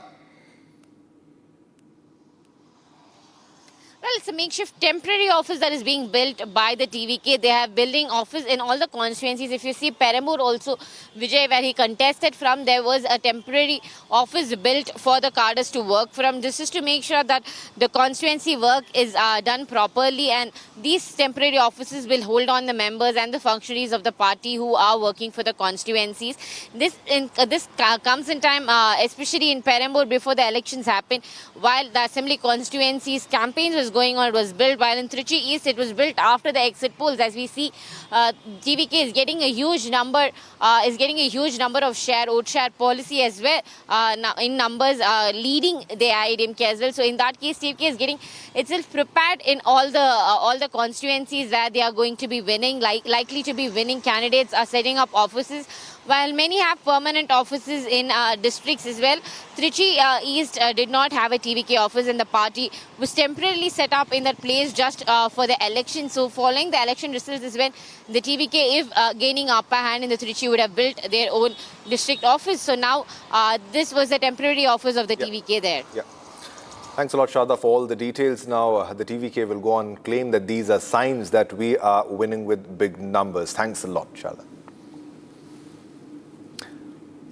Well, it's a makeshift temporary office that is being built by the TVK. They have building office in all the constituencies. If you see Perambur also, Vijay, where he contested from, there was a temporary office built for the cadres to work from. This is to make sure that the constituency work is done properly, and these temporary offices will hold on the members and the functionaries of the party who are working for the constituencies. This comes in time, especially in Perambur before the elections happen, while the assembly constituencies campaigns was going on. It was built, while in Trichy East it was built after the exit polls. As we see, TVK is getting a huge number, of vote share policy as well, in numbers leading the AIADMK as well. So in that case, TVK is getting itself prepared in all the constituencies where they are going to be winning, likely to be winning candidates are setting up offices. While many have permanent offices in districts as well, Trichy East did not have a TVK office, and the party was temporarily set up in that place just for the election. So following the election results is when the TVK, if gaining upper hand in the Trichy, would have built their own district office. So now this was the temporary office of the TVK there. Yeah. Thanks a lot, Shada, for all the details. Now, the TVK will go on and claim that these are signs that we are winning with big numbers. Thanks a lot, Shada.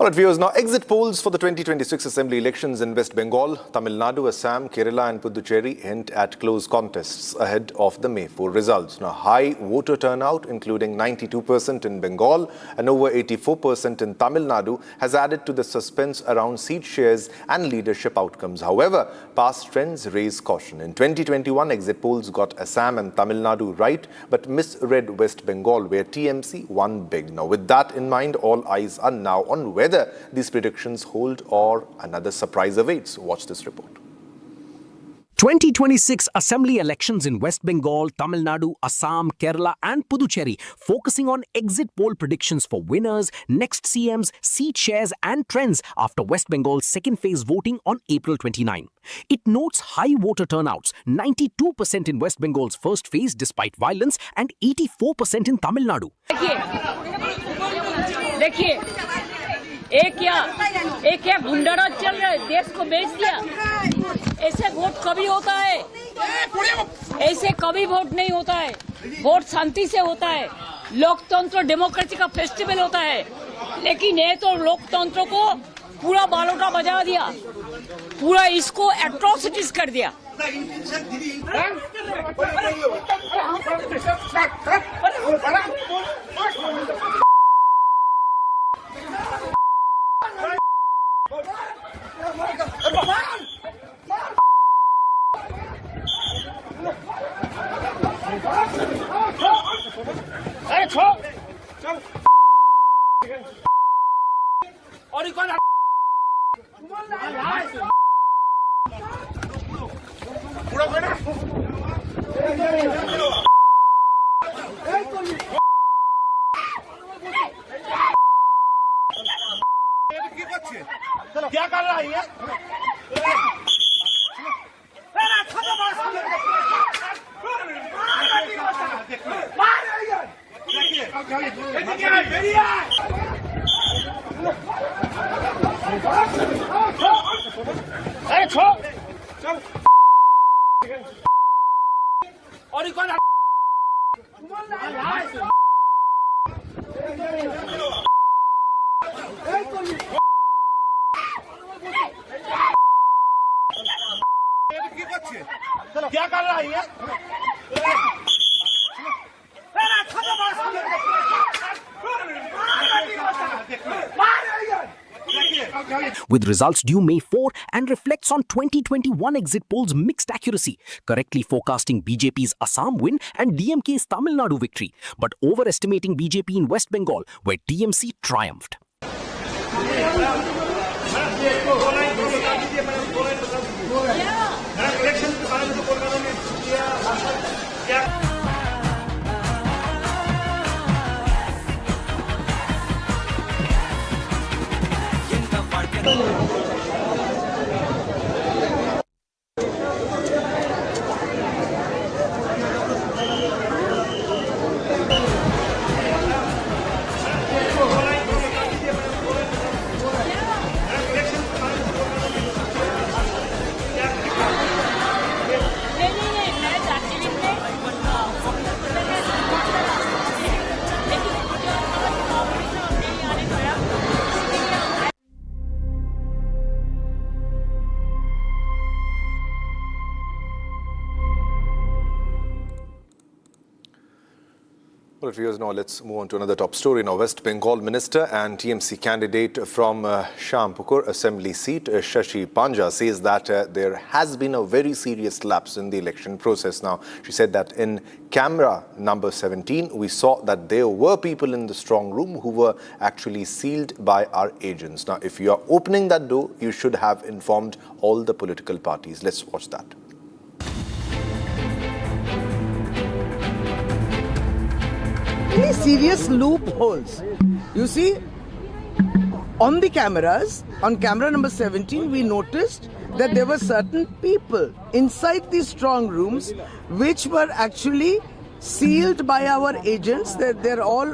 All right, viewers, now exit polls for the 2026 Assembly elections in West Bengal, Tamil Nadu, Assam, Kerala and Puducherry hint at close contests ahead of the May 4 results. Now, high voter turnout, including 92% in Bengal and over 84% in Tamil Nadu, has added to the suspense around seat shares and leadership outcomes. However, past trends raise caution. In 2021, exit polls got Assam and Tamil Nadu right, but misread West Bengal, where TMC won big. Now, with that in mind, all eyes are now on whether these predictions hold or another surprise awaits. Watch this report. 2026 Assembly elections in West Bengal, Tamil Nadu, Assam, Kerala and Puducherry, focusing on exit poll predictions for winners, next CMs, seat shares and trends after West Bengal's second phase voting on April 29. It notes high voter turnouts, 92% in West Bengal's first phase despite violence and 84% in Tamil Nadu. एक क्या गुंडाराज चल रहा है, देश को बेच दिया। ऐसे वोट कभी होता है? ऐसे कभी वोट नहीं होता है। वोट शांति से होता है। लोकतंत्र डेमोक्रेसी का फेस्टिवल होता है, लेकिन ये तो लोकतंत्र को पूरा बालोटा बजा दिया, पूरा इसको एट्रोसिटीज कर दिया। क्या कर रहा है ये? अरे छोड़ चल और ये कौन क्या कर रहा है ये? With results due May 4 and reflects on 2021 exit polls' mixed accuracy, correctly forecasting BJP's Assam win and DMK's Tamil Nadu victory, but overestimating BJP in West Bengal, where TMC triumphed. Well, viewers, now let's move on to another top story. Now, West Bengal Minister and TMC candidate from Shampur Assembly seat, Shashi Panja, says that there has been a very serious lapse in the election process. Now, she said that in camera number 17, we saw that there were people in the strong room who were actually sealed by our agents. Now, if you are opening that door, you should have informed all the political parties. Let's watch that. Really serious loopholes. You see, on the cameras, on camera number 17, we noticed that there were certain people inside these strong rooms which were actually sealed by our agents. They're all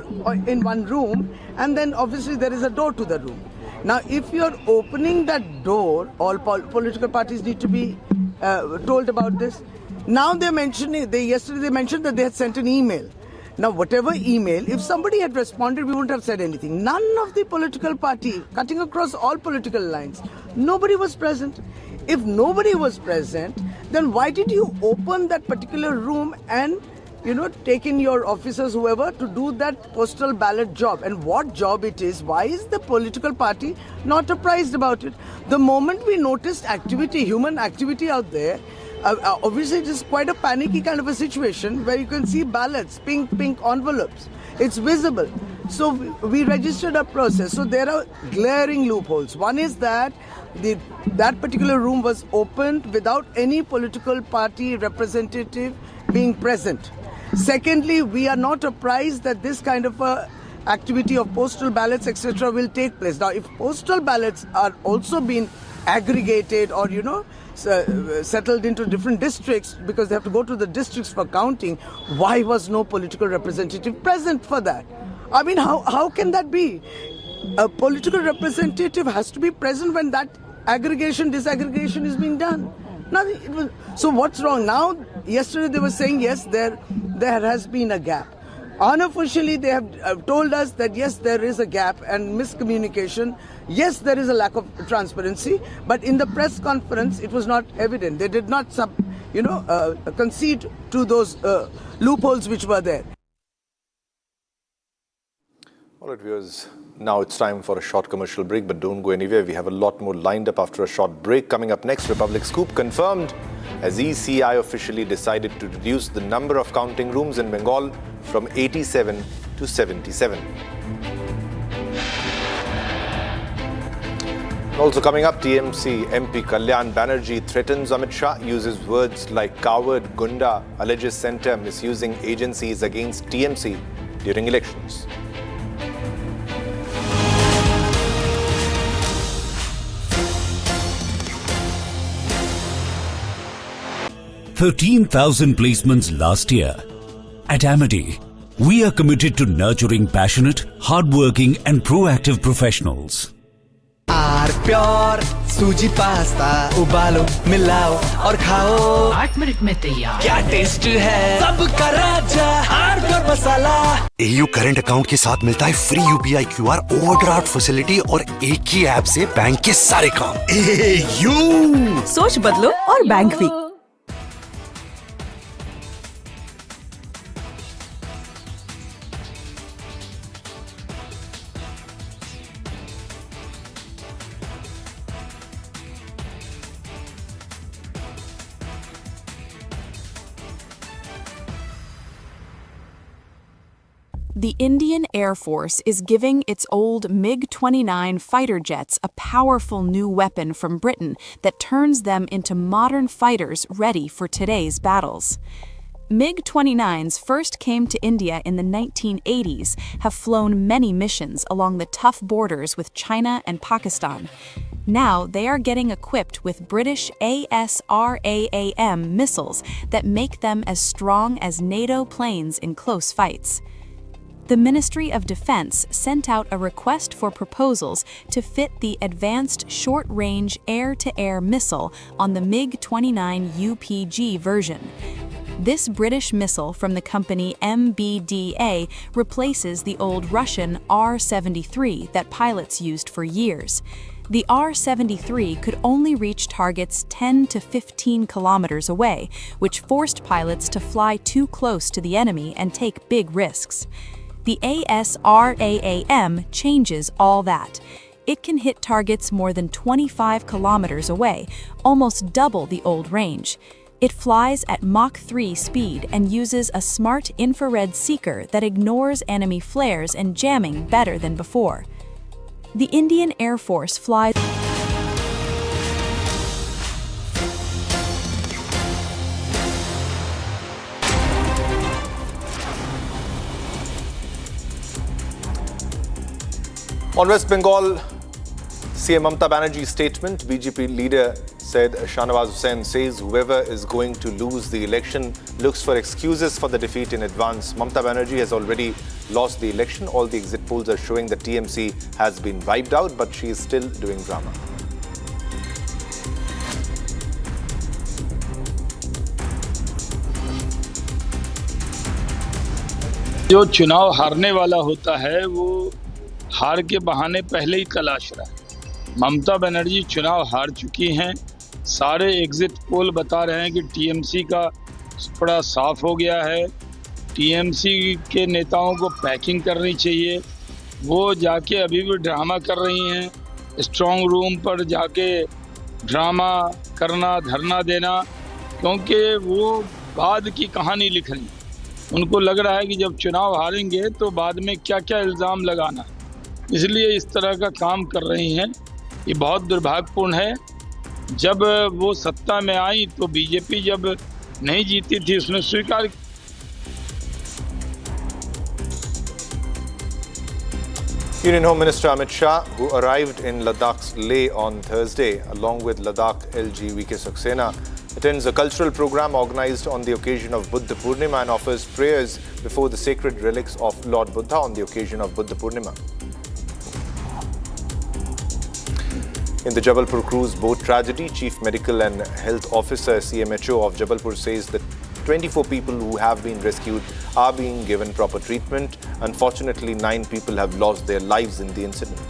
in one room, and then obviously there is a door to the room. Now, if you're opening that door, all political parties need to be told about this. Now they're mentioning, yesterday they mentioned that they had sent an email. Now, whatever email, if somebody had responded, we wouldn't have said anything. None of the political party, cutting across all political lines, nobody was present. If nobody was present, then why did you open that particular room and, take in your officers, whoever, to do that postal ballot job? And what job it is? Why is the political party not apprised about it? The moment we noticed activity, human activity out there, obviously it is quite a panicky kind of a situation where you can see ballots, pink envelopes. It's visible. So we registered a process. So there are glaring loopholes. One is that that particular room was opened without any political party representative being present. Secondly, we are not apprised that this kind of a activity of postal ballots, etc. will take place. Now, if postal ballots are also being aggregated or, settled into different districts because they have to go to the districts for counting, why was no political representative present for that? I mean, how can that be? A political representative has to be present when that aggregation, disaggregation is being done. So what's wrong? Now, yesterday they were saying, yes, there has been a gap. Unofficially, they have told us that, yes, there is a gap and miscommunication. Yes, there is a lack of transparency. But in the press conference, it was not evident. They did not concede to those loopholes which were there. All right, viewers. Now it's time for a short commercial break, but don't go anywhere. We have a lot more lined up after a short break. Coming up next, Republic Scoop confirmed as ECI officially decided to reduce the number of counting rooms in Bengal from 87 to 77. Also coming up, TMC MP Kalyan Banerjee threatens Amit Shah, uses words like coward, gunda, alleges centre misusing agencies against TMC during elections. 13,000 placements last year. At Amity, we are committed to nurturing passionate, hardworking and proactive professionals. Pure सूजी pasta उबालो मिलाओ और खाओ 8 minute में तैयार। क्या taste है सबका राजा हार्ड मसाला। AU करंट अकाउंट के साथ मिलता है free UPI QR overdraft facility और एक ही ऐप से बैंक के सारे काम। AU सोच बदलो और बैंक भी। The Indian Air Force is giving its old MiG-29 fighter jets a powerful new weapon from Britain that turns them into modern fighters ready for today's battles. MiG-29s first came to India in the 1980s, have flown many missions along the tough borders with China and Pakistan. Now they are getting equipped with British ASRAAM missiles that make them as strong as NATO planes in close fights. The Ministry of Defense sent out a request for proposals to fit the Advanced Short-Range Air-to-Air Missile on the MiG-29 UPG version. This British missile from the company MBDA replaces the old Russian R-73 that pilots used for years. The R-73 could only reach targets 10 to 15 kilometers away, which forced pilots to fly too close to the enemy and take big risks. The ASRAAM changes all that. It can hit targets more than 25 kilometers away, almost double the old range. It flies at Mach 3 speed and uses a smart infrared seeker that ignores enemy flares and jamming better than before. The Indian Air Force flies On West Bengal, CM Mamata Banerjee's statement, BJP leader said Shahnawaz Hussain says whoever is going to lose the election looks for excuses for the defeat in advance. Mamata Banerjee has already lost the election. All the exit polls are showing that TMC has been wiped out, but she is still doing drama. जो चुनाव हारने वाला होता है वो हार के बहाने पहले ही तलाश रहा है। ममता बनर्जी चुनाव हार चुकी हैं। सारे एग्जिट पोल बता रहे हैं कि टीएमसी का बड़ा साफ हो गया है। टीएमसी के नेताओं को पैकिंग करनी चाहिए। वो जाके अभी भी ड्रामा कर रही हैं। स्ट्रांग रूम पर जाके ड्रामा करना, धरना देना, क्योंकि वो बाद की कहानी लिख रही। उनको लग रहा है कि जब चुनाव हारेंगे तो बाद में क्या क्या इल्ज़ाम लगाना, इसलिए इस तरह का काम कर रही हैं। ये बहुत दुर्भाग्यपूर्ण है। जब वो सत्ता में आई तो बीजेपी जब नहीं जीती थी उसने स्वीकार। Union Home Minister Amit Shah, who arrived in Ladakh's Leh on Thursday, along with Ladakh LG VK Saxena, attends a cultural program organized on the occasion of Buddha Purnima and offers prayers before the sacred relics of Lord Buddha on the occasion of Buddha Purnima. In the Jabalpur cruise boat tragedy, Chief Medical and Health Officer CMHO of Jabalpur says that 24 people who have been rescued are being given proper treatment. Unfortunately, 9 people have lost their lives in the incident.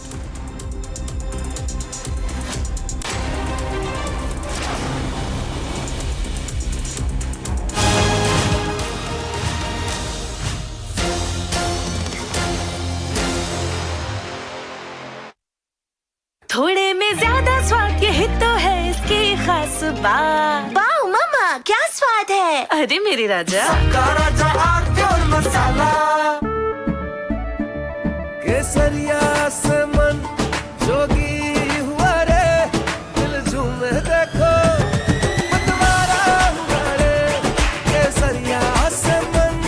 बात। Wow मम्मा क्या स्वाद है। अरे मेरे राजा, राजा आरती और मसाला। केसरिया से मन जोगी हुआ रे, दिल झूमे देखो मतवारा हुआ रे। केसरिया से मन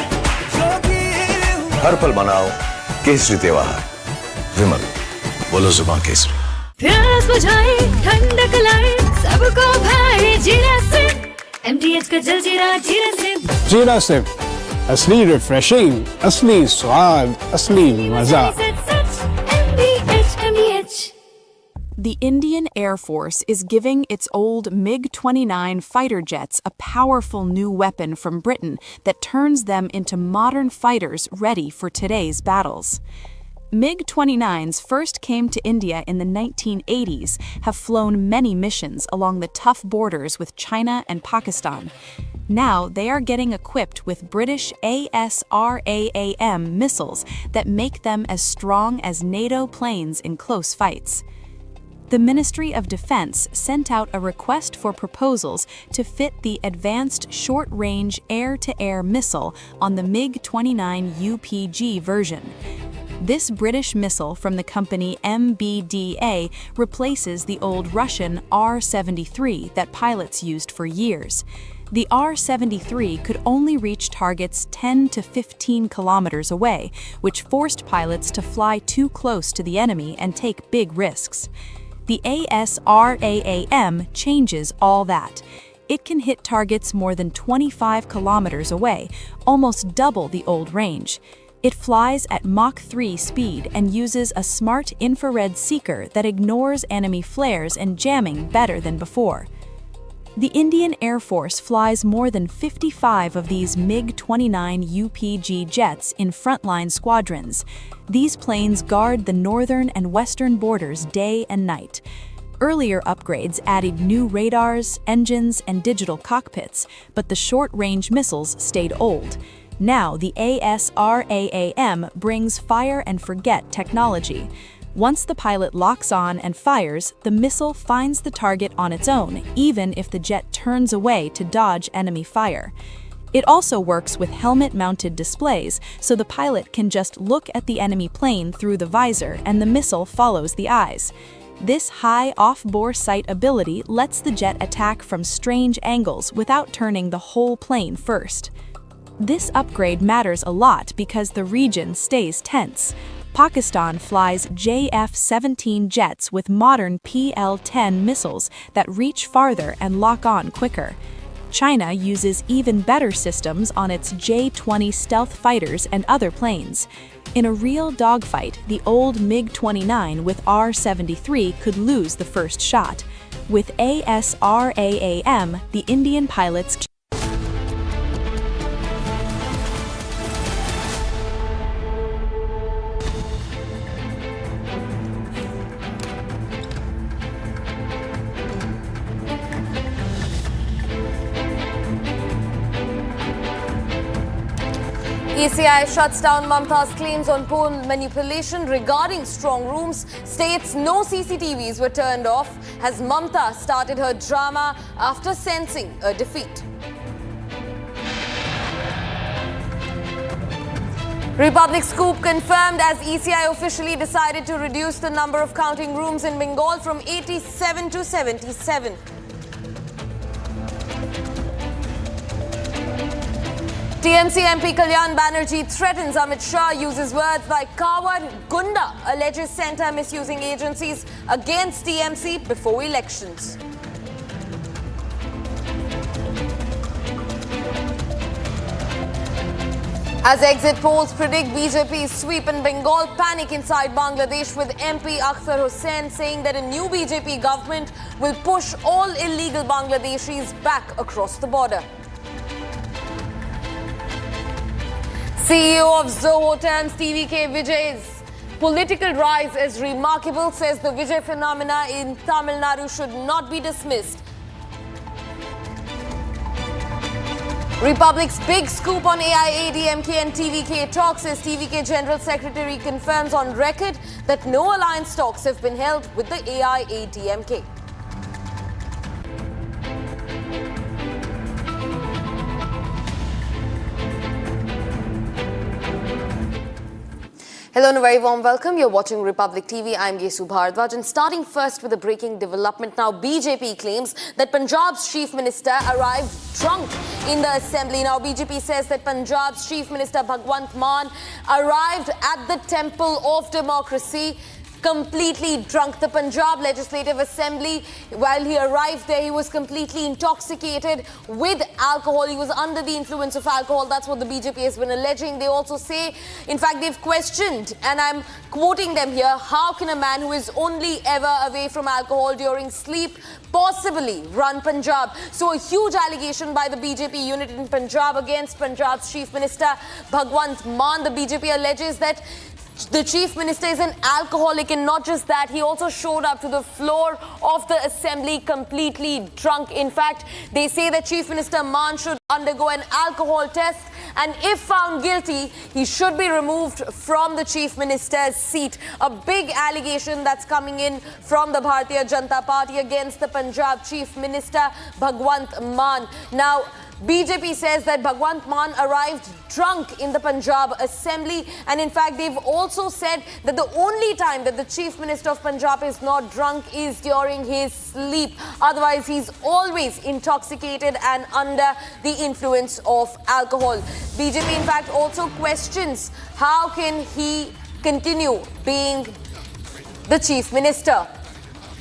जोगी हुआ। हर पल मनाओ केसरी त्योहार। विमल, बोलो जुबान केसरी। प्यास बुझाए, ठंडक लाए, सबको भाए जीरा से। MTH का जलजीरा जीरा से। जीरा से असली रिफ्रेशिंग, असली स्वाद, असली मजा। The Indian Air Force is giving its old MiG-29 fighter jets a powerful new weapon from Britain that turns them into modern fighters ready for today's battles. MiG-29s first came to India in the 1980s, have flown many missions along the tough borders with China and Pakistan. Now they are getting equipped with British ASRAAM missiles that make them as strong as NATO planes in close fights. The Ministry of Defense sent out a request for proposals to fit the advanced short-range air-to-air missile on the MiG-29 UPG version. This British missile from the company MBDA replaces the old Russian R-73 that pilots used for years. The R-73 could only reach targets 10 to 15 kilometers away, which forced pilots to fly too close to the enemy and take big risks. The ASRAAM changes all that. It can hit targets more than 25 kilometers away, almost double the old range. It flies at Mach 3 speed and uses a smart infrared seeker that ignores enemy flares and jamming better than before. The Indian Air Force flies more than 55 of these MiG-29 UPG jets in frontline squadrons. These planes guard the northern and western borders day and night. Earlier upgrades added new radars, engines, and digital cockpits, but the short-range missiles stayed old. Now the ASRAAM brings fire-and-forget technology. Once the pilot locks on and fires, the missile finds the target on its own, even if the jet turns away to dodge enemy fire. It also works with helmet-mounted displays, so the pilot can just look at the enemy plane through the visor and the missile follows the eyes. This high off-bore sight ability lets the jet attack from strange angles without turning the whole plane first. This upgrade matters a lot because the region stays tense. Pakistan flies JF-17 jets with modern PL-10 missiles that reach farther and lock on quicker. China uses even better systems on its J-20 stealth fighters and other planes. In a real dogfight, the old MiG-29 with R-73 could lose the first shot. With ASRAAM, the Indian pilots ECI shuts down Mamata's claims on poll manipulation regarding strong rooms, states no CCTVs were turned off as Mamata started her drama after sensing a defeat. Republic scoop confirmed as ECI officially decided to reduce the number of counting rooms in Bengal from 87 to 77. TMC MP Kalyan Banerjee threatens Amit Shah, uses words like coward, gunda, alleges centre misusing agencies against TMC before elections. As exit polls predict BJP's sweep in Bengal, panic inside Bangladesh with MP Akhtar Hussain saying that a new BJP government will push all illegal Bangladeshis back across the border. CEO of Zoho terms TVK Vijay's political rise is remarkable, says the Vijay phenomena in Tamil Nadu should not be dismissed. Republic's big scoop on AIADMK and TVK talks as TVK General Secretary confirms on record that no alliance talks have been held with the AIADMK. Hello and a very warm welcome. You're watching Republic TV. I'm Yesu Bharadwaj. And starting first with a breaking development. Now, BJP claims that Punjab's Chief Minister arrived drunk in the assembly. Now, BJP says that Punjab's Chief Minister Bhagwant Mann arrived at the temple of democracy completely drunk. The Punjab Legislative Assembly, while he arrived there, he was completely intoxicated with alcohol. He was under the influence of alcohol. That's what the BJP has been alleging. They also say, in fact, they've questioned, and I'm quoting them here, how can a man who is only ever away from alcohol during sleep possibly run Punjab? So a huge allegation by the BJP unit in Punjab against Punjab's Chief Minister Bhagwant Mann. The BJP alleges that the Chief Minister is an alcoholic, and not just that, he also showed up to the floor of the assembly completely drunk. In fact, they say that Chief Minister Mann should undergo an alcohol test, and if found guilty, he should be removed from the Chief Minister's seat. A big allegation that's coming in from the Bharatiya Janata Party against the Punjab Chief Minister Bhagwant Mann. Now, BJP says that Bhagwant Mann arrived drunk in the Punjab Assembly, and in fact they've also said that the only time that the Chief Minister of Punjab is not drunk is during his sleep. Otherwise he's always intoxicated and under the influence of alcohol. BJP in fact also questions how can he continue being the Chief Minister.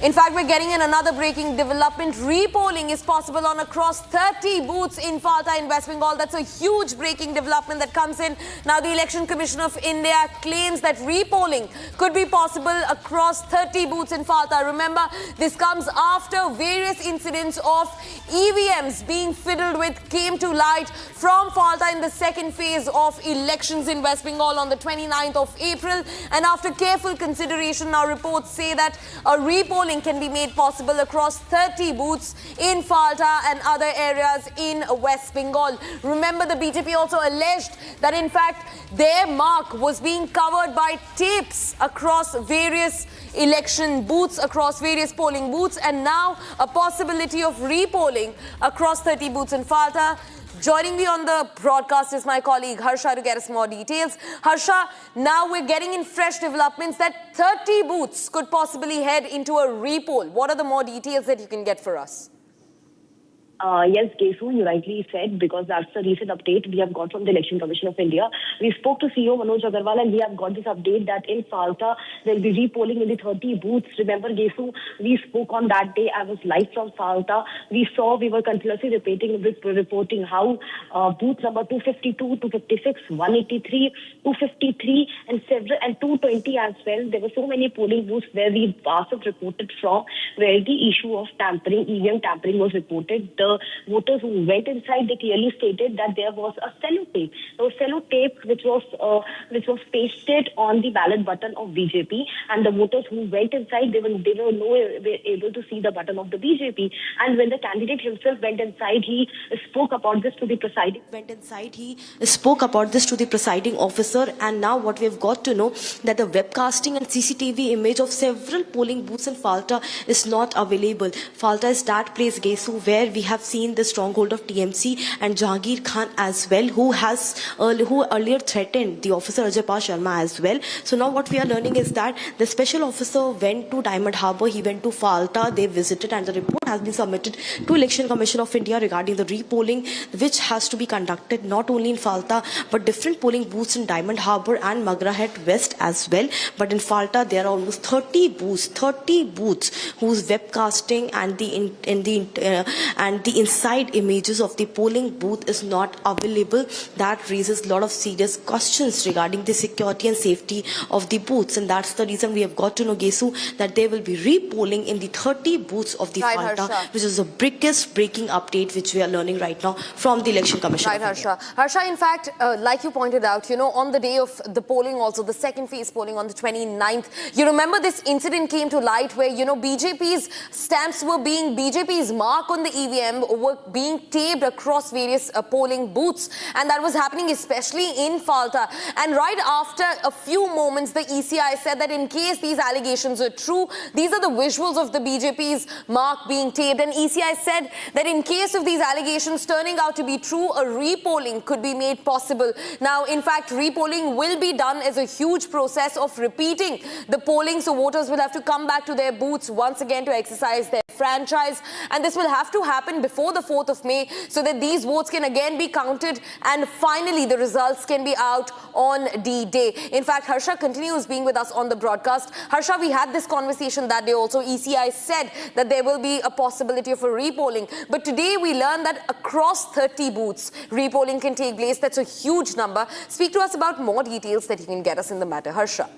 In fact, we're getting in another breaking development. Repolling is possible on across 30 booths in Falta in West Bengal. That's a huge breaking development that comes in. Now, the Election Commission of India claims that repolling could be possible across 30 booths in Falta. Remember, this comes after various incidents of EVMs being fiddled with came to light from Falta in the second phase of elections in West Bengal on the 29th of April. And after careful consideration, now reports say that a repolling can be made possible across 30 booths in Falta and other areas in West Bengal. Remember, the BJP also alleged that in fact their mark was being covered by tapes across various election booths, across various polling booths, and now a possibility of repolling across 30 booths in Falta. Joining me on the broadcast is my colleague Harsha to get us more details. Harsha, now we're getting in fresh developments that 30 booths could possibly head into a repoll. What are the more details that you can get for us? Yes, Kesu, you rightly said, because that's the recent update we have got from the Election Commission of India. We spoke to CEO Manoj Agarwal and we have got this update that in Falta, there will be repolling in the 30 booths. Remember, Kesu, we spoke on that day. I was live from Falta. We were continuously reporting how booth number 252, 256, 183, 253 and 220 as well. There were so many polling booths where the WhatsApp reported from, where the issue of tampering, EVM tampering was reported. The voters who went inside, they clearly stated that there was a sellotape. There was sellotape which was pasted on the ballot button of BJP, and the voters who went inside, they were able to see the button of the BJP. And when the candidate himself went inside, he spoke about this to the presiding. Officer, and now what we've got to know that the webcasting and CCTV image of several polling booths in Falta is not available. Falta is that place, Gesu, where we have seen the stronghold of TMC and Jahangir Khan as well, who earlier threatened the officer Ajaypal Sharma as well. So now what we are learning is that the special officer went to Diamond Harbour, he went to Falta, they visited, and the report has been submitted to Election Commission of India regarding the repolling, which has to be conducted not only in Falta but different polling booths in Diamond Harbour and Magrahat West as well. But in Falta there are almost 30 booths whose webcasting and the inside images of the polling booth is not available. That raises a lot of serious questions regarding the security and safety of the booths, and that's the reason we have got to know, Gesu, that there will be repolling in the 30 booths of the Falta, which is the biggest breaking update which we are learning right now from the Election Commission. Right, Harsha. Harsha, in fact, like you pointed out, on the day of the polling also, the second phase polling on the 29th, you remember this incident came to light where, BJP's stamps were being, BJP's mark on the EVM were being taped across various polling booths, and that was happening especially in Falta. And right after a few moments, the ECI said that in case these allegations are true, these are the visuals of the BJP's mark being taped, and ECI said that in case of these allegations turning out to be true, a repolling could be made possible. Now, in fact, repolling will be done as a huge process of repeating the polling, so voters will have to come back to their booths once again to exercise their franchise, and this will have to happen before the 4th of May so that these votes can again be counted and finally the results can be out on D-Day. In fact, Harsha continues being with us on the broadcast. Harsha, we had this conversation that day also. ECI said that there will be a possibility of a repolling, but today we learned that across 30 booths repolling can take place. That's a huge number. Speak to us about more details that you can get us in the matter, Harsha.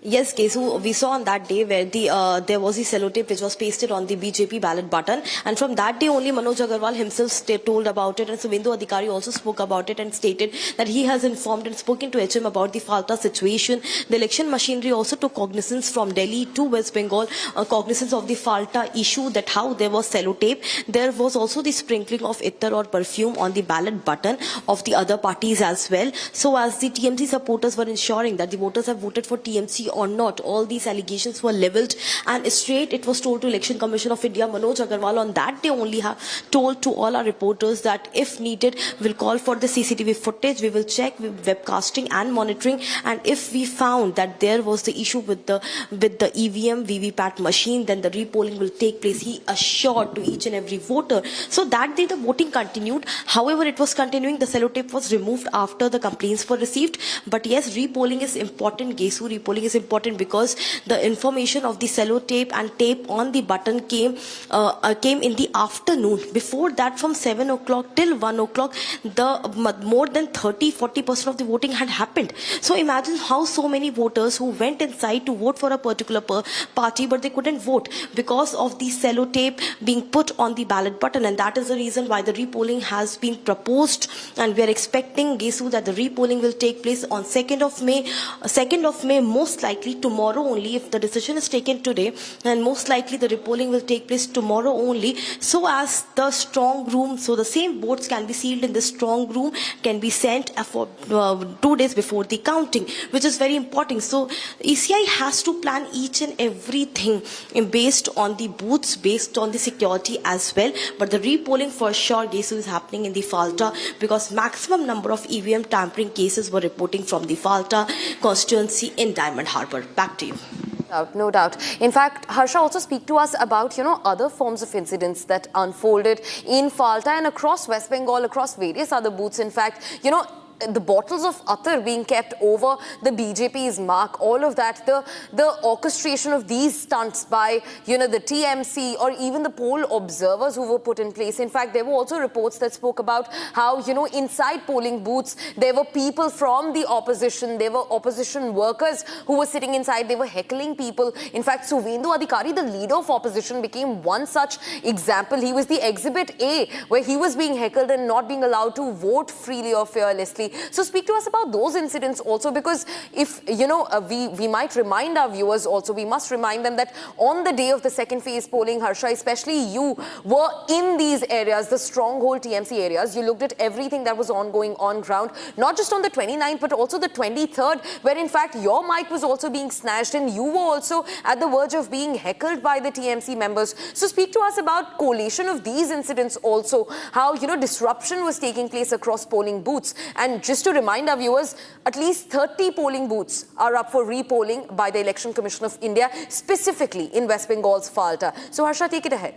Yes, Kesu, we saw on that day where there was the sellotape which was pasted on the BJP ballot button, and from that day only Manoj Agarwal himself told about it, and Suvendu Adhikari also spoke about it and stated that he has informed and spoken to HM about the Falta situation. The election machinery also took cognizance from Delhi to West Bengal, cognizance of the Falta issue, that how there was sellotape. There was also the sprinkling of ittar or perfume on the ballot button of the other parties as well. So as the TMC supporters were ensuring that the voters have voted for TMC or not, all these allegations were levelled, and straight it was told to Election Commission of India. Manoj Agarwal on that day only told to all our reporters that if needed, we'll call for the CCTV footage, we will check with webcasting and monitoring, and if we found that there was the issue with the EVM VVPAT machine, then the repolling will take place. He assured to each and every voter. So that day the voting continued. However, it was continuing. The sellotape was removed after the complaints were received. But yes, repolling is important. Gesu, repolling is important because the information of the sellotape and tape on the button came in the afternoon. Before that, from 7 o'clock till 1 o'clock, the more than 30-40% of the voting had happened. So imagine how so many voters who went inside to vote for a particular party, but they couldn't vote because of the sellotape being put on the ballot button, and that is the reason why the repolling has been proposed, and we are expecting, Gesu, that the repolling will take place on 2nd of May. 2nd of May, most likely tomorrow only. If the decision is taken today, then most likely the repolling will take place tomorrow only, so as the strong room, so the same votes can be sealed in the strong room, can be sent for 2 days before the counting, which is very important. So ECI has to plan each and everything based on the booths, based on the security as well. But the repolling for sure, Gesu, is happening in the Falta because maximum number of EVM tampering cases were reporting from the Falta constituency in Diamond Harbour. Back to you. No doubt. In fact, Harsha, also speak to us about, other forms of incidents that unfolded in Falta and across West Bengal, across various other booths. In fact, the bottles of attar being kept over the BJP's mark, all of that, the orchestration of these stunts by, the TMC or even the poll observers who were put in place. In fact, there were also reports that spoke about how, inside polling booths, there were people from the opposition, there were opposition workers who were sitting inside, they were heckling people. In fact, Suvendu Adhikari, the leader of opposition, became one such example. He was the Exhibit A, where he was being heckled and not being allowed to vote freely or fearlessly. So speak to us about those incidents also, because if, we might remind our viewers also, we must remind them that on the day of the second phase polling, Harsha, especially you were in these areas, the stronghold TMC areas. You looked at everything that was ongoing on ground, not just on the 29th, but also the 23rd, where in fact your mic was also being snatched and you were also at the verge of being heckled by the TMC members. So speak to us about collation of these incidents also, how, disruption was taking place across polling booths. And just to remind our viewers, at least 30 polling booths are up for repolling by the Election Commission of India, specifically in West Bengal's Falta. So Harsha, take it ahead.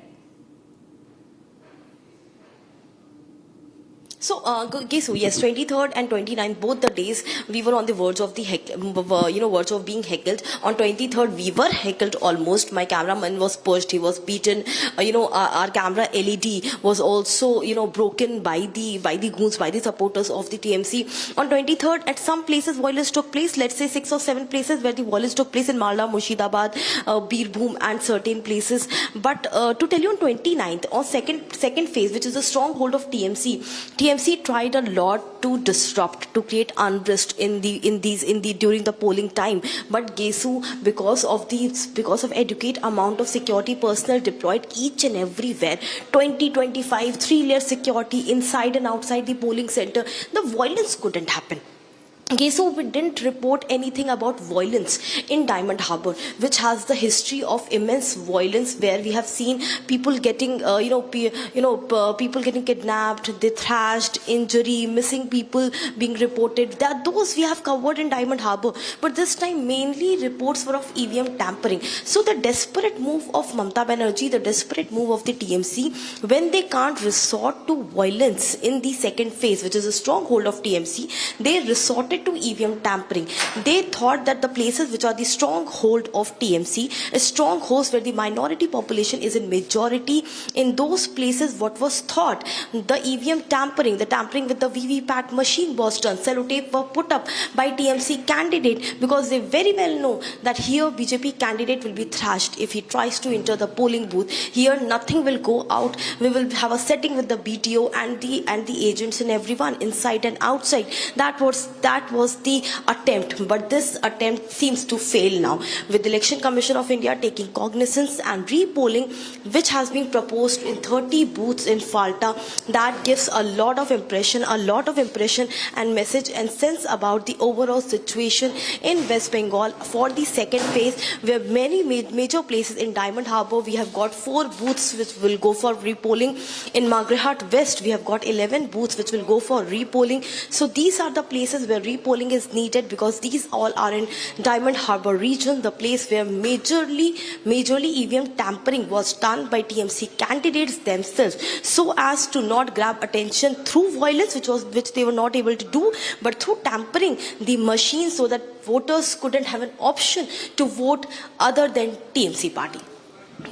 So, Gesu, yes, 23rd and 29th, both the days, we were on the verge of the verge of being heckled. On 23rd, we were heckled almost. My cameraman was pushed, he was beaten. Our camera LED was also, broken by the goons, by the supporters of the TMC. On 23rd, at some places, violence took place. Let's say 6 or 7 places where the violence took place in Malda, Murshidabad, Birbhum, and certain places. But to tell you, on 29th, on second phase, which is the stronghold of TMC TMC tried a lot to disrupt, to create unrest during the polling time. But Gesu, because of adequate amount of security personnel deployed each and everywhere, 20-25 3-layer security inside and outside the polling center, the violence couldn't happen. Gesu didn't report anything about violence in Diamond Harbour, which has the history of immense violence, where we have seen people getting, people getting kidnapped, they thrashed, injury, missing people being reported. Those we have covered in Diamond Harbour, but this time mainly reports were of EVM tampering. So the desperate move of Mamata Banerjee, the desperate move of the TMC, when they can't resort to violence in the second phase, which is a stronghold of TMC, they resorted to EVM tampering. They thought that the places which are the stronghold of TMC, strongholds where the minority population is in majority, in those places what was thought, the EVM tampering, the tampering with the VVPAT machine was done. Sellotape were put up by TMC candidate, because they very well know that here BJP candidate will be thrashed if he tries to enter the polling booth. Here nothing will go out. We will have a setting with the BTO and the agents and everyone inside and outside. That was the attempt, but this attempt seems to fail now, with the Election Commission of India taking cognizance and repolling, which has been proposed in 30 booths in Falta. That gives a lot of impression and message and sense about the overall situation in West Bengal for the second phase, where many major places in Diamond Harbour, we have got 4 booths which will go for repolling. In Margaret West, we have got 11 booths which will go for repolling. So these are the places where repolling is needed, because these all are in Diamond Harbour region, the place where majorly EVM tampering was done by TMC candidates themselves, so as to not grab attention through violence, which they were not able to do, but through tampering the machine, so that voters couldn't have an option to vote other than TMC party.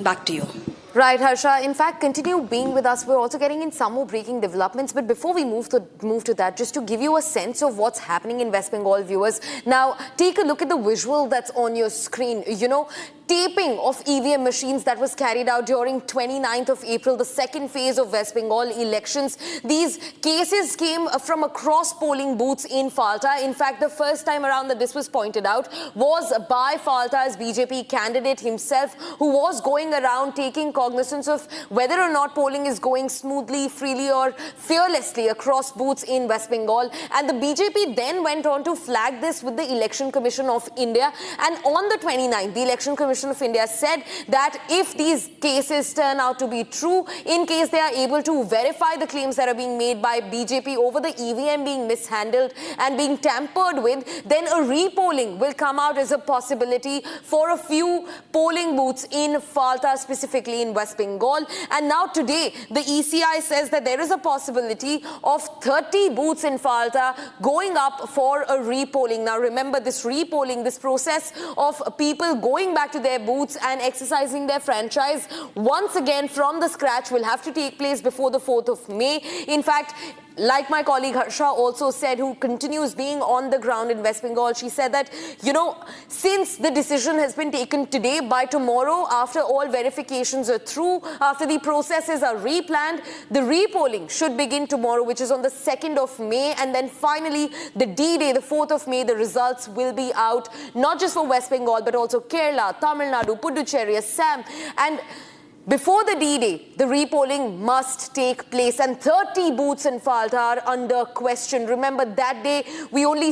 Back to you. Right, Harsha. In fact, continue being with us. We're also getting in some more breaking developments. But before we move to that, just to give you a sense of what's happening in West Bengal, viewers. Now, take a look at the visual that's on your screen. You know, taping of EVM machines that was carried out during 29th of April, the second phase of West Bengal elections. These cases came from across polling booths in Falta. In fact, the first time around that this was pointed out was by Falta's BJP candidate himself, who was going around taking cognizance of whether or not polling is going smoothly, freely or fearlessly across booths in West Bengal. And the BJP then went on to flag this with the Election Commission of India. And on the 29th, the Election Commission of India said that if these cases turn out to be true, in case they are able to verify the claims that are being made by BJP over the EVM being mishandled and being tampered with, then a repolling will come out as a possibility for a few polling booths in Falta, specifically in West Bengal. And now today, the ECI says that there is a possibility of 30 booths in Falta going up for a repolling. Now remember, this repolling, this process of people going back to their booths and exercising their franchise once again from the scratch will have to take place before the 4th of May. In fact, like my colleague Harsha also said, who continues being on the ground in West Bengal, she said that, you know, since the decision has been taken today, by tomorrow, after all verifications are through, after the processes are replanned, the repolling should begin tomorrow, which is on the 2nd of May. And then finally, the D-Day, the 4th of May, the results will be out, not just for West Bengal, but also Kerala, Tamil Nadu, Puducherry, Assam. And before the D-Day, the repolling must take place, and 30 booths in Falta are under question. Remember, that day we only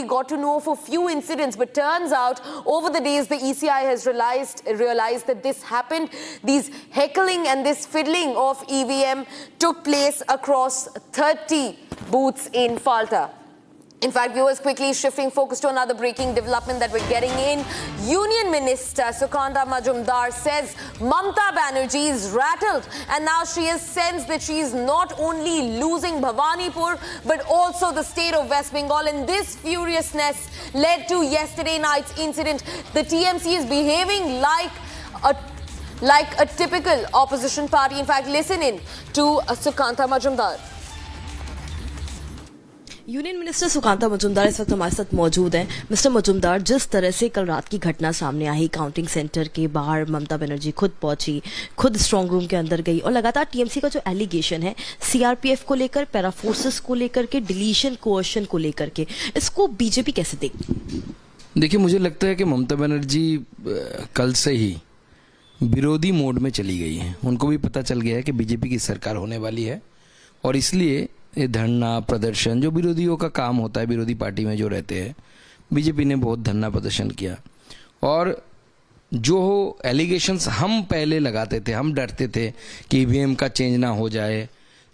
got to know of a few incidents, but turns out over the days the ECI has realized that this happened. These heckling and this fiddling of EVM took place across 30 booths in Falta. In fact, viewers, quickly shifting focus to another breaking development that we're getting in. Union Minister Sukanta Majumdar says Mamata Banerjee is rattled, and now she has sensed that she is not only losing Bhawanipur but also the state of West Bengal, and this furiousness led to yesterday night's incident. The TMC is behaving like a typical opposition party. In fact, listen in to Sukanta Majumdar. Union minister Sukanta Majumdar इस वक्त हमारे साथ मौजूद हैं। Mister Majumdar, जिस तरह से कल रात की घटना सामने आई, काउंटिंग सेंटर के बाहर ममता बनर्जी खुद पहुंची, खुद स्ट्रांग रूम के अंदर गई और लगातार टीएमसी का जो एलिगेशन है सीआरपीएफ को लेकर, पैरा फोर्सेस को लेकर के, डिलीशन कोएर्शन को लेकर के, इसको बीजेपी कैसे देखती? देखिए, मुझे लगता है कि ममता बनर्जी कल से ही विरोधी मोड में चली गई हैं। उनको भी पता चल गया है कि बीजेपी की सरकार होने वाली है और इसलिए ये धरना प्रदर्शन जो विरोधियों का काम होता है, विरोधी पार्टी में जो रहते हैं, बीजेपी ने बहुत धरना प्रदर्शन किया। और जो एलिगेशंस हम पहले लगाते थे, हम डरते थे कि ईवीएम का चेंज ना हो जाए,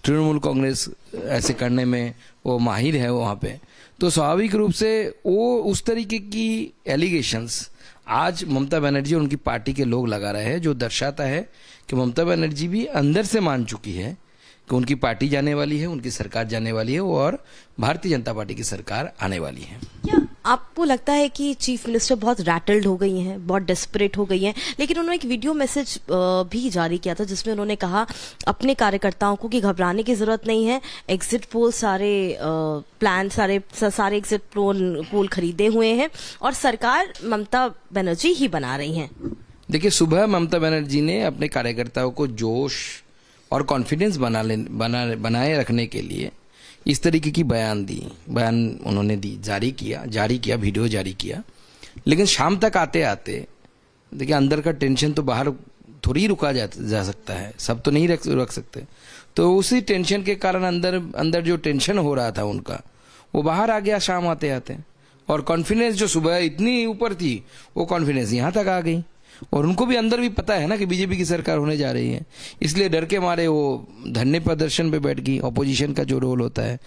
तृणमूल कांग्रेस ऐसे करने में वो माहिर है वहाँ पे, तो स्वाभाविक रूप से वो उस तरीके की एलिगेशंस आज ममता बनर्जी और उनकी पार्टी के लोग लगा रहे हैं, जो दर्शाता है कि ममता बनर्जी भी अंदर से मान चुकी है कि उनकी पार्टी जाने वाली है, उनकी सरकार जाने वाली है और भारतीय जनता पार्टी की सरकार आने वाली है। क्या आपको लगता है कि चीफ मिनिस्टर बहुत रैटल्ड हो गई हैं, बहुत डेस्परेट हो गई हैं? लेकिन उन्होंने एक वीडियो मैसेज भी जारी किया था जिसमें उन्होंने कहा अपने कार्यकर्ताओं को कि घबराने की जरूरत नहीं है, एग्जिट पोल सारे प्लान सारे एग्जिट पोल खरीदे हुए हैं और सरकार ममता बनर्जी ही बना रही हैं। देखिए, सुबह ममता बनर्जी ने अपने कार्यकर्ताओं को जोश और कॉन्फिडेंस बनाए रखने के लिए इस तरीके की बयान उन्होंने जारी किया वीडियो जारी किया। लेकिन शाम तक आते आते देखिए, अंदर का टेंशन तो बाहर थोड़ी रुका जा सकता है, सब तो नहीं रख सकते। तो उसी टेंशन के कारण अंदर जो टेंशन हो रहा था उनका, वो बाहर आ गया शाम आते आते। और कॉन्फिडेंस जो सुबह इतनी ऊपर थी, वो कॉन्फिडेंस यहाँ तक आ गई। और उनको भी अंदर भी पता है ना कि बीजेपी की सरकार होने जा रही है, इसलिए डर के मारे वो धरने प्रदर्शन पे बैठ गई। ऑपोजिशन का जो रोल होता है,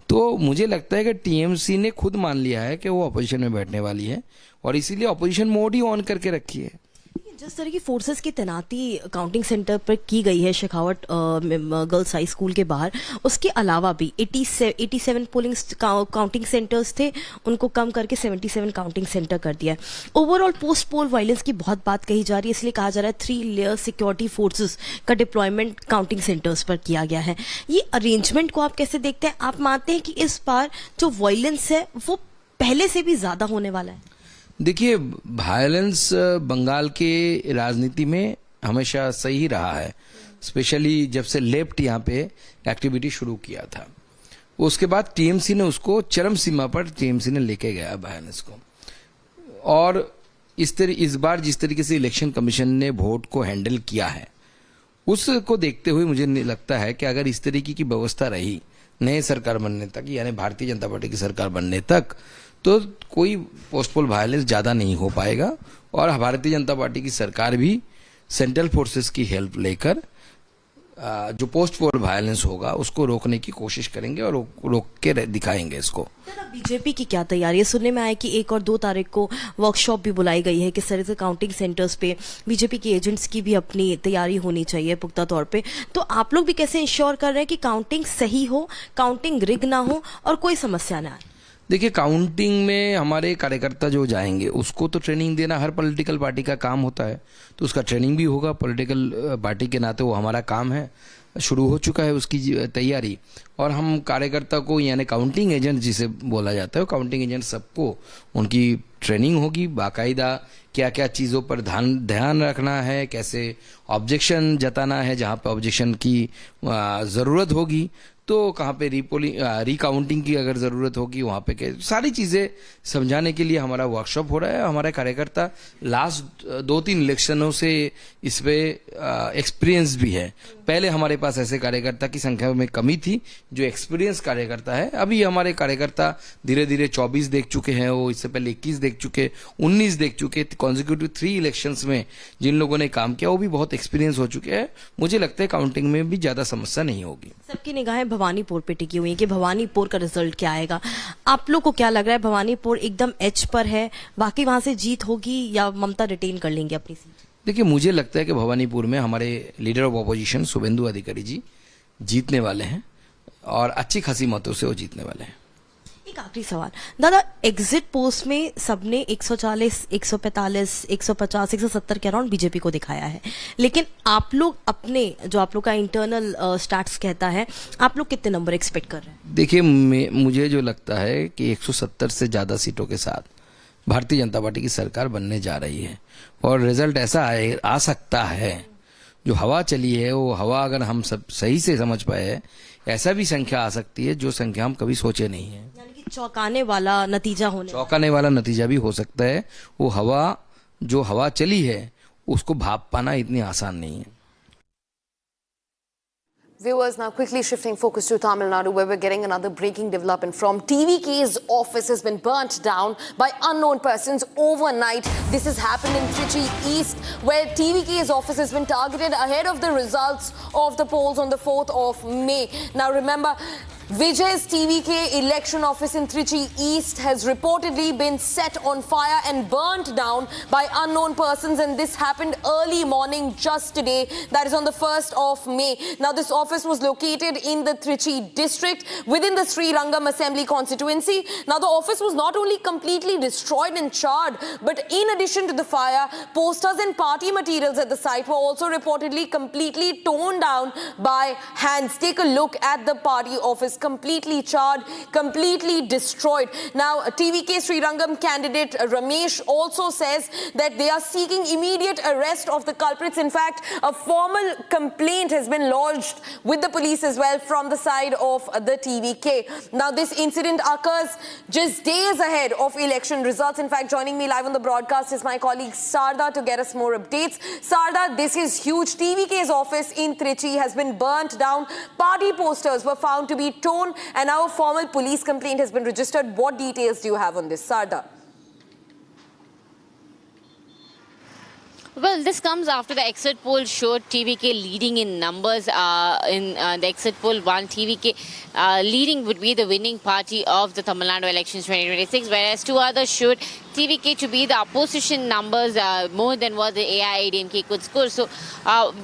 तो मुझे लगता है कि टीएमसी ने खुद मान लिया है कि वो ऑपोजिशन में बैठने वाली है और इसीलिए ऑपोजिशन मोड ही ऑन करके रखी है। जिस तरह की फोर्सेस की तैनाती काउंटिंग सेंटर पर की गई है शेखावट गर्ल्स हाई स्कूल के बाहर, उसके अलावा भी 87 पोलिंग काउंटिंग सेंटर्स थे, उनको कम करके 77 काउंटिंग सेंटर कर दिया है। ओवरऑल पोस्ट पोल वायलेंस की बहुत बात कही जा रही है, इसलिए कहा जा रहा है 3 लेयर सिक्योरिटी फोर्सेस का डिप्लॉयमेंट काउंटिंग सेंटर्स पर किया गया है। ये अरेंजमेंट को आप कैसे देखते हैं? आप मानते हैं कि इस बार जो वायलेंस है वो पहले से भी ज्यादा होने वाला है? देखिए, वायलेंस बंगाल के राजनीति में हमेशा सही रहा है, स्पेशली जब से लेफ्ट यहाँ पे एक्टिविटी शुरू किया था। उसके बाद टीएमसी ने उसको चरम सीमा पर टीएमसी ने लेके गया वायलेंस को। और इस बार जिस तरीके से इलेक्शन कमीशन ने वोट को हैंडल किया है, उसको देखते हुए मुझे लगता है कि अगर इस तरीके की व्यवस्था रही नए सरकार बनने तक, यानी भारतीय जनता पार्टी की सरकार बनने तक, तो कोई पोस्ट पोल वायलेंस ज्यादा नहीं हो पाएगा और भारतीय जनता पार्टी की सरकार भी सेंट्रल फोर्सेस की हेल्प लेकर जो पोस्ट पोल वायलेंस होगा उसको रोकने की कोशिश करेंगे और रोक के दिखाएंगे इसको। बीजेपी की क्या तैयारी है? सुनने में आया कि 1 और 2 तारीख को वर्कशॉप भी बुलाई गई है, किस तरह से काउंटिंग सेंटर्स पे बीजेपी के एजेंट्स की भी अपनी तैयारी होनी चाहिए पुख्ता तौर पे। तो आप लोग भी कैसे इंश्योर कर रहे हैं कि काउंटिंग सही हो, काउंटिंग रिग ना हो और कोई समस्या ना आए? देखिए, काउंटिंग में हमारे कार्यकर्ता जो जाएंगे उसको तो ट्रेनिंग देना हर पॉलिटिकल पार्टी का काम होता है, तो उसका ट्रेनिंग भी होगा। पॉलिटिकल पार्टी के नाते वो हमारा काम है, शुरू हो चुका है उसकी तैयारी। और हम कार्यकर्ता को, यानी काउंटिंग एजेंट जिसे बोला जाता है, काउंटिंग एजेंट सबको उनकी ट्रेनिंग होगी बाकायदा, क्या क्या चीज़ों पर ध्यान रखना है, कैसे ऑब्जेक्शन जताना है, जहाँ पर ऑब्जेक्शन की ज़रूरत होगी तो कहाँ पे रिकाउंटिंग की अगर ज़रूरत होगी वहाँ पे सारी चीज़ें समझाने के लिए हमारा वर्कशॉप हो रहा है। हमारे कार्यकर्ता लास्ट 2-3 इलेक्शनों से इस पे एक्सपीरियंस भी है। पहले हमारे पास ऐसे कार्यकर्ता की संख्या में कमी थी जो एक्सपीरियंस कार्यकर्ता है। अभी हमारे कार्यकर्ता धीरे धीरे 24 देख चुके हैं, वो इससे पहले 21 देख चुके, 19 देख चुके, कॉन्जिक्यूटिव 3 इलेक्शंस में जिन लोगों ने काम किया वो भी बहुत एक्सपीरियंस हो चुके हैं। मुझे लगता है काउंटिंग में भी ज़्यादा समस्या नहीं होगी। सबकी निगाहें भवानीपुर पे टिकी हुई है कि भवानीपुर का रिजल्ट क्या आएगा। आप लोग को क्या लग रहा है, भवानीपुर एकदम एज पर है, बाकी वहां से जीत होगी या ममता रिटेन कर लेंगे अपनी सीट? देखिए, मुझे लगता है कि भवानीपुर में हमारे लीडर ऑफ ऑपोजिशन शुभेंदु अधिकारी जी जीतने वाले हैं और अच्छी खासी मतों से वो जीतने वाले हैं। एक आखिरी सवाल दादा, एग्जिट पोल्स में सबने 140, 145, 150, 170 के अराउंड बीजेपी को दिखाया है, लेकिन आप लोग अपने जो आप लोग का इंटरनल स्टैट्स कहता है, आप लोग कितने नंबर एक्सपेक्ट कर रहे हैं? देखिए, मुझे जो लगता है कि 170 से ज़्यादा सीटों के साथ भारतीय जनता पार्टी की सरकार बनने जा रही है और रिजल्ट ऐसा आ सकता है, जो हवा चली है वो हवा अगर हम सब सही से समझ पाए, ऐसा भी संख्या आ सकती है जो संख्या हम कभी सोचे नहीं है। यानी कि चौंकाने वाला नतीजा चौंकाने वाला नतीजा भी हो सकता है। वो हवा जो हवा चली है उसको भाप पाना इतनी आसान नहीं है। Viewers, now quickly shifting focus to Tamil Nadu, where we're getting another breaking development from TVK's office has been burnt down by unknown persons overnight. This has happened in Trichy East, where TVK's office has been targeted ahead of the results of the polls on the 4th of May. Now remember, Vijay's TVK election office in Trichy East has reportedly been set on fire and burnt down by unknown persons, and this happened early morning just today, that is on the 1st of May. Now this office was located in the Trichy district within the Sri Rangam Assembly constituency. Now the office was not only completely destroyed and charred, but in addition to the fire, posters and party materials at the site were also reportedly completely torn down by hands. Take a look at the party office, completely charred, completely destroyed. Now, TVK Sri Rangam candidate Ramesh also says that they are seeking immediate arrest of the culprits. In fact, a formal complaint has been lodged with the police as well from the side of the TVK. Now, this incident occurs just days ahead of election results. In fact, joining me live on the broadcast is my colleague Sarda to get us more updates. Sarda, this is huge. TVK's office in Trichy has been burnt down. Party posters were found to be torn, and now a formal police complaint has been registered. What details do you have on this, Sarda? Well, this comes after the exit poll showed TVK leading in numbers. In the exit poll, one TVK leading would be the winning party of the Tamil Nadu elections 2026, whereas two others showed TVK to be the opposition numbers more than what the AIADMK could score. So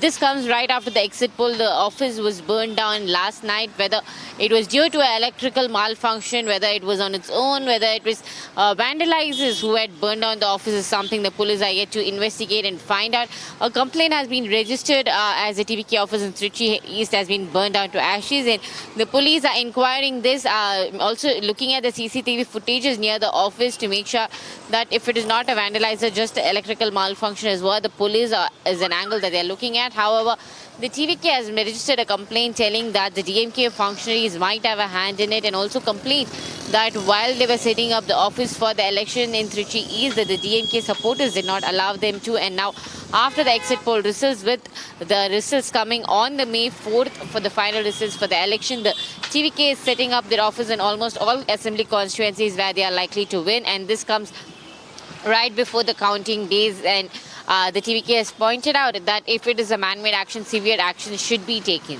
this comes right after the exit poll. The office was burned down last night, whether it was due to an electrical malfunction, whether it was on its own, whether it was vandalizers who had burned down the office is something the police are yet to investigate and find out. A complaint has been registered as the TVK office in Trichy East has been burned down to ashes, and the police are inquiring this, also looking at the CCTV footages near the office to make sure that if it is not a vandalizer, just an electrical malfunction is what the police is an angle that they are looking at. However, the TVK has registered a complaint telling that the DMK functionaries might have a hand in it, and also complained that while they were setting up the office for the election in Trichy East, that the DMK supporters did not allow them to. And now, after the exit poll results, with the results coming on the May 4th for the final results for the election, the TVK is setting up their office in almost all assembly constituencies where they are likely to win, and this comes right before the counting days. And the TVK has pointed out that if it is a man-made action, severe action should be taken.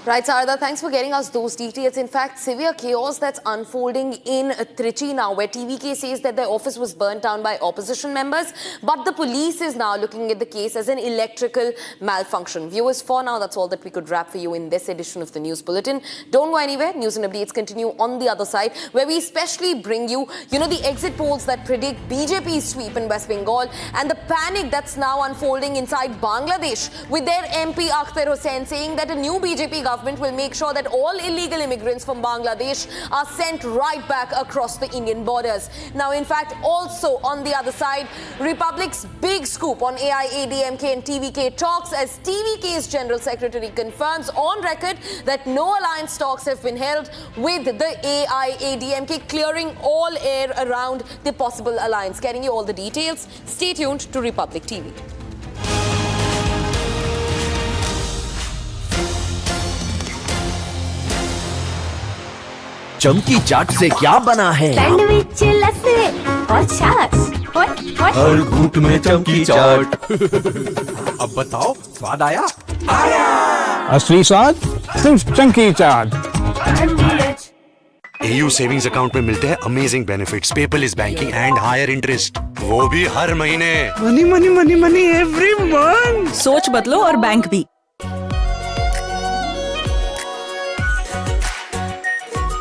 Right, Sarada, thanks for getting us those details. In fact, severe chaos that's unfolding in Trichy now, where TVK says that their office was burnt down by opposition members, but the police is now looking at the case as an electrical malfunction. Viewers, for now, that's all that we could wrap for you in this edition of the News Bulletin. Don't go anywhere. News and updates continue on the other side, where we especially bring you, the exit polls that predict BJP's sweep in West Bengal, and the panic that's now unfolding inside Bangladesh, with their MP Akhtar Hussain saying that a new BJP government will make sure that all illegal immigrants from Bangladesh are sent right back across the Indian borders. Now, in fact, also on the other side, Republic's big scoop on AIADMK and TVK talks, as TVK's General Secretary confirms on record that no alliance talks have been held with the AIADMK, clearing all air around the possible alliance. Getting you all the details. Stay tuned to Republic TV. चमकी चाट से क्या बना है? Sandwich, लस्सी और छाछ और हर घूंट में चमकी चाट। अब बताओ, स्वाद आया? असली स्वाद सिर्फ चमकी चाट। AU सेविंग्स अकाउंट में मिलते हैं amazing benefits, paperless banking and higher interest, वो भी हर महीने। Money money money money every month. सोच बदलो और बैंक भी।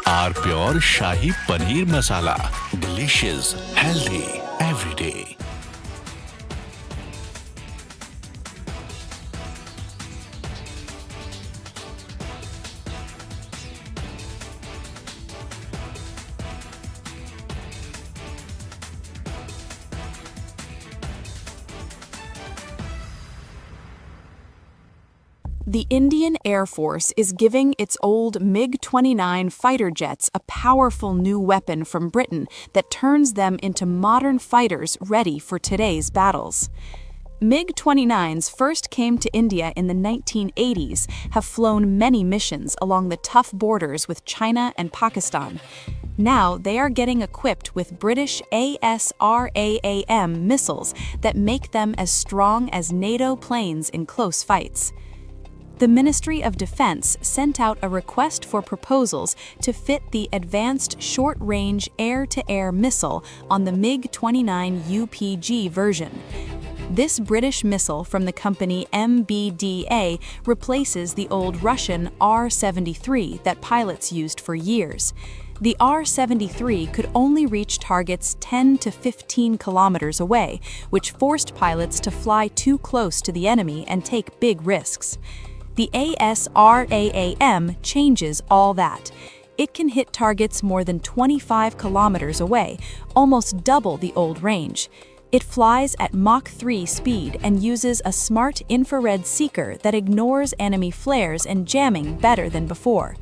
R Pure shahi paneer masala, delicious, healthy every day. The Indian Air Force is giving its old MiG-29 fighter jets a powerful new weapon from Britain that turns them into modern fighters ready for today's battles. MiG-29s first came to India in the 1980s, have flown many missions along the tough borders with China and Pakistan. Now they are getting equipped with British ASRAAM missiles that make them as strong as NATO planes in close fights. The Ministry of Defense sent out a request for proposals to fit the Advanced Short-Range Air-to-Air Missile on the MiG-29 UPG version. This British missile from the company MBDA replaces the old Russian R-73 that pilots used for years. The R-73 could only reach targets 10 to 15 kilometers away, which forced pilots to fly too close to the enemy and take big risks. The ASRAAM changes all that. It can hit targets more than 25 kilometers away, almost double the old range. It flies at Mach 3 speed and uses a smart infrared seeker that ignores enemy flares and jamming better than before.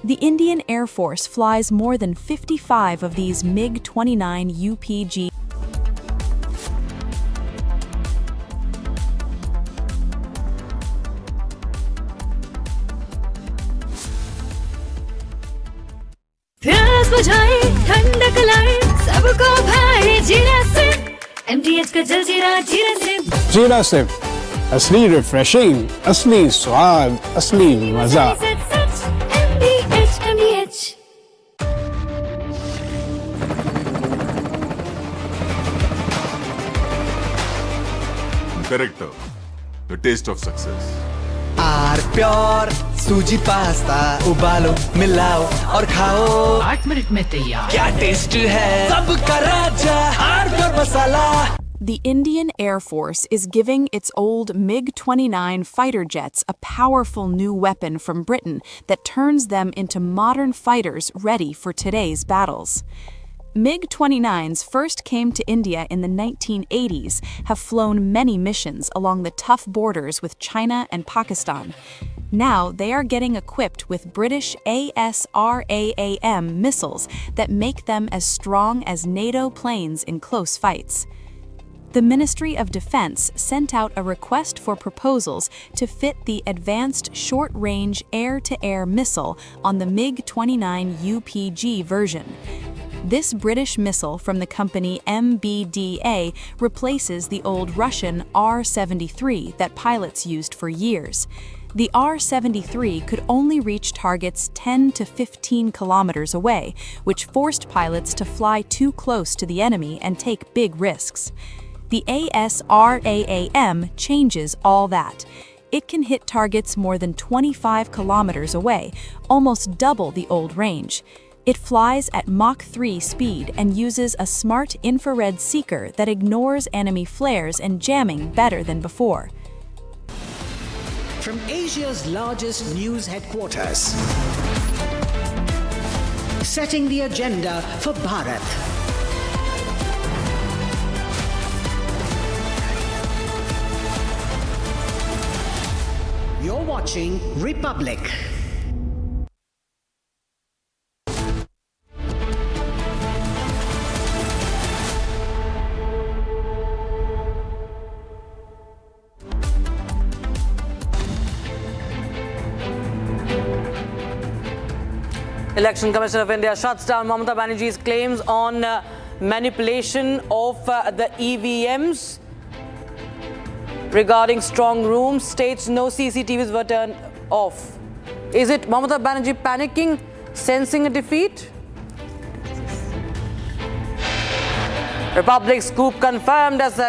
The Indian Air Force flies more than 55 of these MiG-29 UPG. प्यास बुझाए ठंडक लाए सबको भाए जीरा से MTH का जलजीरा जीरा से जीरा से असली रिफ्रेशिंग, असली स्वाद, असली मजा। MTH Correcto. The taste of success. R Pure सूजी पास्ता उबालो मिलाओ और खाओ 8 मिनट में तैयार। क्या टेस्ट है सबका राजा आर प्योर मसाला। The Indian Air Force is giving its old MiG-29 fighter jets a powerful new weapon from Britain that turns them into modern fighters ready for today's battles. MiG-29s first came to India in the 1980s, have flown many missions along the tough borders with China and Pakistan. Now they are getting equipped with British ASRAAM missiles that make them as strong as NATO planes in close fights. The Ministry of Defense sent out a request for proposals to fit the Advanced Short-Range Air-to-Air Missile on the MiG-29 UPG version. This British missile from the company MBDA replaces the old Russian R-73 that pilots used for years. The R-73 could only reach targets 10 to 15 kilometers away, which forced pilots to fly too close to the enemy and take big risks. The ASRAAM changes all that. It can hit targets more than 25 kilometers away, almost double the old range. It flies at Mach 3 speed and uses a smart infrared seeker that ignores enemy flares and jamming better than before. From Asia's largest news headquarters, setting the agenda for Bharat. You're watching Republic. Election Commission of India shuts down Mamata Banerjee's claims on manipulation of the EVMs. Regarding strong rooms, states no CCTVs were turned off. Is it Mamata Banerjee panicking, sensing a defeat? Republic scoop confirmed as